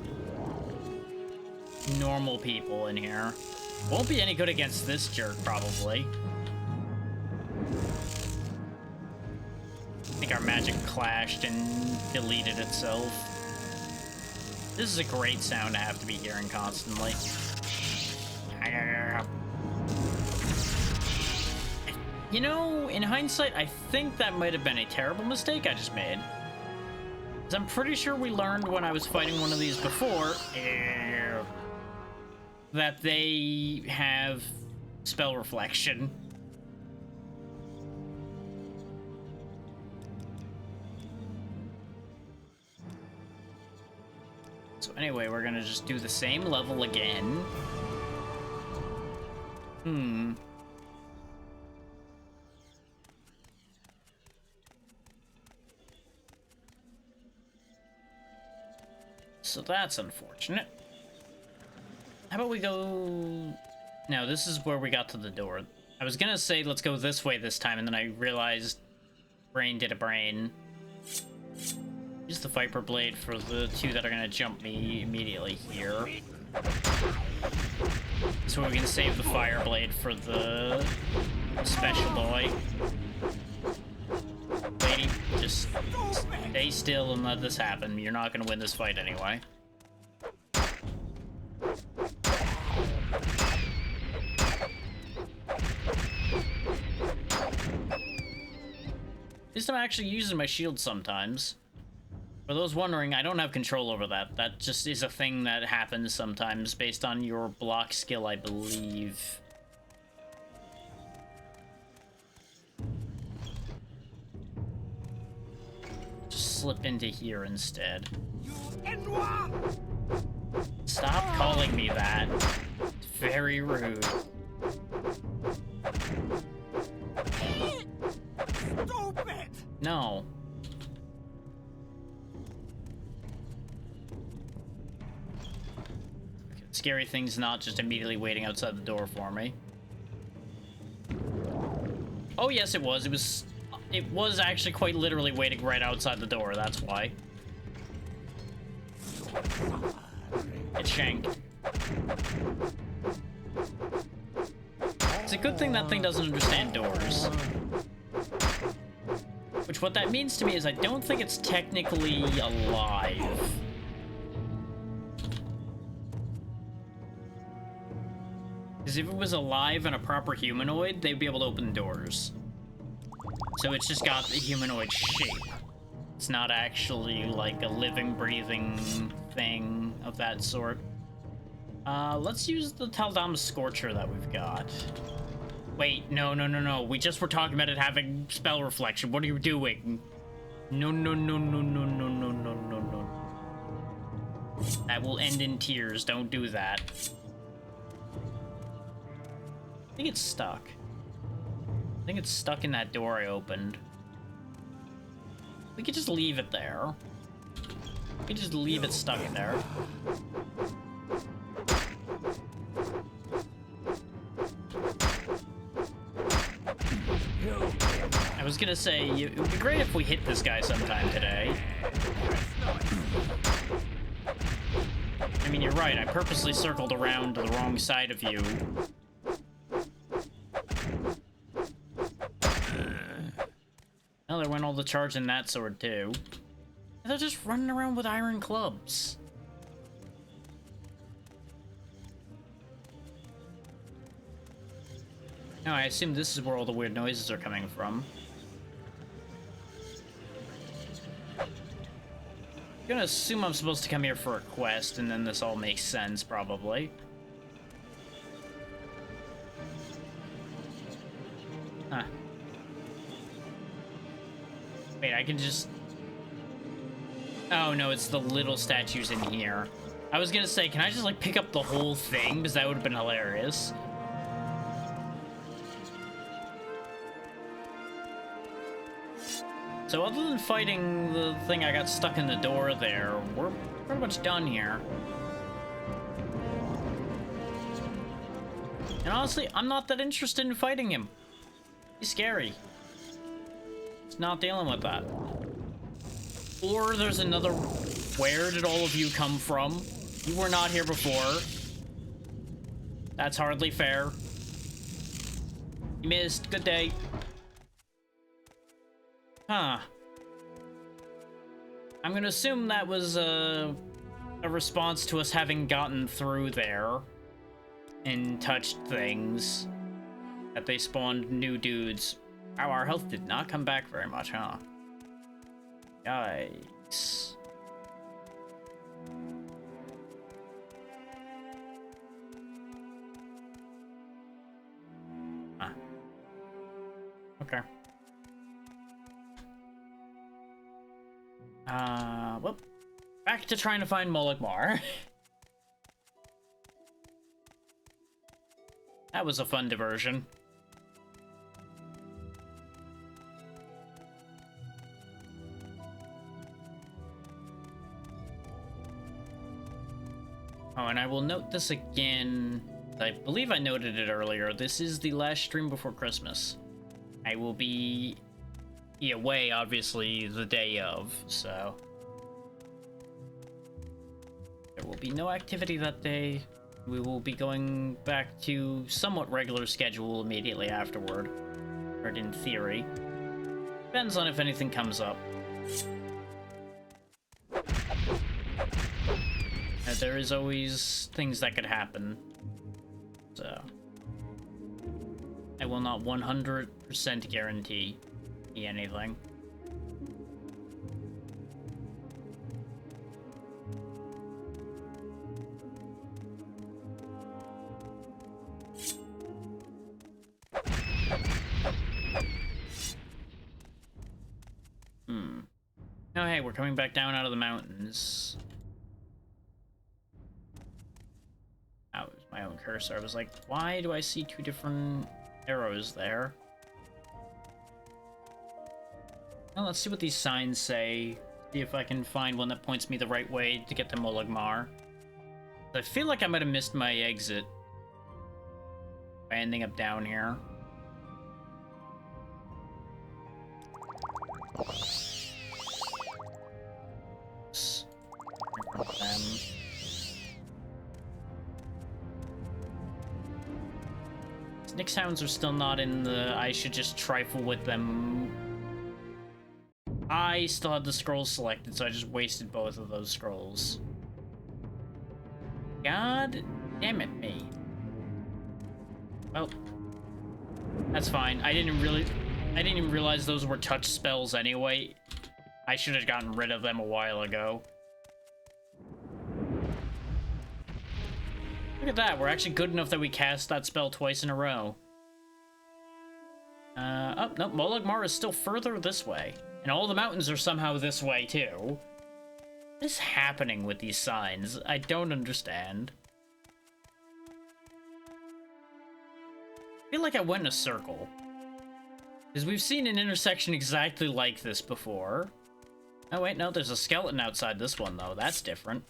normal people in here. Won't be any good against this jerk, probably. I think our magic clashed and deleted itself. This is a great sound to have to be hearing constantly. You know, in hindsight, I think that might have been a terrible mistake I just made. 'Cause I'm pretty sure we learned when I was fighting one of these before that they have spell reflection. anyway, we're gonna just do the same level again. So that's unfortunate. How about we go... No, this is where we got to the door. I was gonna say let's go this way this time, and then I realized brain did a brain. Use the Viper Blade for the two that are gonna jump me immediately here. So we can save the Fire Blade for the special boy. Lady, just stay still and let this happen. You're not gonna win this fight anyway. At least I'm actually using my shield sometimes. For those wondering, I don't have control over that. That just is a thing that happens sometimes based on your block skill, I believe. Just slip into here instead. Stop calling me that. It's very rude. Stupid! No. Scary thing's not just immediately waiting outside the door for me. Oh yes, it was. It was actually quite literally waiting right outside the door, that's why. It's shanked. It's a good thing that thing doesn't understand doors. Which what that means to me is I don't think it's technically alive. Because if it was alive and a proper humanoid, they'd be able to open doors. So it's just got the humanoid shape. It's not actually like a living, breathing thing of that sort. Let's use the Taldam Scorcher that we've got. Wait, no. We just were talking about it having spell reflection. What are you doing? No. That will end in tears. Don't do that. I think it's stuck. I think it's stuck in that door I opened. We could just leave it there. We could just leave it stuck in there. I was gonna say, it would be great if we hit this guy sometime today. I mean, you're right, I purposely circled around to the wrong side of you. Well, there went all the charge in that sword, too. And they're just running around with iron clubs. No, I assume this is where all the weird noises are coming from. I'm gonna assume I'm supposed to come here for a quest, and then this all makes sense, probably. Huh. Wait, I can just... Oh, no, it's the little statues in here. I was gonna say, can I just, like, pick up the whole thing? Because that would have been hilarious. So other than fighting the thing I got stuck in the door there, we're pretty much done here. And honestly, I'm not that interested in fighting him. He's scary. It's not dealing with that. Or there's another... Where did all of you come from? You were not here before. That's hardly fair. You missed. Good day. Huh. I'm gonna assume that was a response to us having gotten through there and touched things. That they spawned new dudes. Wow, our health did not come back very much, huh? Yikes. Huh. Okay. Whoop. back to trying to find Molagmar. That was a fun diversion. Oh, and I will note this again. I believe I noted it earlier. This is the last stream before Christmas. I will be away, obviously, the day of, so... there will be no activity that day. We will be going back to somewhat regular schedule immediately afterward. Or in theory. Depends on if anything comes up. There is always things that could happen. So... I will not 100% guarantee anything. Oh, hey, we're coming back down out of the mountains. That was my own cursor. I was like, why do I see two different arrows there? Well, let's see what these signs say. See if I can find one that points me the right way to get to Molagmar. I feel like I might have missed my exit by ending up down here. Nick sounds are still not in the I should just trifle with them. I still had the scrolls selected, so I just wasted both of those scrolls. God damn it, me. Well, that's fine. I didn't even realize those were touch spells anyway. I should have gotten rid of them a while ago. Look at that, we're actually good enough that we cast that spell twice in a row. Oh, no, Molagmar is still further this way. And all the mountains are somehow this way, too. What is happening with these signs? I don't understand. I feel like I went in a circle. Because we've seen an intersection exactly like this before. Oh, wait, no, there's a skeleton outside this one, though. That's different.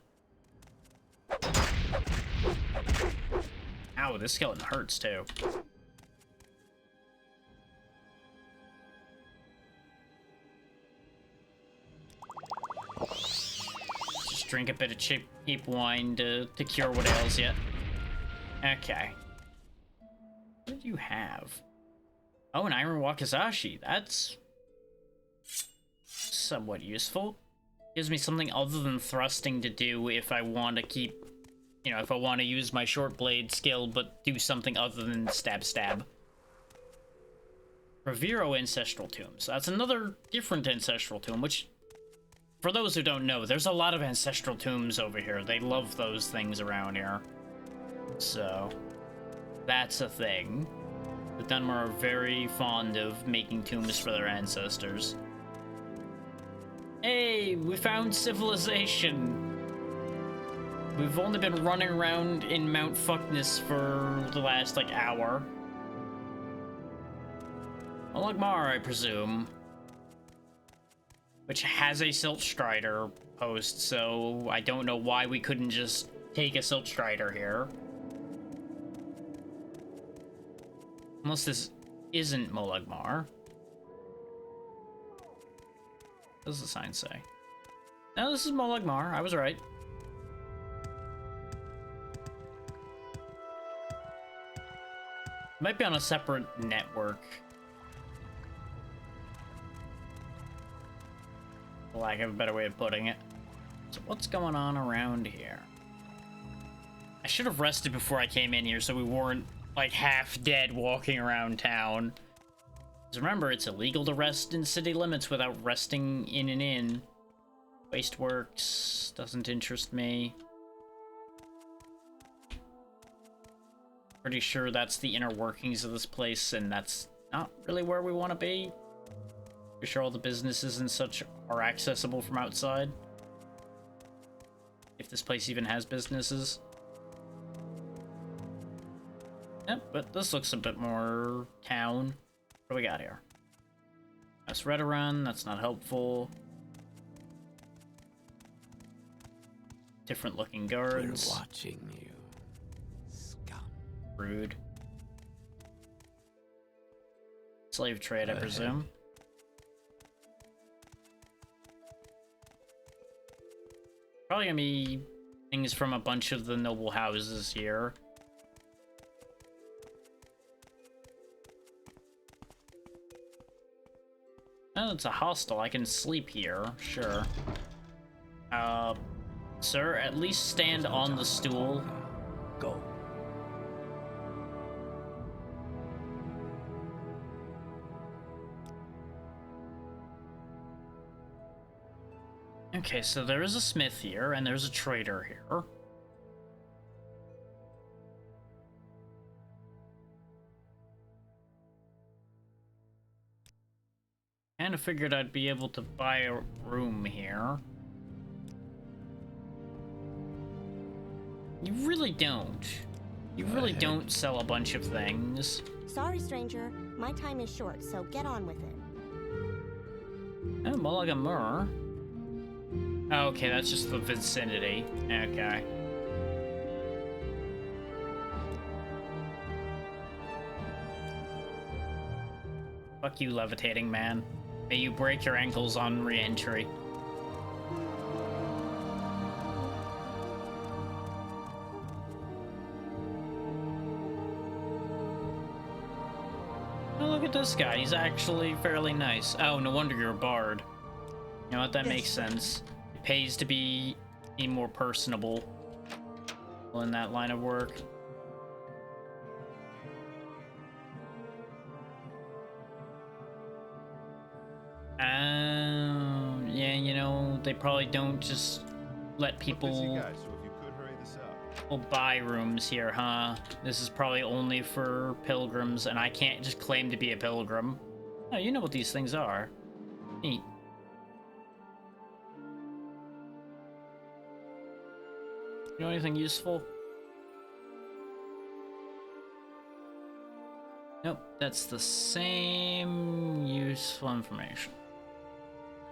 Ow, this skeleton hurts, too. Just drink a bit of cheap wine to cure what ails you. Okay. What do you have? Oh, an iron wakizashi. That's somewhat useful. Gives me something other than thrusting to do if I want to keep... You know, if I want to use my short blade skill, but do something other than stab. Reviro Ancestral Tombs. That's another different Ancestral Tomb, which, for those who don't know, there's a lot of Ancestral Tombs over here. They love those things around here. So, that's a thing. The Dunmer are very fond of making tombs for their ancestors. Hey, we found civilization! We've only been running around in Mount Fuckness for the last, like, hour. Molagmar, I presume. Which has a Silt Strider post, so I don't know why we couldn't just take a Silt Strider here. Unless this isn't Molagmar. What does the sign say? No, this is Molagmar. I was right. Might be on a separate network. For lack of a better way of putting it. So what's going on around here? I should have rested before I came in here so we weren't, like, half dead walking around town. Because remember, it's illegal to rest in city limits without resting in an inn. Wasteworks doesn't interest me. Pretty sure that's the inner workings of this place, and that's not really where we want to be. Pretty sure all the businesses and such are accessible from outside. this place even has businesses. Yep, but this looks a bit more town. What do we got here? That's Redoran, that's not helpful. Different looking guards. We're watching you, scum. Rude. Slave trade, I presume. Probably gonna be things from a bunch of the noble houses here. Oh, it's a hostel. I can sleep here. Sure. Sir, at least stand on the stool. Go. Okay, so there is a smith here, and there's a trader here. Kinda figured I'd be able to buy a room here. You really don't. You really don't sell a bunch of things. Sorry, stranger. My time is short, so get on with it. Oh, more like a myrrh. Oh, okay, that's just the vicinity. Okay. Fuck you, levitating man. May you break your ankles on re-entry. Oh, look at this guy. He's actually fairly nice. Oh, no wonder you're a bard. You know what? That makes sense. It pays to be more personable in that line of work. Yeah, you know, they probably don't just let people buy rooms here, huh? This is probably only for pilgrims, and I can't just claim to be a pilgrim. Oh, you know what these things are. Neat. You know anything useful? Nope, that's the same useful information.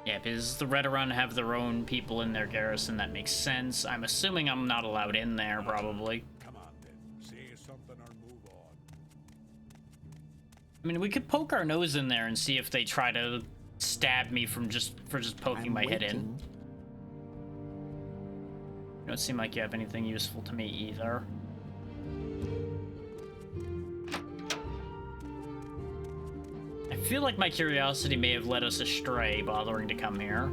Yeah, because the Redoran have their own people in their garrison, that makes sense. I'm assuming I'm not allowed in there, probably. Come on, then. Say something or move on. I mean, we could poke our nose in there and see if they try to stab me from just poking my head in. You don't seem like you have anything useful to me either. I feel like my curiosity may have led us astray, bothering to come here.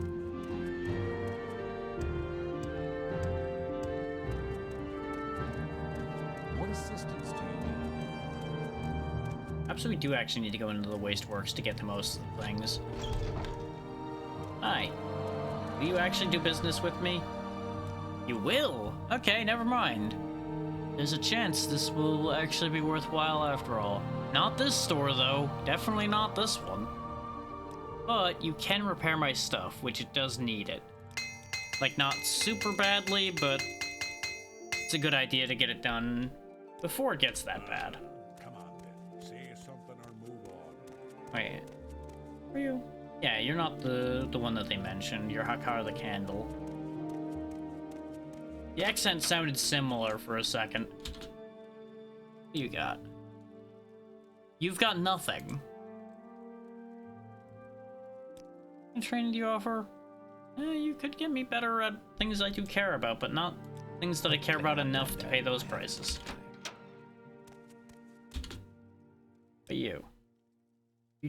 What assistance do you need? Perhaps we do actually need to go into the wasteworks to get to most of the things. Hi. Will you actually do business with me? You will? Okay, never mind. There's a chance this will actually be worthwhile after all. Not this store, though. Definitely not this one. But you can repair my stuff, which it does need it. Like, not super badly, but it's a good idea to get it done before it gets that bad. Come on, then. Say something or move on. Wait. Are you? Yeah, you're not the one that they mentioned. You're Hakar the Candle. The accent sounded similar for a second. What do you got? You've got nothing. What training do you offer? You could get me better at things I do care about, but not things that I care about enough to pay those prices. But you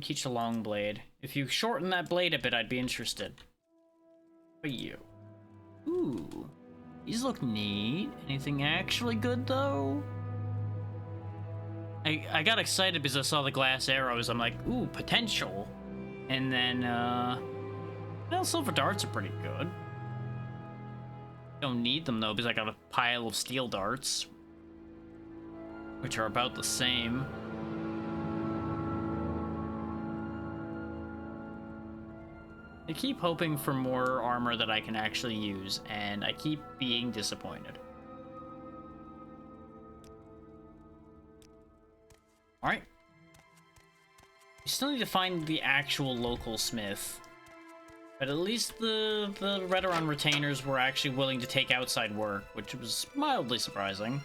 teach a long blade. If you shorten that blade a bit, I'd be interested. But you. Ooh. These look neat. Anything actually good, though? I got excited because I saw the glass arrows. I'm like, ooh, potential. And then, well, silver darts are pretty good. Don't need them, though, because I got a pile of steel darts, which are about the same. I keep hoping for more armor that I can actually use, and I keep being disappointed. Alright. We still need to find the actual local smith. But at least the Redoran retainers were actually willing to take outside work, which was mildly surprising.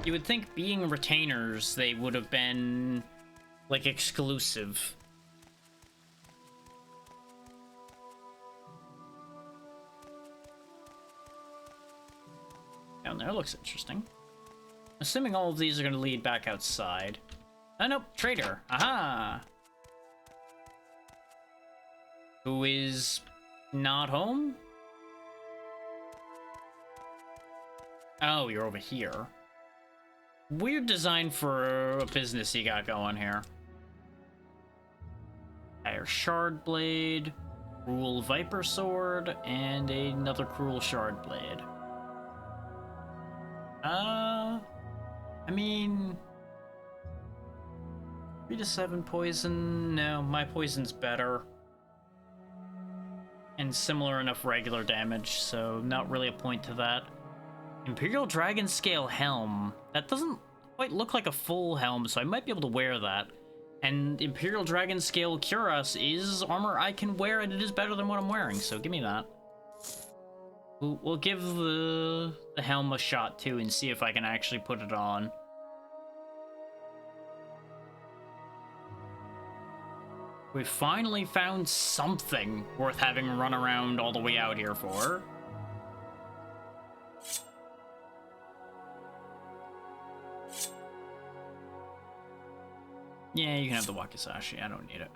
You would think being retainers, they would have been, like, exclusive. Down there looks interesting. Assuming all of these are going to lead back outside. Oh, nope, trader. Aha! Who is not home? Oh, you're over here. Weird design for a business you got going here. Fire Shard Blade, Cruel Viper Sword, and another Cruel Shard Blade. I mean... 3 to 7 poison? No, my poison's better. And similar enough regular damage, so not really a point to that. Imperial Dragon Scale Helm. That doesn't quite look like a full helm, so I might be able to wear that. And Imperial Dragon Scale Cuirass is armor I can wear, and it is better than what I'm wearing, so give me that. We'll give the helm a shot, too, and see if I can actually put it on. We finally found something worth having run around all the way out here for. Yeah, you can have the Wakizashi. I don't need it.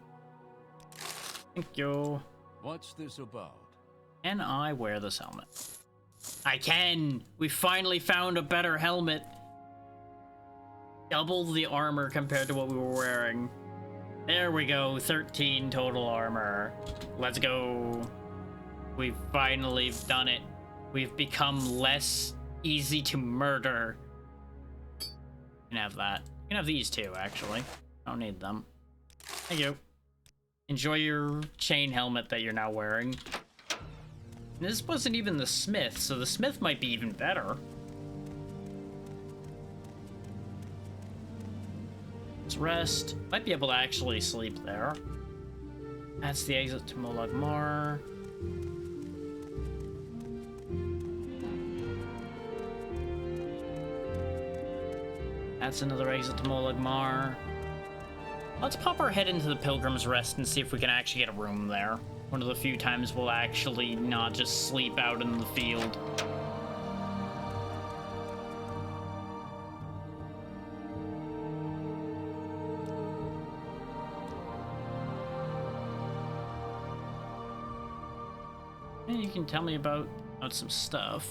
Thank you. What's this about? Can I wear this helmet? I can! We finally found a better helmet. Double the armor compared to what we were wearing. There we go, 13 total armor. Let's go. We've finally done it. We've become less easy to murder. You can have that. You can have these too, actually. I don't need them. Thank you. Enjoy your chain helmet that you're now wearing. And this wasn't even the smith, so the smith might be even better. Let's rest. Might be able to actually sleep there. That's the exit to Molag Mar. That's another exit to Molag Mar. Let's pop our head into the Pilgrim's Rest and see if we can actually get a room there. One of the few times we'll actually not just sleep out in the field. And you can tell me about some stuff.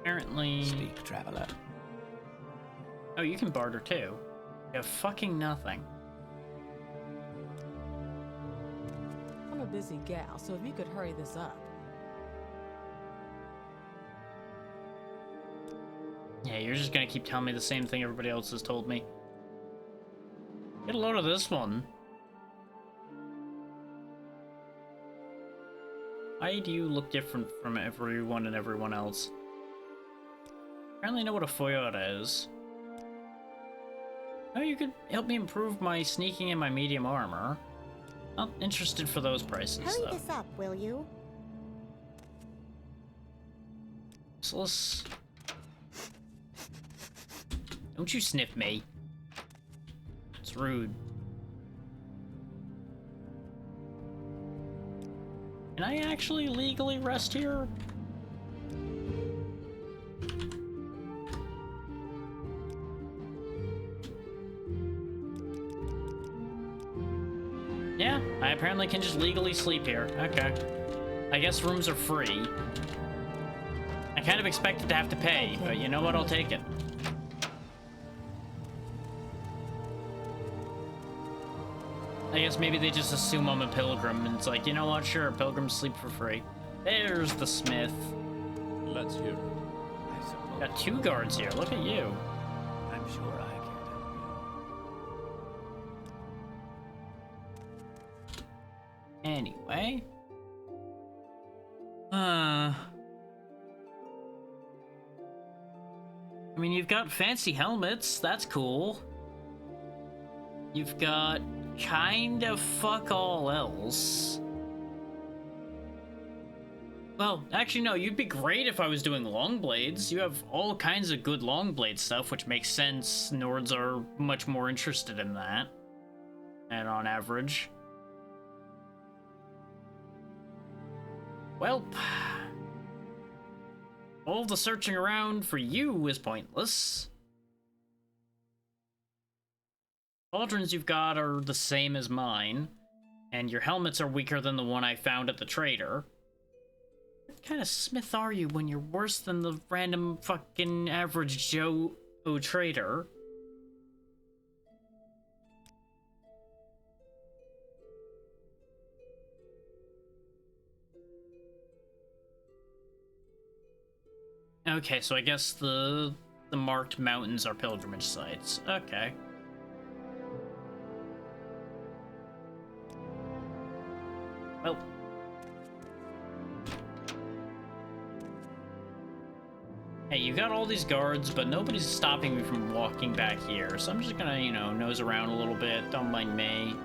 Apparently... Speak, traveler. Oh, you can barter too. You have fucking nothing. I'm a busy gal, so if you could hurry this up. Yeah, you're just gonna keep telling me the same thing everybody else has told me. Get a load of this one. Why do you look different from everyone and everyone else? Apparently know what a Foyota is. Oh, you could help me improve my sneaking and my medium armor. Not interested for those prices, Hurry though. this up, will you? So let's... Don't you sniff me. It's rude. Can I actually legally rest here? Yeah, I apparently can just legally sleep here. Okay. I guess rooms are free. I kind of expected to have to pay, but you know what? I'll take it. I guess maybe they just assume I'm a pilgrim, and it's like, you know what? Sure, pilgrims sleep for free. There's the smith. Let's hear it. I suppose Got 2 guards here. Look at you. I'm sure I can't help you. Anyway. I mean, you've got fancy helmets. That's cool. You've got kind of fuck all else. Well, actually, no, you'd be great if I was doing long blades. You have all kinds of good long blade stuff, which makes sense. Nords are much more interested in that. And on average. Well, all the searching around for you is pointless. Pauldrons you've got are the same as mine, and your helmets are weaker than the one I found at the trader. What kind of smith are you when you're worse than the random fucking average Joe trader? Okay, so I guess the marked mountains are pilgrimage sites. Okay. Well. Hey, you got all these guards, but nobody's stopping me from walking back here, so I'm just gonna, you know, nose around a little bit. Don't mind me.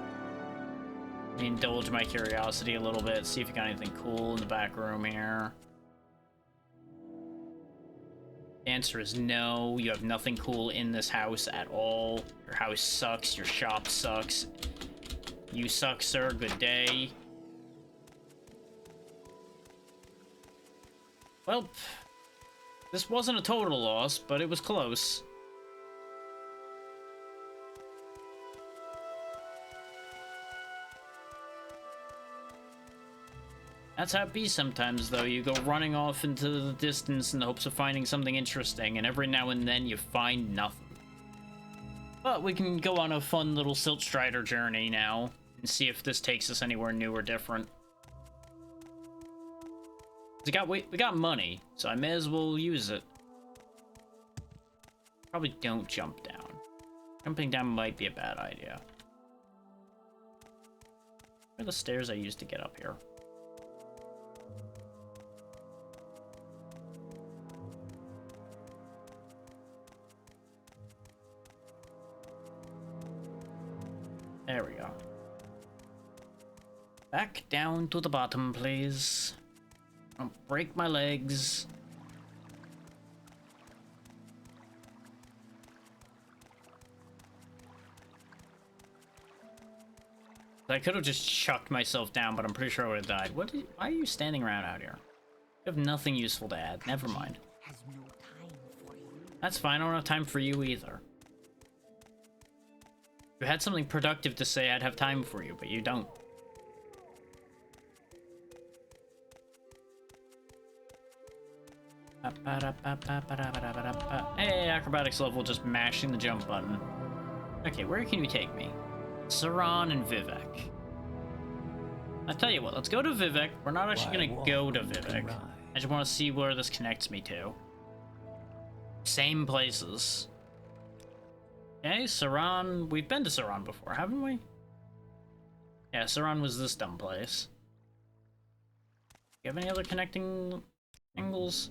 Indulge my curiosity a little bit, see if you got anything cool in the back room here. The answer is no, you have nothing cool in this house at all. Your house sucks, your shop sucks. You suck, sir, good day. Well, this wasn't a total loss, but it was close. That's how it be sometimes, though. You go running off into the distance in the hopes of finding something interesting, and every now and then you find nothing. But we can go on a fun little Silt Strider journey now, and see if this takes us anywhere new or different. We got money, so I may as well use it. Probably don't jump down. Jumping down might be a bad idea. Where are the stairs I used to get up here? There we go. Back down to the bottom, please. Don't break my legs. I could have just chucked myself down, but I'm pretty sure I would have died. Why are you standing around out here? You have nothing useful to add. Never mind. That's fine. I don't have time for you either. You had something productive to say, I'd have time for you, but you don't. Hey, acrobatics level, just mashing the jump button. Okay, where can you take me? Saran and Vivek. I tell you what, let's go to Vivek. We're not actually gonna go to Vivek. I just want to see where this connects me to. Same places. Okay, Saran. We've been to Saran before, haven't we? Yeah, Saran was this dumb place. You have any other connecting angles?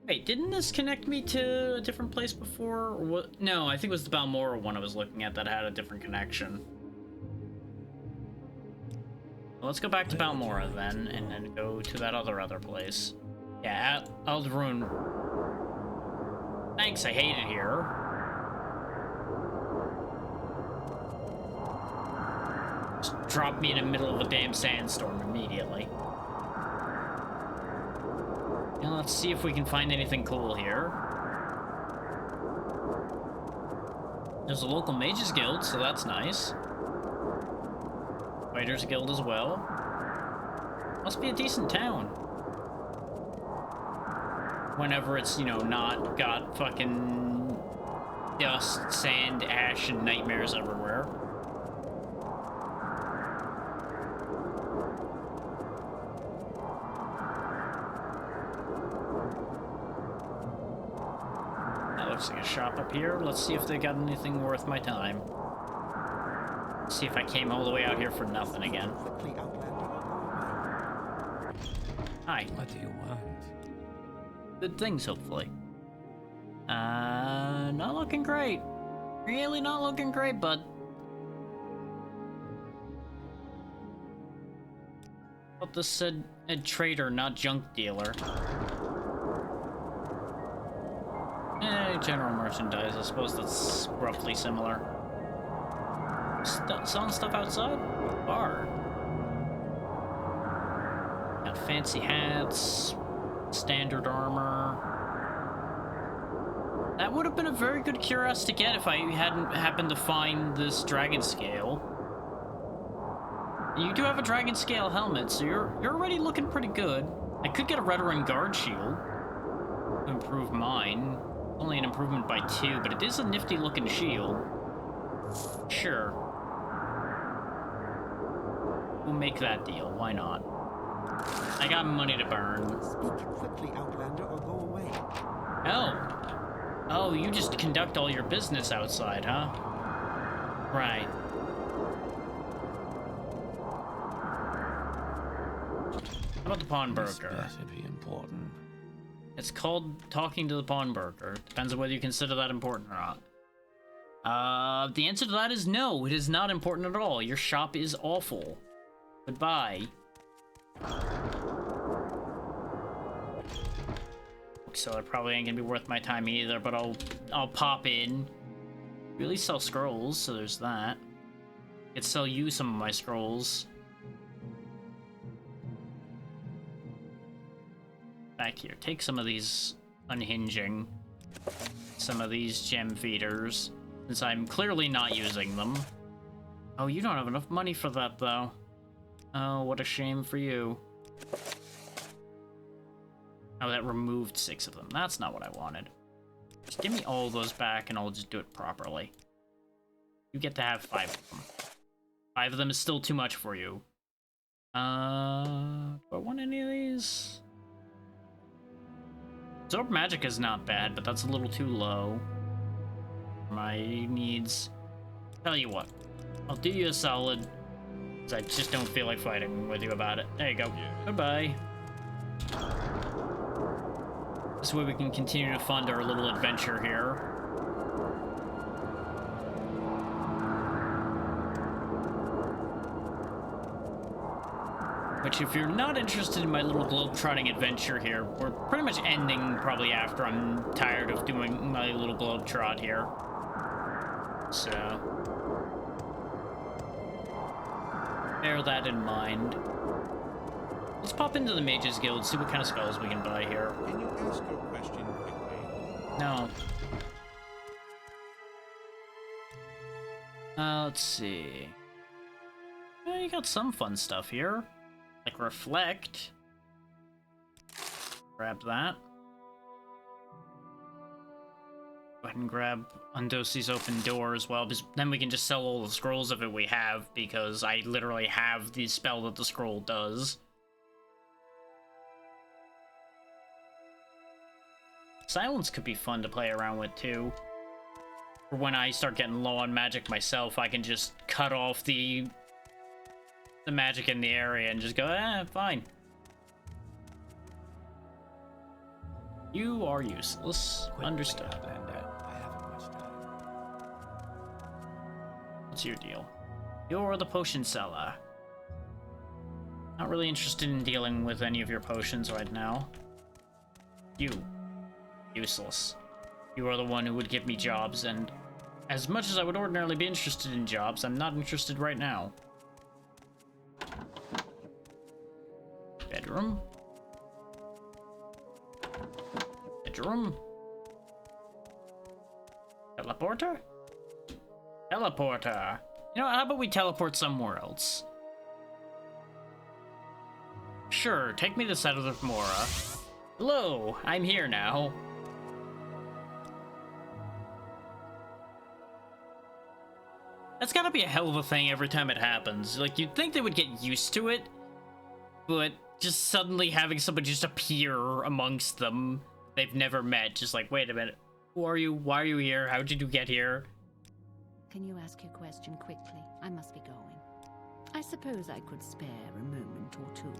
Wait, didn't this connect me to a different place before? Or what? No, I think it was the Balmora one I was looking at that had a different connection. Well, let's go back to Balmora then, and then go to that other place. Yeah, Aldrun. Thanks, I hate it here. Just drop me in the middle of a damn sandstorm immediately. Now let's see if we can find anything cool here. There's a local mages guild, so that's nice. Fighters guild as well. Must be a decent town. Whenever it's, you know, not got fucking dust, sand, ash, and nightmares everywhere. Closing a shop up here. Let's see if they got anything worth my time. See if I came all the way out here for nothing again. Quickly, Outlander. Hi. What do you want? Good things, hopefully. Not looking great. Really not looking great, bud. Thought this said a trader, not junk dealer. General merchandise. I suppose that's roughly similar. Selling stuff outside? Bar. Got fancy hats, standard armor. That would have been a very good cuirass to get if I hadn't happened to find this dragon scale. You do have a dragon scale helmet, so you're already looking pretty good. I could get a Redoran guard shield to improve mine. Only an improvement by 2, but it is a nifty looking shield. Sure. We'll make that deal. Why not? I got money to burn. Speak quickly, Outlander, or go away. Oh. Oh, you just conduct all your business outside, huh? Right. How about the pawnbroker? This better be important. It's called talking to the pawnbroker. Depends on whether you consider that important or not. The answer to that is no. It is not important at all. Your shop is awful. Goodbye. Bookseller probably ain't gonna be worth my time either, but I'll pop in. Really sell scrolls, so there's that. I could sell you some of my scrolls. Back here, take some of these unhinging, some of these gem feeders, since I'm clearly not using them. Oh, you don't have enough money for that, though. Oh, what a shame for you. Oh, that removed 6 of them. That's not what I wanted. Just give me all those back and I'll just do it properly. You get to have 5 of them. 5 of them is still too much for you. Do I want any of these? Absorb magic is not bad, but that's a little too low for my needs. Tell you what, I'll do you a solid, because I just don't feel like fighting with you about it. There you go. Yeah. Goodbye. This way we can continue to fund our little adventure here. Which, if you're not interested in my little globe-trotting adventure here, we're pretty much ending probably after I'm tired of doing my little globe-trot here. So, bear that in mind. Let's pop into the Mages Guild, see what kind of spells we can buy here. Can you ask your question quickly? No. Let's see. You got some fun stuff here. Like Reflect. Grab that. Go ahead and grab Undosi's Open Door as well, because then we can just sell all the scrolls of it we have, because I literally have the spell that the scroll does. Silence could be fun to play around with, too. For when I start getting low on magic myself, I can just cut off the magic in the area and just go, fine. You are useless. Understood. I haven't much time. What's your deal? You're the potion seller. Not really interested in dealing with any of your potions right now. You. Useless. You are the one who would give me jobs, and as much as I would ordinarily be interested in jobs, I'm not interested right now. Bedroom. Bedroom. Teleporter? Teleporter. You know, how about we teleport somewhere else? Sure, take me to Settler Mora. Hello, I'm here now. That's gotta be a hell of a thing every time it happens. Like, you'd think they would get used to it, but just suddenly having somebody just appear amongst them they've never met, just like, wait a minute, Who are you? Why are you here? How did you get here? Can you ask your question quickly? I must be going. I suppose I could spare a moment or two.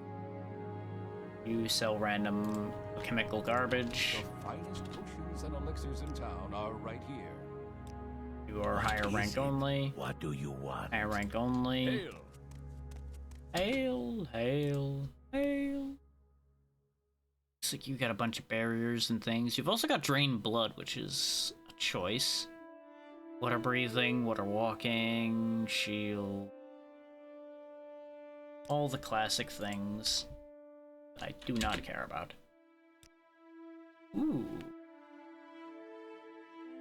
You sell random chemical garbage. The finest potions and elixirs in town are right here. You are higher rank only. What do you want? Higher rank only. Hail! Hail. Looks like you got a bunch of barriers and things. You've also got drained blood, which is a choice. Water breathing, water walking, shield. All the classic things that I do not care about. Ooh.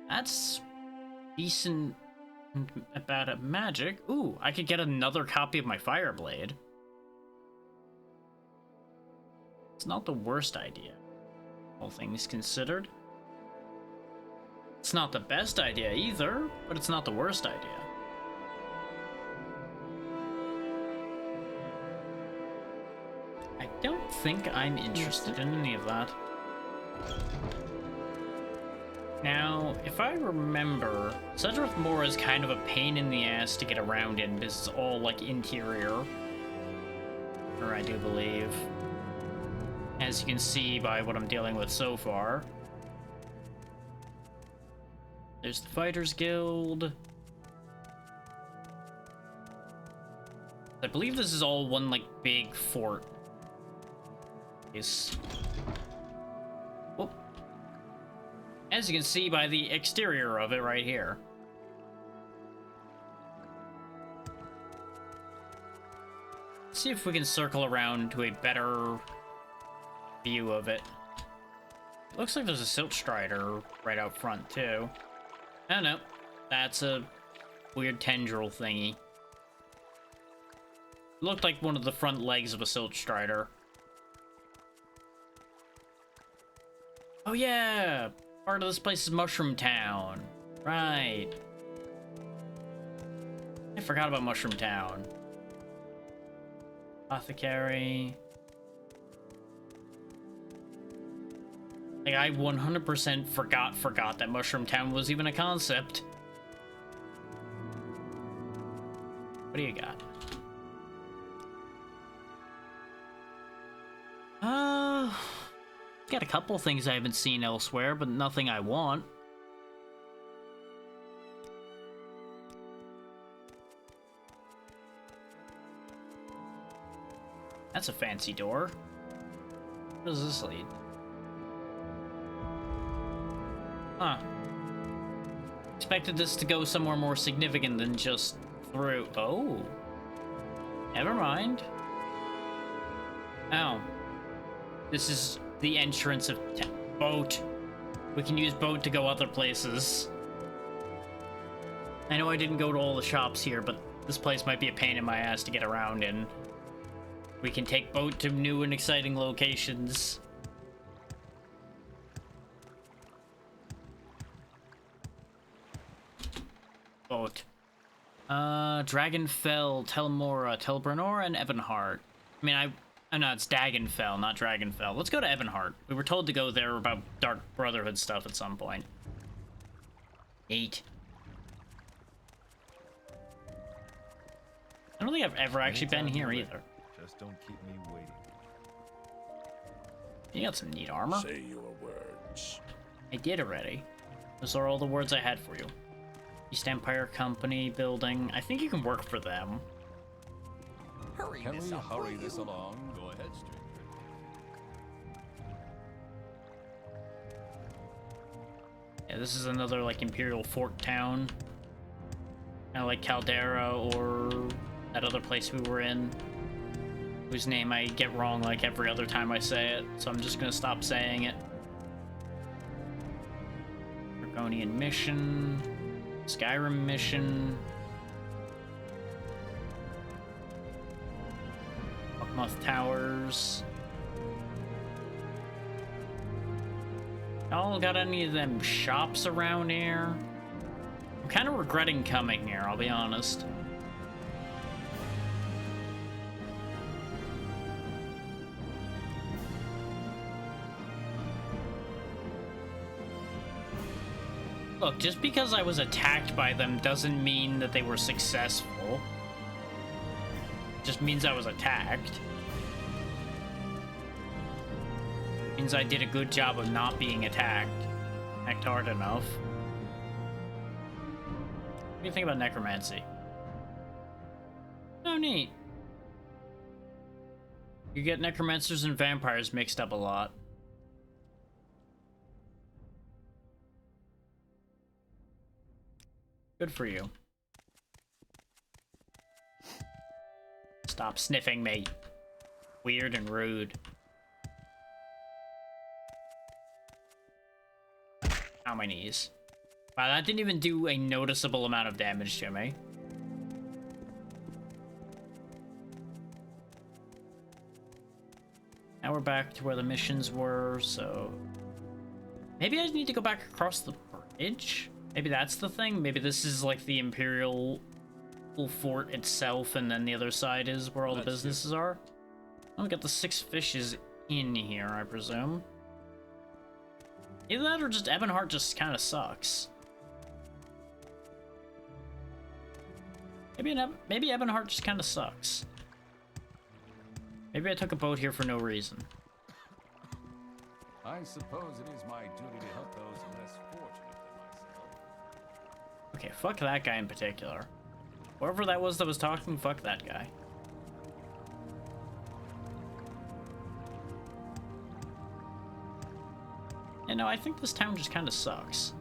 That's decent about a magic. Ooh, I could get another copy of my Fireblade. It's not the worst idea, all things considered. It's not the best idea either, but it's not the worst idea. I don't think I'm interested in any of that. Now, if I remember, Sedrith Moor is kind of a pain in the ass to get around in because it's all, like, interior. Or I do believe. As you can see by what I'm dealing with so far. There's the Fighters Guild. I believe this is all one, like, big fort. Whoop. As you can see by the exterior of it right here. Let's see if we can circle around to a better view of it. Looks like there's a Silt Strider right out front, too. Oh, no. That's a weird tendril thingy. Looked like one of the front legs of a Silt Strider. Oh, yeah! Part of this place is Mushroom Town. Right. I forgot about Mushroom Town. Apothecary. Like, I 100% forgot that Mushroom Town was even a concept. What do you got? Got a couple things I haven't seen elsewhere, but nothing I want. That's a fancy door. Where does this lead? Huh. Expected this to go somewhere more significant than just through. Oh. Never mind. Oh. This is the entrance of boat. We can use boat to go other places. I know I didn't go to all the shops here, but this place might be a pain in my ass to get around in. We can take boat to new and exciting locations. Boat. Dragonfell, Telmora, Telbranor, and Evanhart. I mean, no, it's Dagonfell, not Dragonfell. Let's go to Evanhart. We were told to go there about Dark Brotherhood stuff at some point. 8. I don't think I've ever actually been here either. Just don't keep me waiting. You got some neat armor. Say your words. I did already. Those are all the words I had for you. East Empire Company building. I think you can work for them. Can we hurry this along? Go ahead, stranger. Yeah, this is another, like, Imperial Fort town. Kind of like Caldera or that other place we were in, whose name I get wrong like every other time I say it, so I'm just gonna stop saying it. Draconian Mission. Skyrim Mission. Buckmoth Towers. Y'all got any of them shops around here? I'm kind of regretting coming here, I'll be honest. Look, just because I was attacked by them doesn't mean that they were successful. It just means I was attacked. It means I did a good job of not being attacked. Attacked hard enough. What do you think about necromancy? Oh, neat. You get necromancers and vampires mixed up a lot. Good for you. Stop sniffing me. Weird and rude. Ow, my knees. Wow, that didn't even do a noticeable amount of damage to me. Now we're back to where the missions were, so... Maybe I need to go back across the bridge? Maybe that's the thing? Maybe this is like the Imperial fort itself, and then the other side is where all the businesses are? Oh, we got the 6 fishes in here, I presume. Either that or just Ebonheart just kind of sucks. Maybe Ebonheart just kind of sucks. Maybe I took a boat here for no reason. I suppose it is my duty to help those less fortunate than myself. Okay, fuck that guy in particular. Whoever that was talking, fuck that guy. And no, I think this town just kind of sucks.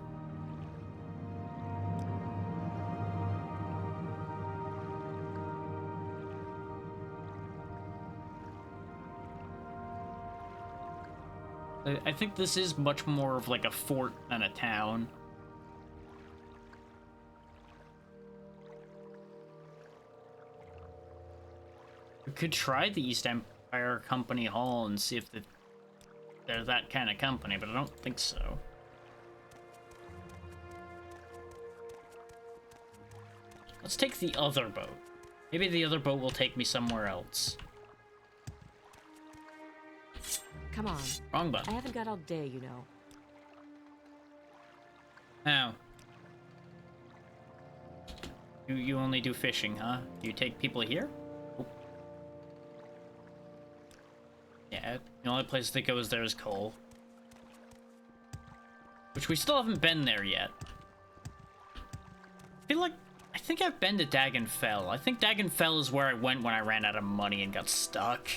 I think this is much more of like a fort than a town. We could try the East Empire Company Hall and see if they're that kind of company, but I don't think so. Let's take the other boat. Maybe the other boat will take me somewhere else. Come on. Wrong button. I haven't got all day, you know. Oh. You only do fishing, huh? You take people here? Oh. Yeah, the only place that goes there is coal. Which we still haven't been there yet. I think I've been to Dagonfell. I think Dagonfell is where I went when I ran out of money and got stuck.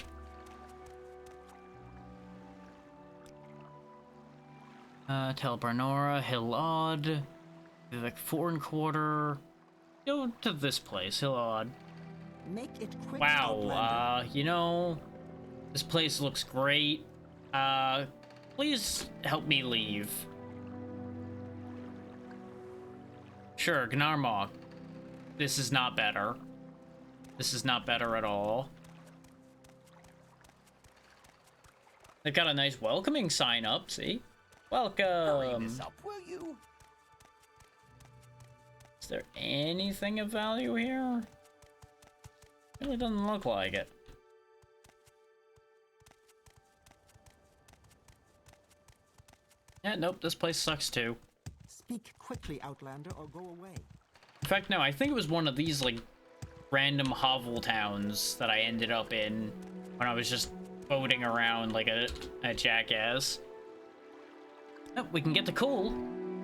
Tel Barnora, Hillod, Vivek Foreign Quarter. Go to this place, Hillod. Make it quick, wow, you know, this place looks great. Please help me leave. Sure, Gnarmok. This is not better. This is not better at all. They've got a nice welcoming sign up, see? Welcome! Hurry this up, will you? Is there anything of value here? Really doesn't look like it. Yeah, nope, this place sucks too. Speak quickly, Outlander, or go away. In fact, no, I think it was one of these, like, random hovel towns that I ended up in when I was just boating around like a jackass. Oh, we can get the coal.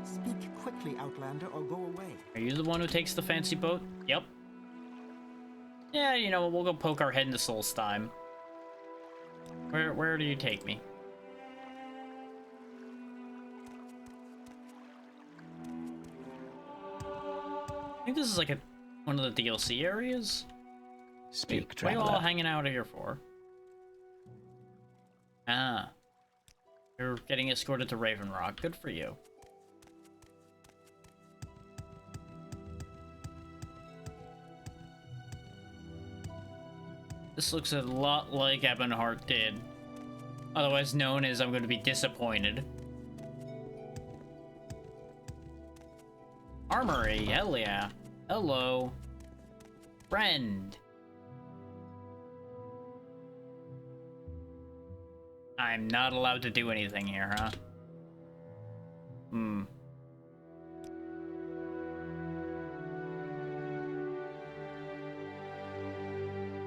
Speak quickly, Outlander, or go away. Are you the one who takes the fancy boat? Yep. Yeah, you know, we'll go poke our head into Solstheim. Where do you take me? I think this is like one of the DLC areas. Speak, what are you all traveler. hanging out here for? Ah. You're getting escorted to Raven Rock. Good for you. This looks a lot like Ebonheart did. Otherwise known as I'm going to be disappointed. Armory, hell yeah. Hello. Friend. I'm not allowed to do anything here, huh?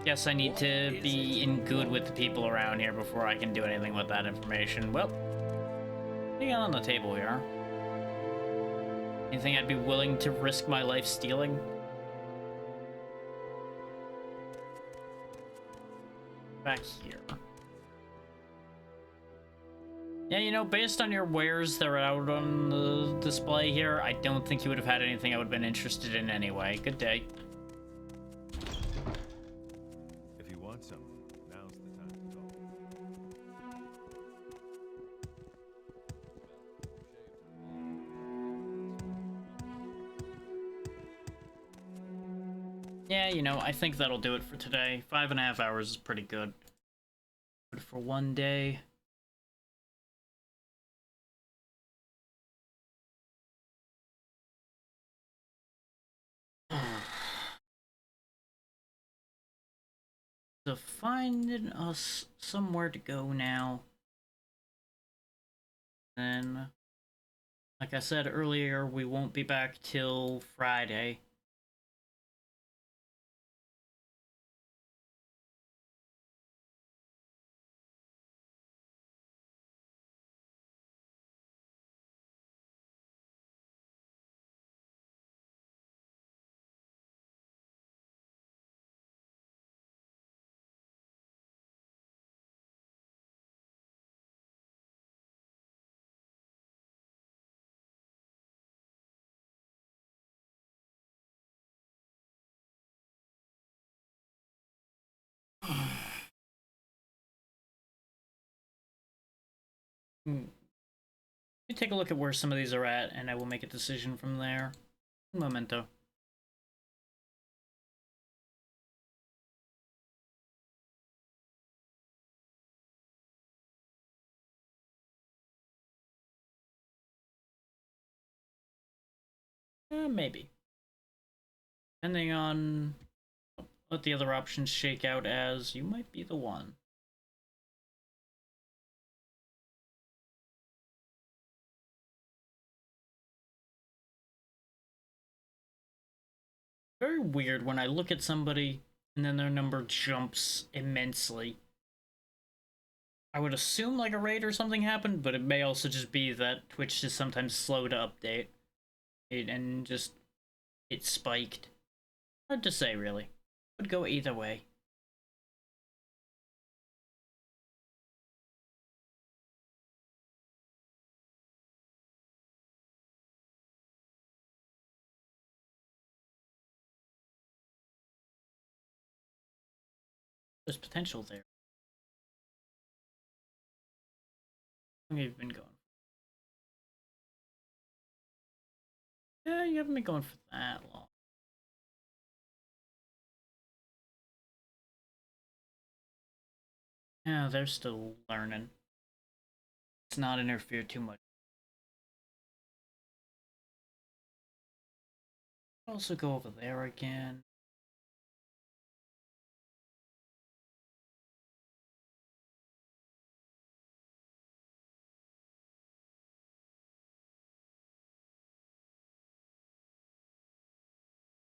Guess I need to be in good with the people around here before I can do anything with that information. Well, what do you got on the table here? Anything I'd be willing to risk my life stealing? Back here. Yeah, you know, based on your wares that are out on the display here, I don't think you would have had anything I would have been interested in anyway. Good day. If you want some, now's the time to go. Yeah, you know, I think that'll do it for today. 5.5 hours is pretty good. Good for one day. So finding us somewhere to go now. Then, like I said earlier, we won't be back till Friday. Let me take a look at where some of these are at, and I will make a decision from there. Un momento. Maybe. Depending on what the other options shake out as, you might be the one. Very weird when I look at somebody and then their number jumps immensely. I would assume like a raid or something happened, but it may also just be that Twitch is sometimes slow to update. And just, it spiked. Hard to say, really. Would go either way. There's potential there. How long have you been going? Yeah, you haven't been going for that long. Yeah, they're still learning. Let's not interfere too much. Also go over there again.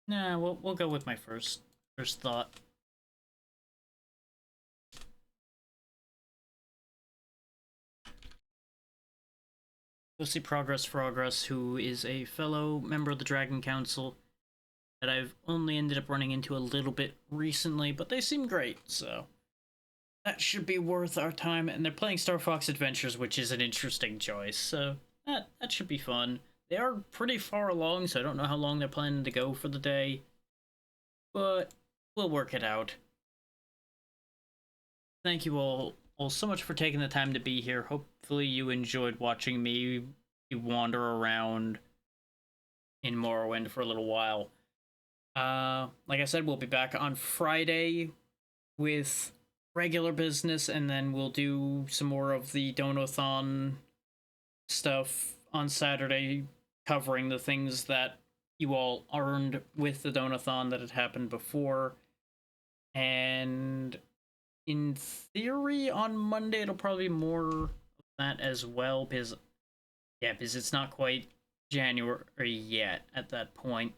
Nah, we'll go with my first thought. Go see Progress, who is a fellow member of the Dragon Council that I've only ended up running into a little bit recently, but they seem great, so that should be worth our time. And they're playing Star Fox Adventures, which is an interesting choice, so that should be fun. They are pretty far along, so I don't know how long they're planning to go for the day, but we'll work it out. Thank you all so much for taking the time to be here. Hopefully you enjoyed watching me wander around in Morrowind for a little while. Like I said, we'll be back on Friday with regular business, and then we'll do some more of the Donathon stuff on Saturday, covering the things that you all earned with the Donathon that had happened before. And in theory, on Monday, it'll probably be more of that as well, because it's not quite January yet at that point.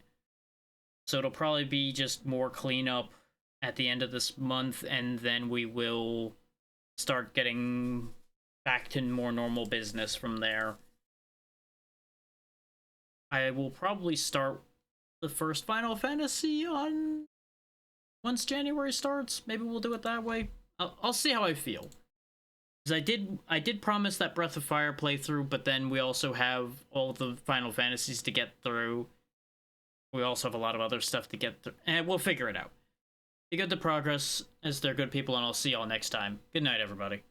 So it'll probably be just more cleanup at the end of this month, and then we will start getting back to more normal business from there. I will probably start the first Final Fantasy on once January starts. Maybe we'll do it that way. I'll see how I feel. Because I did promise that Breath of Fire playthrough, but then we also have all the Final Fantasies to get through. We also have a lot of other stuff to get through, and we'll figure it out. Be good to progress, as they're good people, and I'll see y'all next time. Good night, everybody.